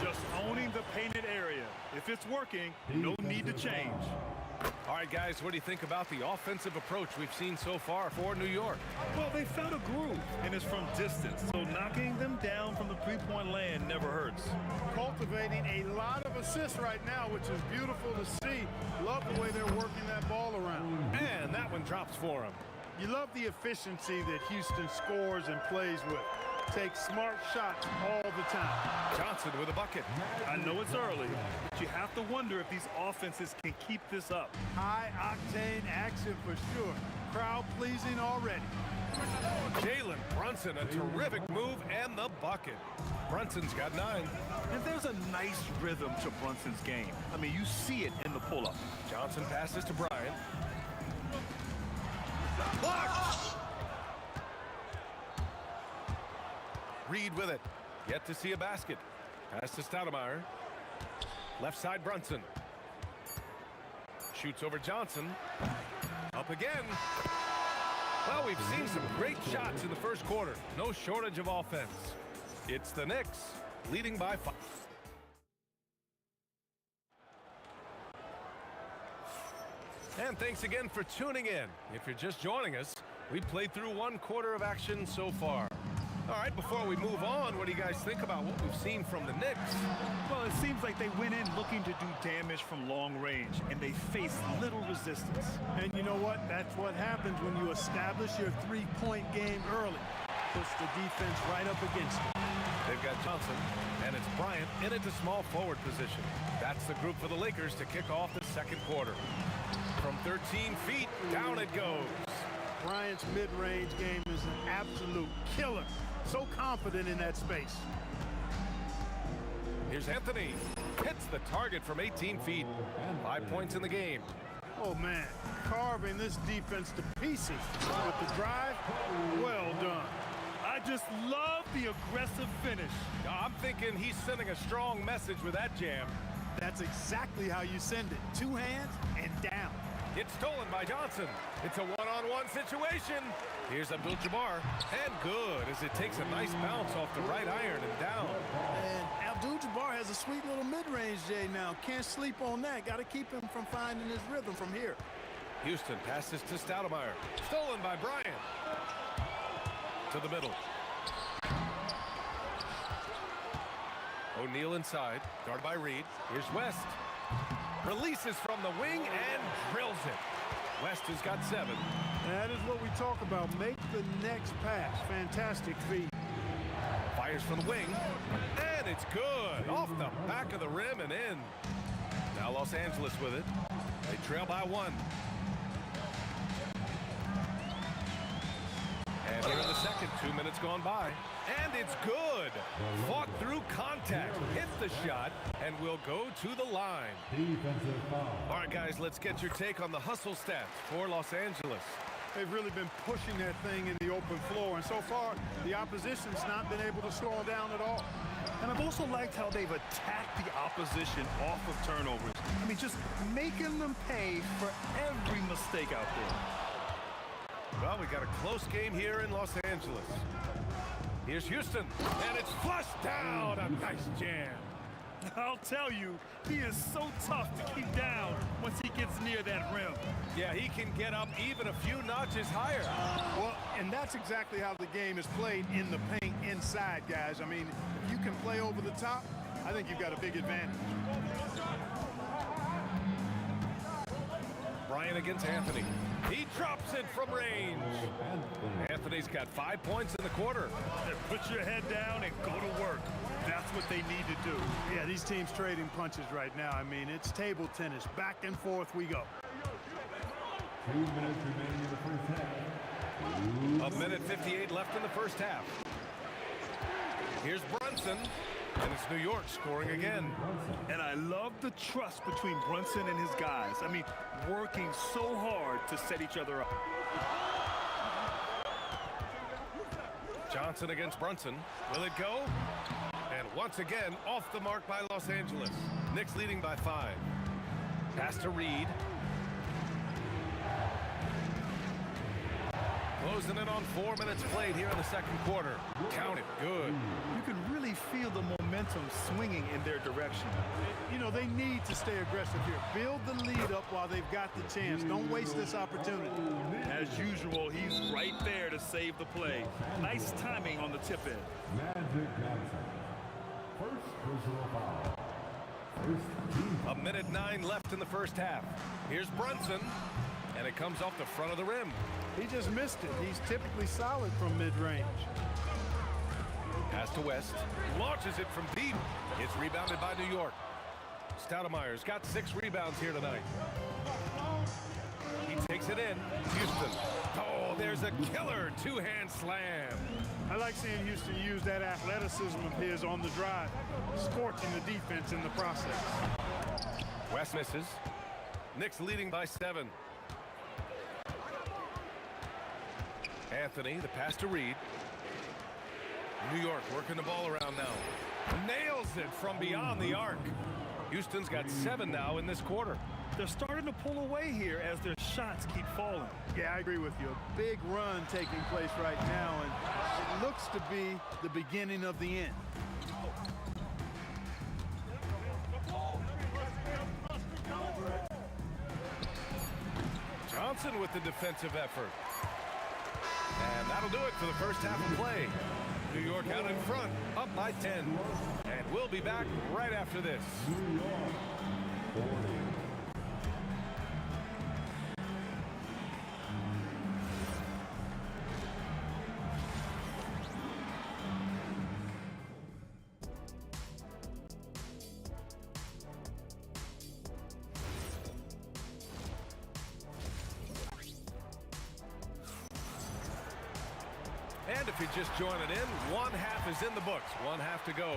Just owning the painted area. If it's working, no need to change. All right, guys, what do you think about the offensive approach we've seen so far for New York? Well, they found a groove, and it's from distance. So knocking them down from the three-point land never hurts. Cultivating a lot of assists right now, which is beautiful to see. Love the way they're working that ball around. And that one drops for him. You love the efficiency that Houston scores and plays with. Takes smart shots all the time. Johnson with a bucket. I know it's early, but you have to wonder if these offenses can keep this up. High-octane action for sure. Crowd-pleasing already. Jalen Brunson, a terrific move, and the bucket. Brunson's got 9. And there's a nice rhythm to Brunson's game. I mean, you see it in the pull-up. Johnson passes to Bryant. Blocked! Reed with it. Yet to see a basket. Pass to Stoudemire. Left side Brunson. Shoots over Johnson. Up again. Well, we've seen some great shots in the first quarter. No shortage of offense. It's the Knicks leading by 5. And thanks again for tuning in. If you're just joining us, we played through 1 quarter of action so far. All right, before we move on, what do you guys think about what we've seen from the Knicks? Well, it seems like they went in looking to do damage from long range, and they faced little resistance. And you know what? That's what happens when you establish your three-point game early. Push the defense right up against it. They've got Johnson, and it's Bryant in at the small forward position. That's the group for the Lakers to kick off the second quarter. From 13 feet, down it goes. Bryant's mid-range game is an absolute killer. So confident in that space. Here's Anthony. Hits the target from 18 feet. 5 points in the game. Oh, man. Carving this defense to pieces. With the drive, well done. I just love the aggressive finish. I'm thinking he's sending a strong message with that jam. That's exactly how you send it. 2 hands and down. It's stolen by Johnson. It's a one-on-one situation. Here's Abdul-Jabbar. And good as it takes a nice bounce off the right iron and down. And Abdul-Jabbar has a sweet little mid-range J now. Can't sleep on that. Got to keep him from finding his rhythm from here. Houston passes to Stoudemire. Stolen by Bryant. To the middle. O'Neal inside. Guarded by Reed. Here's West. Releases from the wing and drills it. West has got 7. That is what we talk about. Make the next pass. Fantastic feed. Fires from the wing. And it's good. Off the back of the rim and in. Now Los Angeles with it. They trail by 1. And here in the second, 2 minutes gone by. And it's good. Fought through contact, hit the shot, and will go to the line. All right, guys, let's get your take on the hustle stats for Los Angeles. They've really been pushing that thing in the open floor, and so far, the opposition's not been able to slow them down at all. And I've also liked how they've attacked the opposition off of turnovers. I mean, just making them pay for every mistake out there. Well, we got a close game here in Los Angeles. Here's Houston, and it's flushed down. A nice jam. I'll tell you, he is so tough to keep down once he gets near that rim. Yeah, he can get up even a few notches higher. Well, and that's exactly how the game is played in the paint inside, guys. I mean, if you can play over the top, I think you've got a big advantage. Bryant against Anthony. He drops it from range. Anthony's got 5 points in the quarter. Put your head down and go to work. That's what they need to do. Yeah, these teams trading punches right now. I mean, it's table tennis. Back and forth we go. 2 minutes remaining in the first half. A minute 58 left in the first half. Here's Brunson, and it's New York scoring again. And I love the trust between Brunson and his guys. I mean, working so hard to set each other up. Johnson against Brunson. Will it go? And once again, off the mark by Los Angeles. Knicks leading by 5. Pass to Reed. Closing in on 4 minutes played here in the second quarter. Count it. Good. You can really feel the momentum swinging in their direction. You know, they need to stay aggressive here. Build the lead up while they've got the chance. Don't waste this opportunity. As usual, he's right there to save the play. Nice timing on the tip end. Magic Johnson. First personal foul. First team. A minute 9 left in the first half. Here's Brunson, and it comes off the front of the rim. He just missed it. He's typically solid from mid-range. Pass to West. Launches it from deep. It's rebounded by New York. Stoudemire's got 6 rebounds here tonight. He takes it in. Houston. Oh, there's a killer two-hand slam. I like seeing Houston use that athleticism of his on the drive, scorching the defense in the process. West misses. Knicks leading by 7. Anthony, the pass to Reed. New York working the ball around now. Nails it from beyond the arc. Houston's got 7 now in this quarter. They're starting to pull away here as their shots keep falling. Yeah, I agree with you. A big run taking place right now, and it looks to be the beginning of the end. Johnson with the defensive effort. And that'll do it for the first half of play. New York out in front, up by 10. And we'll be back right after this. New York 40. And if you're just joining in, one half is in the books. One half to go.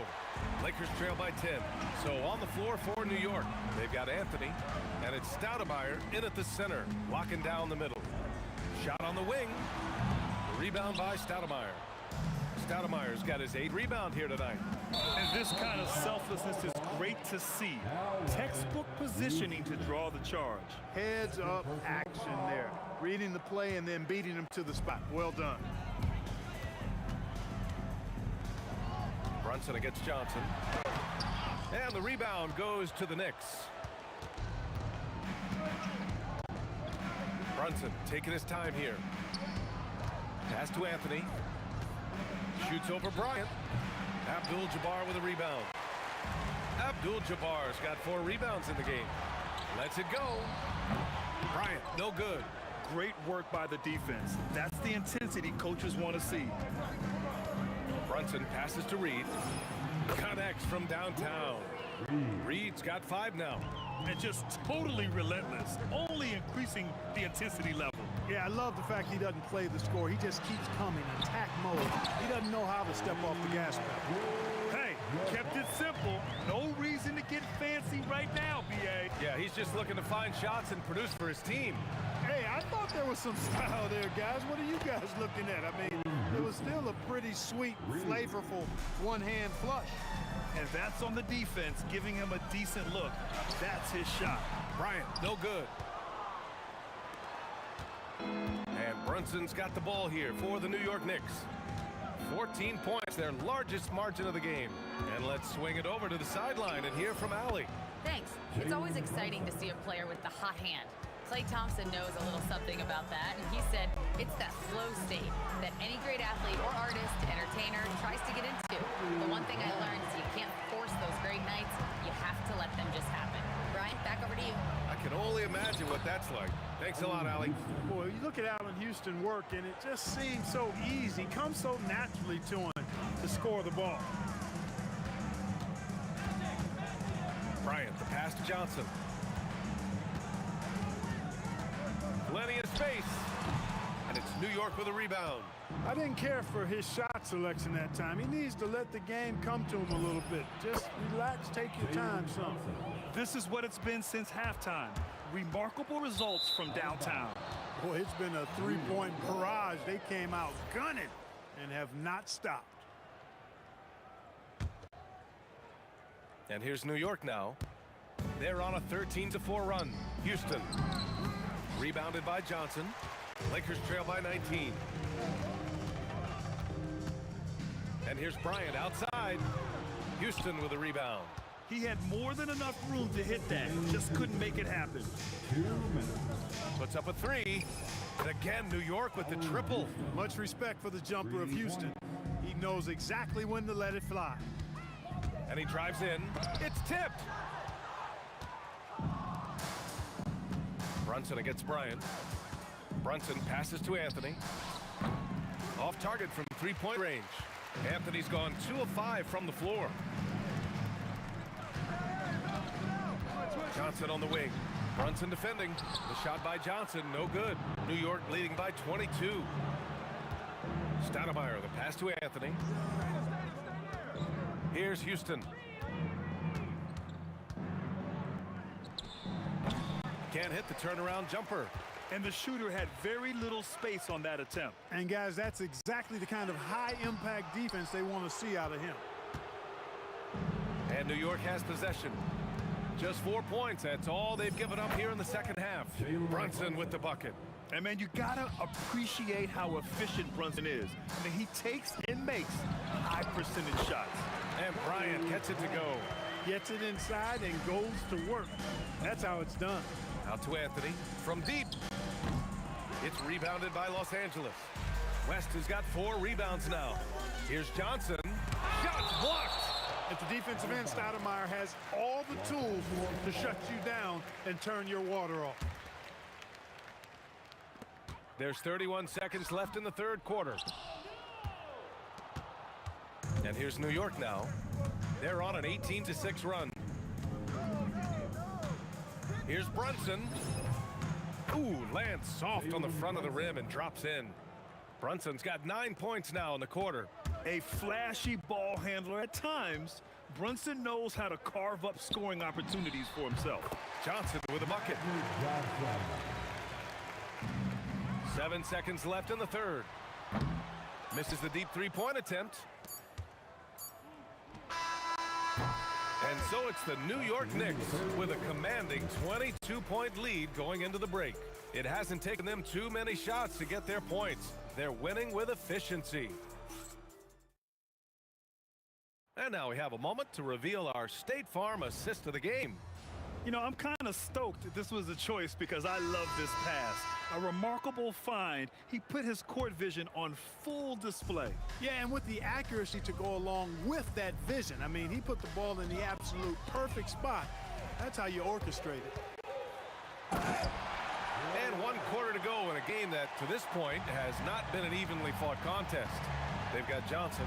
Lakers trail by 10. So on the floor for New York, they've got Anthony, and it's Stoudemire in at the center, locking down the middle. Shot on the wing. Rebound by Stoudemire. Stoudemire's got his 8th rebound here tonight. And this kind of selflessness is great to see. Textbook positioning to draw the charge. Heads up action there. Reading the play and then beating him to the spot. Well done. Brunson against Johnson. And the rebound goes to the Knicks. Brunson taking his time here. Pass to Anthony. Shoots over Bryant. Abdul-Jabbar with a rebound. Abdul-Jabbar's got 4 rebounds in the game. Lets it go. Bryant, no good. Great work by the defense. That's the intensity coaches want to see. Brunson passes to Reed. Connects from downtown. Reed's got 5 now. And just totally relentless, only increasing the intensity level. Yeah, I love the fact he doesn't play the score. He just keeps coming, attack mode. He doesn't know how to step off the gas pedal. Hey, kept it simple. No reason to get fancy right now, B.A. Yeah, he's just looking to find shots and produce for his team. Hey, I thought there was some style there, guys. What are you guys looking at? I mean, it was still a pretty sweet, flavorful one-hand flush. And that's on the defense, giving him a decent look. That's his shot. Bryant, no good. And Brunson's got the ball here for the New York Knicks. 14 points, their largest margin of the game. And let's swing it over to the sideline and hear from Allie. Thanks. It's always exciting to see a player with the hot hand. Klay Thompson knows a little something about that, and he said it's that flow state that any great athlete or artist, entertainer, tries to get into. The one thing I learned is you can't force those great nights. You have to let them just happen. Brian, back over to you. I can only imagine what that's like. Thanks a lot, Allie. Boy, you look at Allen Houston work, and it just seems so easy. Comes so naturally to him to score the ball. Bryant, the pass to Johnson. Plenty of space. And it's New York with a rebound. I didn't care for his shot selection that time. He needs to let the game come to him a little bit. Just relax, take your time, son. This is what it's been since halftime. Remarkable results from downtown. Boy, it's been a three-point barrage. They came out gunning and have not stopped. And here's New York now. They're on a 13-4 run. Houston. Rebounded by Johnson. Lakers trail by 19. And here's Bryant outside. Houston with a rebound. He had more than enough room to hit that. Just couldn't make it happen. 2 minutes. Puts up a three. And again, New York with the triple. Much respect for the jumper of Houston. He knows exactly when to let it fly. And he drives in. It's tipped. Brunson against Bryant. Brunson passes to Anthony. Off target from three-point range. Anthony's gone 2 of 5 from the floor. Johnson on the wing. Brunson defending. The shot by Johnson, no good. New York leading by 22. Stoudemire, the pass to Anthony. Here's Houston. Can't hit the turnaround jumper. And the shooter had very little space on that attempt. And guys, that's exactly the kind of high-impact defense they want to see out of him. And New York has possession. Just 4 points. That's all they've given up here in the second half. Brunson with the bucket. And man, you gotta appreciate how efficient Brunson is. I mean, he takes and makes high percentage shots. And Bryant gets it to go. Gets it inside and goes to work. That's how it's done. Out to Anthony from deep. It's rebounded by Los Angeles. West has got 4 rebounds now. Here's Johnson. Shot blocked. At the defensive end, Stoudemire has all the tools to shut you down and turn your water off. There's 31 seconds left in the third quarter. And here's New York now. They're on an 18-6 run. Here's Brunson. Ooh, lands soft on the front of the rim and drops in. Brunson's got 9 points now in the quarter. A flashy ball handler at times, Brunson knows how to carve up scoring opportunities for himself. Johnson with a bucket. 7 seconds left in the third. Misses the deep three-point attempt. And so it's the New York Knicks with a commanding 22-point lead going into the break. It hasn't taken them too many shots to get their points. They're winning with efficiency. And now we have a moment to reveal our State Farm assist of the game. You know, I'm kind of stoked that this was a choice because I love this pass. A remarkable find. He put his court vision on full display. Yeah, and with the accuracy to go along with that vision. I mean, he put the ball in the absolute perfect spot. That's how you orchestrate it. And 1 quarter to go in a game that, to this point, has not been an evenly fought contest. They've got Johnson,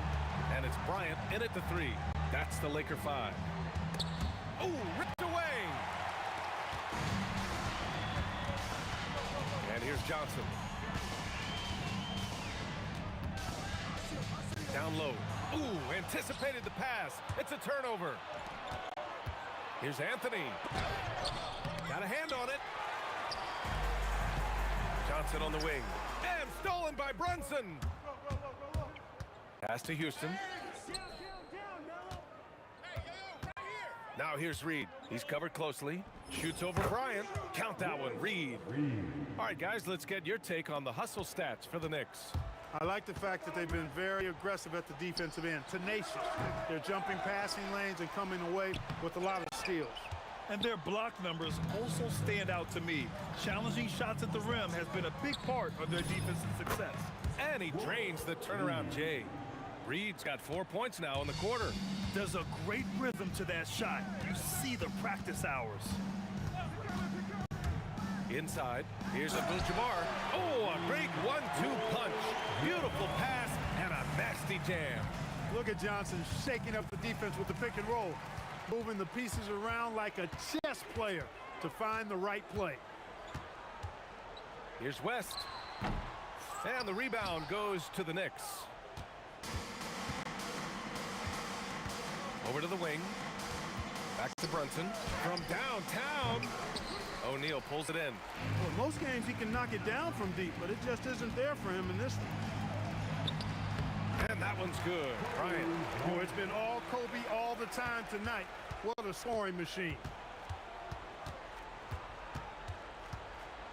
and it's Bryant in at the 3. That's the Laker 5. Oh, ripped away! And here's Johnson. Down low. Ooh, anticipated the pass. It's a turnover. Here's Anthony. Got a hand on it. Johnson on the wing. And stolen by Brunson. Pass to Houston. Now here's Reed. He's covered closely. Shoots over Bryant. Count that one, Reed. All right, guys, let's get your take on the hustle stats for the Knicks. I like the fact that they've been very aggressive at the defensive end, tenacious. They're jumping passing lanes and coming away with a lot of steals. And their block numbers also stand out to me. Challenging shots at the rim has been a big part of their defensive success. And he drains the turnaround J. Reed's got 4 points now in the quarter. There's a great rhythm to that shot. You see the practice hours. Inside, here's Abdul-Jabbar. Oh, a great 1-2 punch. Beautiful pass and a nasty jam. Look at Johnson shaking up the defense with the pick and roll, moving the pieces around like a chess player to find the right play. Here's West. And the rebound goes to the Knicks. Over to the wing. Back to Brunson. From downtown. O'Neal pulls it in. Well, most games he can knock it down from deep, but it just isn't there for him in this one. And that one's good. Bryant. Oh, it's been all Kobe all the time tonight. What a scoring machine.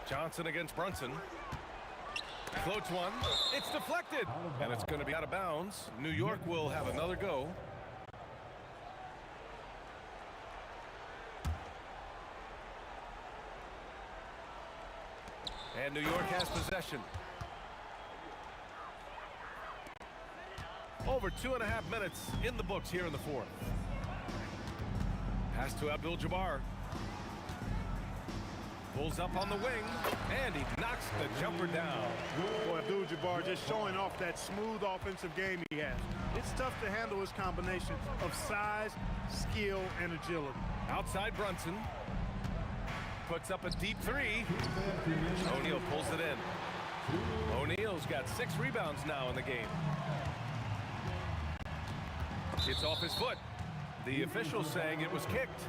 Johnson against Brunson. Floats one. It's deflected. And it's going to be out of bounds. New York will have another go. And New York has possession. Over 2.5 minutes in the books here in the fourth. Pass to Abdul-Jabbar. Pulls up on the wing, and he knocks the jumper down. Boy, Abdul-Jabbar just showing off that smooth offensive game he has. It's tough to handle his combination of size, skill, and agility. Outside Brunson. Puts up a deep three. O'Neal pulls it in. O'Neal's got 6 rebounds now in the game. It's off his foot. The official saying it was kicked.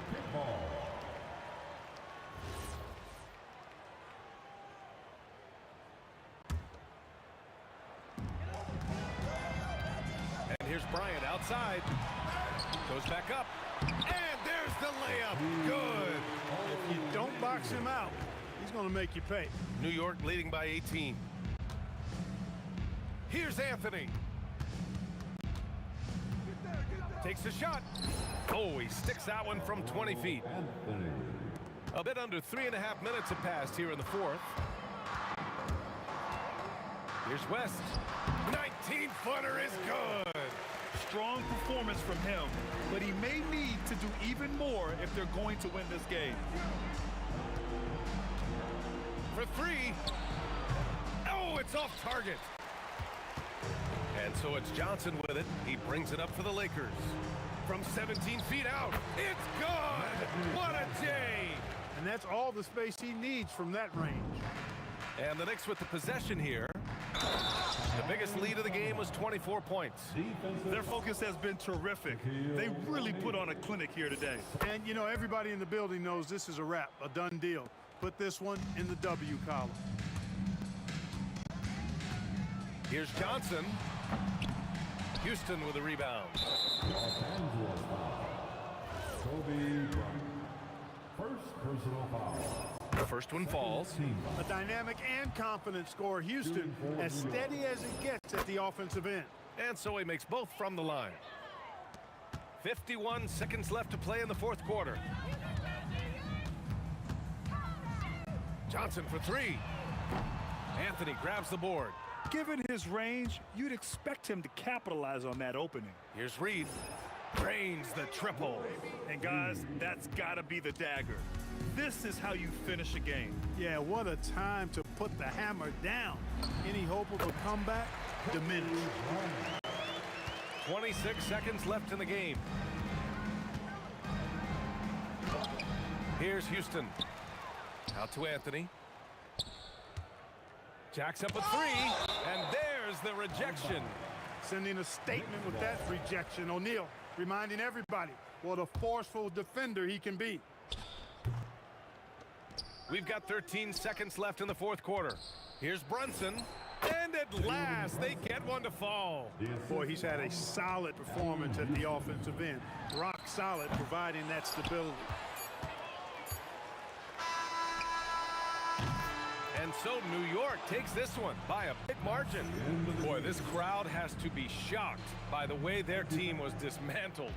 And here's Bryant outside. Goes back up. And there's the layup. Good. If you don't box him out, he's going to make you pay. New York leading by 18. Here's Anthony. Takes a shot. Oh, he sticks that one from 20 feet. A bit under 3.5 minutes have passed here in the fourth. Here's West. 19-footer is good. Strong performance from him, but he may need to do even more if they're going to win this game. For 3. Oh, it's off target. And so it's Johnson with it. He brings it up for the Lakers. From 17 feet out, it's good! What a day! And that's all the space he needs from that range. And the Knicks with the possession here. The biggest lead of the game was 24 points. Their focus has been terrific. They really put on a clinic here today. And, you know, everybody in the building knows this is a wrap, a done deal. Put this one in the W column. Here's Johnson. Houston with a rebound. First personal foul. The first one falls. A dynamic and confident scorer. Houston as steady as it gets at the offensive end. And so he makes both from the line. 51 seconds left to play in the fourth quarter. Johnson for 3. Anthony grabs the board. Given his range, you'd expect him to capitalize on that opening. Here's Reed. Drains the triple. And guys, that's gotta be the dagger. This is how you finish a game. Yeah, what a time to put the hammer down. Any hope of a comeback? Diminished. 26 seconds left in the game. Here's Houston. Out to Anthony. Jacks up a 3, and there's the rejection. Sending a statement with that rejection. O'Neal reminding everybody what a forceful defender he can be. We've got 13 seconds left in the fourth quarter. Here's Brunson, and at last they get one to fall. Boy, he's had a solid performance at the offensive end. Rock solid, providing that stability. And And so New York takes this one by a big margin. Boy, this crowd has to be shocked by the way their team was dismantled.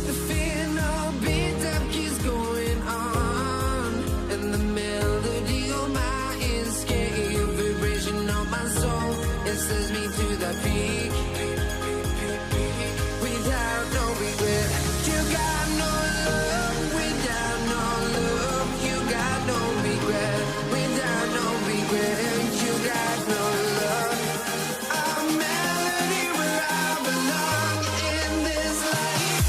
The fear no beat-up keeps going on, and the melody of my escape, vibration of my soul, it sends me to the peak. Without no regret, you got no love. Without no love, you got no regret. Without no regret, you got no love. A melody where I belong in this life.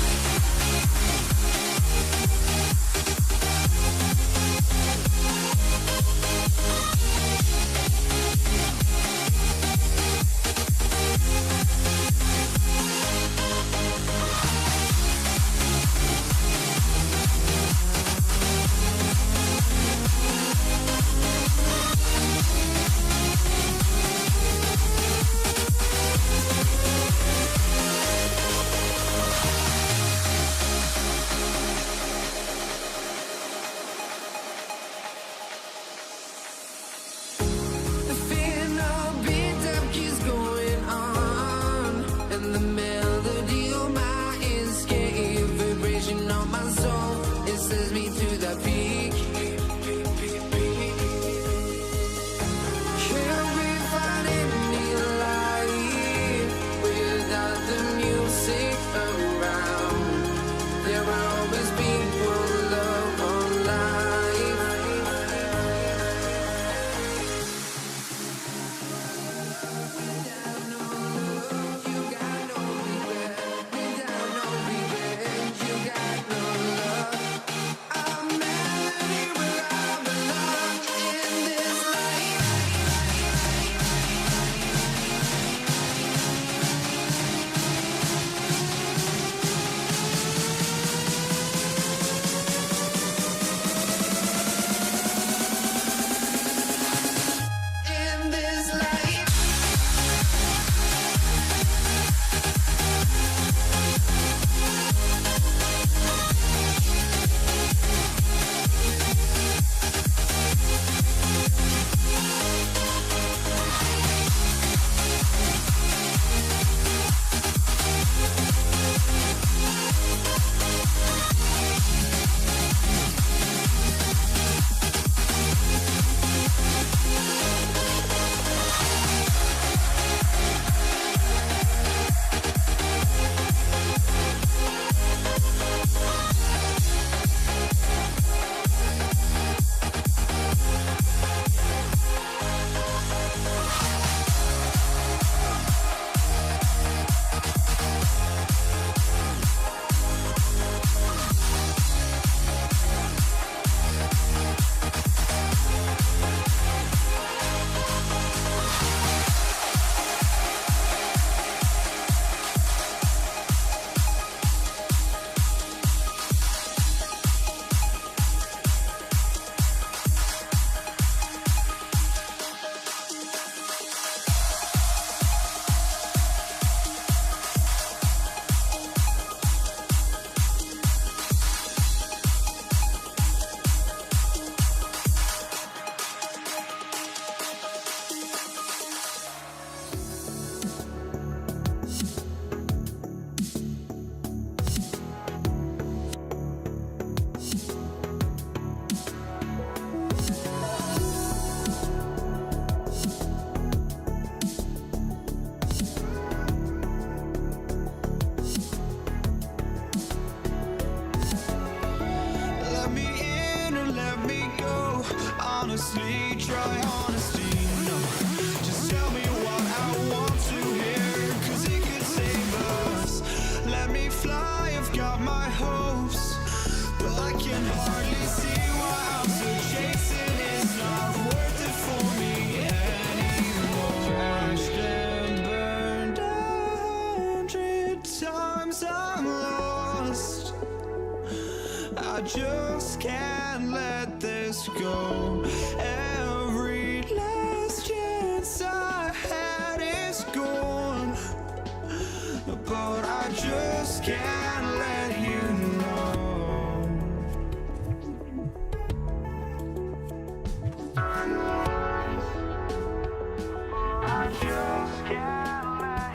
The fear no beat-up keeps going on, and the melody of my escape, vibration of my soul, it sends me to the peak. Can't we find any light without the music around? There will always be one love on life. In this life. Let me in or let me go. Honestly, try honesty. No, just tell me can hardly see why I'm still chasing. It's not worth it for me anymore. Crashed and burned 100 times, I'm lost. I just can't let this go. Every last chance I had is gone, but I just can't let you know. I just can't let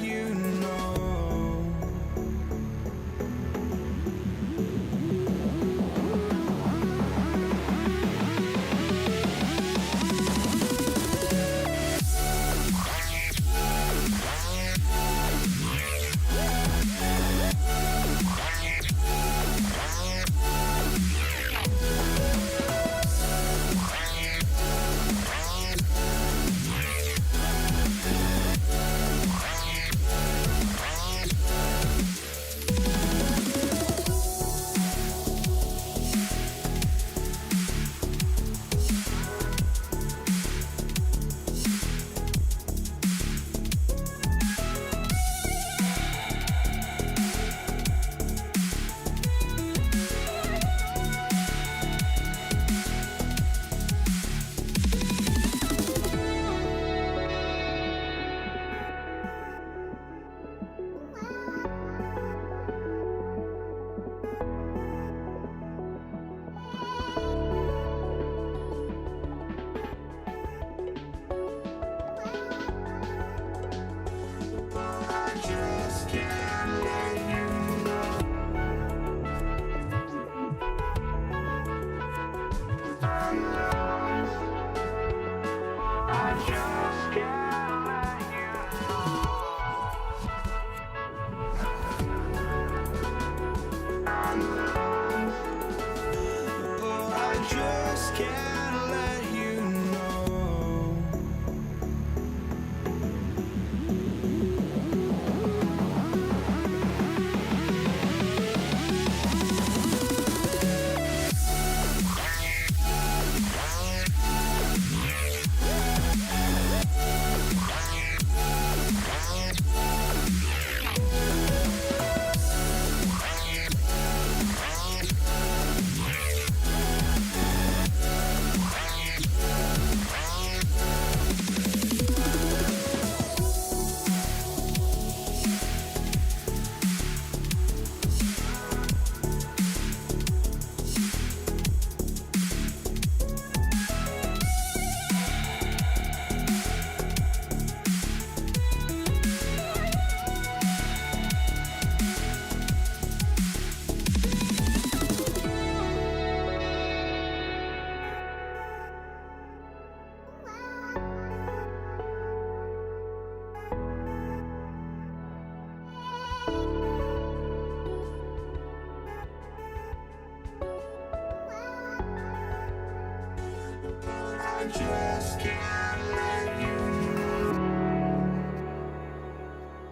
you know. But I just can't let you know. Just can't let you know.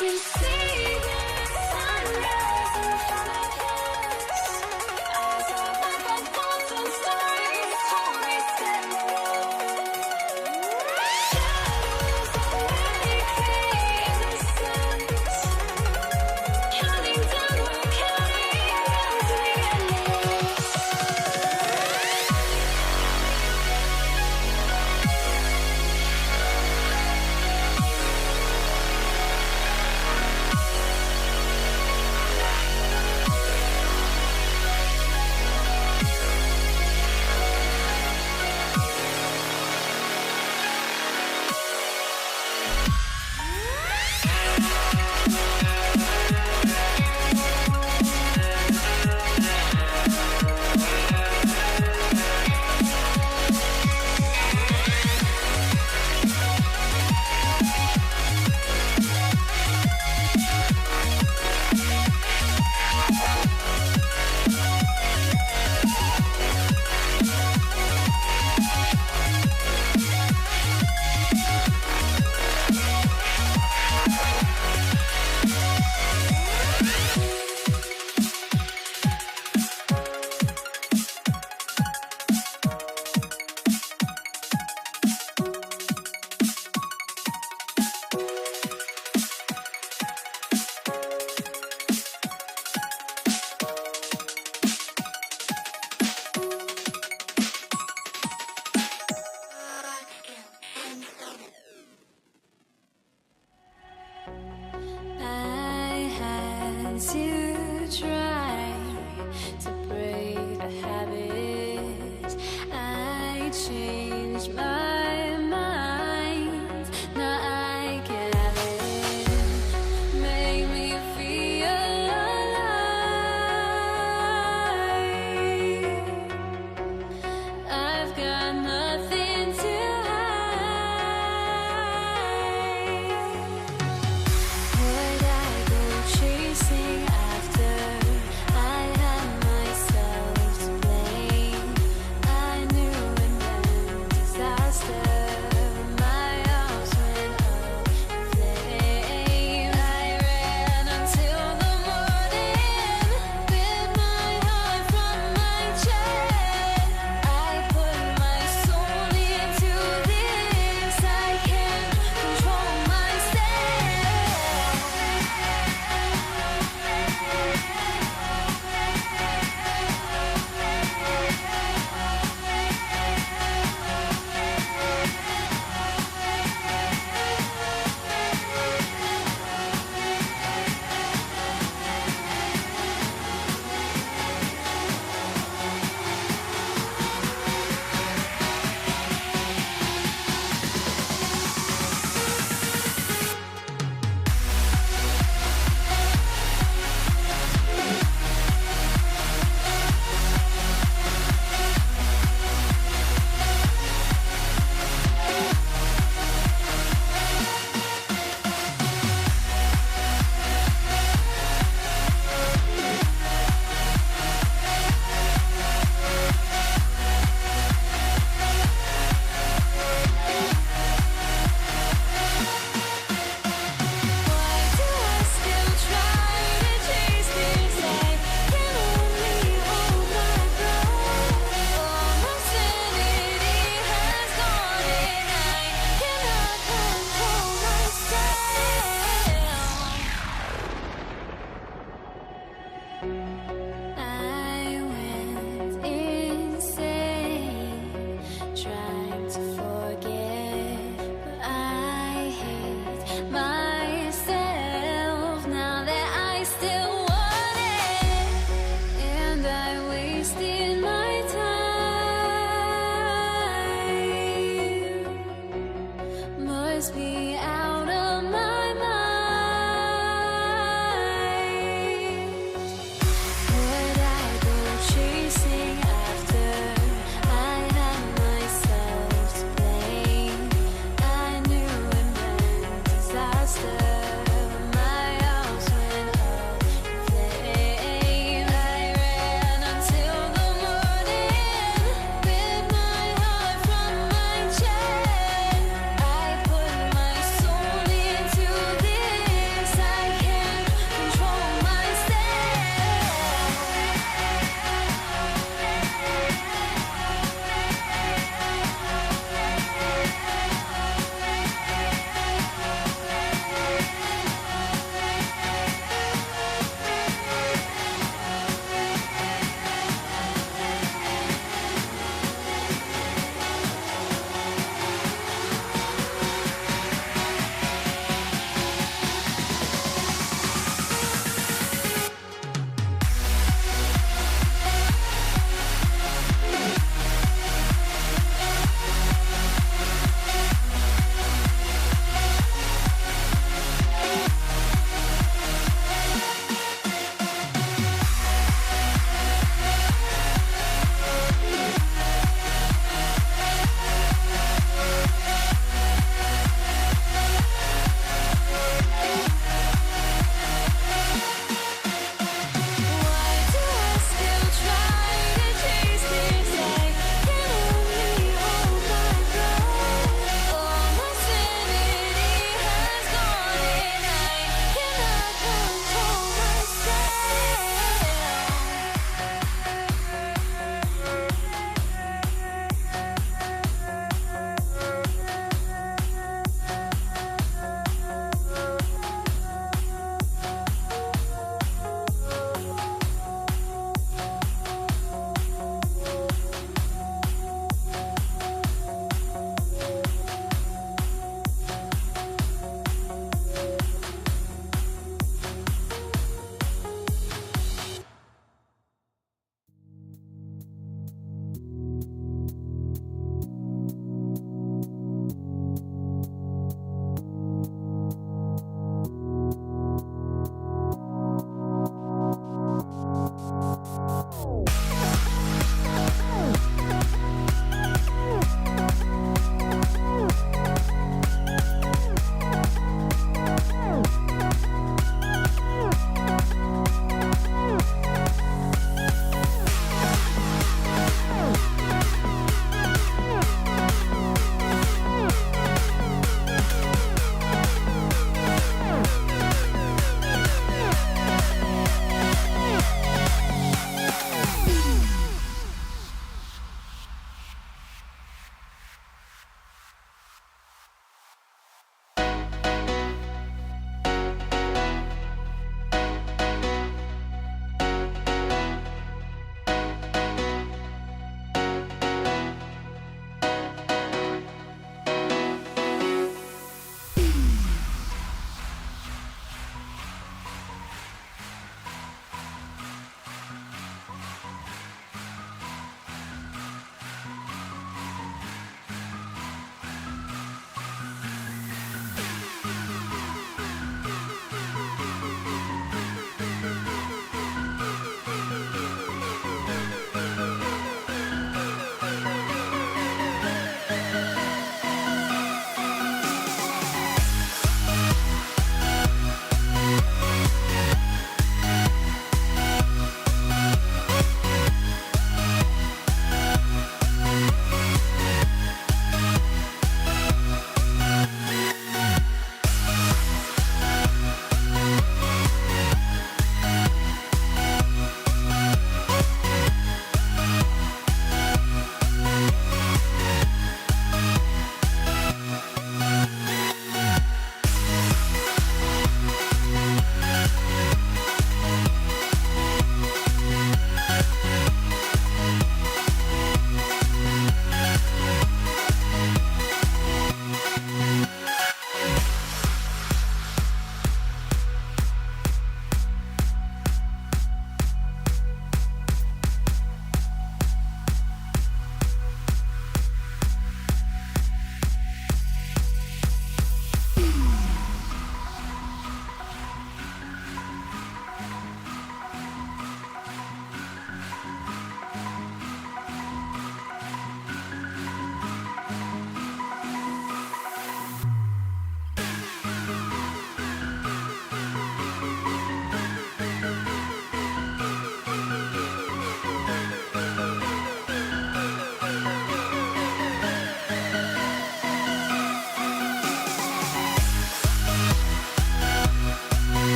We see the sunrise in front of us as our life unfolds and stories told we stand alone. Shadows already create innocence, counting down, we're counting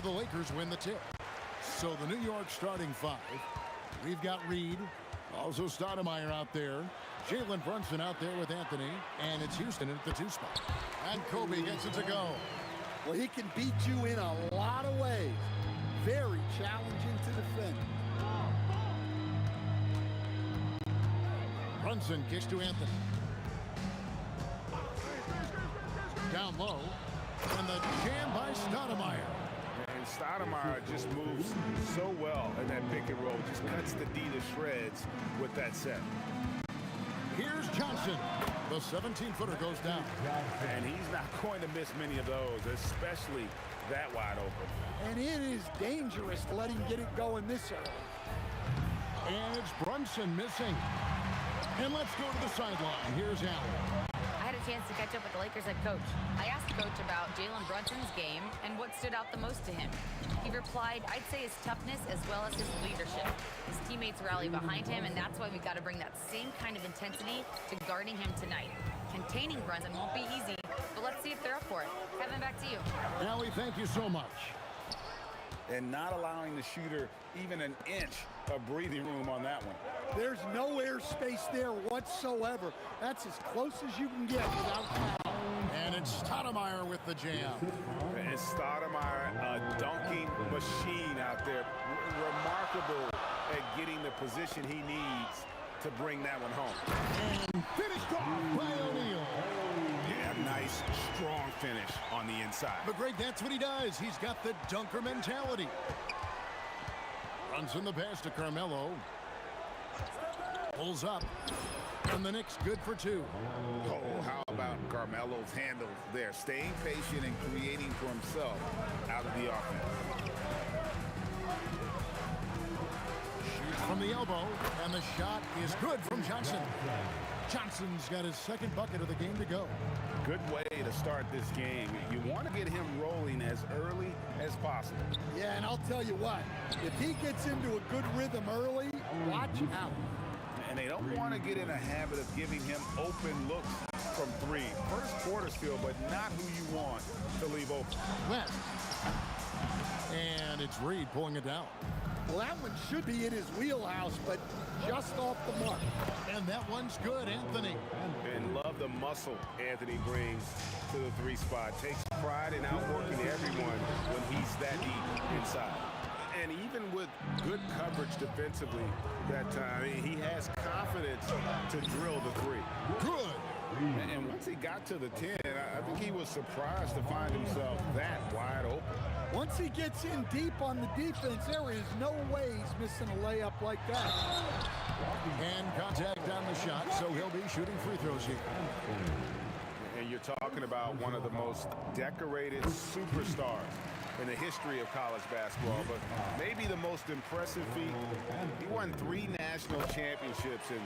the Lakers win the tip. So the New York starting five. We've got Reed, also Stoudemire out there, Jalen Brunson out there with Anthony, and it's Houston at the 2 spot. And Kobe gets it to go. Well, he can beat you in a lot of ways. Very challenging to defend. Brunson kicks to Anthony. Down low, and the jam by Stoudemire. And Stoudemire just moves so well in that pick and roll. Just cuts the D to shreds with that set. Here's Johnson. The 17-footer goes down. And he's not going to miss many of those, especially that wide open. And it is dangerous to let him get it going this early. And it's Brunson missing. And let's go to the sideline. Here's Allen. I had a chance to catch up with the Lakers head coach. I asked the coach about Jalen Brunson's game and what stood out the most to him. He replied, I'd say his toughness as well as his leadership. His teammates rally behind him, and that's why we've got to bring that same kind of intensity to guarding him tonight. Containing Brunson won't be easy, but let's see if they're up for it. Kevin, back to you. Allie, thank you so much. And not allowing the shooter even an inch of breathing room on that one. There's no air space there whatsoever. That's as close as you can get without foul. And it's Stoudemire with the jam. And Stoudemire, a dunking machine out there. Remarkable at getting the position he needs to bring that one home. And finished off by O'Neal. Yeah, nice, strong finish on the inside. But Greg, that's what he does. He's got the dunker mentality. Runs in the pass to Carmelo. Pulls up. And the Knicks good for 2. Oh, how about Carmelo's handles there? Staying patient and creating for himself out of the offense. Shoots from the elbow, and the shot is good from Johnson. Johnson's got his second bucket of the game to go. Good way to start this game. You want to get him rolling as early as possible. Yeah, and I'll tell you what, if he gets into a good rhythm early, watch out. And they don't want to get in a habit of giving him open looks from 3. First quarter's feel, but not who you want to leave open. West. And it's Reed pulling it down. Well, that one should be in his wheelhouse, but just off the mark. And that one's good, Anthony. And love the muscle Anthony brings to the 3 spot. Takes pride in outworking everyone when he's that deep inside. And even with good coverage defensively that time, he has confidence to drill the 3. Good. And once he got to the 10, I think he was surprised to find himself that wide open. Once he gets in deep on the defense, there is no way he's missing a layup like that. And contact on the shot, so he'll be shooting free throws here. And you're talking about one of the most decorated superstars in the history of college basketball, but maybe the most impressive feat. He won 3 national championships, and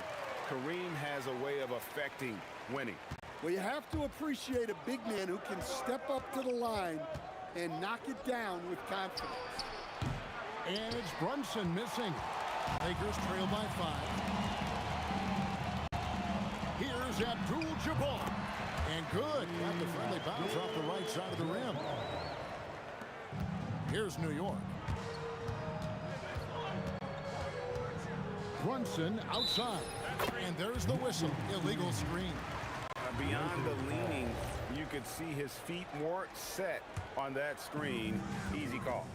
Kareem has a way of affecting winning. Well, you have to appreciate a big man who can step up to the line and knock it down with confidence. And it's Brunson missing. Lakers trail by 5. Here's Abdul-Jabbar. And good. Got the friendly bounce off the right side of the rim. Here's New York. Brunson outside. And there's the whistle. Illegal screen. Beyond the leaning, you could see his feet more set on that screen. Easy call.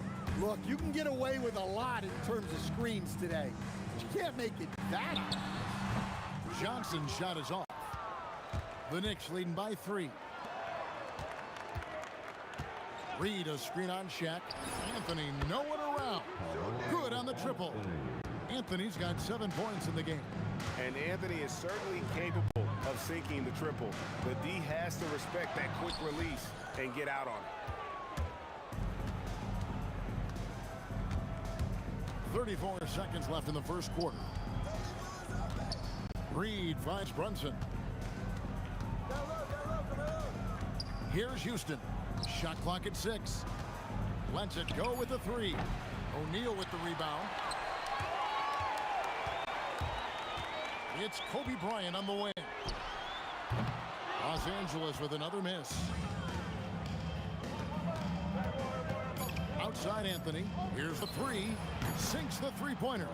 Look, you can get away with a lot in terms of screens today, but you can't make it that obvious. Johnson's shot is off. The Knicks leading by 3. Reed a screen on Shaq. Anthony no one around. Good on the triple. Anthony's got 7 points in the game. And Anthony is certainly capable of sinking the triple. The D has to respect that quick release and get out on it. 34 seconds left in the first quarter. Reed finds Brunson. Here's Houston. Shot clock at 6. Lets it go with the 3. O'Neal with the rebound. It's Kobe Bryant on the wing. Los Angeles with another miss. Outside Anthony. Here's the three. Sinks the three-pointer.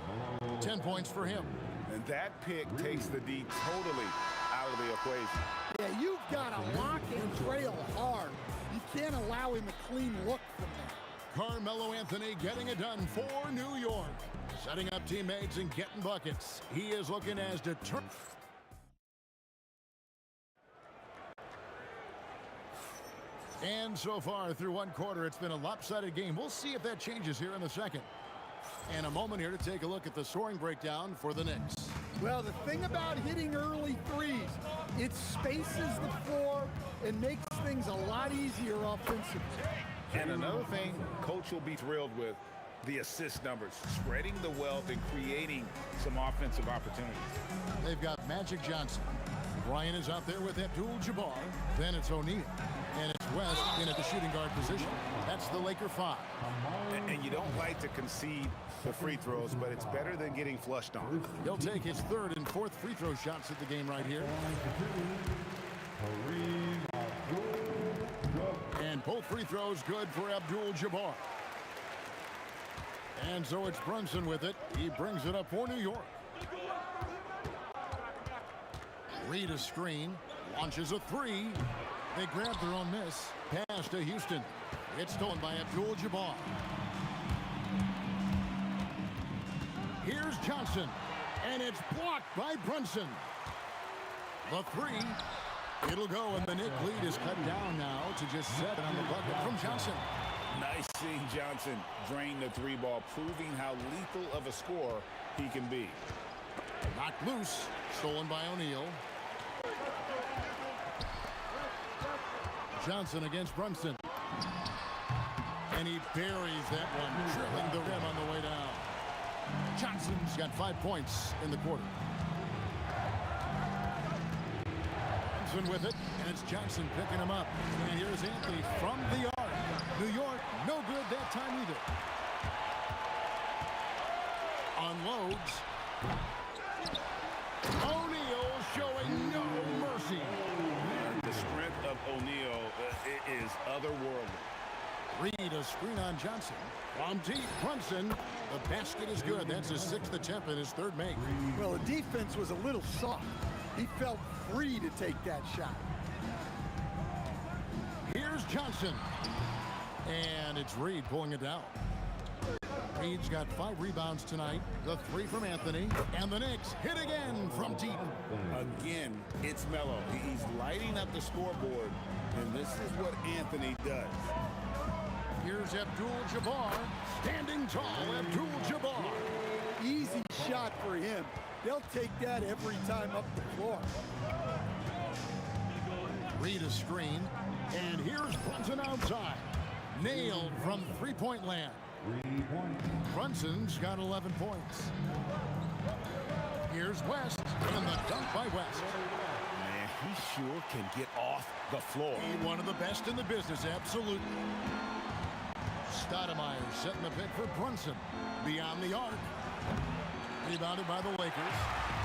10 points for him. And that pick takes the D totally out of the equation. Yeah, you've got to lock and trail hard. You can't allow him a clean look from there. Carmelo Anthony getting it done for New York. Setting up teammates and getting buckets. He is looking as determined. And so far through one quarter, it's been a lopsided game. We'll see if that changes here in the second. And a moment here to take a look at the scoring breakdown for the Knicks. Well, the thing about hitting early threes, it spaces the floor and makes things a lot easier offensively. And another thing Coach will be thrilled with, the assist numbers, spreading the wealth and creating some offensive opportunities. They've got Magic Johnson. Bryant is out there with Abdul-Jabbar. Then it's O'Neal. And it's West in at the shooting guard position. That's the Laker 5. And you don't like to concede the free throws, but it's better than getting flushed on. He'll take his third and fourth free throw shots at the game right here. And both free throws good for Abdul-Jabbar. And so it's Brunson with it. He brings it up for New York. Reed a screen. Launches a three. They grab their own miss. Pass to Houston. It's stolen by Abdul-Jabbar. Here's Johnson. And it's blocked by Brunson. The three. It'll go, and the Knick lead is cut down now to just 7 on the bucket from Johnson. Nice seeing Johnson drain the three ball, proving how lethal of a scorer he can be. Knocked loose. Stolen by O'Neal. Johnson against Brunson. And he buries that one, drilling the rim on the way down. Johnson's got 5 points in the quarter. Brunson with it, and it's Johnson picking him up. And here's Anthony from the arc. New York, no good that time either. Unloads. O'Neal showing no mercy. The strength of O'Neal is otherworldly. Reed a screen on Johnson. From deep, Brunson. The basket is good. That's his 6th attempt and his 3rd make. Well, the defense was a little soft. He felt free to take that shot. Here's Johnson. And it's Reed pulling it down. Reed's got 5 rebounds tonight. The 3 from Anthony. And the Knicks hit again from deep. Again, it's Melo. He's lighting up the scoreboard, and this is what Anthony does. Here's Abdul-Jabbar. Standing tall, Abdul-Jabbar. Easy shot for him. They'll take that every time up the floor. Reed a screen. And here's Brunson outside. Nailed from three-point land. Brunson's got 11 points. Here's West, and the dunk by West. Man, he sure can get off the floor. He's one of the best in the business, absolutely. Stoudemire setting the pick for Brunson. Beyond the arc. Rebounded by the Lakers.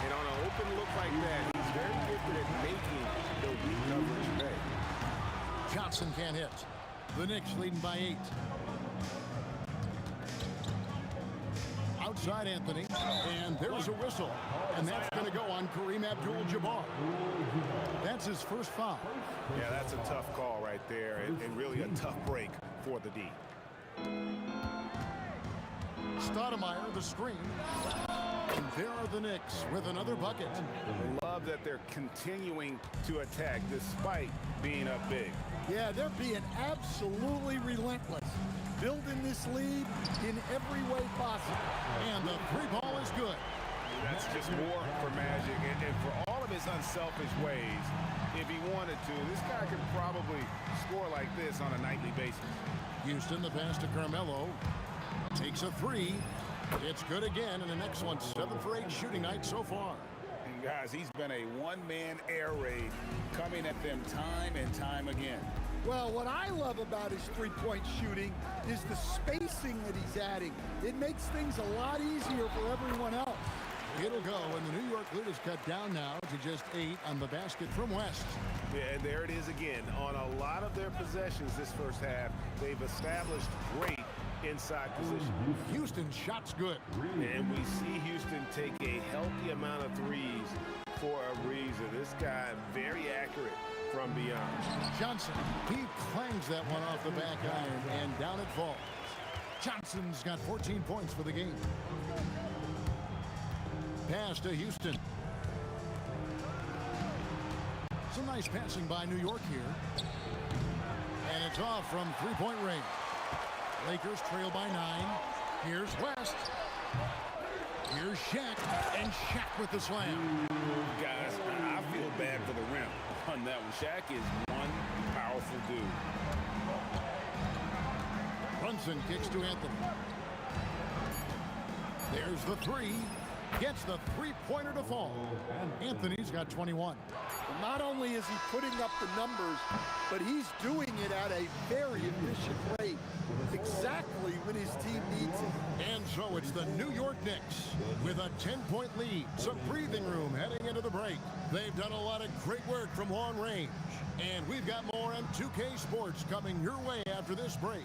And on an open look like that, he's very gifted at making the weak coverage pay. Johnson can't hit. The Knicks leading by 8. Outside Anthony, and there's a whistle, and that's going to go on Kareem Abdul-Jabbar. That's his first foul. Yeah, that's a tough call right there, and really a tough break for the D. Stoudemire, the screen, and there are the Knicks with another bucket. Love that they're continuing to attack despite being up big. Yeah, they're being absolutely relentless. Building this lead in every way possible. And the 3-ball is good. That's just more for Magic. And for all of his unselfish ways, if he wanted to, this guy could probably score like this on a nightly basis. Houston, the pass to Carmelo. Takes a 3. It's good again, and the next one, 7 for 8 shooting night so far. And guys, he's been a one-man air raid coming at them time and time again. Well, what I love about his three-point shooting is the spacing that he's adding. It makes things a lot easier for everyone else. It'll go, and the New York lead is cut down now to just 8 on the basket from West. Yeah, and there it is again. On a lot of their possessions this first half, they've established great inside position. Houston's shot's good. And we see Houston take a healthy amount of threes for a reason. This guy very accurate from beyond. Johnson, he clangs that one off the back iron, and down it falls. Johnson's got 14 points for the game. Pass to Houston. Some nice passing by New York here. And it's off from three-point range. Lakers trail by 9. Here's West. Here's Shaq, and Shaq with the slam. Guys, I feel bad for the rim on that one. Shaq is one powerful dude. Brunson kicks to Anthony. There's the three. Gets the three-pointer to fall. Anthony's got 21. Not only is he putting up the numbers, but he's doing it at a very efficient rate, exactly when his team needs it. And so it's the New York Knicks with a 10-point lead. Some breathing room heading into the break. They've done a lot of great work from long range. And we've got more on 2K Sports coming your way after this break.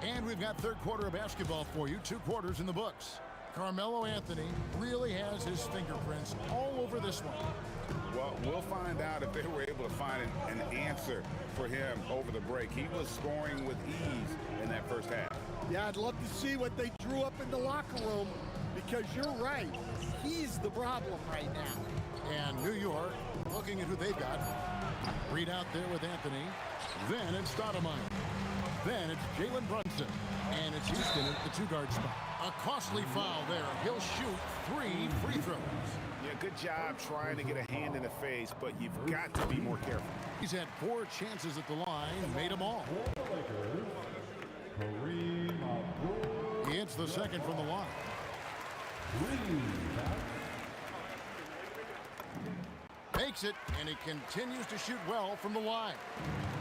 And we've got third quarter of basketball for you. 2 quarters in the books. Carmelo Anthony really has his fingerprints all over this one. Well, we'll find out if they were able to find an answer for him over the break. He was scoring with ease in that first half. Yeah, I'd love to see what they drew up in the locker room, because you're right. He's the problem right now. And New York, looking at who they've got. Reed out there with Anthony. Then it's Stoudemire. Then it's Jalen Brunson. And it's Houston at the 2-guard spot. A costly foul there. He'll shoot 3 free throws. Yeah, good job trying to get a hand in the face, but you've got to be more careful. He's had 4 chances at the line, made them all. He hits the second from the line. Makes it, and he continues to shoot well from the line.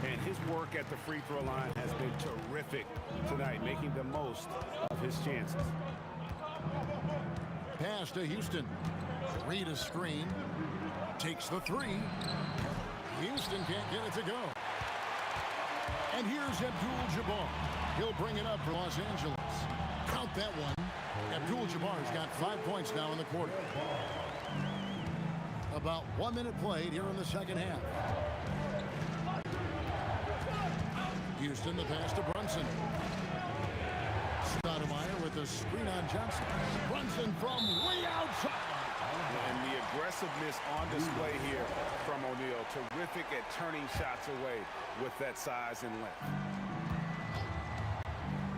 And his work at the free throw line has been terrific tonight, making the most of his chances. Pass to Houston. Reed a screen. Takes the 3. Houston can't get it to go. And here's Abdul-Jabbar. He'll bring it up for Los Angeles. Count that one. Abdul-Jabbar's got 5 points now in the quarter. About 1 minute played here in the second half. Houston, the pass to Brunson. Stoudemire with the screen on Johnson. Brunson from way outside. And the aggressiveness on display here from O'Neal. Terrific at turning shots away with that size and length.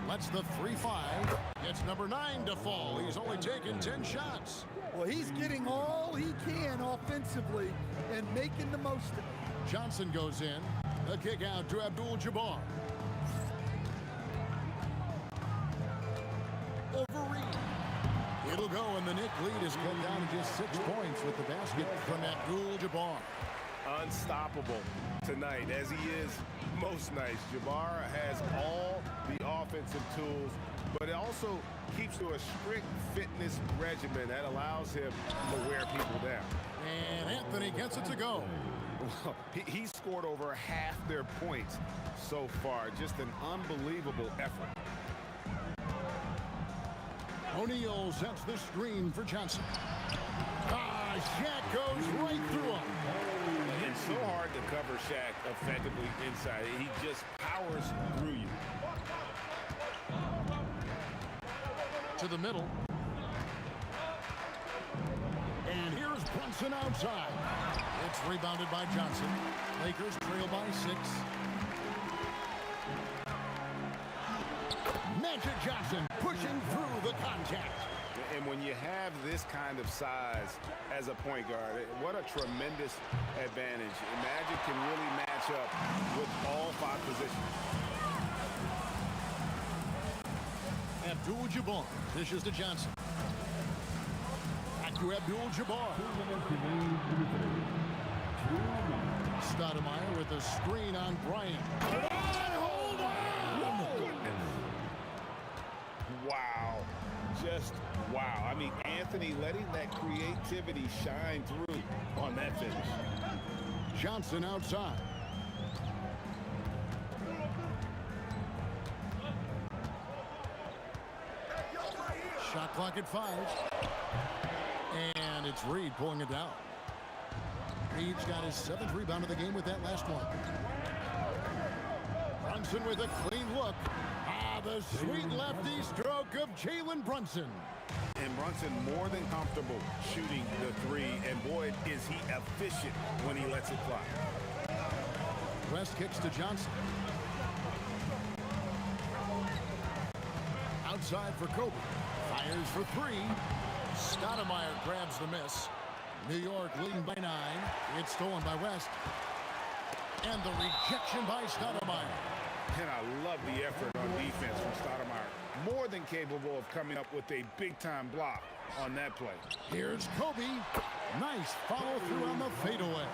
Lets the 3-5. Gets number 9 to fall. He's only taken 10 shots. Well, he's getting all he can offensively and making the most of it. Johnson goes in. The kick out to Abdul-Jabbar. Over Reed. It'll go, and the Knick lead is cut down to just 6 points with the basket from Abdul-Jabbar. Unstoppable tonight, as he is most nights. Jabbar has all the offensive tools, but it also keeps to a strict fitness regimen that allows him to wear people down. And Anthony gets it to go. Well, he scored over half their points so far. Just an unbelievable effort. O'Neal sets the screen for Johnson. Shaq goes right through him. It's so hard to cover Shaq effectively inside. He just powers through you. To the middle. And here's Brunson outside. It's rebounded by Johnson. Lakers trail by 6. Magic Johnson pushing through the contact. And when you have this kind of size as a point guard, what a tremendous advantage. Magic can really match up with all 5 positions. Abdul-Jabbar dishes to Johnson. Back to Abdul-Jabbar. Stoudemire with a screen on Bryant. Hold on! Wow. Just wow. I mean, Anthony letting that creativity shine through on that finish. Johnson outside. Shot clock at 5. And it's Reed pulling it down. Reed's got his 7th rebound of the game with that last one. Brunson with a clean look. The sweet lefty stroke of Jalen Brunson. And Brunson more than comfortable shooting the 3. And boy, is he efficient when he lets it fly. West kicks to Johnson. Outside for Kobe. Fires for 3. Stoudemire grabs the miss. New York leading by 9. It's stolen by West. And the rejection by Stoudemire. And I love the effort on defense from Stoudemire. More than capable of coming up with a big-time block on that play. Here's Kobe. Nice follow-through on the fadeaway.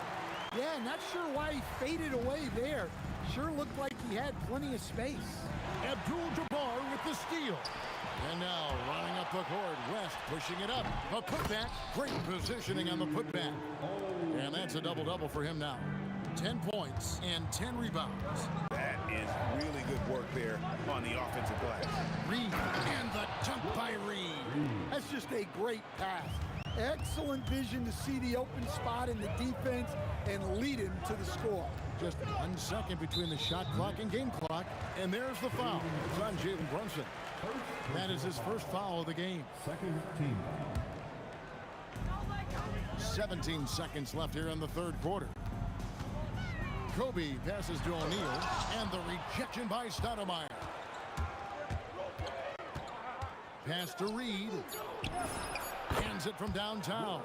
Yeah, not sure why he faded away there. Sure looked like he had plenty of space. Abdul-Jabbar with the steal. And now running up the court, West pushing it up. A putback. Great positioning on the putback. And that's a double-double for him now. 10 points and 10 rebounds. That is really good work there on the offensive glass. Reed and the dunk by Reed. That's just a great pass. Excellent vision to see the open spot in the defense and lead him to the score. Just 1 second between the shot clock and game clock. And there's the foul. It's on Jalen Brunson. That is his first foul of the game. Second team. 17 seconds left here in the 3rd quarter. Kobe passes to O'Neal, and the rejection by Stoudemire. Pass to Reed. Hands it from downtown.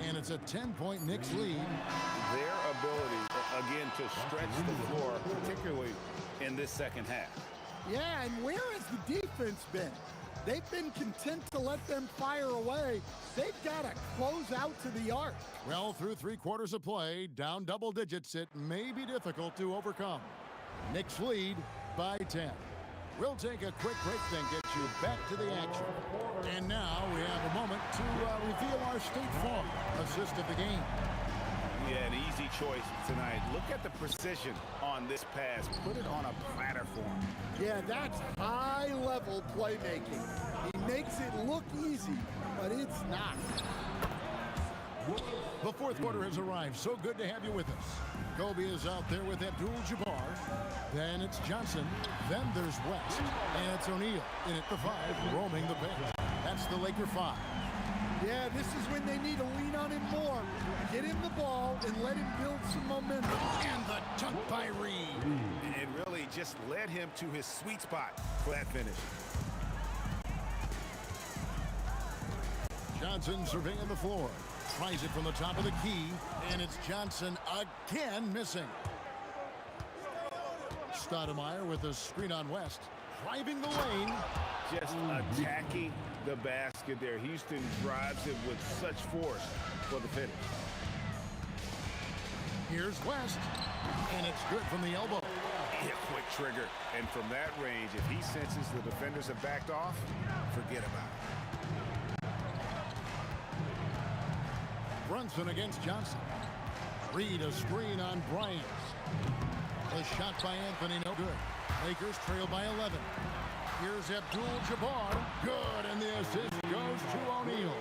And it's a 10-point Knicks lead. Their ability, again, to stretch the floor, particularly in this second half. Yeah, and where has the defense been? They've been content to let them fire away. They've got to close out to the arc. Well, through 3 quarters of play, down double digits, it may be difficult to overcome. Knicks lead by 10. We'll take a quick break, then get you back to the action. And now we have a moment to reveal our State Farm assist of the game. Yeah, an easy choice tonight. Look at the precision on this pass. Put it on a platter for him. Yeah, that's high-level playmaking. He makes it look easy, but it's not. The 4th quarter has arrived. So good to have you with us. Kobe is out there with Abdul-Jabbar. Then it's Johnson. Then there's West. And it's O'Neal in at the 5, roaming the bench. That's the Laker 5. Yeah, this is when they need to lean on him more. Get him the ball and let him build some momentum. And the dunk by Reed. And it really just led him to his sweet spot for that finish. Johnson surveying the floor. Tries it from the top of the key. And it's Johnson again missing. Stoudemire with a screen on West. Driving the lane. Just attacking the basket there. Houston drives it with such force for the finish. Here's West. And it's good from the elbow. Yeah, quick trigger. And from that range, if he senses the defenders have backed off, forget about it. Brunson against Johnson. Reed a screen on Bryant. A shot by Anthony, no good. Lakers trail by 11. Here's Abdul-Jabbar. Good, and the assist goes to O'Neal.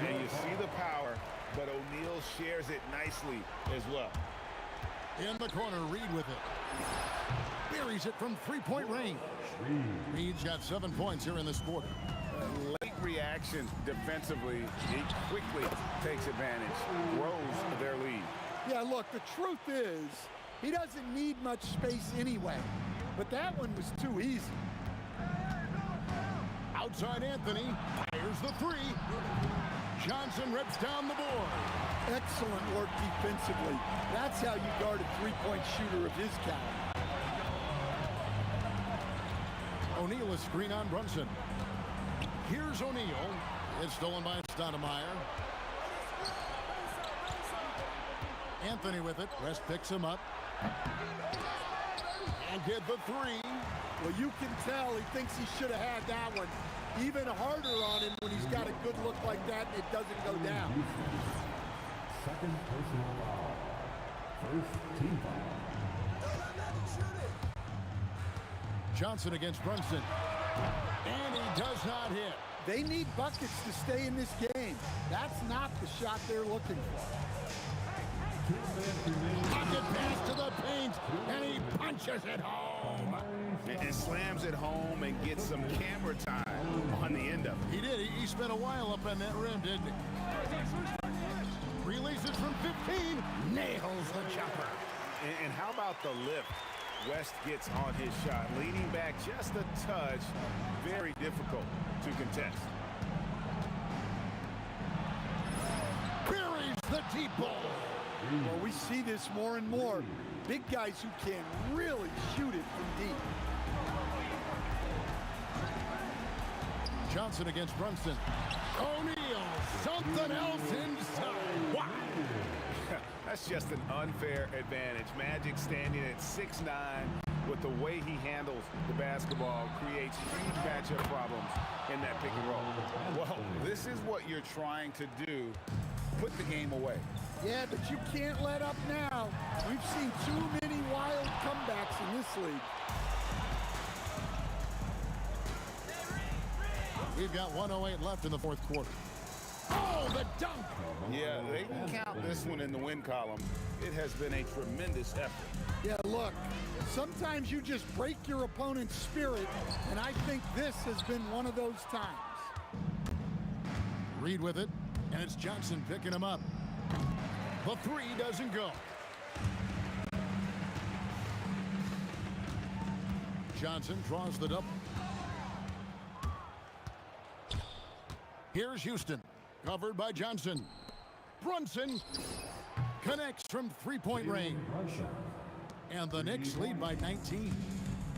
And you see the power, but O'Neal shares it nicely as well. In the corner, Reed with it. Buries it from 3-point range. Reed's got 7 points here in this quarter. Late reaction defensively. He quickly takes advantage, grows their lead. Yeah, look, the truth is, he doesn't need much space anyway. But that one was too easy. Outside Anthony, fires the 3. Johnson rips down the board. Excellent work defensively. That's how you guard a 3-point shooter of his caliber. O'Neal is screen on Brunson. Here's O'Neal. It's stolen by Stoudemire. Anthony with it. West picks him up. And get the three. Well, you can tell he thinks he should have had that one. Even harder on him when he's got a good look like that and it doesn't go down. Second personal foul. First team foul. Johnson against Brunson. And he does not hit. They need buckets to stay in this game. That's not the shot they're looking for. Pocket pass to the paint, and he punches it home. And slams it home and gets some camera time on the end of it. He did. He spent a while up on that rim, didn't he? Releases from 15. Nails the jumper. And how about the lift West gets on his shot? Leaning back just a touch. Very difficult to contest. Buries the deep ball. Well, we see this more and more. Big guys who can really shoot it from deep. Johnson against Brunson. O'Neal, something else inside. Wow. That's just an unfair advantage. Magic standing at 6'9", with the way he handles the basketball, creates huge matchup problems in that pick and roll. Well, this is what you're trying to do. Put the game away. Yeah, but you can't let up now. We've seen too many wild comebacks in this league. We've got 1:08 left in the fourth quarter. Oh, the dunk! Yeah, they can count this one in the win column. It has been a tremendous effort. Yeah, look, sometimes you just break your opponent's spirit, and I think this has been one of those times. Reed with it, and it's Johnson picking him up. The three doesn't go. Johnson draws the double. Here's Houston, covered by Johnson. Brunson connects from three-point range. And the Knicks lead by 19.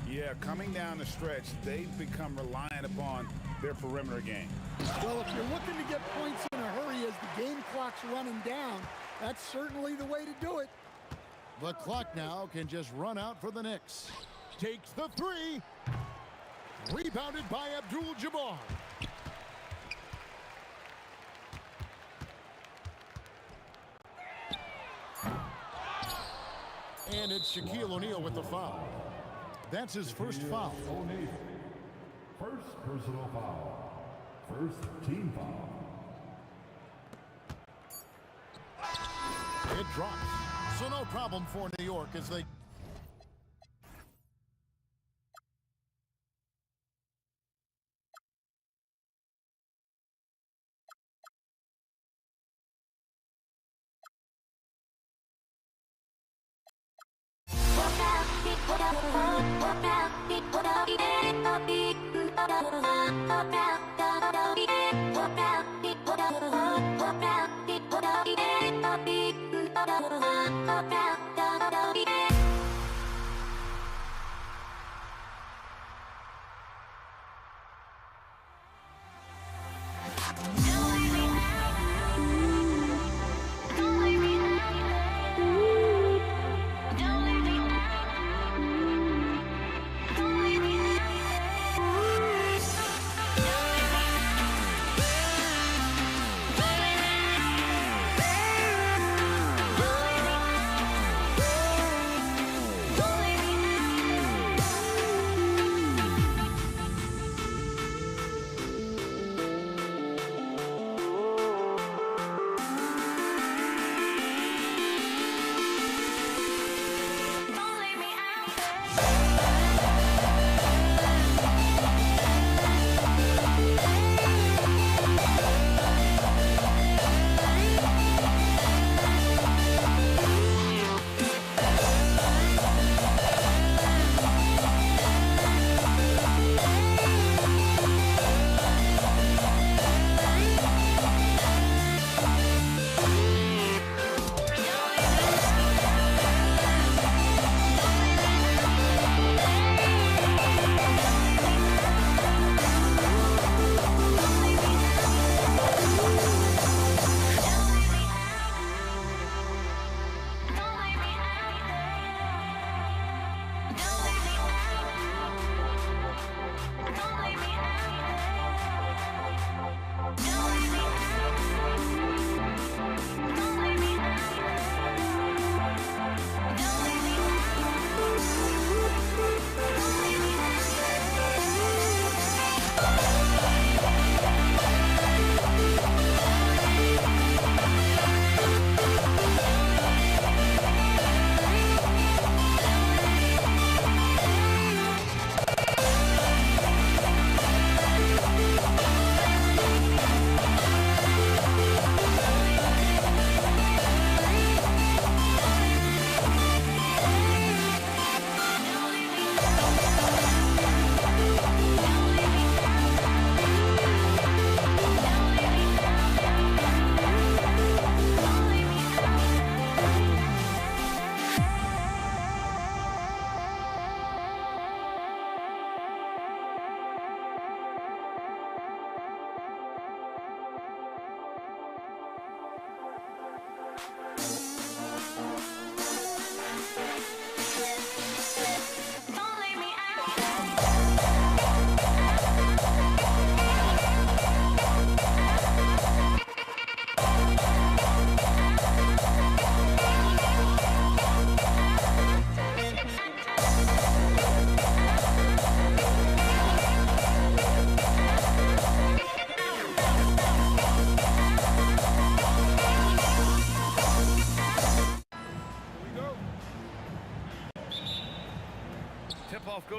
Yeah, coming down the stretch, they've become reliant upon their perimeter game. Well, if you're looking to get points in a hurry as the game clock's running down, that's certainly the way to do it. The clock now can just run out for the Knicks. Takes the three. Rebounded by Abdul-Jabbar. And it's Shaquille O'Neal with the foul. That's his first foul. O'Neal. First personal foul. First team foul. It drops. So no problem for New York as they...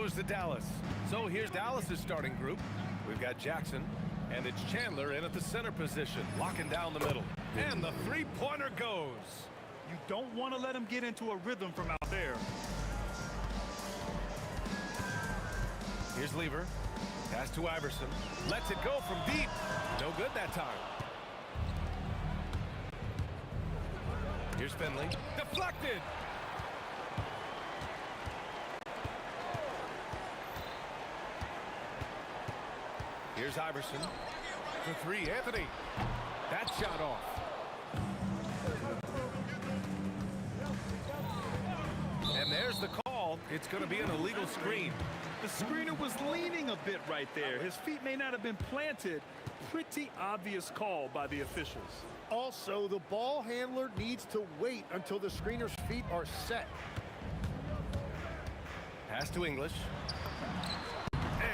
goes to Dallas. So here's Dallas's starting group. We've got Jackson, and it's Chandler in at the center position, locking down the middle. And the three-pointer goes. You don't want to let him get into a rhythm from out there. Here's Lever. Pass to Iverson. Lets it go from deep. No good that time. Here's Finley. Deflected. Here's Iverson. For three, Anthony. That shot off. And there's the call. It's going to be an illegal screen. The screener was leaning a bit right there. His feet may not have been planted. Pretty obvious call by the officials. Also, the ball handler needs to wait until the screener's feet are set. Pass to English.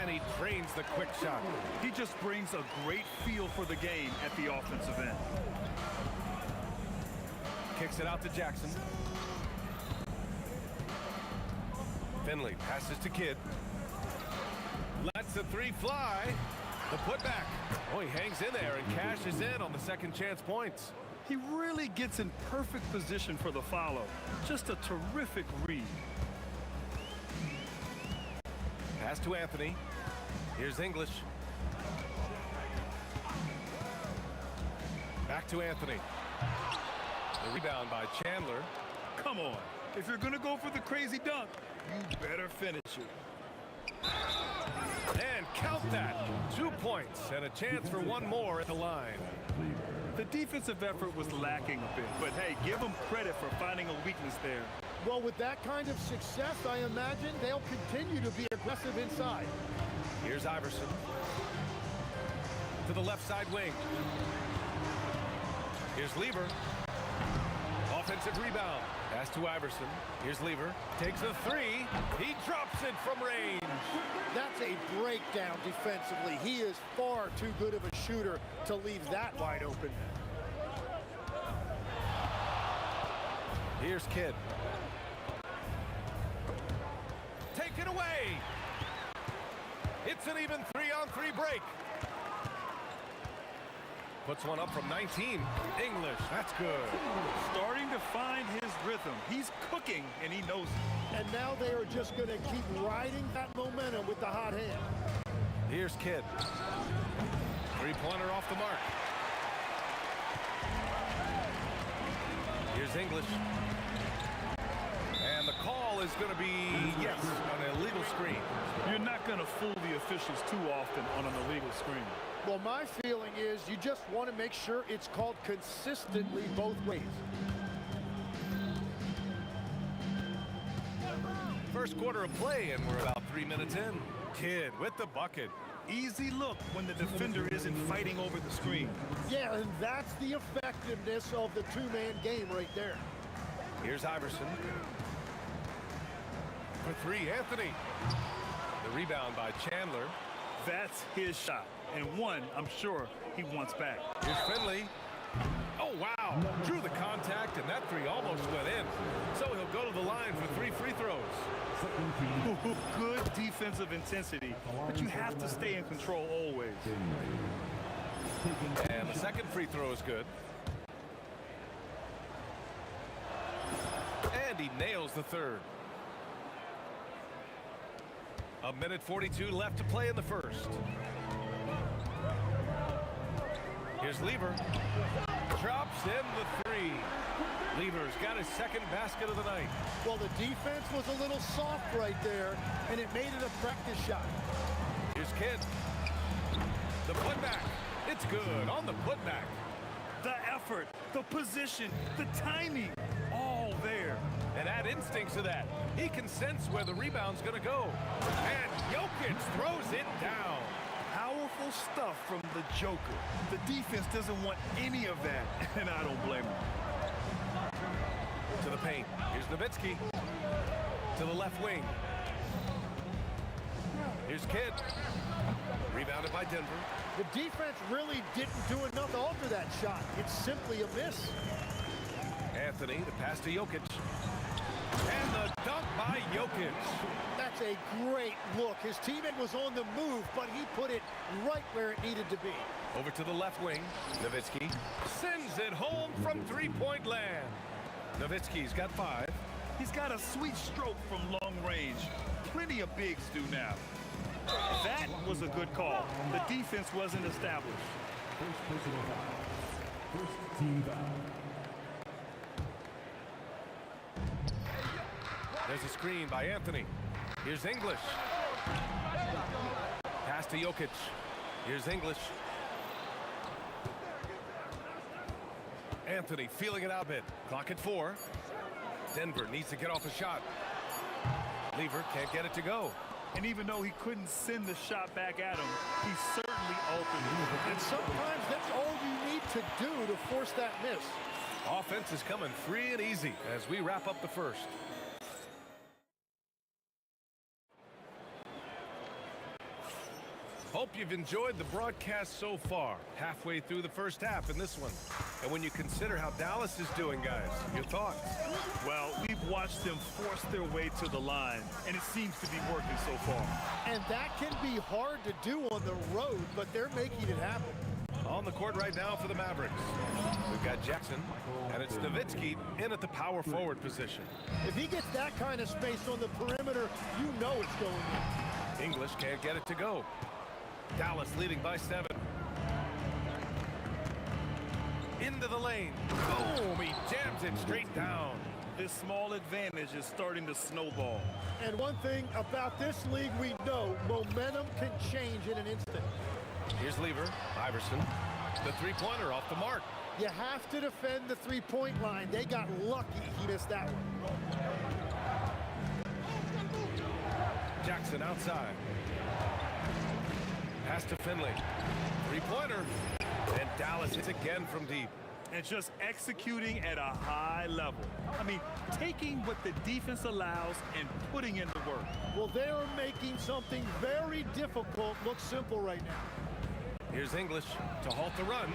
And he drains the quick shot. He just brings a great feel for the game at the offensive end. Kicks it out to Jackson. Finley passes to Kidd. Lets the three fly. The putback. Oh, he hangs in there and cashes in on the second chance points. He really gets in perfect position for the follow. Just a terrific read. Pass to Anthony. Here's English. Back to Anthony. The rebound by Chandler. Come on. If you're going to go for the crazy dunk, you better finish it. And count that. 2 points and a chance for one more at the line. The defensive effort was lacking a bit, but hey, give them credit for finding a weakness there. Well, with that kind of success, I imagine they'll continue to be aggressive inside. Here's Iverson. To the left side wing. Here's Lever. Offensive rebound. Pass to Iverson. Here's Lever. Takes a three. He drops it from range. That's a breakdown defensively. He is far too good of a shooter to leave that wide open. Here's Kidd. Take it away. It's an even 3-on-3 break. Puts one up from 19. English, that's good. Starting to find his rhythm. He's cooking, and he knows it. And now they are just going to keep riding that momentum with the hot hand. Here's Kidd. Three-pointer off the mark. Here's English. And the call is going to be, yes, an illegal screen. You're not going to fool the officials too often on an illegal screen. Well, my feeling is you just want to make sure it's called consistently both ways. First quarter of play, and we're about 3 minutes in. Kidd with the bucket. Easy look when the defender isn't fighting over the screen. Yeah, and that's the effectiveness of the two-man game right there. Here's Iverson. For three, Anthony. The rebound by Chandler. That's his shot, and one I'm sure he wants back. Here's Finley. Oh, wow. Drew the contact, and that three almost went in. So he'll go to the line for 3 free throws. Good defensive intensity, but you have to stay in control always. And the second free throw is good. And he nails the third. 1:42 left to play in the first. Here's Lever. Drops in the three. Lever's got his second basket of the night. Well, the defense was a little soft right there, and it made it a practice shot. Here's Kidd. The putback. It's good on the putback. The effort, the position, the timing, all there. And add instincts to that. He can sense where the rebound's going to go. And Jokic throws it down. Powerful stuff from the Joker. The defense doesn't want any of that, and I don't blame him. To the paint. Here's Nowitzki. To the left wing. Here's Kidd. Rebounded by Denver. The defense really didn't do enough to alter that shot. It's simply a miss. Anthony, the pass to Jokic. And the dunk by Jokic. That's a great look. His teammate was on the move, but he put it right where it needed to be. Over to the left wing. Nowitzki sends it home from three-point land. Nowitzki's got 5. He's got a sweet stroke from long range. Plenty of bigs do now. That was a good call. The defense wasn't established. First personal foul. First team foul. There's a screen by Anthony. Here's English. Pass to Jokic. Here's English. Anthony feeling it out a bit. Clock at 4. Denver needs to get off a shot. Lever can't get it to go. And even though he couldn't send the shot back at him, he certainly opened it. And sometimes that's all you need to do to force that miss. Offense is coming free and easy as we wrap up the first. Hope you've enjoyed the broadcast so far. Halfway through the first half in this one. And when you consider how Dallas is doing, guys, your thoughts? Well, we've watched them force their way to the line, and it seems to be working so far. And that can be hard to do on the road, but they're making it happen. On the court right now for the Mavericks. We've got Jackson, and it's Nowitzki in at the power forward position. If he gets that kind of space on the perimeter, you know it's going in. English can't get it to go. Dallas leading by 7. Into the lane. Boom! He jams it straight down. This small advantage is starting to snowball. And one thing about this league we know, momentum can change in an instant. Here's Lever. Iverson. The three-pointer off the mark. You have to defend the three-point line. They got lucky he missed that one. Jackson outside. Pass to Finley. Three-pointer. And Dallas hits again from deep. And just executing at a high level. I mean, taking what the defense allows and putting in the work. Well, they're making something very difficult look simple right now. Here's English to halt the run.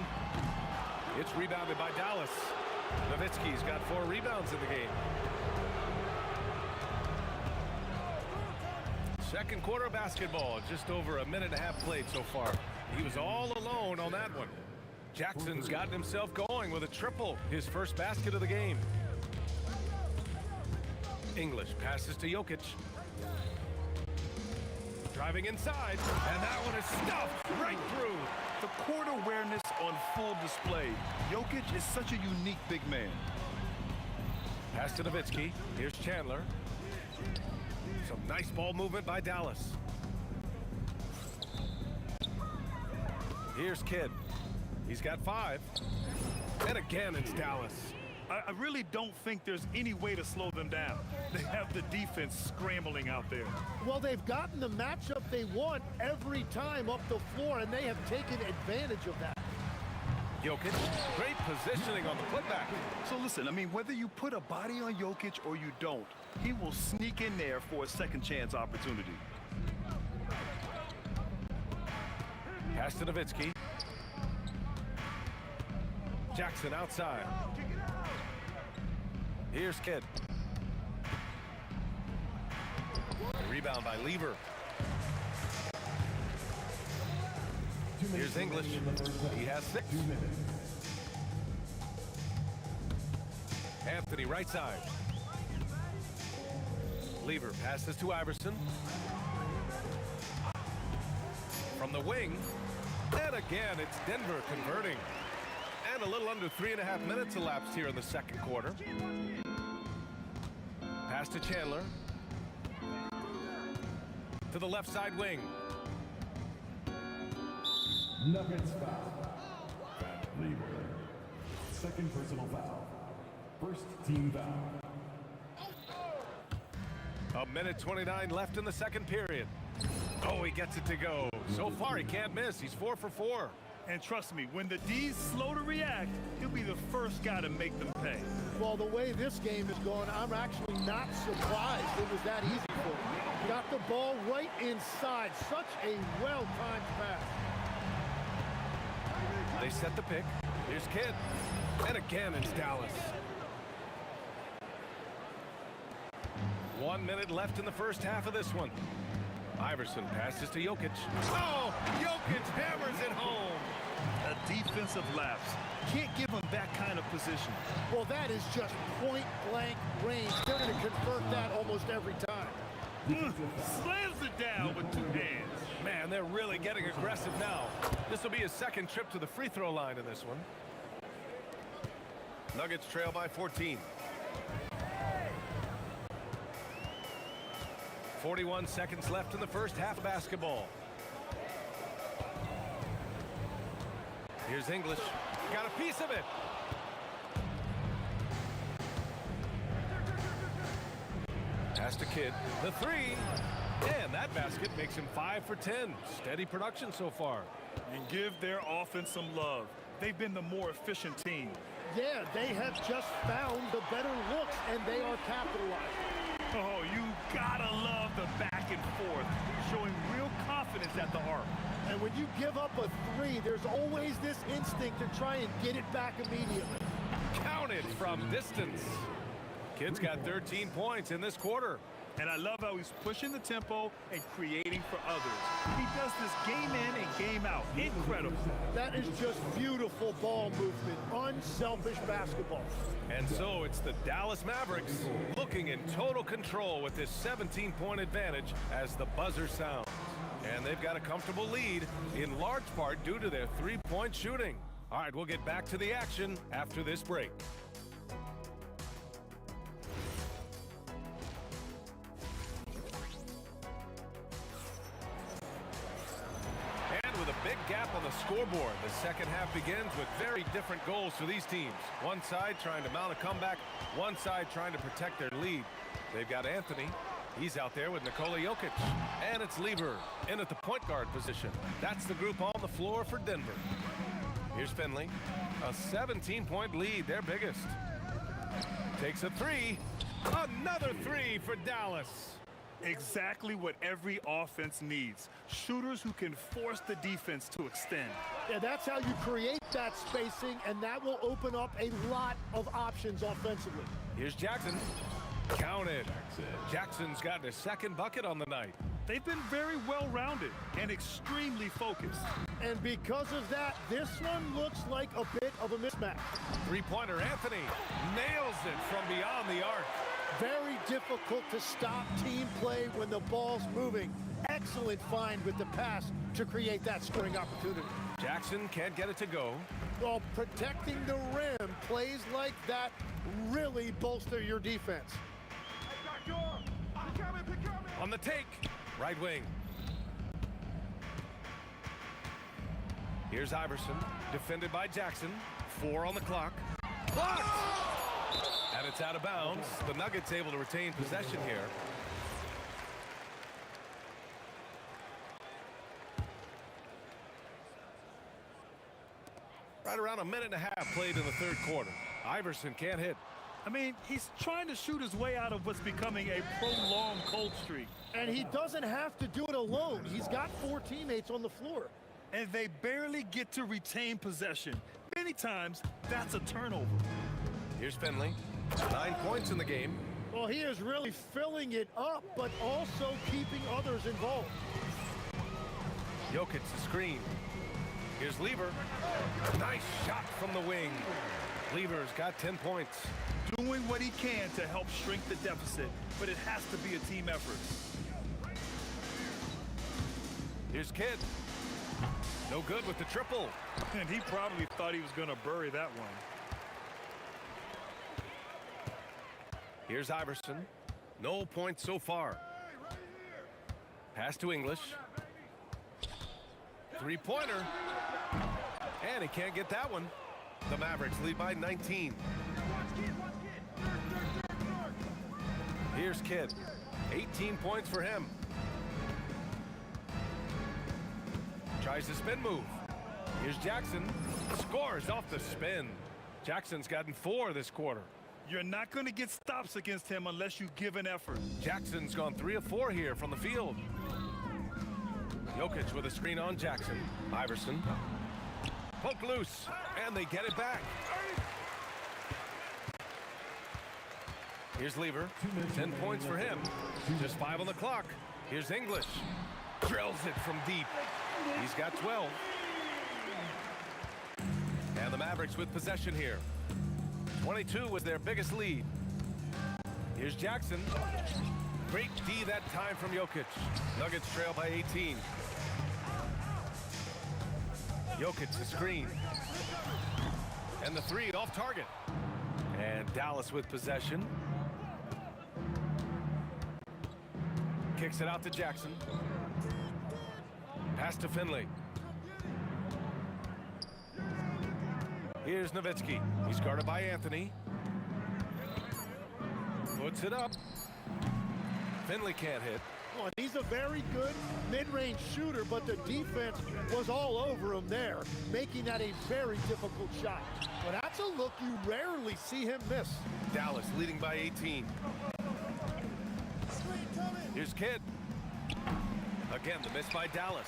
It's rebounded by Dallas. Nowitzki's got 4 rebounds in the game. Second quarter basketball, just over a minute and a half played so far. He was all alone on that one. Jackson's gotten himself going with a triple, his first basket of the game. English passes to Jokic. Driving inside, and that one is stuffed right through. The court awareness on full display. Jokic is such a unique big man. Pass to Nowitzki. Here's Chandler. Some nice ball movement by Dallas. Here's Kidd. He's got 5. And again, it's Dallas. I really don't think there's any way to slow them down. They have the defense scrambling out there. Well, they've gotten the matchup they want every time up the floor, and they have taken advantage of that. Jokic, great positioning on the putback. So listen, I mean, whether you put a body on Jokic or you don't, he will sneak in there for a second chance opportunity. Pass to Nowitzki. Jackson outside. Here's Kidd. Rebound by Lever. Here's English. He has 6. Anthony right side. Lever passes to Iverson. From the wing. And again, it's Denver converting. And a little under 3.5 minutes elapsed here in the second quarter. Pass to Chandler. To the left side wing. Nuggets foul. Pat Lever. Second personal foul. First team foul. A minute 29 left in the second period. Oh, he gets it to go. So far, he can't miss. He's 4 for 4. And trust me, when the D's slow to react, he'll be the first guy to make them pay. Well, the way this game is going, I'm actually not surprised it was that easy for him. Got the ball right inside. Such a well-timed pass. They set the pick. Here's Kidd. And again, it's Dallas. 1 minute left in the first half of this one. Iverson passes to Jokic. Oh, Jokic hammers it home. A defensive lapse. Can't give him that kind of position. Well, that is just point-blank range. They're going to convert that almost every time. Slams it down with 2 hands. Man, they're really getting aggressive now. This will be his second trip to the free throw line in this one. Nuggets trail by 14. 41 seconds left in the first half of basketball. Here's English. Got a piece of it. Pass to Kidd. The three. And that basket makes him 5 for 10. Steady production so far. And give their offense some love. They've been the more efficient team. Yeah, they have just found the better looks, and they are capitalizing. Oh, you gotta love the back and forth, showing real confidence at the arc. And when you give up a three, there's always this instinct to try and get it back immediately. Counted from distance. Kidd's got 13 points in this quarter. And I love how he's pushing the tempo and creating for others. He does this game in and game out. Incredible. That is just beautiful ball movement. Unselfish basketball. And so it's the Dallas Mavericks looking in total control with this 17-point advantage as the buzzer sounds. And they've got a comfortable lead in large part due to their three-point shooting. All right, we'll get back to the action after this break. With a big gap on the scoreboard, the second half begins with very different goals for these teams. One side trying to mount a comeback, one side trying to protect their lead. They've got Anthony. He's out there with Nikola Jokic. And it's Lever in at the point guard position. That's the group on the floor for Denver. Here's Finley. A 17-point lead, their biggest. Takes a three. Another three for Dallas. Exactly what every offense needs. Shooters who can force the defense to extend. Yeah, that's how you create that spacing, and that will open up a lot of options offensively. Here's Jackson. Counted. Jackson's got his second bucket on the night. They've been very well-rounded and extremely focused. And because of that, this one looks like a bit of a mismatch. Three-pointer Anthony nails it from beyond the arc. Very difficult to stop team play when the ball's moving. Excellent find with the pass to create that scoring opportunity. Jackson can't get it to go. Well, protecting the rim, plays like that really bolster your defense. On the take, right wing. Here's Iverson, defended by Jackson. 4 on the clock. Blocked! And it's out of bounds. The Nuggets able to retain possession here. Right around a minute and a half played in the third quarter. Iverson can't hit. I mean, he's trying to shoot his way out of what's becoming a prolonged cold streak. And he doesn't have to do it alone. He's got 4 teammates on the floor. And they barely get to retain possession. Many times, that's a turnover. Here's Finley. 9 points in the game. Well, he is really filling it up, but also keeping others involved. Jokic the screen. Here's Lever. Nice shot from the wing. Lever's got 10 points. Doing what he can to help shrink the deficit, but it has to be a team effort. Here's Kidd. No good with the triple. And he probably thought he was going to bury that one. Here's Iverson. No points so far. Pass to English. Three-pointer. And he can't get that one. The Mavericks lead by 19. Here's Kidd. 18 points for him. Tries the spin move. Here's Jackson. Scores off the spin. Jackson's gotten 4 this quarter. You're not going to get stops against him unless you give an effort. Jackson's gone 3 of 4 here from the field. Jokic with a screen on Jackson. Iverson. Poke loose, and they get it back. Here's Lever. 10 points for him. Just 5 on the clock. Here's English. Drills it from deep. He's got 12. And the Mavericks with possession here. 22 was their biggest lead. Here's Jackson. Great D that time from Jokic. Nuggets trail by 18. Jokic the screen. And the three off target. And Dallas with possession. Kicks it out to Jackson. Pass to Finley. Here's Nowitzki. He's guarded by Anthony. Puts it up. Finley can't hit. Well, he's a very good mid-range shooter, but the defense was all over him there, making that a very difficult shot. But that's a look you rarely see him miss. Dallas leading by 18. Here's Kidd. Again, the miss by Dallas.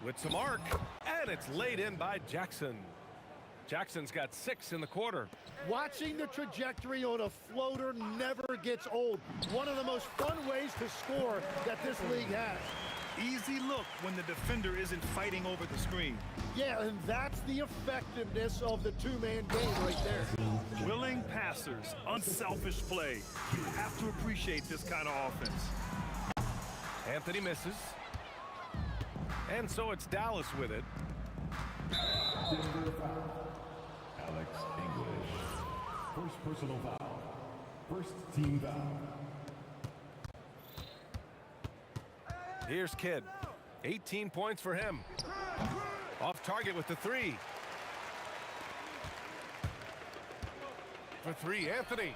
With some arc, and it's laid in by Jackson. Jackson's got 6 in the quarter. Watching the trajectory on a floater never gets old. One of the most fun ways to score that this league has. Easy look when the defender isn't fighting over the screen. Yeah, and that's the effectiveness of the two-man game right there. Willing passers, unselfish play. You have to appreciate this kind of offense. Anthony misses. And so it's Dallas with it. Denver foul. Alex English. First personal foul. First team foul. Here's Kidd. 18 points for him. Off target with the three. For three, Anthony.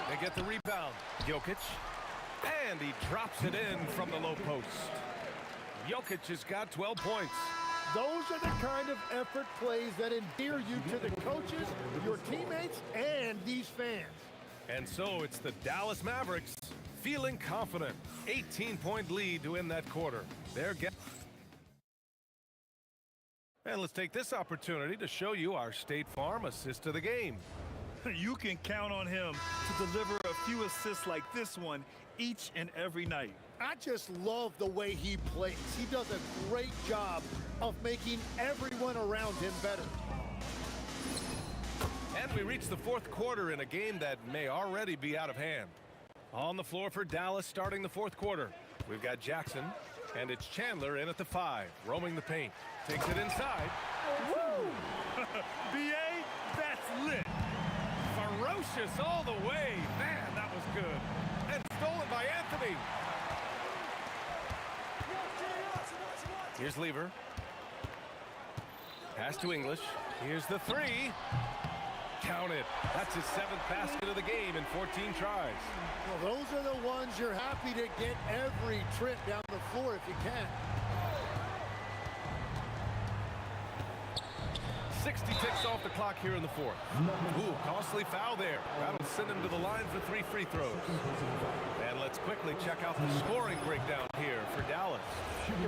They get the rebound. Jokic. And he drops it in from the low post. Jokic has got 12 points. Those are the kind of effort plays that endear you to the coaches, your teammates, and these fans. And so it's the Dallas Mavericks feeling confident. 18-point lead to end that quarter. And let's take this opportunity to show you our State Farm assist of the game. You can count on him to deliver a few assists like this one each and every night. I just love the way he plays. He does a great job of making everyone around him better. And we reach the fourth quarter in a game that may already be out of hand. On the floor for Dallas starting the fourth quarter. We've got Jackson, and it's Chandler in at the 5, roaming the paint. Takes it inside. Woo! B.A., that's lit. Ferocious all the way. Man, that was good. And stolen by Anthony. Here's Lever. Pass to English. Here's the three. Count it. That's his 7th basket of the game in 14 tries. Well, those are the ones you're happy to get every trip down the floor if you can. 60 ticks off the clock here in the fourth. Ooh, costly foul there. That'll send him to the line for 3 free throws. And let's quickly check out the scoring breakdown here for Dallas.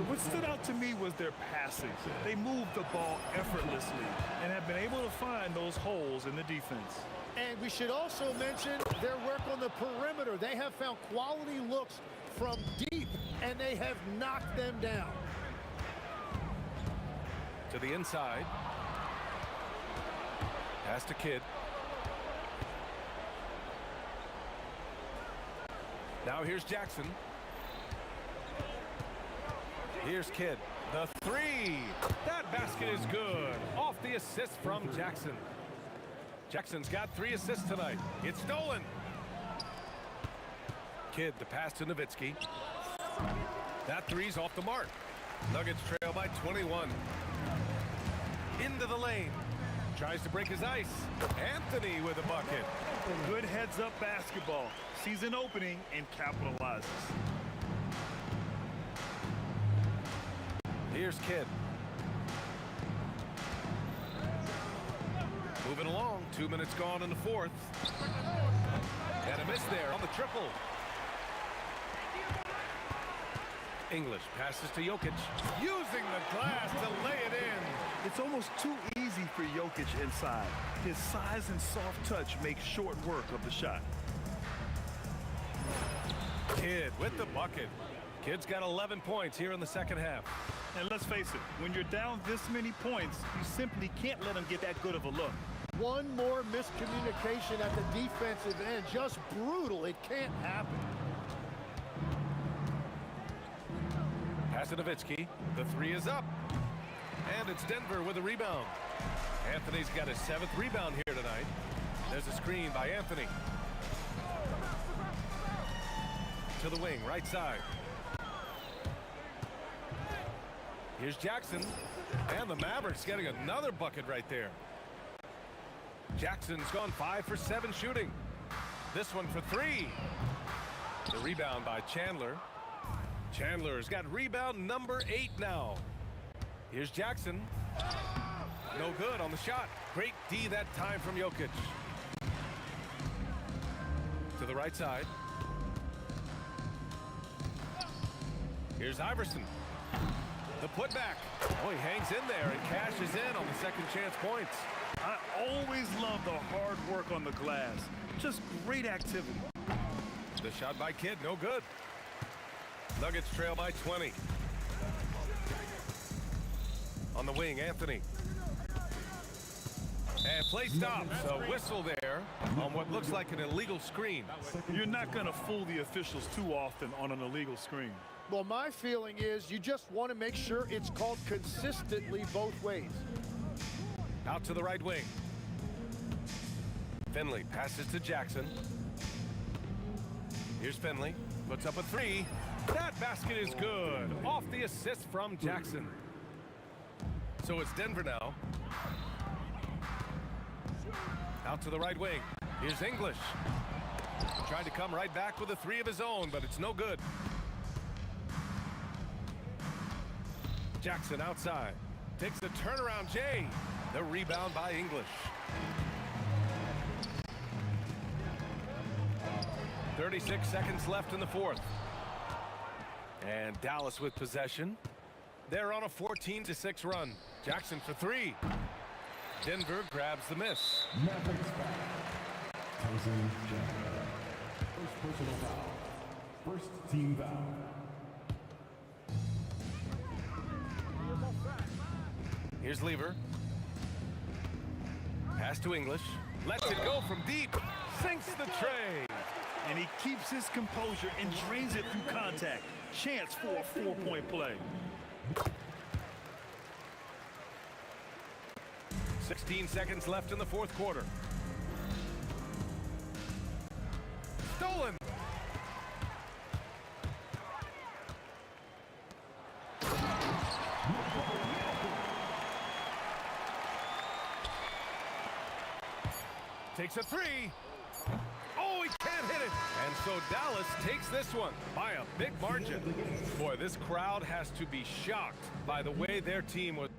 What stood out to me was their passing. They moved the ball effortlessly and have been able to find those holes in the defense. And we should also mention their work on the perimeter. They have found quality looks from deep, and they have knocked them down. To the inside. Pass to Kidd. Now here's Jackson. Here's Kidd. The three. That basket is good. Off the assist from Jackson. Jackson's got 3 assists tonight. It's stolen. Kidd, the pass to Nowitzki. That three's off the mark. Nuggets trail by 21. Into the lane. Tries to break his ice. Anthony with a bucket. Good heads-up basketball. Sees an opening and capitalizes. Here's Kidd. Moving along. 2 minutes gone in the fourth. And a miss there on the triple. English passes to Jokic. Using the glass to lay it in. It's almost too easy for Jokic inside. His size and soft touch make short work of the shot. Kidd with the bucket. Kidd's got 11 points here in the second half. And let's face it, when you're down this many points, you simply can't let him get that good of a look. One more miscommunication at the defensive end. Just brutal. It can't happen. Pass to Nowitzki. The three is up. And it's Denver with a rebound. Anthony's got his 7th rebound here tonight. There's a screen by Anthony. To the wing, right side. Here's Jackson. And the Mavericks getting another bucket right there. Jackson's gone 5 for 7 shooting. This one for 3. The rebound by Chandler. Chandler's got rebound number 8 now. Here's Jackson. No good on the shot. Great D that time from Jokic. To the right side. Here's Iverson. The putback. Oh, he hangs in there and cashes in on the second chance points. I always love the hard work on the glass. Just great activity. The shot by Kidd, no good. Nuggets trail by 20. On the wing, Anthony. And play stops. A whistle there on what looks like an illegal screen. You're not going to fool the officials too often on an illegal screen. Well, my feeling is you just want to make sure it's called consistently both ways. Out to the right wing. Finley passes to Jackson. Here's Finley. Puts up a 3. That basket is good. Off the assist from Jackson. So it's Denver now. Out to the right wing. Here's English. Tried to come right back with a 3 of his own, but it's no good. Jackson outside. Takes the turnaround, Jay. The rebound by English. 36 seconds left in the fourth. And Dallas with possession. They're on a 14-6 run. Jackson for 3. Denver grabs the miss. Mavericks foul. Tyson Jackson. First personal foul. First team foul. Here's Lever. Pass to English. Lets it go from deep. Sinks the tray. And he keeps his composure and drains it through contact. Chance for a 4-point play. 16 seconds left in the fourth quarter. Stolen. Takes a 3. Oh, he can't hit it. And so Dallas takes this one by a big margin. Boy, this crowd has to be shocked by the way their team was.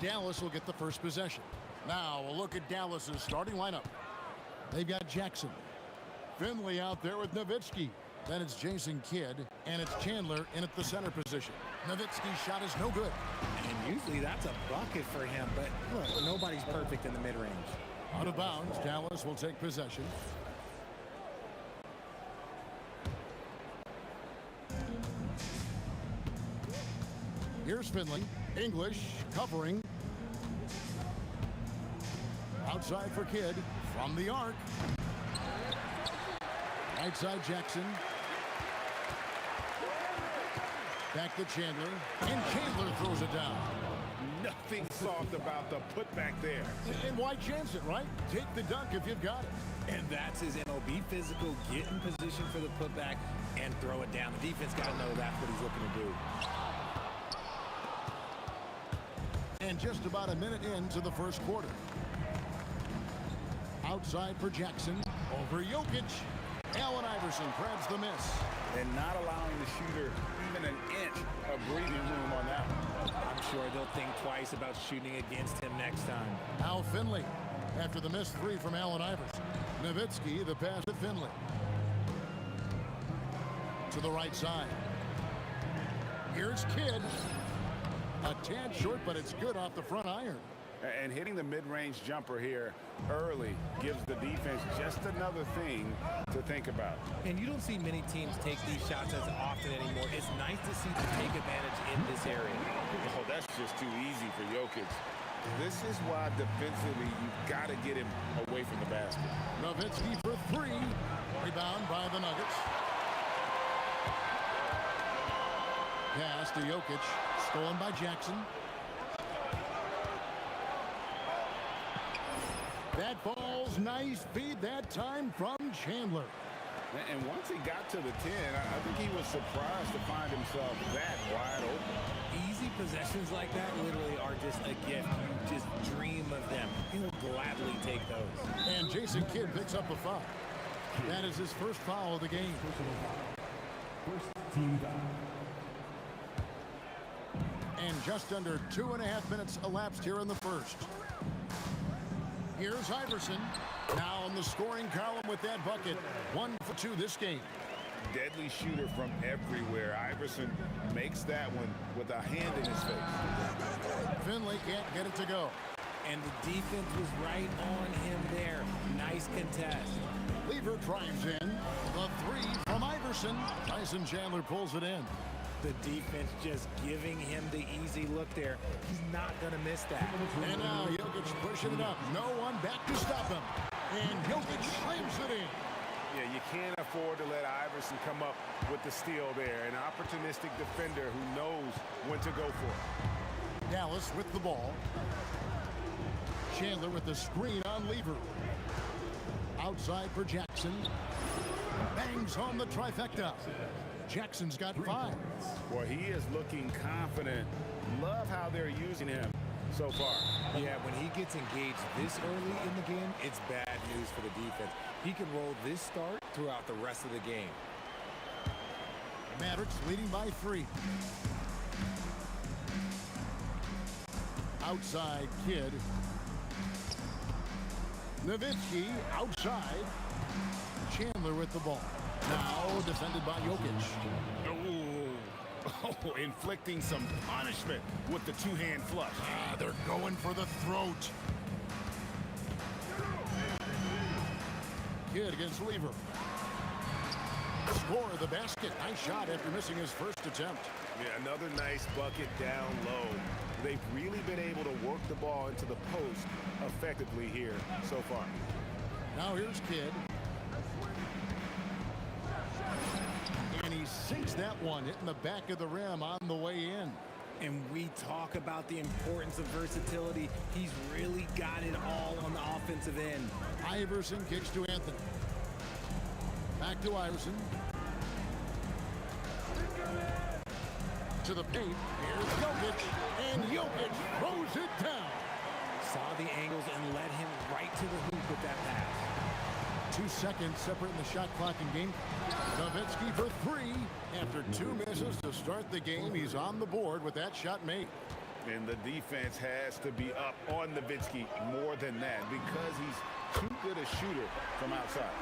Dallas will get the first possession. Now a look at Dallas's starting lineup. They've got Jackson. Finley out there with Nowitzki. Then it's Jason Kidd, and it's Chandler in at the center position. Nowitzki's shot is no good. And usually that's a bucket for him, but look, nobody's perfect in the mid-range. Out of bounds, Dallas will take possession. Here's Finley. English covering. Outside for Kidd. From the arc. Right side Jackson. Back to Chandler. And Chandler throws it down. Nothing soft about the putback there. And why chance it, right? Take the dunk if you've got it. And that's his MO. Be physical, get in position for the putback, and throw it down. The defense got to know that's what he's looking to do. And just about a minute into the first quarter. Outside for Jackson. Over Jokic. Allen Iverson grabs the miss. And not allowing the shooter even an inch of breathing room on that one. I'm sure they'll think twice about shooting against him next time. Now Finley after the missed three from Allen Iverson. Nowitzki, the pass to Finley. To the right side. Here's Kidd. A tad short, but it's good off the front iron. And hitting the mid-range jumper here early gives the defense just another thing to think about. And you don't see many teams take these shots as often anymore. It's nice to see them take advantage in this area. Oh, that's just too easy for Jokic. This is why defensively you've got to get him away from the basket. Nowitzki for three. Rebound by the Nuggets. Pass to Jokic. Stolen by Jackson. That ball's nice feed that time from Chandler. And once he got to the 10, I think he was surprised to find himself that wide open. Easy possessions like that literally are just a gift. You just dream of them. He'll gladly take those. And Jason Kidd picks up a foul. That is his first foul of the game. First team foul. And just under 2.5 minutes elapsed here in the first. Here's Iverson. Now in the scoring column with that bucket. 1 for 2 this game. Deadly shooter from everywhere. Iverson makes that one with a hand in his face. Finley can't get it to go. And the defense was right on him there. Nice contest. Lever drives in. The three from Iverson. Tyson Chandler pulls it in. The defense just giving him the easy look there. He's not going to miss that. And now Jokic pushing it up. No one back to stop him. And Jokic slams it in. Yeah, you can't afford to let Iverson come up with the steal there. An opportunistic defender who knows when to go for it. Dallas with the ball. Chandler with the screen on Lever. Outside for Jackson. Bangs home the trifecta. Jackson's got 5. Well, he is looking confident. Love how they're using him so far. Yeah, when he gets engaged this early in the game, it's bad news for the defense. He can roll this start throughout the rest of the game. Mavericks leading by 3. Outside Kidd. Nowitzki outside. Chandler with the ball. Now defended by Jokic. Oh, inflicting some punishment with the two-hand flush. They're going for the throat. Kidd against Lever. Score the basket. Nice shot after missing his first attempt. Yeah, another nice bucket down low. They've really been able to work the ball into the post effectively here so far. Now here's Kidd. And he sinks that one, hitting the back of the rim on the way in. And we talk about the importance of versatility. He's really got it all on the offensive end. Iverson kicks to Anthony. Back to Iverson. To the paint. Here's Jokic. And Jokic throws it down. Saw the angles and led him right to the hoop with that pass. 2 seconds separating the shot clock and game. Nowitzki for 3. After 2 misses to start the game, he's on the board with that shot made. And the defense has to be up on Nowitzki more than that because he's too good a shooter from outside.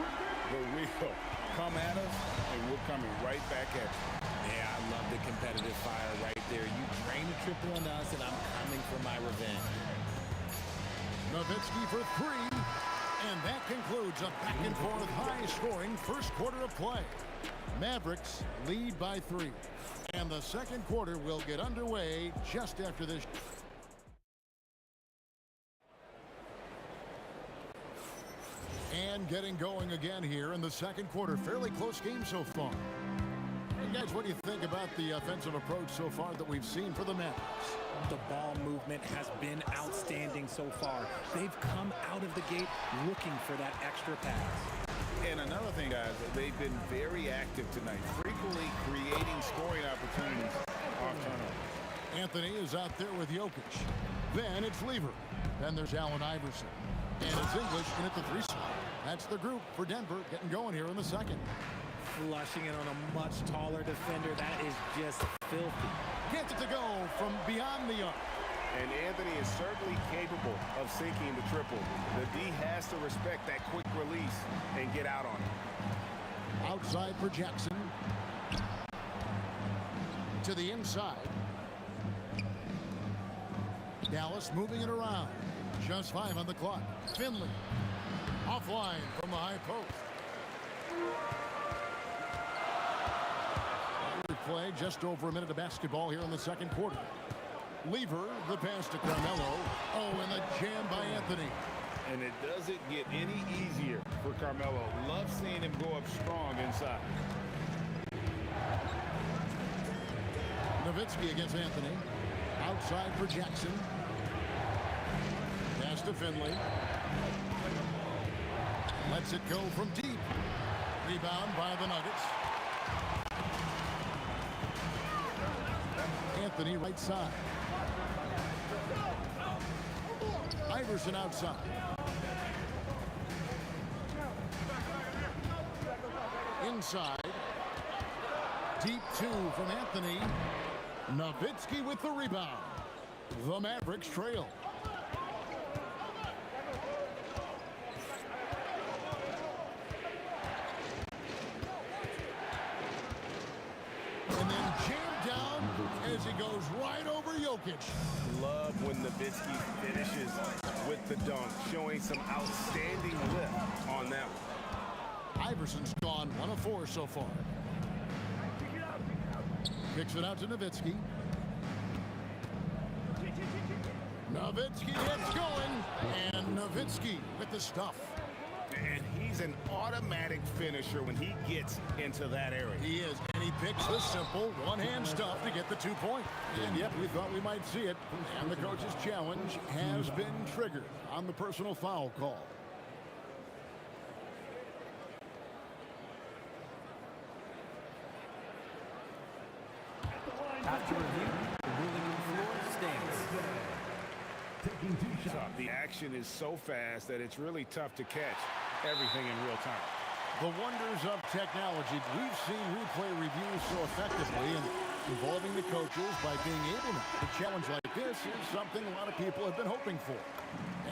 But we'll come at us, and we're coming right back at you. Yeah, I love the competitive fire right there. You drain a triple on us, and I'm coming for my revenge. Nowitzki for three. And that concludes a back-and-forth high-scoring first quarter of play. Mavericks lead by 3. And the second quarter will get underway just after this. And getting going again here in the second quarter. Fairly close game so far. And guys, what do you think about the offensive approach so far that we've seen for the Mavericks? The ball movement has been outstanding so far. They've come out of the gate looking for that extra pass. And another thing, guys, they've been very active tonight, frequently creating scoring opportunities off turnover. Anthony is out there with Jokic. Then it's Lever. Then there's Allen Iverson. And it's English in at the 3 slot. That's the group for Denver getting going here in the second. Flushing it on a much taller defender. That is just filthy. Gets it to go from beyond the arc. And Anthony is certainly capable of sinking the triple. The D has to respect that quick release and get out on it. Outside for Jackson. To the inside. Dallas moving it around. Just 5 on the clock. Finley. Offline from the high post. Play just over a minute of basketball here in the second quarter. Lever, the pass to Carmelo. Oh, and the jam by Anthony. And it doesn't get any easier for Carmelo. Love seeing him go up strong inside. Nowitzki against Anthony. Outside for Jackson. Pass to Finley. Lets it go from deep. Rebound by the Nuggets. Anthony right side. Iverson outside. Inside. Deep 2 from Anthony. Nowitzki with the rebound. The Mavericks trail. And then jammed down as he goes right over Jokic. Love when Nowitzki finishes with the dunk, showing some outstanding lift on that one. Iverson's gone 1 of 4 so far. Kicks it out to Nowitzki. Nowitzki gets going. And Nowitzki with the stuff. And he's an automatic finisher when he gets into that area. He is, and he picks the simple one-hand stuff to get the 2-point. And yep, we thought we might see it. And the coach's challenge has been triggered on the personal foul call. After review, the ruling on the floor stands. Taking 2 shots. The action is so fast that it's really tough to catch everything in real time. The wonders of technology. We've seen replay reviews so effectively and involving the coaches by being able to challenge like this is something a lot of people have been hoping for.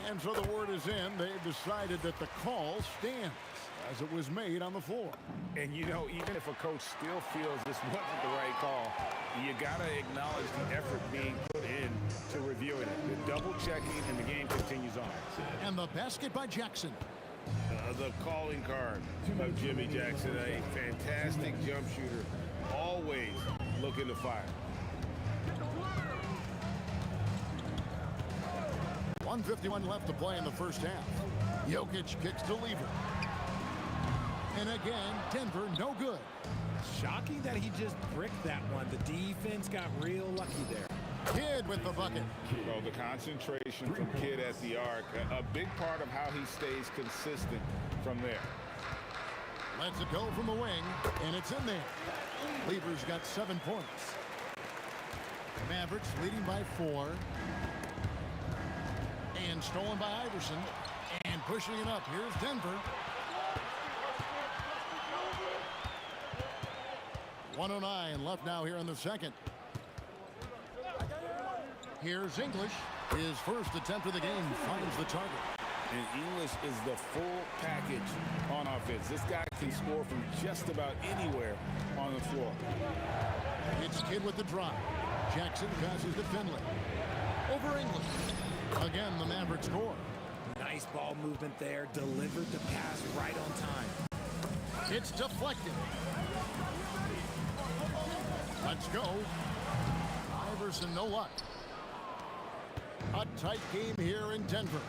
And so the word is in. They've decided that the call stands as it was made on the floor. And you know, even if a coach still feels this wasn't the right call, you got to acknowledge the effort being put in to reviewing it. The double checking, and the game continues on. And the basket by Jackson. The calling card of Jimmy Jackson, a fantastic jump shooter, always looking to fire. 1:51 left to play in the first half. Jokic kicks to Lever. And again, Denver no good. Shocking that he just bricked that one. The defense got real lucky there. Kidd with the bucket. Well, the concentration from Kidd at the arc, a big part of how he stays consistent from there. Lets it go from the wing, and it's in there. Lever's got 7 points. Mavericks leading by 4. And stolen by Iverson. And pushing it up. Here's Denver. 1:09 left now here in the second. Here's English. His first attempt of the game finds the target. And English is the full package on offense. This guy can score from just about anywhere on the floor. It's Kidd with the drive. Jackson passes to Finley. Over English. Again, the Mavericks score. Nice ball movement there. Delivered the pass right on time. It's deflected. Let's go. Iverson, no luck. A tight game here in Denver.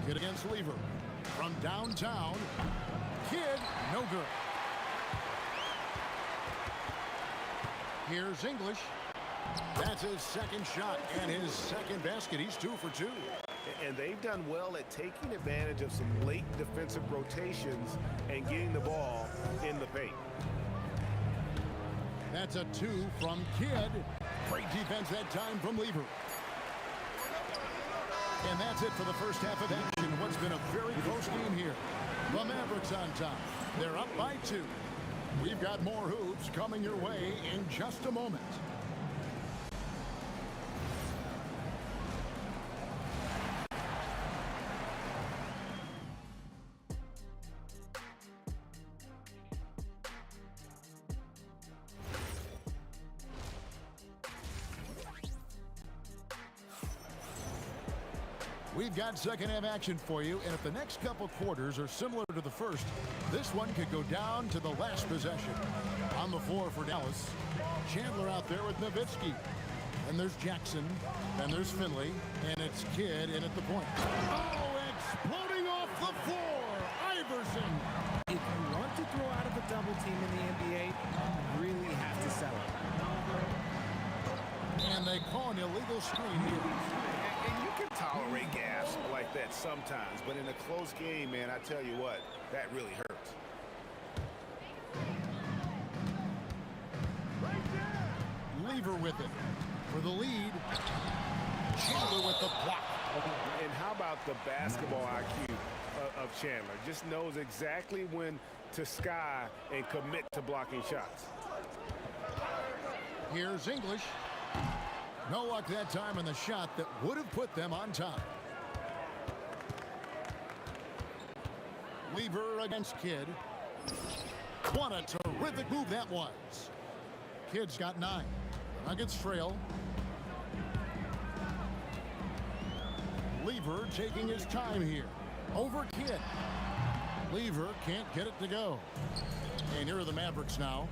Kidd against Lever. From downtown, Kidd, no good. Here's English. That's his second shot and his second basket. He's 2 for 2. And they've done well at taking advantage of some late defensive rotations and getting the ball in the paint. That's a 2 from Kidd. Great defense that time from Lever. And that's it for the first half of action. What's been a very close game here. The Mavericks on top. They're up by 2. We've got more hoops coming your way in just a moment. We've got second half action for you, and if the next couple quarters are similar to the first, this one could go down to the last possession. On the floor for Dallas, Chandler out there with Nowitzki. And there's Jackson, and there's Finley, and it's Kidd in at the point. Oh, exploding off the floor, Iverson. If you want to throw out of a double team in the NBA, you really have to settle. And they call an illegal screen here. And you can tolerate gas like that sometimes, but in a close game, man, I tell you what, that really hurts. Lever with it for the lead. Chandler with the block. And how about the basketball IQ of Chandler? Just knows exactly when to sky and commit to blocking shots. Here's English. No luck that time on the shot that would have put them on top. Lever against Kidd. What a terrific move that was. Kidd's got 9. Nuggets trail. Lever taking his time here. Over Kidd. Lever can't get it to go. And here are the Mavericks now.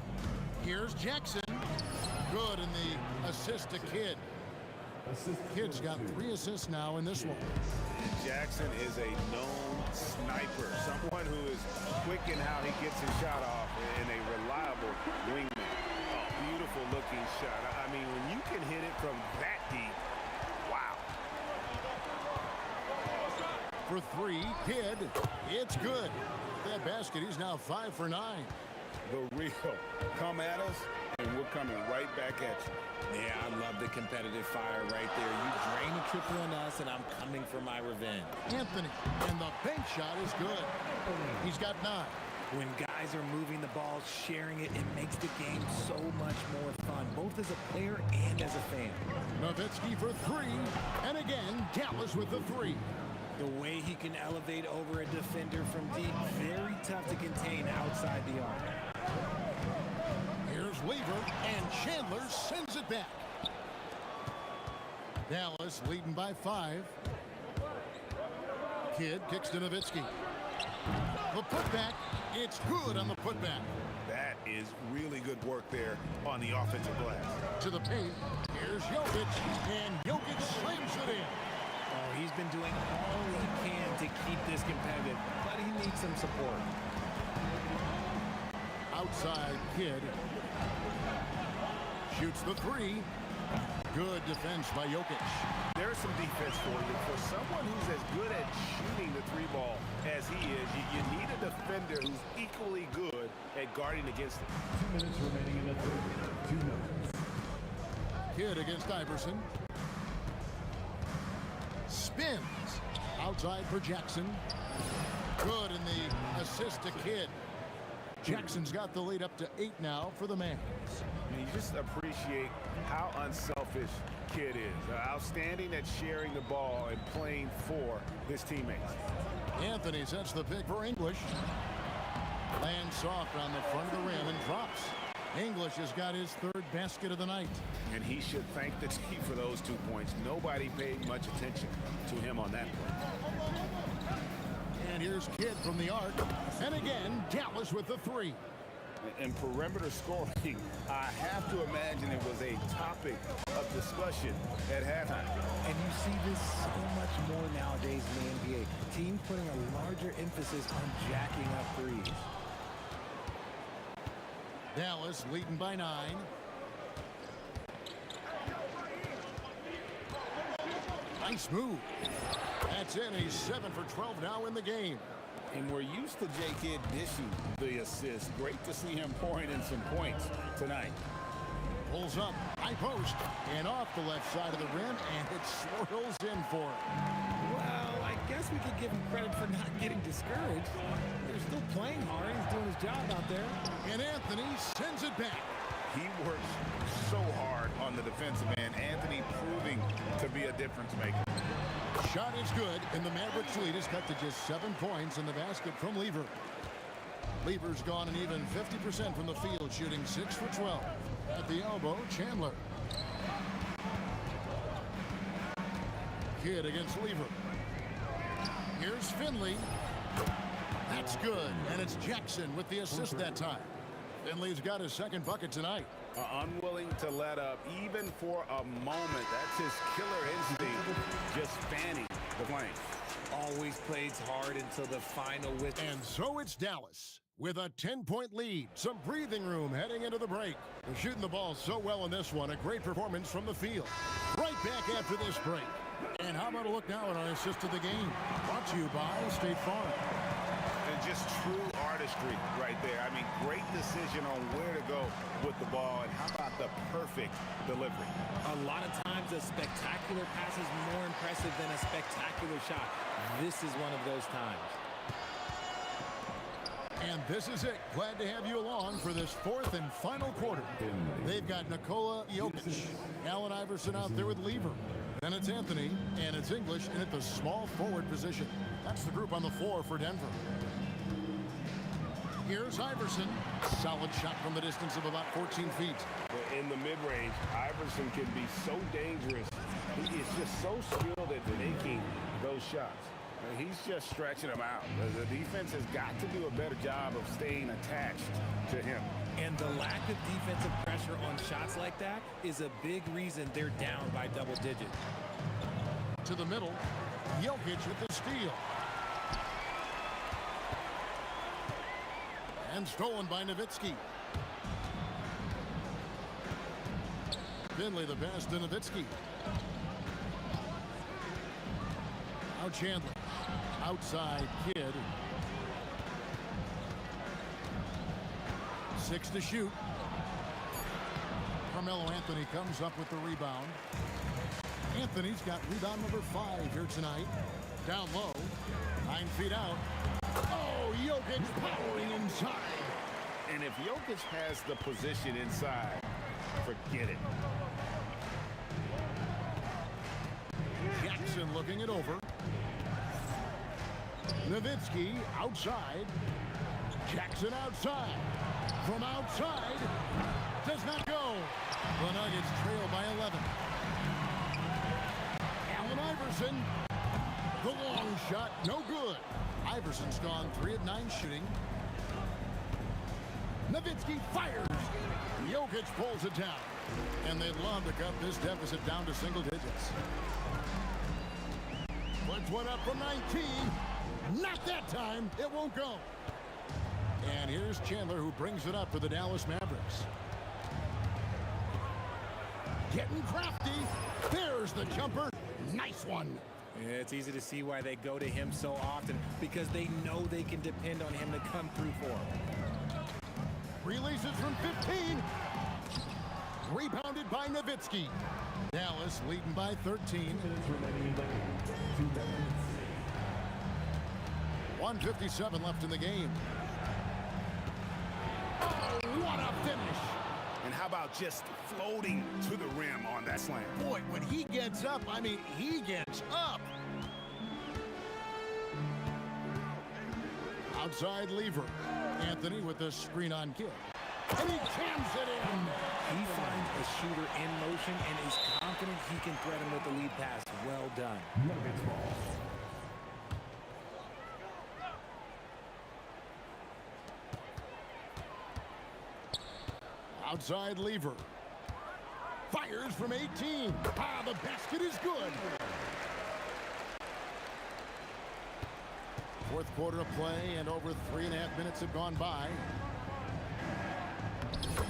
Here's Jackson. Good in the assist to Kidd. Kidd's got 3 assists now in this one. Jackson is a known sniper, someone who is quick in how he gets his shot off and a reliable wingman. A beautiful looking shot. I mean, when you can hit it from that deep, wow. For 3, Kidd. It's good. That basket, he's now 5 for 9. The real. Come at us, and we're coming right back at you. Yeah, I love the competitive fire right there. You drain a triple on us, and I'm coming for my revenge. Anthony, and the bank shot is good. He's got 9. When guys are moving the ball, sharing it, it makes the game so much more fun, both as a player and as a fan. Nowitzki for 3, and again, Dallas with the 3. The way he can elevate over a defender from deep, very tough to contain outside the arc. Here's Lever, and Chandler sends it back. Dallas leading by 5. Kidd kicks to Nowitzki. The putback, it's good on the putback. That is really good work there on the offensive glass. To the paint, here's Jokic, and Jokic slams it in. Oh, he's been doing all he can to keep this competitive, but he needs some support. Outside Kidd. Shoots the 3. Good defense by Jokic. There's some defense for you. For someone who's as good at shooting the 3-ball as he is, you need a defender who's equally good at guarding against him. 2 minutes remaining in the third. 2 minutes. Kidd against Iverson. Spins. Outside for Jackson. Good in the assist to Kidd. Jackson's got the lead up to 8 now for the Mavs. And you just appreciate how unselfish Kid is. Outstanding at sharing the ball and playing for his teammates. Anthony sets the pick for English. Lands soft on the front of the rim and drops. English has got his 3rd basket of the night. And he should thank the team for those 2 points. Nobody paid much attention to him on that play. And here's Kidd from the arc. And again, Dallas with the 3. And perimeter scoring, I have to imagine it was a topic of discussion at halftime. And you see this so much more nowadays in the NBA. Teams putting a larger emphasis on jacking up threes. Dallas leading by 9. Nice move. That's in. He's 7 for 12 now in the game. And we're used to J. Kidd dishing the assist. Great to see him pouring in some points tonight. Pulls up, high post, and off the left side of the rim, and it swirls in for him. Well, I guess we could give him credit for not getting discouraged. They're still playing hard. He's doing his job out there. And Anthony sends it back. He works so hard on the defensive end. Anthony proving to be a difference maker. Shot is good, and the Mavericks lead is cut to just 7 points in the basket from Lever. Lever's gone an even 50% from the field, shooting 6 for 12. At the elbow, Chandler. Kidd against Lever. Here's Finley. That's good, and it's Jackson with the assist that time. Finley's got his 2nd bucket tonight. Unwilling to let up even for a moment. That's his killer instinct, just fanning the flank. Always plays hard until the final whistle. And so it's Dallas with a 10-point lead. Some breathing room heading into the break. They're shooting the ball so well in this one. A great performance from the field. Right back after this break. And how about a look now at our assist of the game? Brought to you by State Farm. And just true artistry right there. I mean, great decision on where to go with the ball. And how about the perfect delivery? A lot of times a spectacular pass is more impressive than a spectacular shot. This is one of those times. And this is it. Glad to have you along for this 4th and final quarter. They've got Nikola Jokic, Allen Iverson out there with Lever. Then it's Anthony, and it's English in at the small forward position. That's the group on the floor for Denver. Here's Iverson. Solid shot from the distance of about 14 feet. In the mid-range, Iverson can be so dangerous. He is just so skilled at making those shots. He's just stretching them out. The defense has got to do a better job of staying attached to him. And the lack of defensive pressure on shots like that is a big reason they're down by double digits. To the middle, Jokic with the steal. And stolen by Nowitzki. Finley the pass to Nowitzki. Now Chandler. Outside Kidd. 6 to shoot. Carmelo Anthony comes up with the rebound. Anthony's got rebound number 5 here tonight. Down low. 9 feet out. Oh, Jokic powering inside. And if Jokic has the position inside, forget it. Jackson looking it over. Nowitzki outside. Jackson outside. From outside. Does not go. The Nuggets trail by 11. Allen Iverson. The long shot, no good. Iverson's gone 3 of 9 shooting. Nowitzki fires. Jokic pulls it down. And they'd love to cut this deficit down to single digits. Puts one up from 19. Not that time. It won't go. And here's Chandler who brings it up for the Dallas Mavericks. Getting crafty. There's the jumper. Nice one. Yeah, it's easy to see why they go to him so often, because they know they can depend on him to come through for them. Releases from 15. Rebounded by Nowitzki. Dallas leading by 13. 1:57 left in the game. finish. And how about just floating to the rim on that slam? Boy, when he gets up, I mean, he gets up. Outside lever. Anthony with the screen on kick. And he jams it in. He finds a shooter in motion and is confident he can thread him with the lead pass. Well done. Outside lever. Fires from 18. Ah, the basket is good. Fourth quarter of play, and over 3.5 minutes have gone by.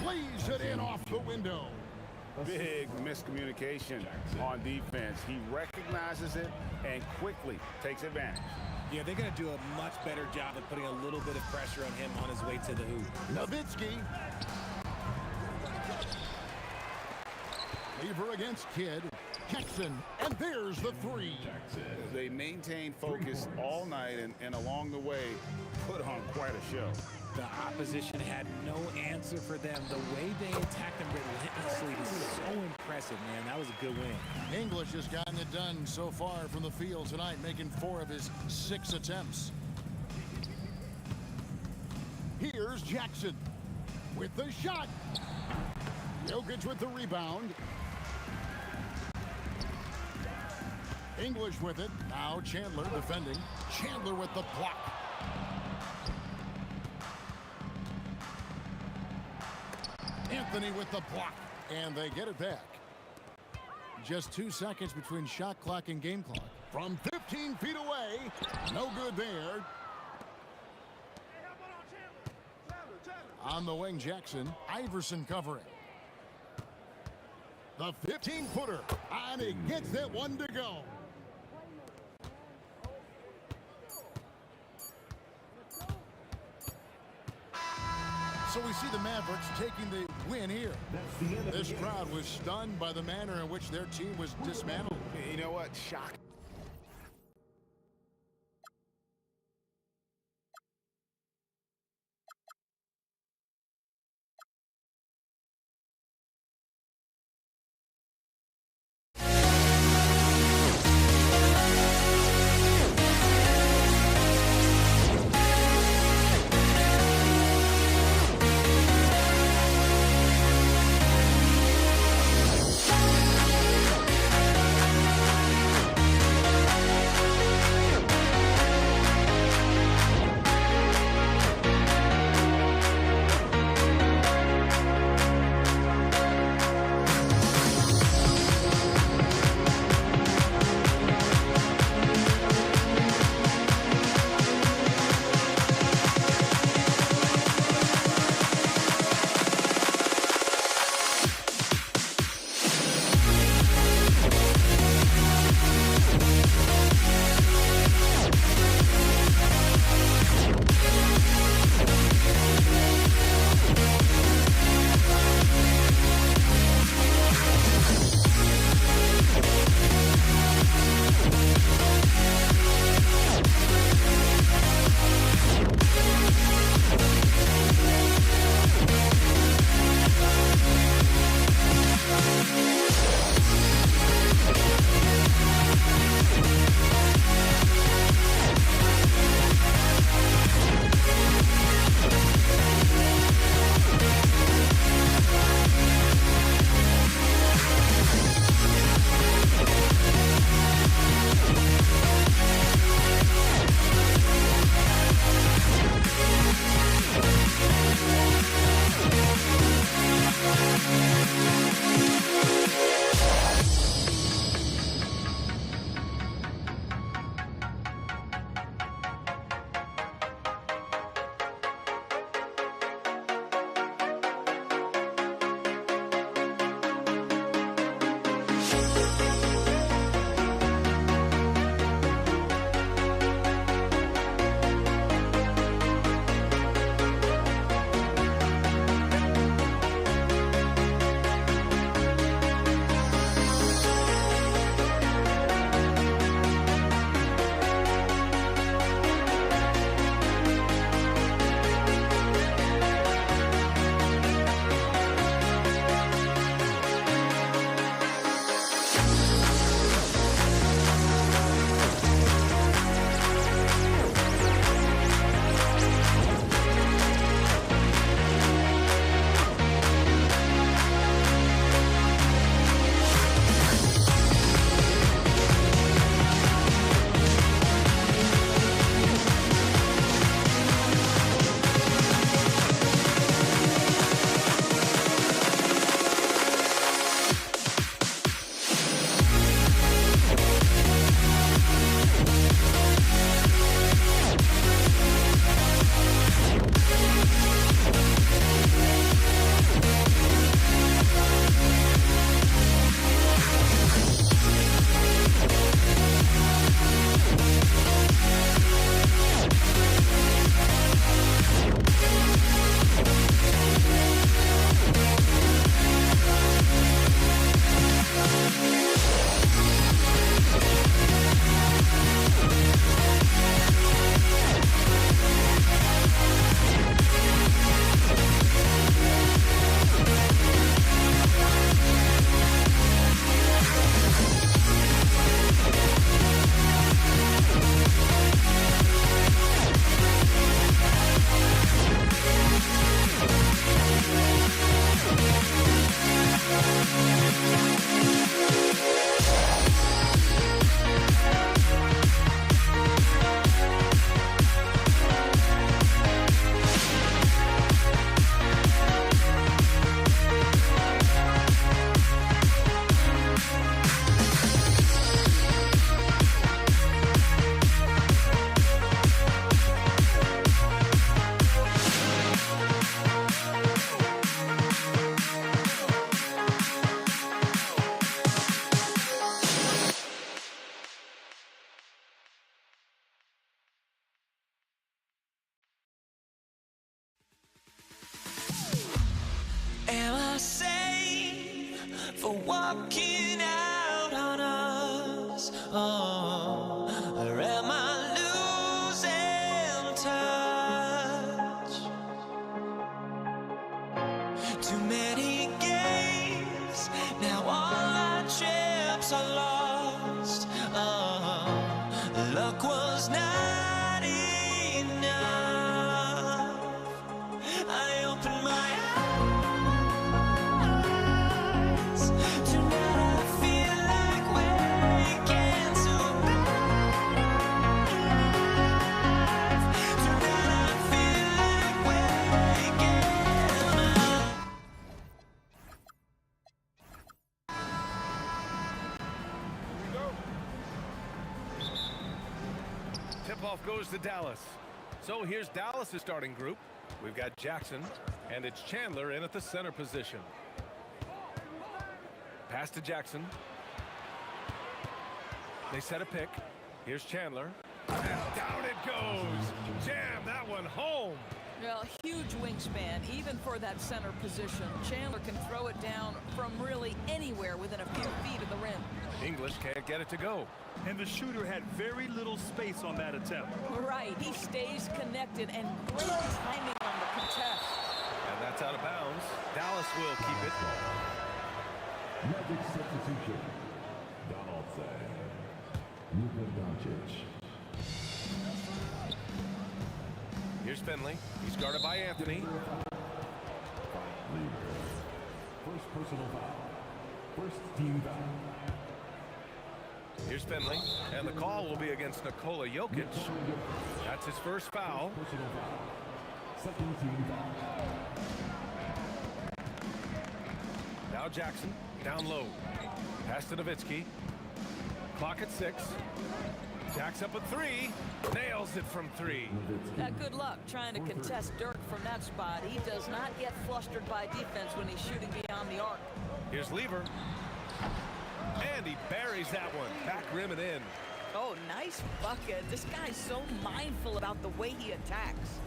Lays it in off the window. Big miscommunication on defense. He recognizes it and quickly takes advantage. Yeah, they're going to do a much better job of putting a little bit of pressure on him on his way to the hoop. Nowitzki. Lever against Kidd. Jackson, and there's the three. They maintained focus all night and along the way put on quite a show. The opposition had no answer for them. The way they attacked them relentlessly is so impressive, man. That was a good win. English has gotten it done so far from the field tonight, making 4 of his 6 attempts. Here's Jackson with the shot. Jokic with the rebound. English with it. Now Chandler defending. Chandler with the block. Anthony with the block. And they get it back. Just 2 seconds between shot clock and game clock. From 15 feet away. No good there. On the wing, Jackson. Iverson covering. The 15-footer. And he gets that one to go. So we see the Mavericks taking the win here. This crowd was stunned by the manner in which their team was dismantled. You know what? Shock. walking out on us. Oh, or am I losing touch? Too many games, now all our chips are lost. Oh, luck was not enough. I opened my eyes. Tonight I feel like waking to life. Tonight I feel like waking up. Tip-off goes to Dallas. So here's Dallas' starting group. We've got Jackson, and it's Chandler in at the center position. Pass to Jackson. They set a pick. Here's Chandler. And down it goes. Jam that one home. Well, huge wingspan, even for that center position. Chandler can throw it down from really anywhere within a few feet of the rim. English can't get it to go. And the shooter had very little space on that attempt. Right, he stays connected and great timing on the contest. And that's out of bounds. Dallas will keep it. Magic substitution. Donaldson. Luka Doncic. Here's Finley. He's guarded by Anthony. First personal foul. First team foul. Here's Finley. And the call will be against Nikola Jokic. That's his first foul. Personal foul. Second team foul. Now Jackson. Down low. Pass to Nowitzki. Clock at 6. Jack's up at 3. Nails it from 3. Good luck trying to contest Dirk from that spot. He does not get flustered by defense when he's shooting beyond the arc. Here's Lever. And he buries that one. Back rim and in. Oh, nice bucket. This guy's so mindful about the way he attacks.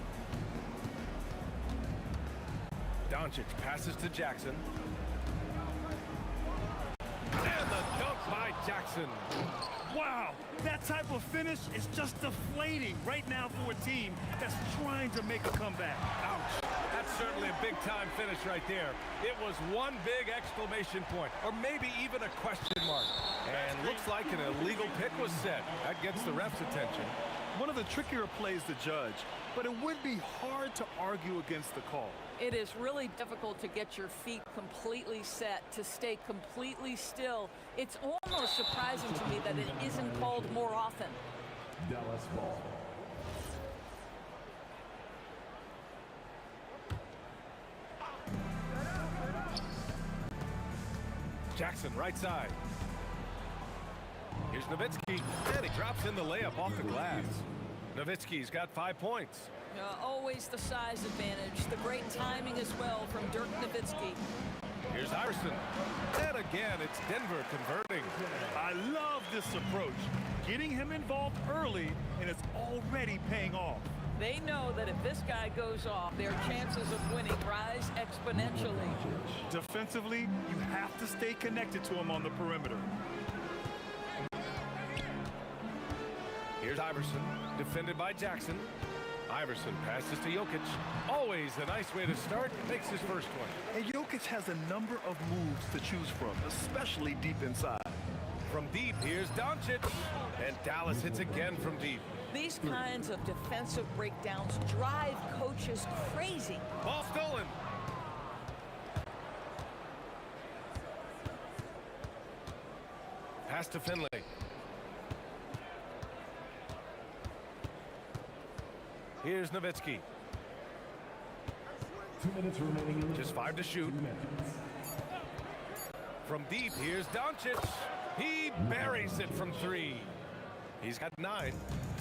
Doncic passes to Jackson. And the dunk by Jackson. Wow, that type of finish is just deflating right now for a team that's trying to make a comeback. Ouch. That's certainly a big-time finish right there. It was one big exclamation point, or maybe even a question mark. And looks like an illegal pick was set. That gets the ref's attention. One of the trickier plays to judge, but it would be hard to argue against the call. It is really difficult to get your feet completely set, to stay completely still. It's almost surprising to me that it isn't called more often. Dallas ball. Jackson, right side. Here's Nowitzki, and he drops in the layup off the glass. Nowitzki's got 5 points. Always the size advantage, the great timing as well from Dirk Nowitzki. Here's Iverson. And again, it's Denver converting. I love this approach. Getting him involved early, and it's already paying off. They know that if this guy goes off, their chances of winning rise exponentially. Defensively, you have to stay connected to him on the perimeter. Here's Iverson, defended by Jackson. Iverson passes to Jokic. Always a nice way to start. Makes his first one. And Jokic has a number of moves to choose from, especially deep inside. From deep, here's Doncic. And Dallas hits again from deep. These kinds of defensive breakdowns drive coaches crazy. Ball stolen. Pass to Finley. Here's Nowitzki. 2 minutes remaining. Just 5 to shoot. From deep, here's Doncic. He buries it from 3. He's got 9.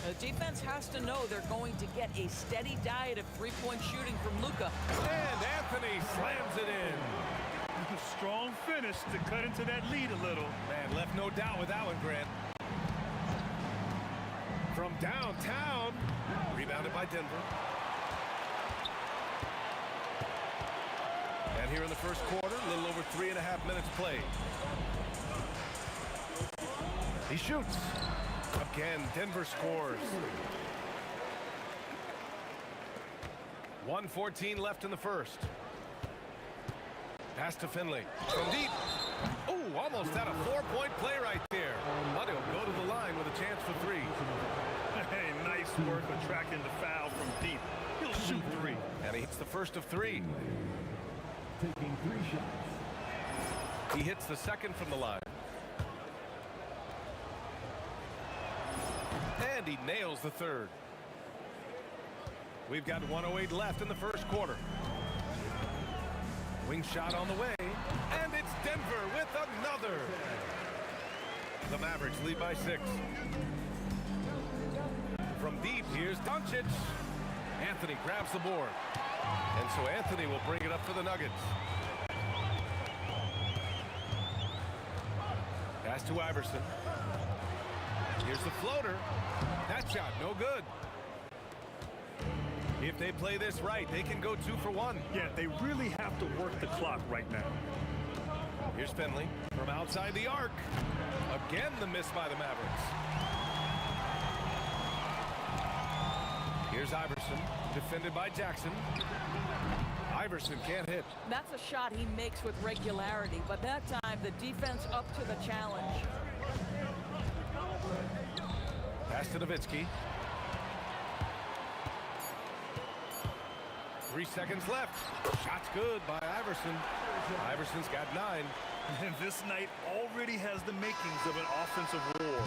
The defense has to know they're going to get a steady diet of three-point shooting from Luka. And Anthony slams it in. Strong finish to cut into that lead a little. Man, left no doubt with that one, Grant. From downtown, rebounded by Denver. And here in the first quarter, a little over 3.5 minutes played. He shoots. Again, Denver scores. 1:14 left in the first. Pass to Finley. From deep. Oh, almost had a 4-point play right there. But he'll go to the line with a chance for 3. Hey, nice work attracting the foul from deep. He'll shoot 3. And he hits the first of 3. Taking 3 shots. He hits the second from the line. And he nails the third. We've got 1:08 left in the first quarter. Wing shot on the way. And it's Denver with another. The Mavericks lead by 6. From deep, here's Doncic. Anthony grabs the board. And so Anthony will bring it up for the Nuggets. Pass to Iverson. Here's the floater. That shot, no good. If they play this right, they can go 2 for 1. Yeah, they really have to work the clock right now. Here's Finley from outside the arc. Again, the miss by the Mavericks. Here's Iverson, defended by Jackson. Iverson can't hit. That's a shot he makes with regularity, but that time the defense up to the challenge. Pass to Nowitzki. 3 seconds left. Shot's good by Iverson. Iverson's got 9. And this night already has the makings of an offensive war.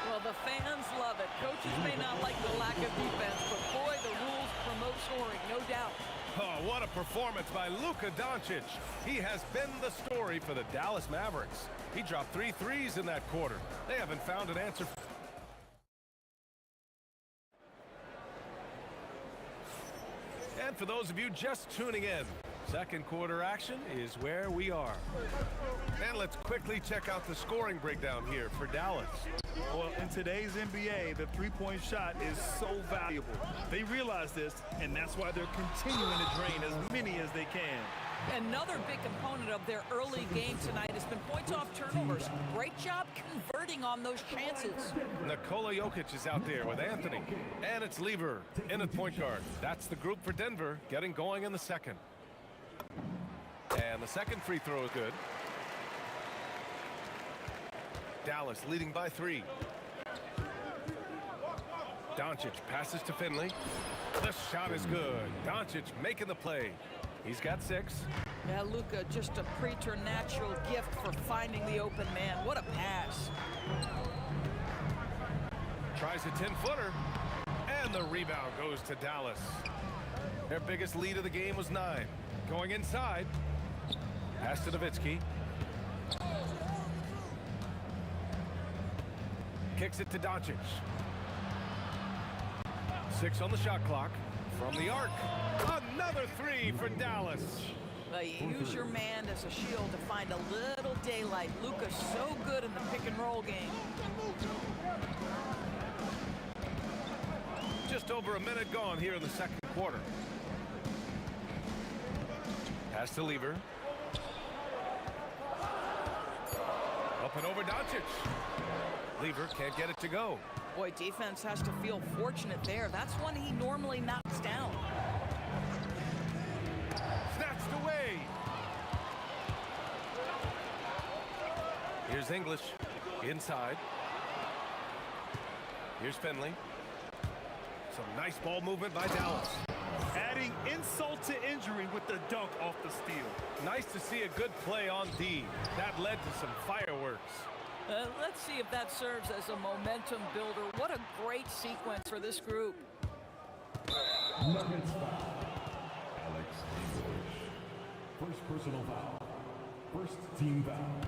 Well, the fans love it. Coaches may not like the lack of defense, but boy, the rules promote scoring, no doubt. Oh, what a performance by Luka Doncic. He has been the story for the Dallas Mavericks. He dropped 3 threes in that quarter. They haven't found an answer. And for those of you just tuning in, second quarter action is where we are. And let's quickly check out the scoring breakdown here for Dallas. Well, in today's NBA, the three-point shot is so valuable. They realize this, and that's why they're continuing to drain as many as they can. Another big component of their early game tonight has been points off turnovers. Great job converting on those chances. Nikola Jokic is out there with Anthony. And it's Lever in at point guard. That's the group for Denver getting going in the second. And the second free throw is good. Dallas leading by 3. Doncic passes to Finley. The shot is good. Doncic making the play. He's got 6. Yeah, Luka, just a preternatural gift for finding the open man. What a pass. Tries a 10-footer. And the rebound goes to Dallas. Their biggest lead of the game was 9. Going inside. Pass to Nowitzki. Kicks it to Doncic. 6 on the shot clock. From the arc. Another 3 for Dallas. Use your man as a shield to find a little daylight. Luka's so good in the pick and roll game. Just over a minute gone here in the second quarter. Pass to Lever. Up and over Doncic. Lever can't get it to go. Boy, defense has to feel fortunate there. That's one he normally knocks down. Snatched away. Here's English inside. Here's Finley. Some nice ball movement by Dallas. Adding insult to injury with the dunk off the steal. Nice to see a good play on D. That led to some fireworks. Let's see if that serves as a momentum builder. What a great sequence for this group. Nuggets foul. Alex English. First personal foul. First team foul.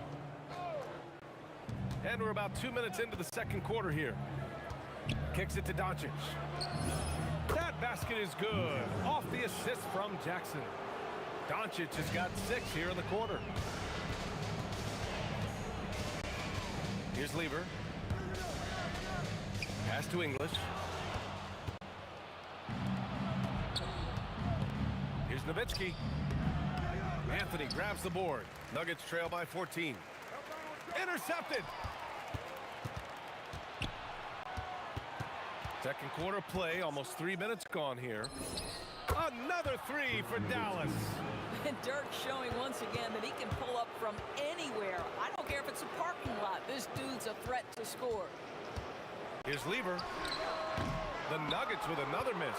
And we're about 2 minutes into the second quarter here. Kicks it to Doncic. That basket is good. Off the assist from Jackson. Doncic has got 6 here in the quarter. Here's Lever. Pass to English. Here's Nowitzki. Anthony grabs the board. Nuggets trail by 14. Intercepted. Second quarter play, almost 3 minutes gone here. Another three for Dallas. And Dirk showing once again that he can pull up from anywhere. I don't care if it's a parking lot. This dude's a threat to score. Here's Lever. The Nuggets with another miss.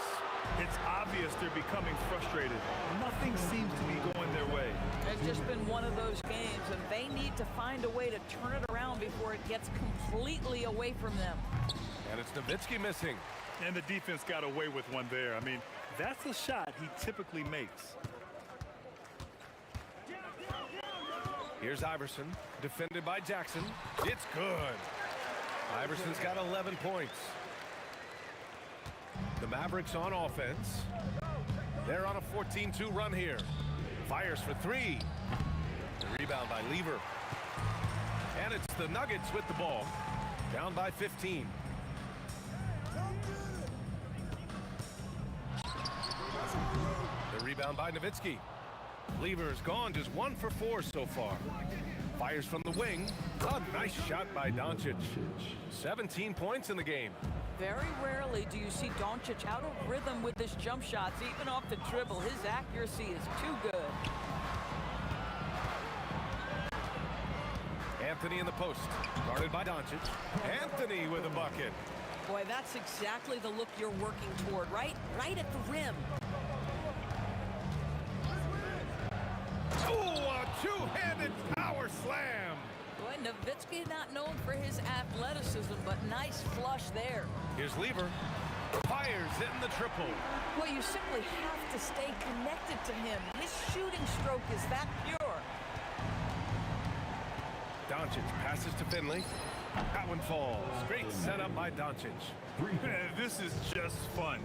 It's obvious they're becoming frustrated. Nothing seems to be going their way. It's just been one of those games, and they need to find a way to turn it around before it gets completely away from them. And it's Nowitzki missing. And the defense got away with one there. I mean, that's a shot he typically makes. Here's Iverson, defended by Jackson. It's good. Iverson's got 11 points. The Mavericks on offense. They're on a 14-2 run here. Fires for three. The rebound by Lever. And it's the Nuggets with the ball. Down by 15. The rebound by Nowitzki. Lever's gone just 1 for 4 so far. Fires from the wing. A nice shot by Doncic. 17 points in the game. Very rarely do you see Doncic out of rhythm with his jump shots, even off the dribble. His accuracy is too good. Anthony in the post, guarded by Doncic. Anthony with a bucket. Boy, that's exactly the look you're working toward, right? Right at the rim. Oh, a two-handed power slam. Boy, Nowitzki not known for his athleticism, but nice flush there. Here's Lever. Fires in the triple. Well, you simply have to stay connected to him. His shooting stroke is that pure. Doncic passes to Finley. That one falls. Great setup by Doncic. This is just fun.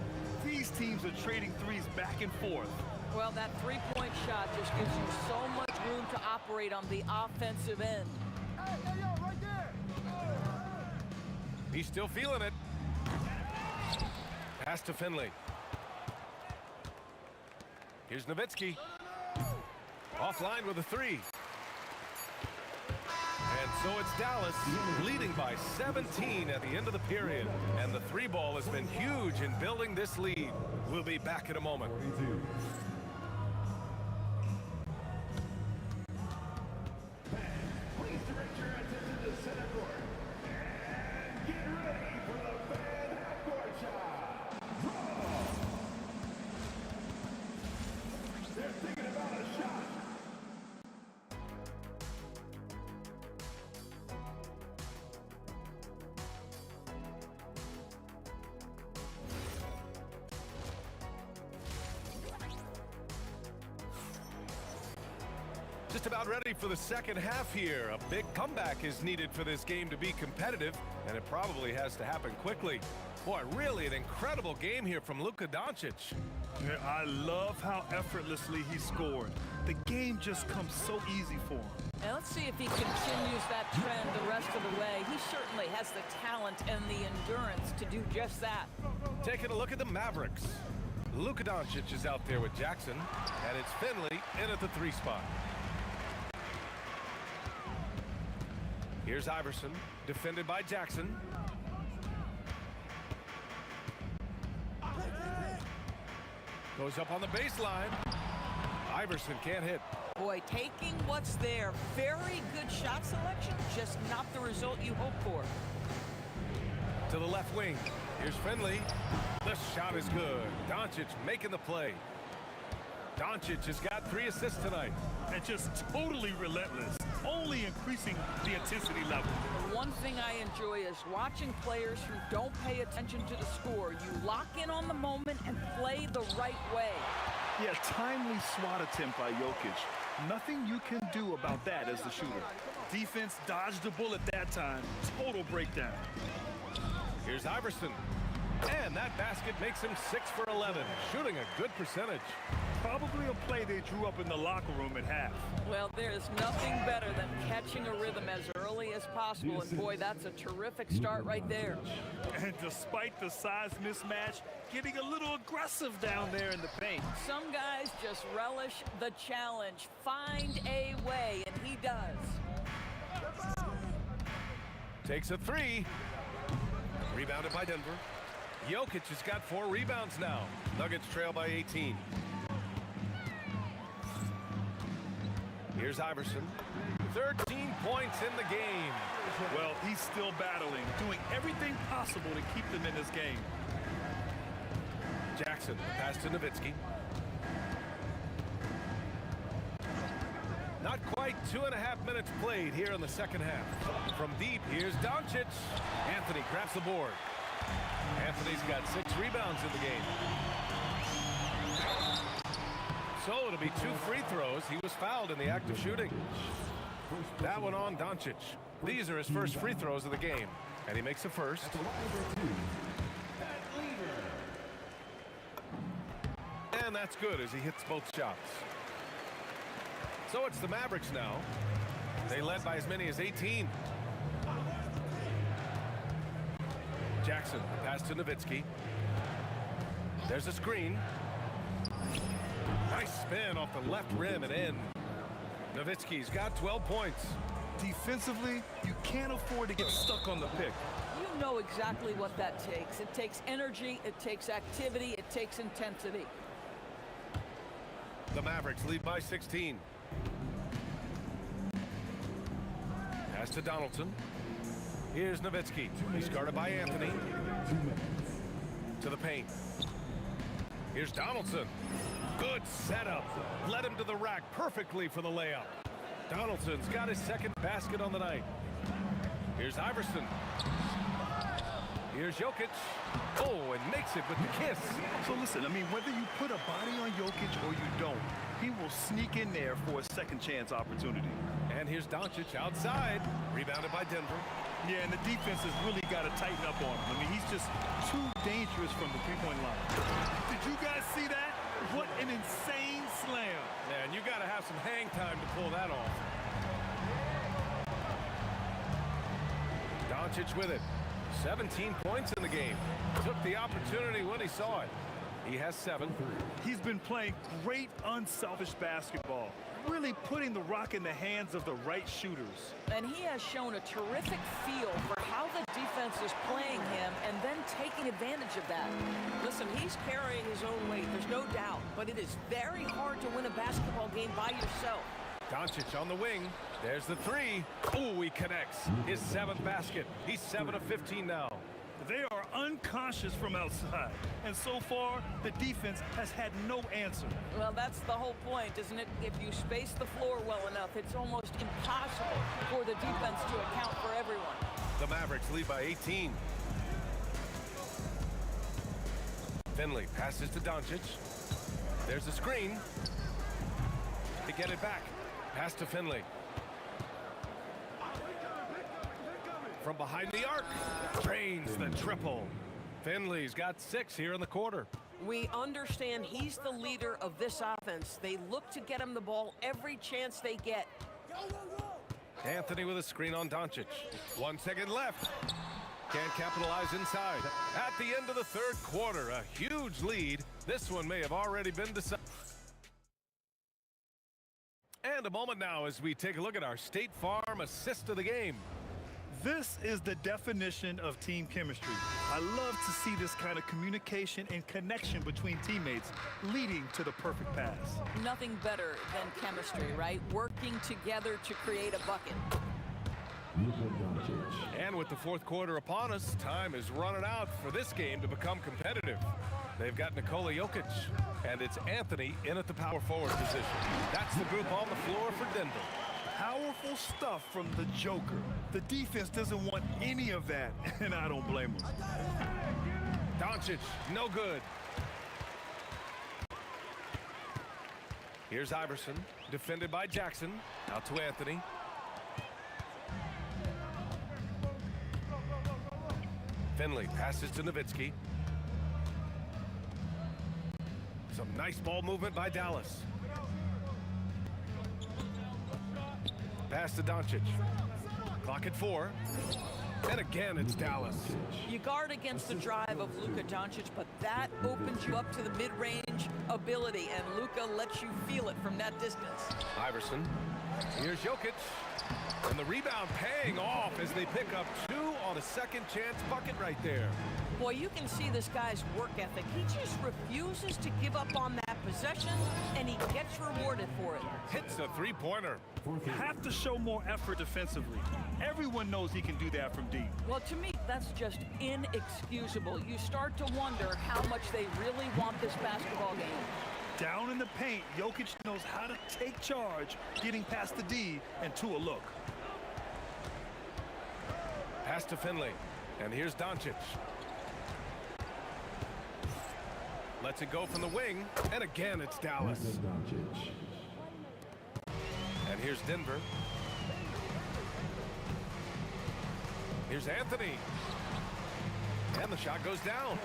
These teams are trading threes back and forth. Well, that three-point shot just gives you so much room to operate on the offensive end. He's still feeling it. Pass to Finley. Here's Nowitzki. Offline with a three. And so it's Dallas leading by 17 at the end of the period. And the three ball has been huge in building this lead. We'll be back in a moment. Please direct your attention to center court. And get ready for the fan half-court shot. Draw. They're thinking about a shot. Just about ready for the second half here. A big comeback is needed for this game to be competitive, and it probably has to happen quickly. Boy, really an incredible game here from Luka Doncic. Yeah, I love how effortlessly he scored. The game just comes so easy for him. And let's see if he continues that trend the rest of the way. He certainly has the talent and the endurance to do just that. Taking a look at the Mavericks. Luka Doncic is out there with Jackson, and it's Finley in at the three spot. Here's Iverson, defended by Jackson. Goes up on the baseline. Iverson can't hit. Boy, taking what's there. Very good shot selection, just not the result you hope for. To the left wing. Here's Finley. The shot is good. Doncic making the play. Doncic has got 3 assists tonight. And just totally relentless, only increasing the intensity level. One thing I enjoy is watching players who don't pay attention to the score. You lock in on the moment and play the right way. Yeah, timely swat attempt by Jokic. Nothing you can do about that as the shooter. Defense dodged the bullet that time. Total breakdown. Here's Iverson. And that basket makes him 6 for 11, shooting a good percentage. Probably a play they drew up in the locker room at half. Well, there is nothing better than catching a rhythm as early as possible, and boy, that's a terrific start right there. And despite the size mismatch, getting a little aggressive down there in the paint. Some guys just relish the challenge. Find a way, and he does. Takes a three. Rebounded by Denver. Jokic has got 4 rebounds now. Nuggets trail by 18. Here's Iverson. 13 points in the game. Well, he's still battling, doing everything possible to keep them in this game. Jackson, pass to Nowitzki. Not quite 2.5 minutes played here in the second half. From deep, here's Doncic. Anthony grabs the board. Anthony's got 6 rebounds in the game. So it'll be 2 free throws. He was fouled in the act of shooting. That one on Doncic. These are his first free throws of the game. And he makes the first. And that's good as he hits both shots. So it's the Mavericks now. They led by as many as 18. Jackson, pass to Nowitzki. There's a screen. Nice spin off the left rim and in. Nowitzki's got 12 points. Defensively, you can't afford to get stuck on the pick. You know exactly what that takes. It takes energy, it takes activity, it takes intensity. The Mavericks lead by 16. Pass to Donaldson. Here's Nowitzki. He's guarded by Anthony. To the paint. Here's Donaldson. Good setup. Led him to the rack perfectly for the layup. Donaldson's got his second basket on the night. Here's Iverson. Here's Jokic. Oh, and makes it with the kiss. So listen, I mean, whether you put a body on Jokic or you don't, he will sneak in there for a second chance opportunity. And here's Doncic outside. Rebounded by Denver. Yeah, and the defense has really got to tighten up on him. I mean, he's just too dangerous from the three-point line. Did you guys see that? What an insane slam. Man, you got to have some hang time to pull that off. Doncic with it. 17 points in the game. Took the opportunity when he saw it. He has 7. He's been playing great unselfish basketball, really putting the rock in the hands of the right shooters. And he has shown a terrific feel for how the defense is playing him and then taking advantage of that. Listen, he's carrying his own weight, there's no doubt, but it is very hard to win a basketball game by yourself. Doncic on the wing. There's the 3. Oh, he connects. His 7th basket. He's 7 of 15 now. They are unconscious from outside, and so far, the defense has had no answer. Well, that's the whole point, isn't it? If you space the floor well enough, it's almost impossible for the defense to account for everyone. The Mavericks lead by 18. Finley passes to Doncic. There's a screen. To get it back. Pass to Finley. From behind the arc, drains the triple. Finley's got 6 here in the quarter. We understand he's the leader of this offense. They look to get him the ball every chance they get. Anthony with a screen on Doncic. 1 second left. Can't capitalize inside. At the end of the third quarter, a huge lead. This one may have already been decided. And a moment now as we take a look at our State Farm assist of the game. This is the definition of team chemistry. I love to see this kind of communication and connection between teammates leading to the perfect pass. Nothing better than chemistry, right? Working together to create a bucket. And with the fourth quarter upon us, time is running out for this game to become competitive. They've got Nikola Jokic, and it's Anthony in at the power forward position. That's the group on the floor for Denver. Powerful stuff from the Joker. The defense doesn't want any of that, and I don't blame them. Doncic, no good. Here's Iverson, defended by Jackson. Out to Anthony. Finley passes to Nowitzki. Some nice ball movement by Dallas. Pass to Doncic. Clock at 4. And again, it's Dallas. You guard against the drive of Luka Doncic, but that opens you up to the mid-range ability, and Luka lets you feel it from that distance. Iverson. Here's Jokic. And the rebound paying off as they pick up 2 on a second chance bucket right there. Boy, you can see this guy's work ethic. He just refuses to give up on that possession, and he gets rewarded for it. Hits a three-pointer. Have to show more effort defensively. Everyone knows he can do that from deep. Well, to me, that's just inexcusable. You start to wonder how much they really want this basketball game. Down in the paint, Jokic knows how to take charge, getting past the D and to a look. Pass to Finley. And here's Doncic. Lets it go from the wing. And again, it's Dallas. And here's Denver. Here's Anthony. And the shot goes down.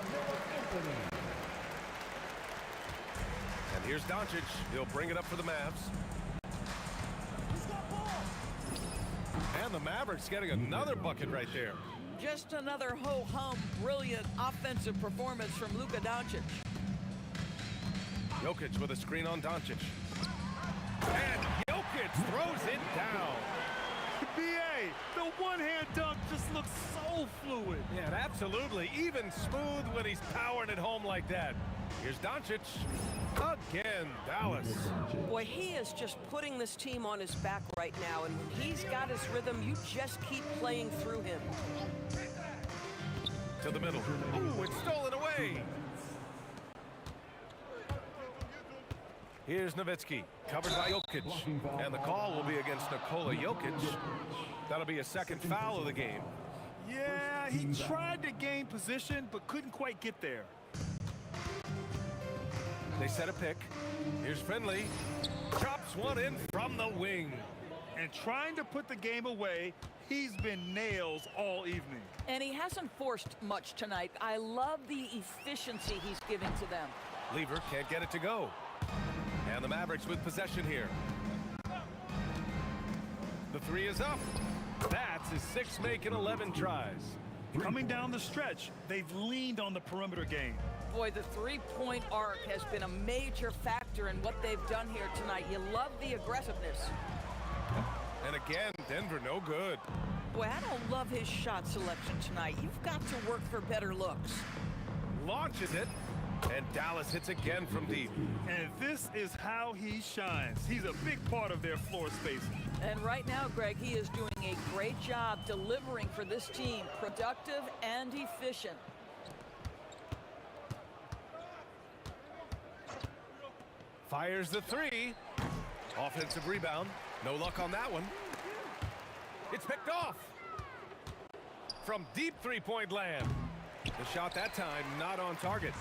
And here's Doncic. He'll bring it up for the Mavs. And the Mavericks getting another bucket right there. Just another ho-hum, brilliant offensive performance from Luka Doncic. Jokic with a screen on Doncic. And Jokic throws it down. B.A., the one-hand dunk just looks so fluid. Yeah, absolutely. Even smooth when he's powering it home like that. Here's Doncic. Again, Dallas. Boy, he is just putting this team on his back right now, and when he's got his rhythm, you just keep playing through him. To the middle. Ooh, it's stolen away. Here's Nowitzki, covered by Jokic. And the call will be against Nikola Jokic. That'll be a second foul of the game. Yeah, he tried to gain position, but couldn't quite get there. They set a pick. Here's Finley. Chops one in from the wing. And trying to put the game away, he's been nails all evening. And he hasn't forced much tonight. I love the efficiency he's giving to them. Lever can't get it to go. And the Mavericks with possession here. The three is up. That's his 6th make in 11 tries. Coming down the stretch, they've leaned on the perimeter game. Boy, the three-point arc has been a major factor in what they've done here tonight. You love the aggressiveness. And again, Denver no good. Boy, I don't love his shot selection tonight. You've got to work for better looks. Launches it. And Dallas hits again from deep. And this is how he shines. He's a big part of their floor spacing. And right now, Greg, he is doing a great job delivering for this team. Productive and efficient. Fires the three. Offensive rebound. No luck on that one. It's picked off. From deep three-point land. The shot that time not on target.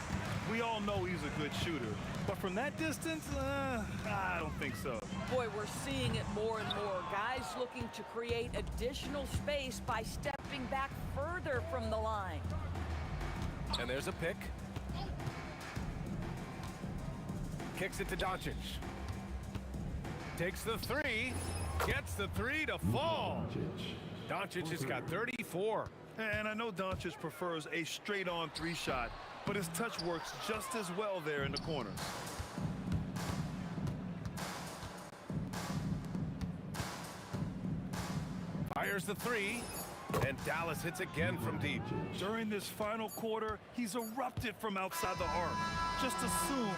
We all know he's a good shooter, but from that distance, I don't think so. Boy, we're seeing it more and more. Guys looking to create additional space by stepping back further from the line. And there's a pick. Kicks it to Doncic. Takes the three. Gets the three to fall. Doncic has got 34. And I know Doncic prefers a straight-on three-shot, but his touch works just as well there in the corners. Fires the three, and Dallas hits again from deep. During this final quarter, he's erupted from outside the arc. Just assume...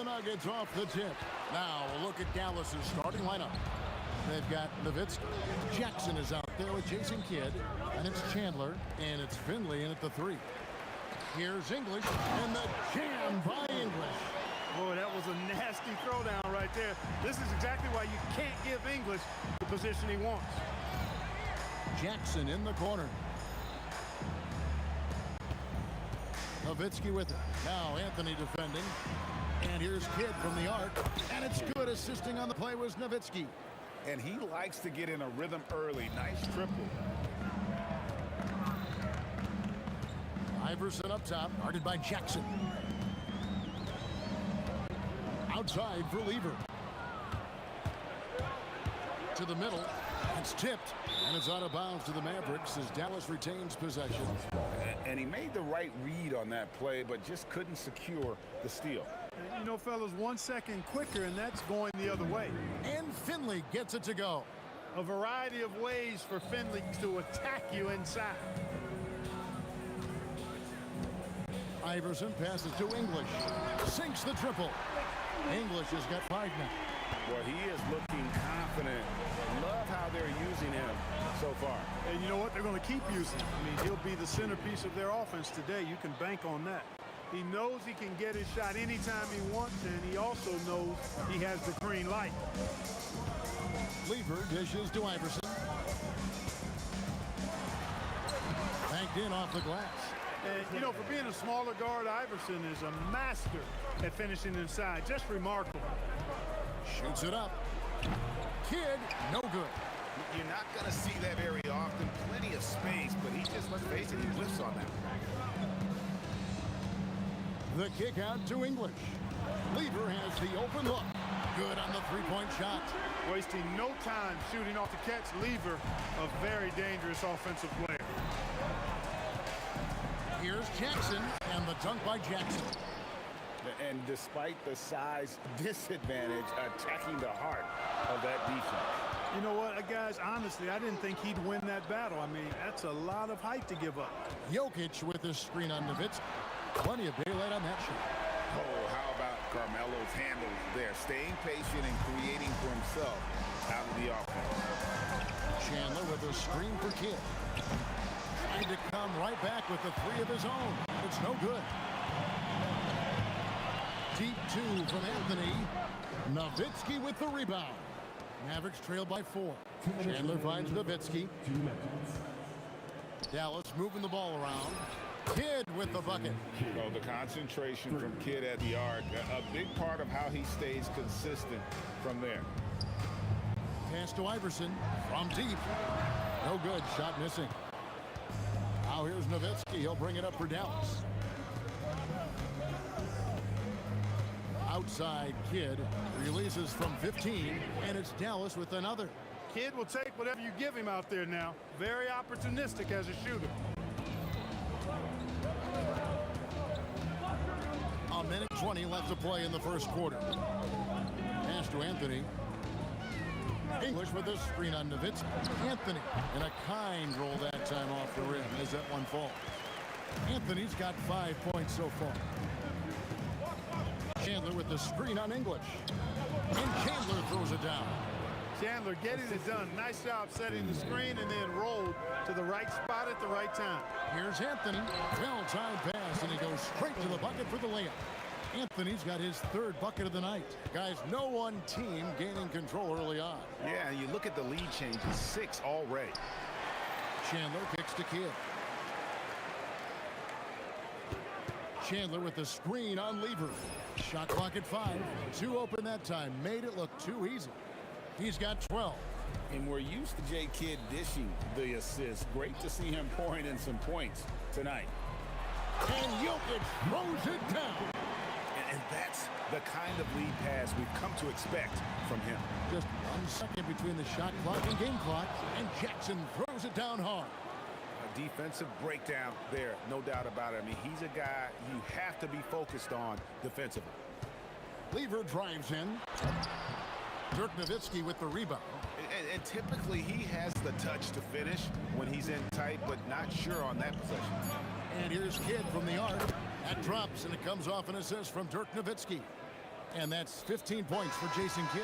Nuggets off the tip. Now we'll look at Dallas's starting lineup. They've got Nowitzki. Jackson is out there with Jason Kidd. And it's Chandler. And it's Finley in at the 3. Here's English. And the jam by English. Boy, that was a nasty throwdown right there. This is exactly why you can't give English the position he wants. Jackson in the corner. Nowitzki with it. Now Anthony defending. And here's Kidd from the arc. And it's good. Assisting on the play was Nowitzki. And he likes to get in a rhythm early. Nice triple. Iverson up top, guarded by Jackson. Outside for Lever. To the middle. It's tipped. And it's out of bounds to the Mavericks as Dallas retains possession. And he made the right read on that play, but just couldn't secure the steal. You know, fellas, 1 second quicker, and that's going the other way. And Finley gets it to go. A variety of ways for Finley to attack you inside. Iverson passes to English. Sinks the triple. English has got 5 now. Well, he is looking confident. Love how they're using him so far. And you know what? They're going to keep using him. I mean, he'll be the centerpiece of their offense today. You can bank on that. He knows he can get his shot anytime he wants, and he also knows he has the green light. Lever dishes to Iverson. Banked in off the glass. And, you know, for being a smaller guard, Iverson is a master at finishing inside. Just remarkable. Shoots it up. Kidd, no good. You're not going to see that very often. Plenty of space, but he just, let's face it, he whiffs on that. The kick out to English. Lever has the open look. Good on the three-point shot. Wasting no time shooting off the catch. Lever, a very dangerous offensive player. Here's Jackson, and the dunk by Jackson. And despite the size disadvantage, attacking the heart of that defense. You know what, guys, honestly, I didn't think he'd win that battle. I mean, that's a lot of height to give up. Jokic with the screen on Nowitzki. Plenty of daylight on that shot. Oh, how about Carmelo's handles there, staying patient and creating for himself out of the offense. Chandler with a screen for Kidd. Trying to come right back with the three of his own. It's no good. Deep two from Anthony. Nowitzki with the rebound. Mavericks trail by 4. Chandler finds Nowitzki. Dallas moving the ball around. Kidd with the bucket. Oh, the concentration from Kidd at the arc, a big part of how he stays consistent from there. Pass to Iverson from deep. No good. Shot missing. Now here's Nowitzki. He'll bring it up for Dallas. Outside Kidd releases from 15, and it's Dallas with another. Kidd will take whatever you give him out there now. Very opportunistic as a shooter. A minute 20 left to play in the first quarter. Pass to Anthony. English with a screen on Nowitzki. Anthony, and a kind roll that time off the rim as that one falls. Anthony's got 5 points so far. Chandler with the screen on English. And Chandler throws it down. Chandler getting it done. Nice job setting the screen and then rolled to the right spot at the right time. Here's Anthony. Well-timed pass, and he goes straight to the bucket for the layup. Anthony's got his 3rd bucket of the night. Guys, no one team gaining control early on. Yeah, you look at the lead changes, 6 already. Chandler kicks to Kidd. Chandler with the screen on Lever. Shot clock at 5. 2 open that time. Made it look too easy. He's got 12. And we're used to J. Kidd dishing the assist. Great to see him pouring in some points tonight. And Jokic throws it down. And that's the kind of lead pass we've come to expect from him. Just 1 second between the shot clock and game clock, and Jackson throws it down hard. A defensive breakdown there, no doubt about it. I mean, he's a guy you have to be focused on defensively. Lever drives in. Dirk Nowitzki with the rebound. And typically he has the touch to finish when he's in tight, but not sure on that possession. And here's Kidd from the arc. That drops, and it comes off an assist from Dirk Nowitzki. And that's 15 points for Jason Kidd.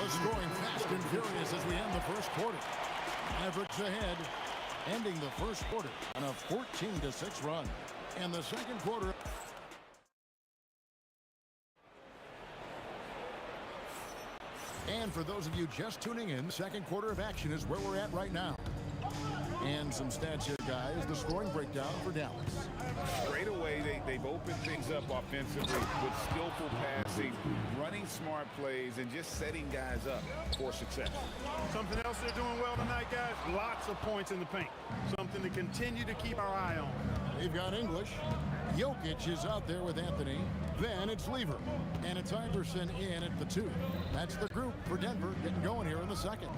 The scoring fast and furious as we end the first quarter. Mavericks ahead, ending the first quarter on a 14-6 run. And the second quarter. And for those of you just tuning in, the second quarter of action is where we're at right now. And some stats here, guys. The scoring breakdown for Dallas. Straight away, they've opened things up offensively with skillful passing, running smart plays, and just setting guys up for success. Something else they're doing well tonight, guys. Lots of points in the paint. Something to continue to keep our eye on. They've got English. Jokic is out there with Anthony. Then it's Lever. And it's Iverson in at the 2. That's the group for Denver getting going here in the second.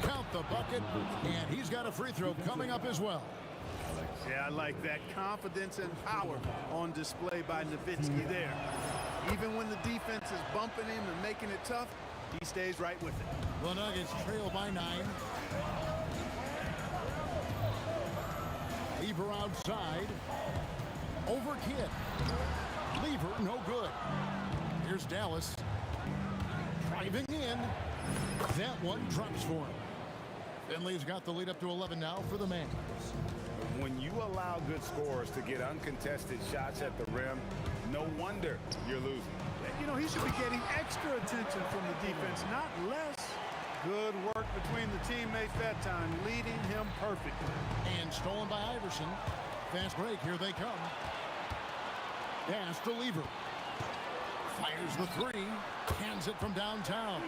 Count the bucket, and he's got a free throw coming up as well. Yeah, I like that confidence and power on display by Nowitzki there. Even when the defense is bumping him and making it tough, he stays right with it. The Nuggets trail by 9. Lever outside. Over Kidd. Lever, no good. Here's Dallas. Driving in. That one drops for him. Finley's got the lead up to 11 now for the Mavs. When you allow good scorers to get uncontested shots at the rim, no wonder you're losing. You know, he should be getting extra attention from the defense, not less. Good work between the teammates that time, leading him perfectly. And stolen by Iverson. Fast break, here they come. Pass to Lever. Fires the 3. Hands it from downtown.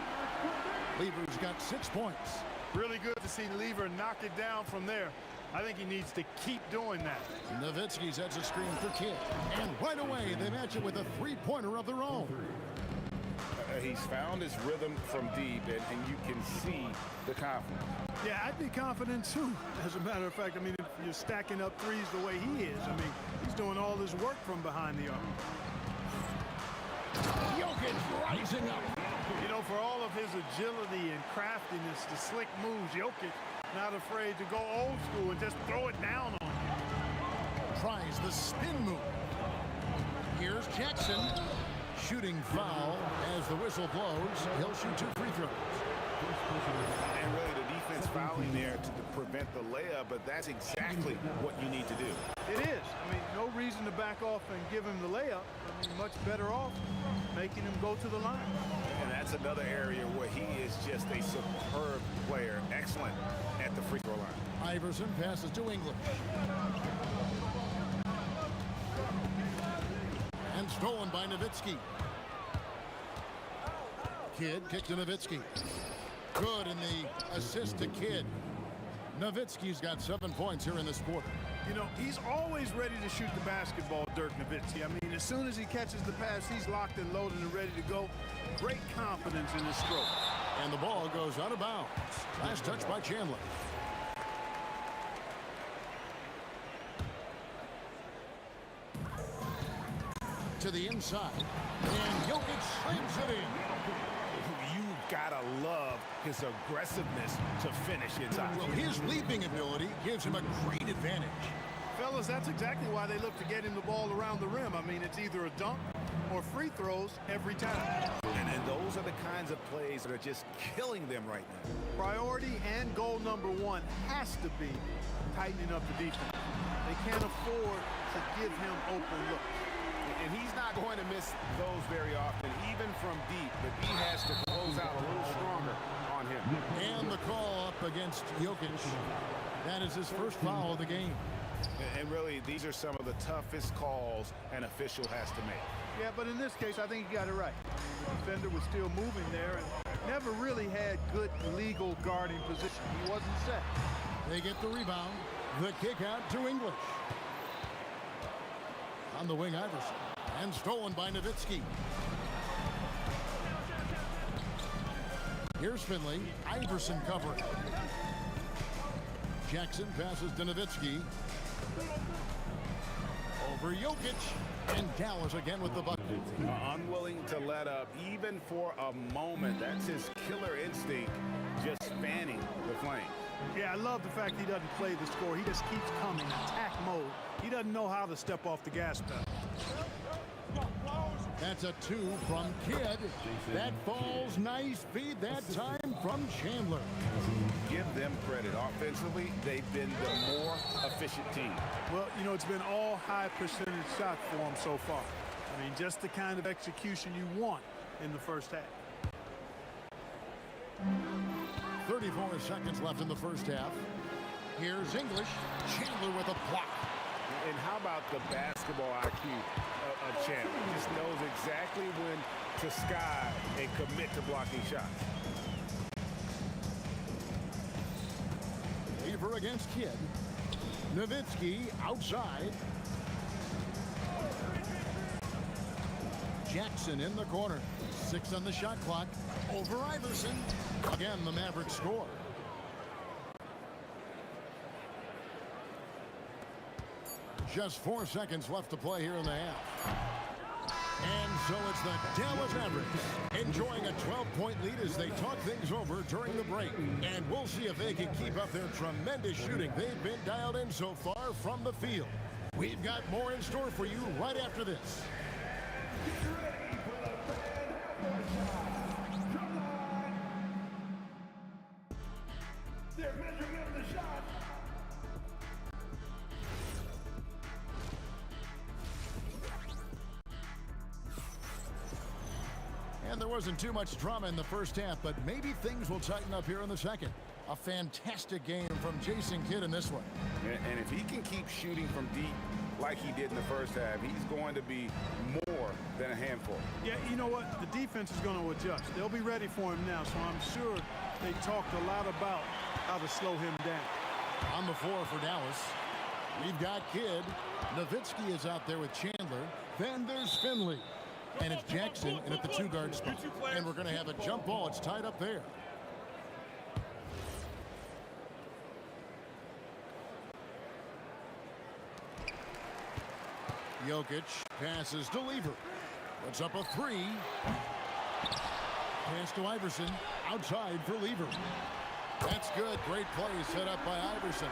Lever's got 6 points. Really good to see Lever knock it down from there. I think he needs to keep doing that. Nowitzki sets a screen for Kidd. And right away, they match it with a 3-pointer of their own. He's found his rhythm from deep, and you can see the confidence. Yeah, I'd be confident too. As a matter of fact, I mean, if you're stacking up threes the way he is, I mean, he's doing all this work from behind the arc. Jokic rising up. You know, for all of his agility and craftiness, the slick moves, Jokic not afraid to go old school and just throw it down on him. Tries the spin move. Here's Jackson. Shooting foul as the whistle blows. He'll shoot 2 free throws. And really the defense fouling there to prevent the layup, but that's exactly what you need to do. It is. I mean, no reason to back off and give him the layup. I mean, much better off making him go to the line. And that's another area where he is just a superb player. Excellent at the free throw line. Iverson passes to English. And stolen by Nowitzki. Kidd kicked to Nowitzki. Good in the assist to Kidd. Nowitzki's got 7 points here in this quarter. You know, he's always ready to shoot the basketball, Dirk Nowitzki. I mean, as soon as he catches the pass, he's locked and loaded and ready to go. Great confidence in his stroke. And the ball goes out of bounds. Last touch by Chandler. To the inside. And Jokic slams it in. You've got to love his aggressiveness to finish inside. Well, his leaping ability gives him a great advantage. Fellas, that's exactly why they look to get him the ball around the rim. I mean, it's either a dunk or free throws every time. And those are the kinds of plays that are just killing them right now. Priority and goal number 1 has to be tightening up the defense. They can't afford to give him open looks. And he's not going to miss those very often, even from deep, but he has to close out a little stronger on him. And the call up against Jokic. That is his first foul of the game. And really, these are some of the toughest calls an official has to make. Yeah, but in this case, I think he got it right. The defender was still moving there and never really had good legal guarding position. He wasn't set. They get the rebound. The kick out to English. On the wing, Iverson. And stolen by Nowitzki. Here's Finley. Iverson covering. Jackson passes to Nowitzki. Over Jokic. And Dallas again with the bucket. Unwilling to let up even for a moment. That's his killer instinct, just fanning the flame. Yeah, I love the fact he doesn't play the score. He just keeps coming, attack mode. He doesn't know how to step off the gas pedal. That's a 2 from Kidd. That falls nice feed that time from Chandler. Give them credit. Offensively, they've been the more efficient team. Well, you know, it's been all high percentage shots for them so far. I mean, just the kind of execution you want in the first half. 34 seconds left in the first half. Here's English. Chandler with a block. And how about the basketball IQ of Chandler? He just knows exactly when to sky and commit to blocking shots. Lever against Kidd. Nowitzki outside. Jackson in the corner. 6 on the shot clock. Over Iverson. Again, the Mavericks score. Just 4 seconds left to play here in the half. And so it's the Dallas Mavericks enjoying a 12-point lead as they talk things over during the break. And we'll see if they can keep up their tremendous shooting they've been dialed in so far from the field. We've got more in store for you right after this. They're measuring up the shot. And there wasn't too much drama in the first half, but maybe things will tighten up here in the second. A fantastic game from Jason Kidd in this one. And if he can keep shooting from deep like he did in the first half, he's going to be more than a handful. Yeah, you know what? The defense is going to adjust. They'll be ready for him now, so I'm sure they talked a lot about how to slow him down. On the floor for Dallas, we've got Kidd. Nowitzki is out there with Chandler. Then there's Finley. And it's Jackson in at the 2-guard spot. And we're going to have a jump ball. It's tied up there. Jokic passes to Lever. Puts up a three. Pass to Iverson. Outside for Lever. That's good. Great play set up by Iverson.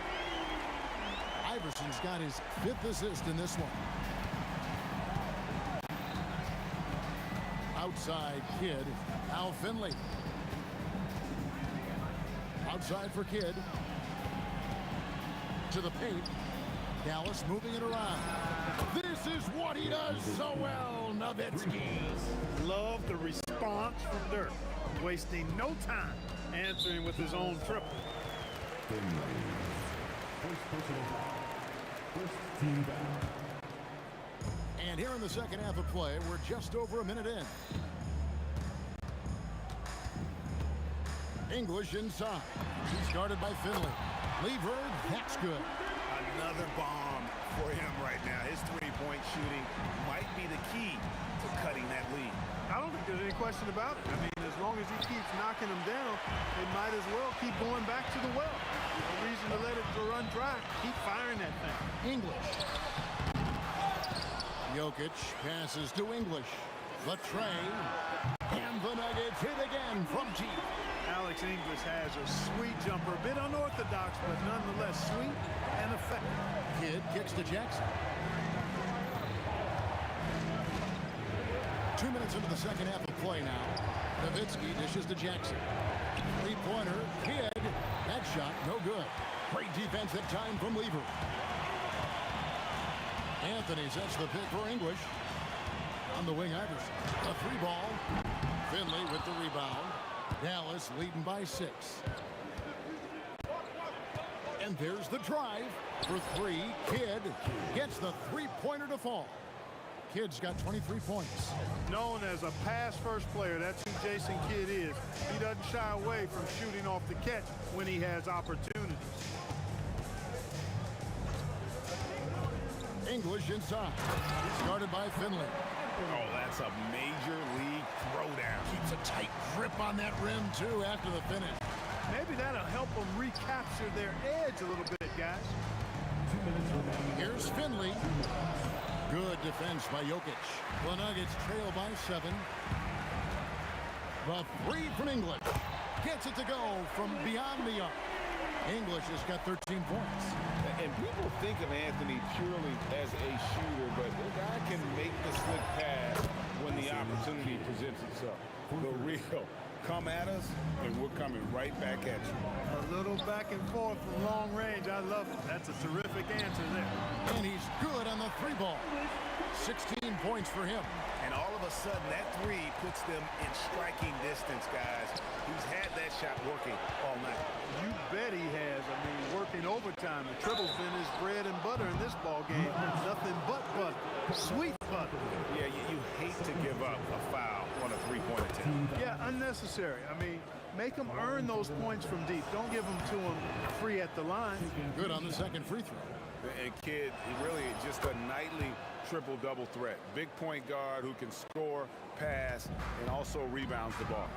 Iverson's got his 5th assist in this one. Outside Kidd. Now Finley. Outside for Kidd. To the paint. Dallas moving it around. This is what he does so well, Nowitzki. Love the response from Dirk. Wasting no time answering with his own triple. And here in the second half of play, we're just over a minute in. English inside. He's guarded by Finley. Lever, that's good. Another bomb for him right now. His three-point shooting might be the key to cutting that lead. I don't think there's any question about it. I mean, as long as he keeps knocking them down, they might as well keep going back to the well. No reason to let it run dry. Keep firing that thing. English. Jokic passes to English. The tray. And the Nuggets hit again from deep. Alex English has a sweet jumper. A bit unorthodox, but nonetheless sweet and effective. Kidd kicks to Jackson. 2 minutes into the second half of play now. Nowitzki dishes to Jackson. Three-pointer, Kidd. That shot, no good. Great defense that time from Lever. Anthony sets the pick for English. On the wing, Iverson. A three ball. Finley with the rebound. Dallas leading by 6. And there's the drive for 3. Kidd gets the three-pointer to fall. Kidd's got 23 points. Known as a pass-first player, that's who Jason Kidd is. He doesn't shy away from shooting off the catch when he has opportunities. English inside. He's guarded by Finley. Oh, that's a major league throwdown. Keeps a tight grip on that rim, too, after the finish. Maybe that'll help them recapture their edge a little bit, guys. Here's Finley. Good defense by Jokic. The Nuggets trail by 7. The three from English. Gets it to go from beyond the arc. English has got 13 points. And people think of Anthony purely as a shooter, but the guy can make the slick pass when the opportunity presents itself. The real come at us, and we're coming right back at you. A little back and forth from long range. I love it. That's a terrific answer there. And he's good on the three ball. 16 points for him. And all of a sudden, that three puts them in striking distance, guys. He's had that shot working all night. You bet he has. I mean, working overtime. The triple's been his bread and butter in this ball game. Nothing but butter. Sweet butter. Yeah, you hate to give up a foul on a three-point attempt. Yeah, unnecessary. I mean, make them earn those points from deep. Don't give them to them free at the line. Good on the second free throw. And Kidd, really just a nightly triple-double threat. Big point guard who can score, pass, and also rebounds the ball.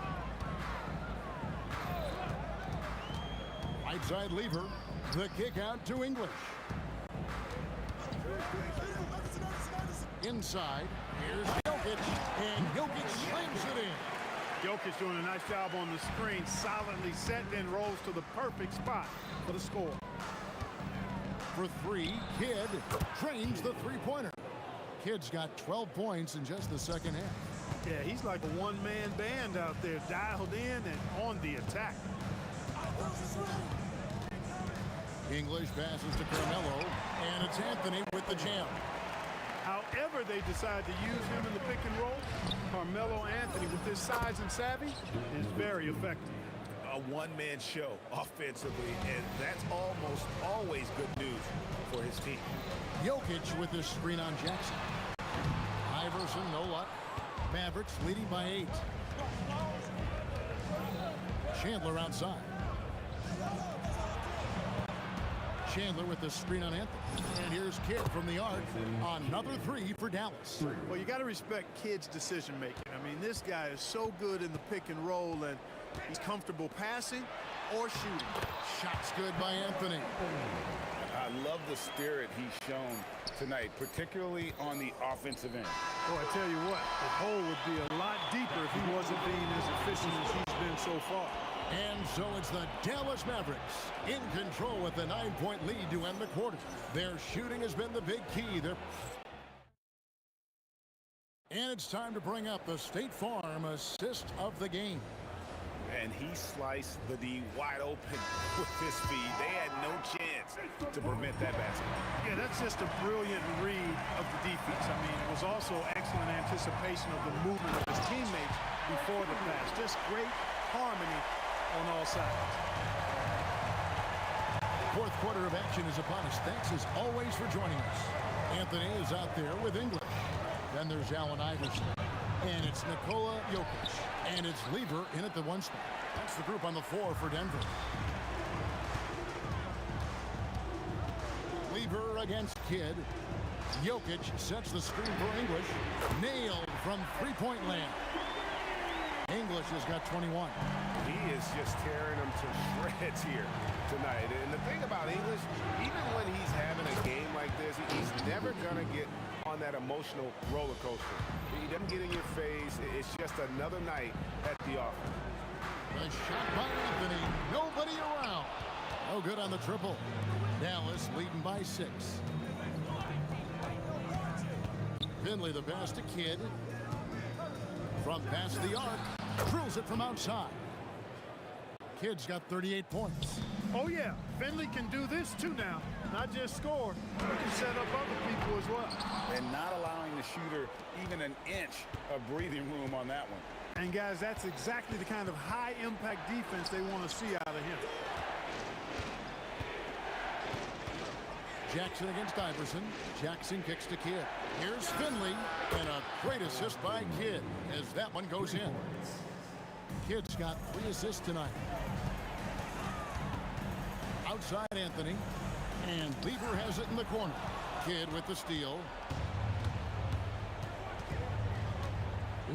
Right side Lever. The kick out to English. Inside. Here's Jokic. And Jokic slams it in. Jokic doing a nice job on the screen. Solidly set, then rolls to the perfect spot for the score. For 3, Kidd drains the three-pointer. Kidd's got 12 points in just the second half. Yeah, he's like a one-man band out there, dialed in and on the attack. English passes to Carmelo, and it's Anthony with the jam. However they decide to use him in the pick and roll, Carmelo Anthony, with his size and savvy, is very effective. A one-man show offensively, and that's almost always good news for his team. Jokic with his screen on Jackson. Iverson, no luck. Mavericks leading by 8. Chandler outside. Chandler with the screen on Anthony. And here's Kidd from the arc. Another 3 for Dallas. Well, you got to respect Kidd's decision making. I mean, this guy is so good in the pick and roll, and he's comfortable passing or shooting. Shots good by Anthony. I love the spirit he's shown tonight, particularly on the offensive end. Boy, I tell you what, the hole would be a lot deeper if he wasn't being as efficient as he's been so far. And so it's the Dallas Mavericks in control with a 9-point lead to end the quarter. Their shooting has been the big key. And it's time to bring up the State Farm assist of the game. And he sliced the D wide open with his speed. They had no chance to prevent that basket. Yeah, that's just a brilliant read of the defense. I mean, it was also excellent anticipation of the movement of his teammates before the pass. Just great harmony on all sides. Fourth quarter of action is upon us. Thanks as always for joining us. Anthony is out there with English. Then there's Allen Iverson. And it's Nikola Jokic. And it's Lever in at the 1 spot. That's the group on the floor for Denver. Lever against Kidd. Jokic sets the screen for English. Nailed from three-point land. English has got 21. He is just tearing them to shreds here tonight. And the thing about English, even when he's having a game like this, he's never going to get on that emotional roller coaster. He doesn't get in your face. It's just another night at the office. A shot by Anthony. Nobody around. No good on the triple. Dallas leading by 6. Finley the pass to Kidd. From past the arc. Drills it from outside. Kidd's got 38 points. Oh, yeah. Finley can do this, too, now. Not just score. He can set up other people as well. And not allowing the shooter even an inch of breathing room on that one. And, guys, that's exactly the kind of high-impact defense they want to see out of him. Jackson against Iverson. Jackson kicks to Kidd. Here's Finley. And a great assist by Kidd as that one goes in. Kidd's got 3 assists tonight. Outside Anthony. And Lever has it in the corner. Kidd with the steal.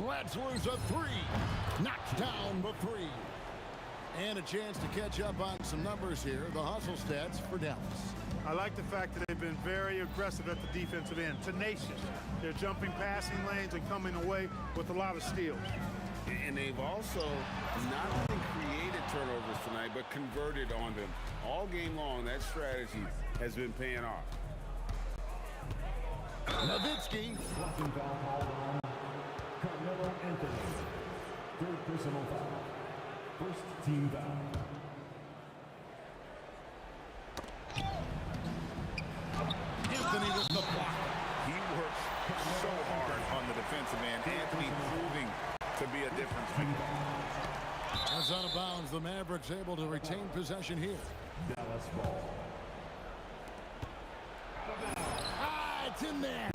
Let's lose a 3. Knocks down the 3. And a chance to catch up on some numbers here. The hustle stats for Dallas. I like the fact that they've been very aggressive at the defensive end. Tenacious. They're jumping passing lanes and coming away with a lot of steals. And they've also not only created turnovers tonight, but converted on them. All game long, that strategy has been paying off. Nowitzki. Carmelo Anthony. 3rd personal foul. 1st team foul. Anthony with the block. He works so hard on the defensive end. Anthony proving to be a difference maker. As out of bounds, the Mavericks able to retain possession here. Dallas ball. It's in there.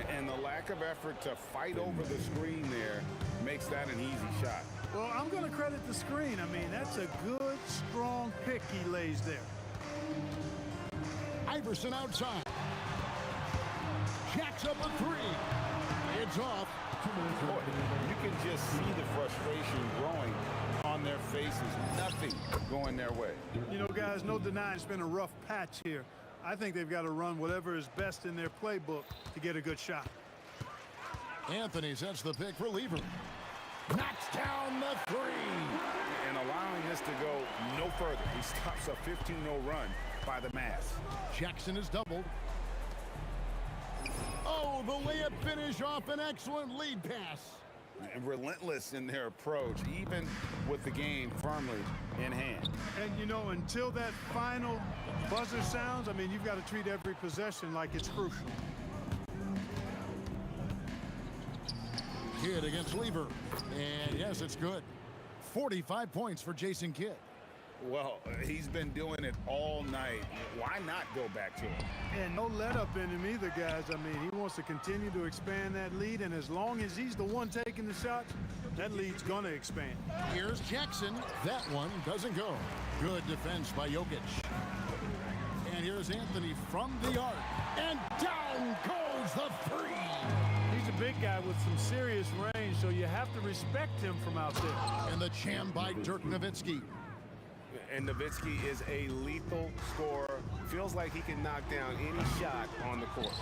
And the lack of effort to fight over the screen there makes that an easy shot. Well, I'm going to credit the screen. I mean, that's a good, strong pick he lays there. Iverson outside. Jacks up a 3. It's off. Boy, you can just see the frustration growing on their faces. Nothing going their way. You know, guys, no denying it's been a rough patch here. I think they've got to run whatever is best in their playbook to get a good shot. Anthony sets the pick for Lever. Knocks down the 3. And allowing this to go no further. He stops a 15-0 run by the Mavs. Jackson is doubled. Oh, the layup finish off an excellent lead pass. And relentless in their approach, even with the game firmly in hand. And, you know, until that final buzzer sounds, I mean, you've got to treat every possession like it's crucial. Kidd against Lever. And, yes, it's good. 45 points for Jason Kidd. Well, he's been doing it all night. Why not go back to him? And no let up in him either, guys. I mean, he wants to continue to expand that lead, and as long as he's the one taking the shots, that lead's going to expand. Here's Jackson. That one doesn't go. Good defense by Jokic. And here's Anthony from the arc. And down goes the 3. He's a big guy with some serious range, so you have to respect him from out there. And the jam by Dirk Nowitzki. And Nowitzki is a lethal scorer. Feels like he can knock down any shot on the court.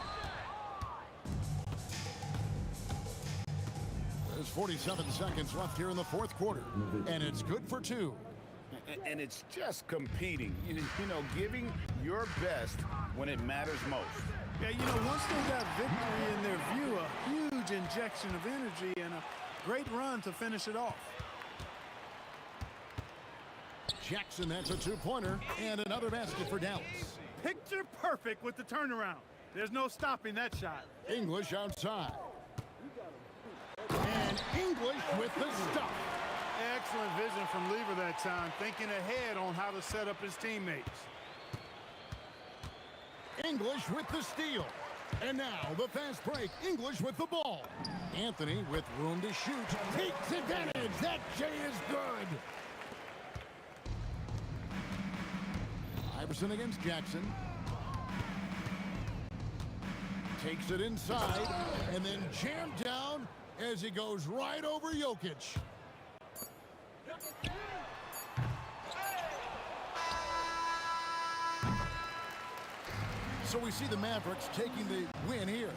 There's 47 seconds left here in the fourth quarter, and it's good for 2. And it's just competing, you know, giving your best when it matters most. Yeah, you know, once they got victory in their view, a huge injection of energy and a great run to finish it off. Jackson, that's a 2-pointer, and another basket for Dallas. Picture perfect with the turnaround. There's no stopping that shot. English outside. And English with the stuff. Excellent vision from Lever that time, thinking ahead on how to set up his teammates. English with the steal. And now the fast break. English with the ball. Anthony with room to shoot. Takes advantage. That J is good. Iverson against Jackson. Takes it inside and then jammed down as he goes right over Jokic. So we see the Mavericks taking the win here.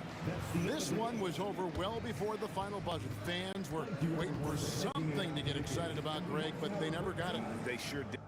This one was over well before the final buzzer. Fans were waiting for something to get excited about, Greg, but they never got it. They sure did.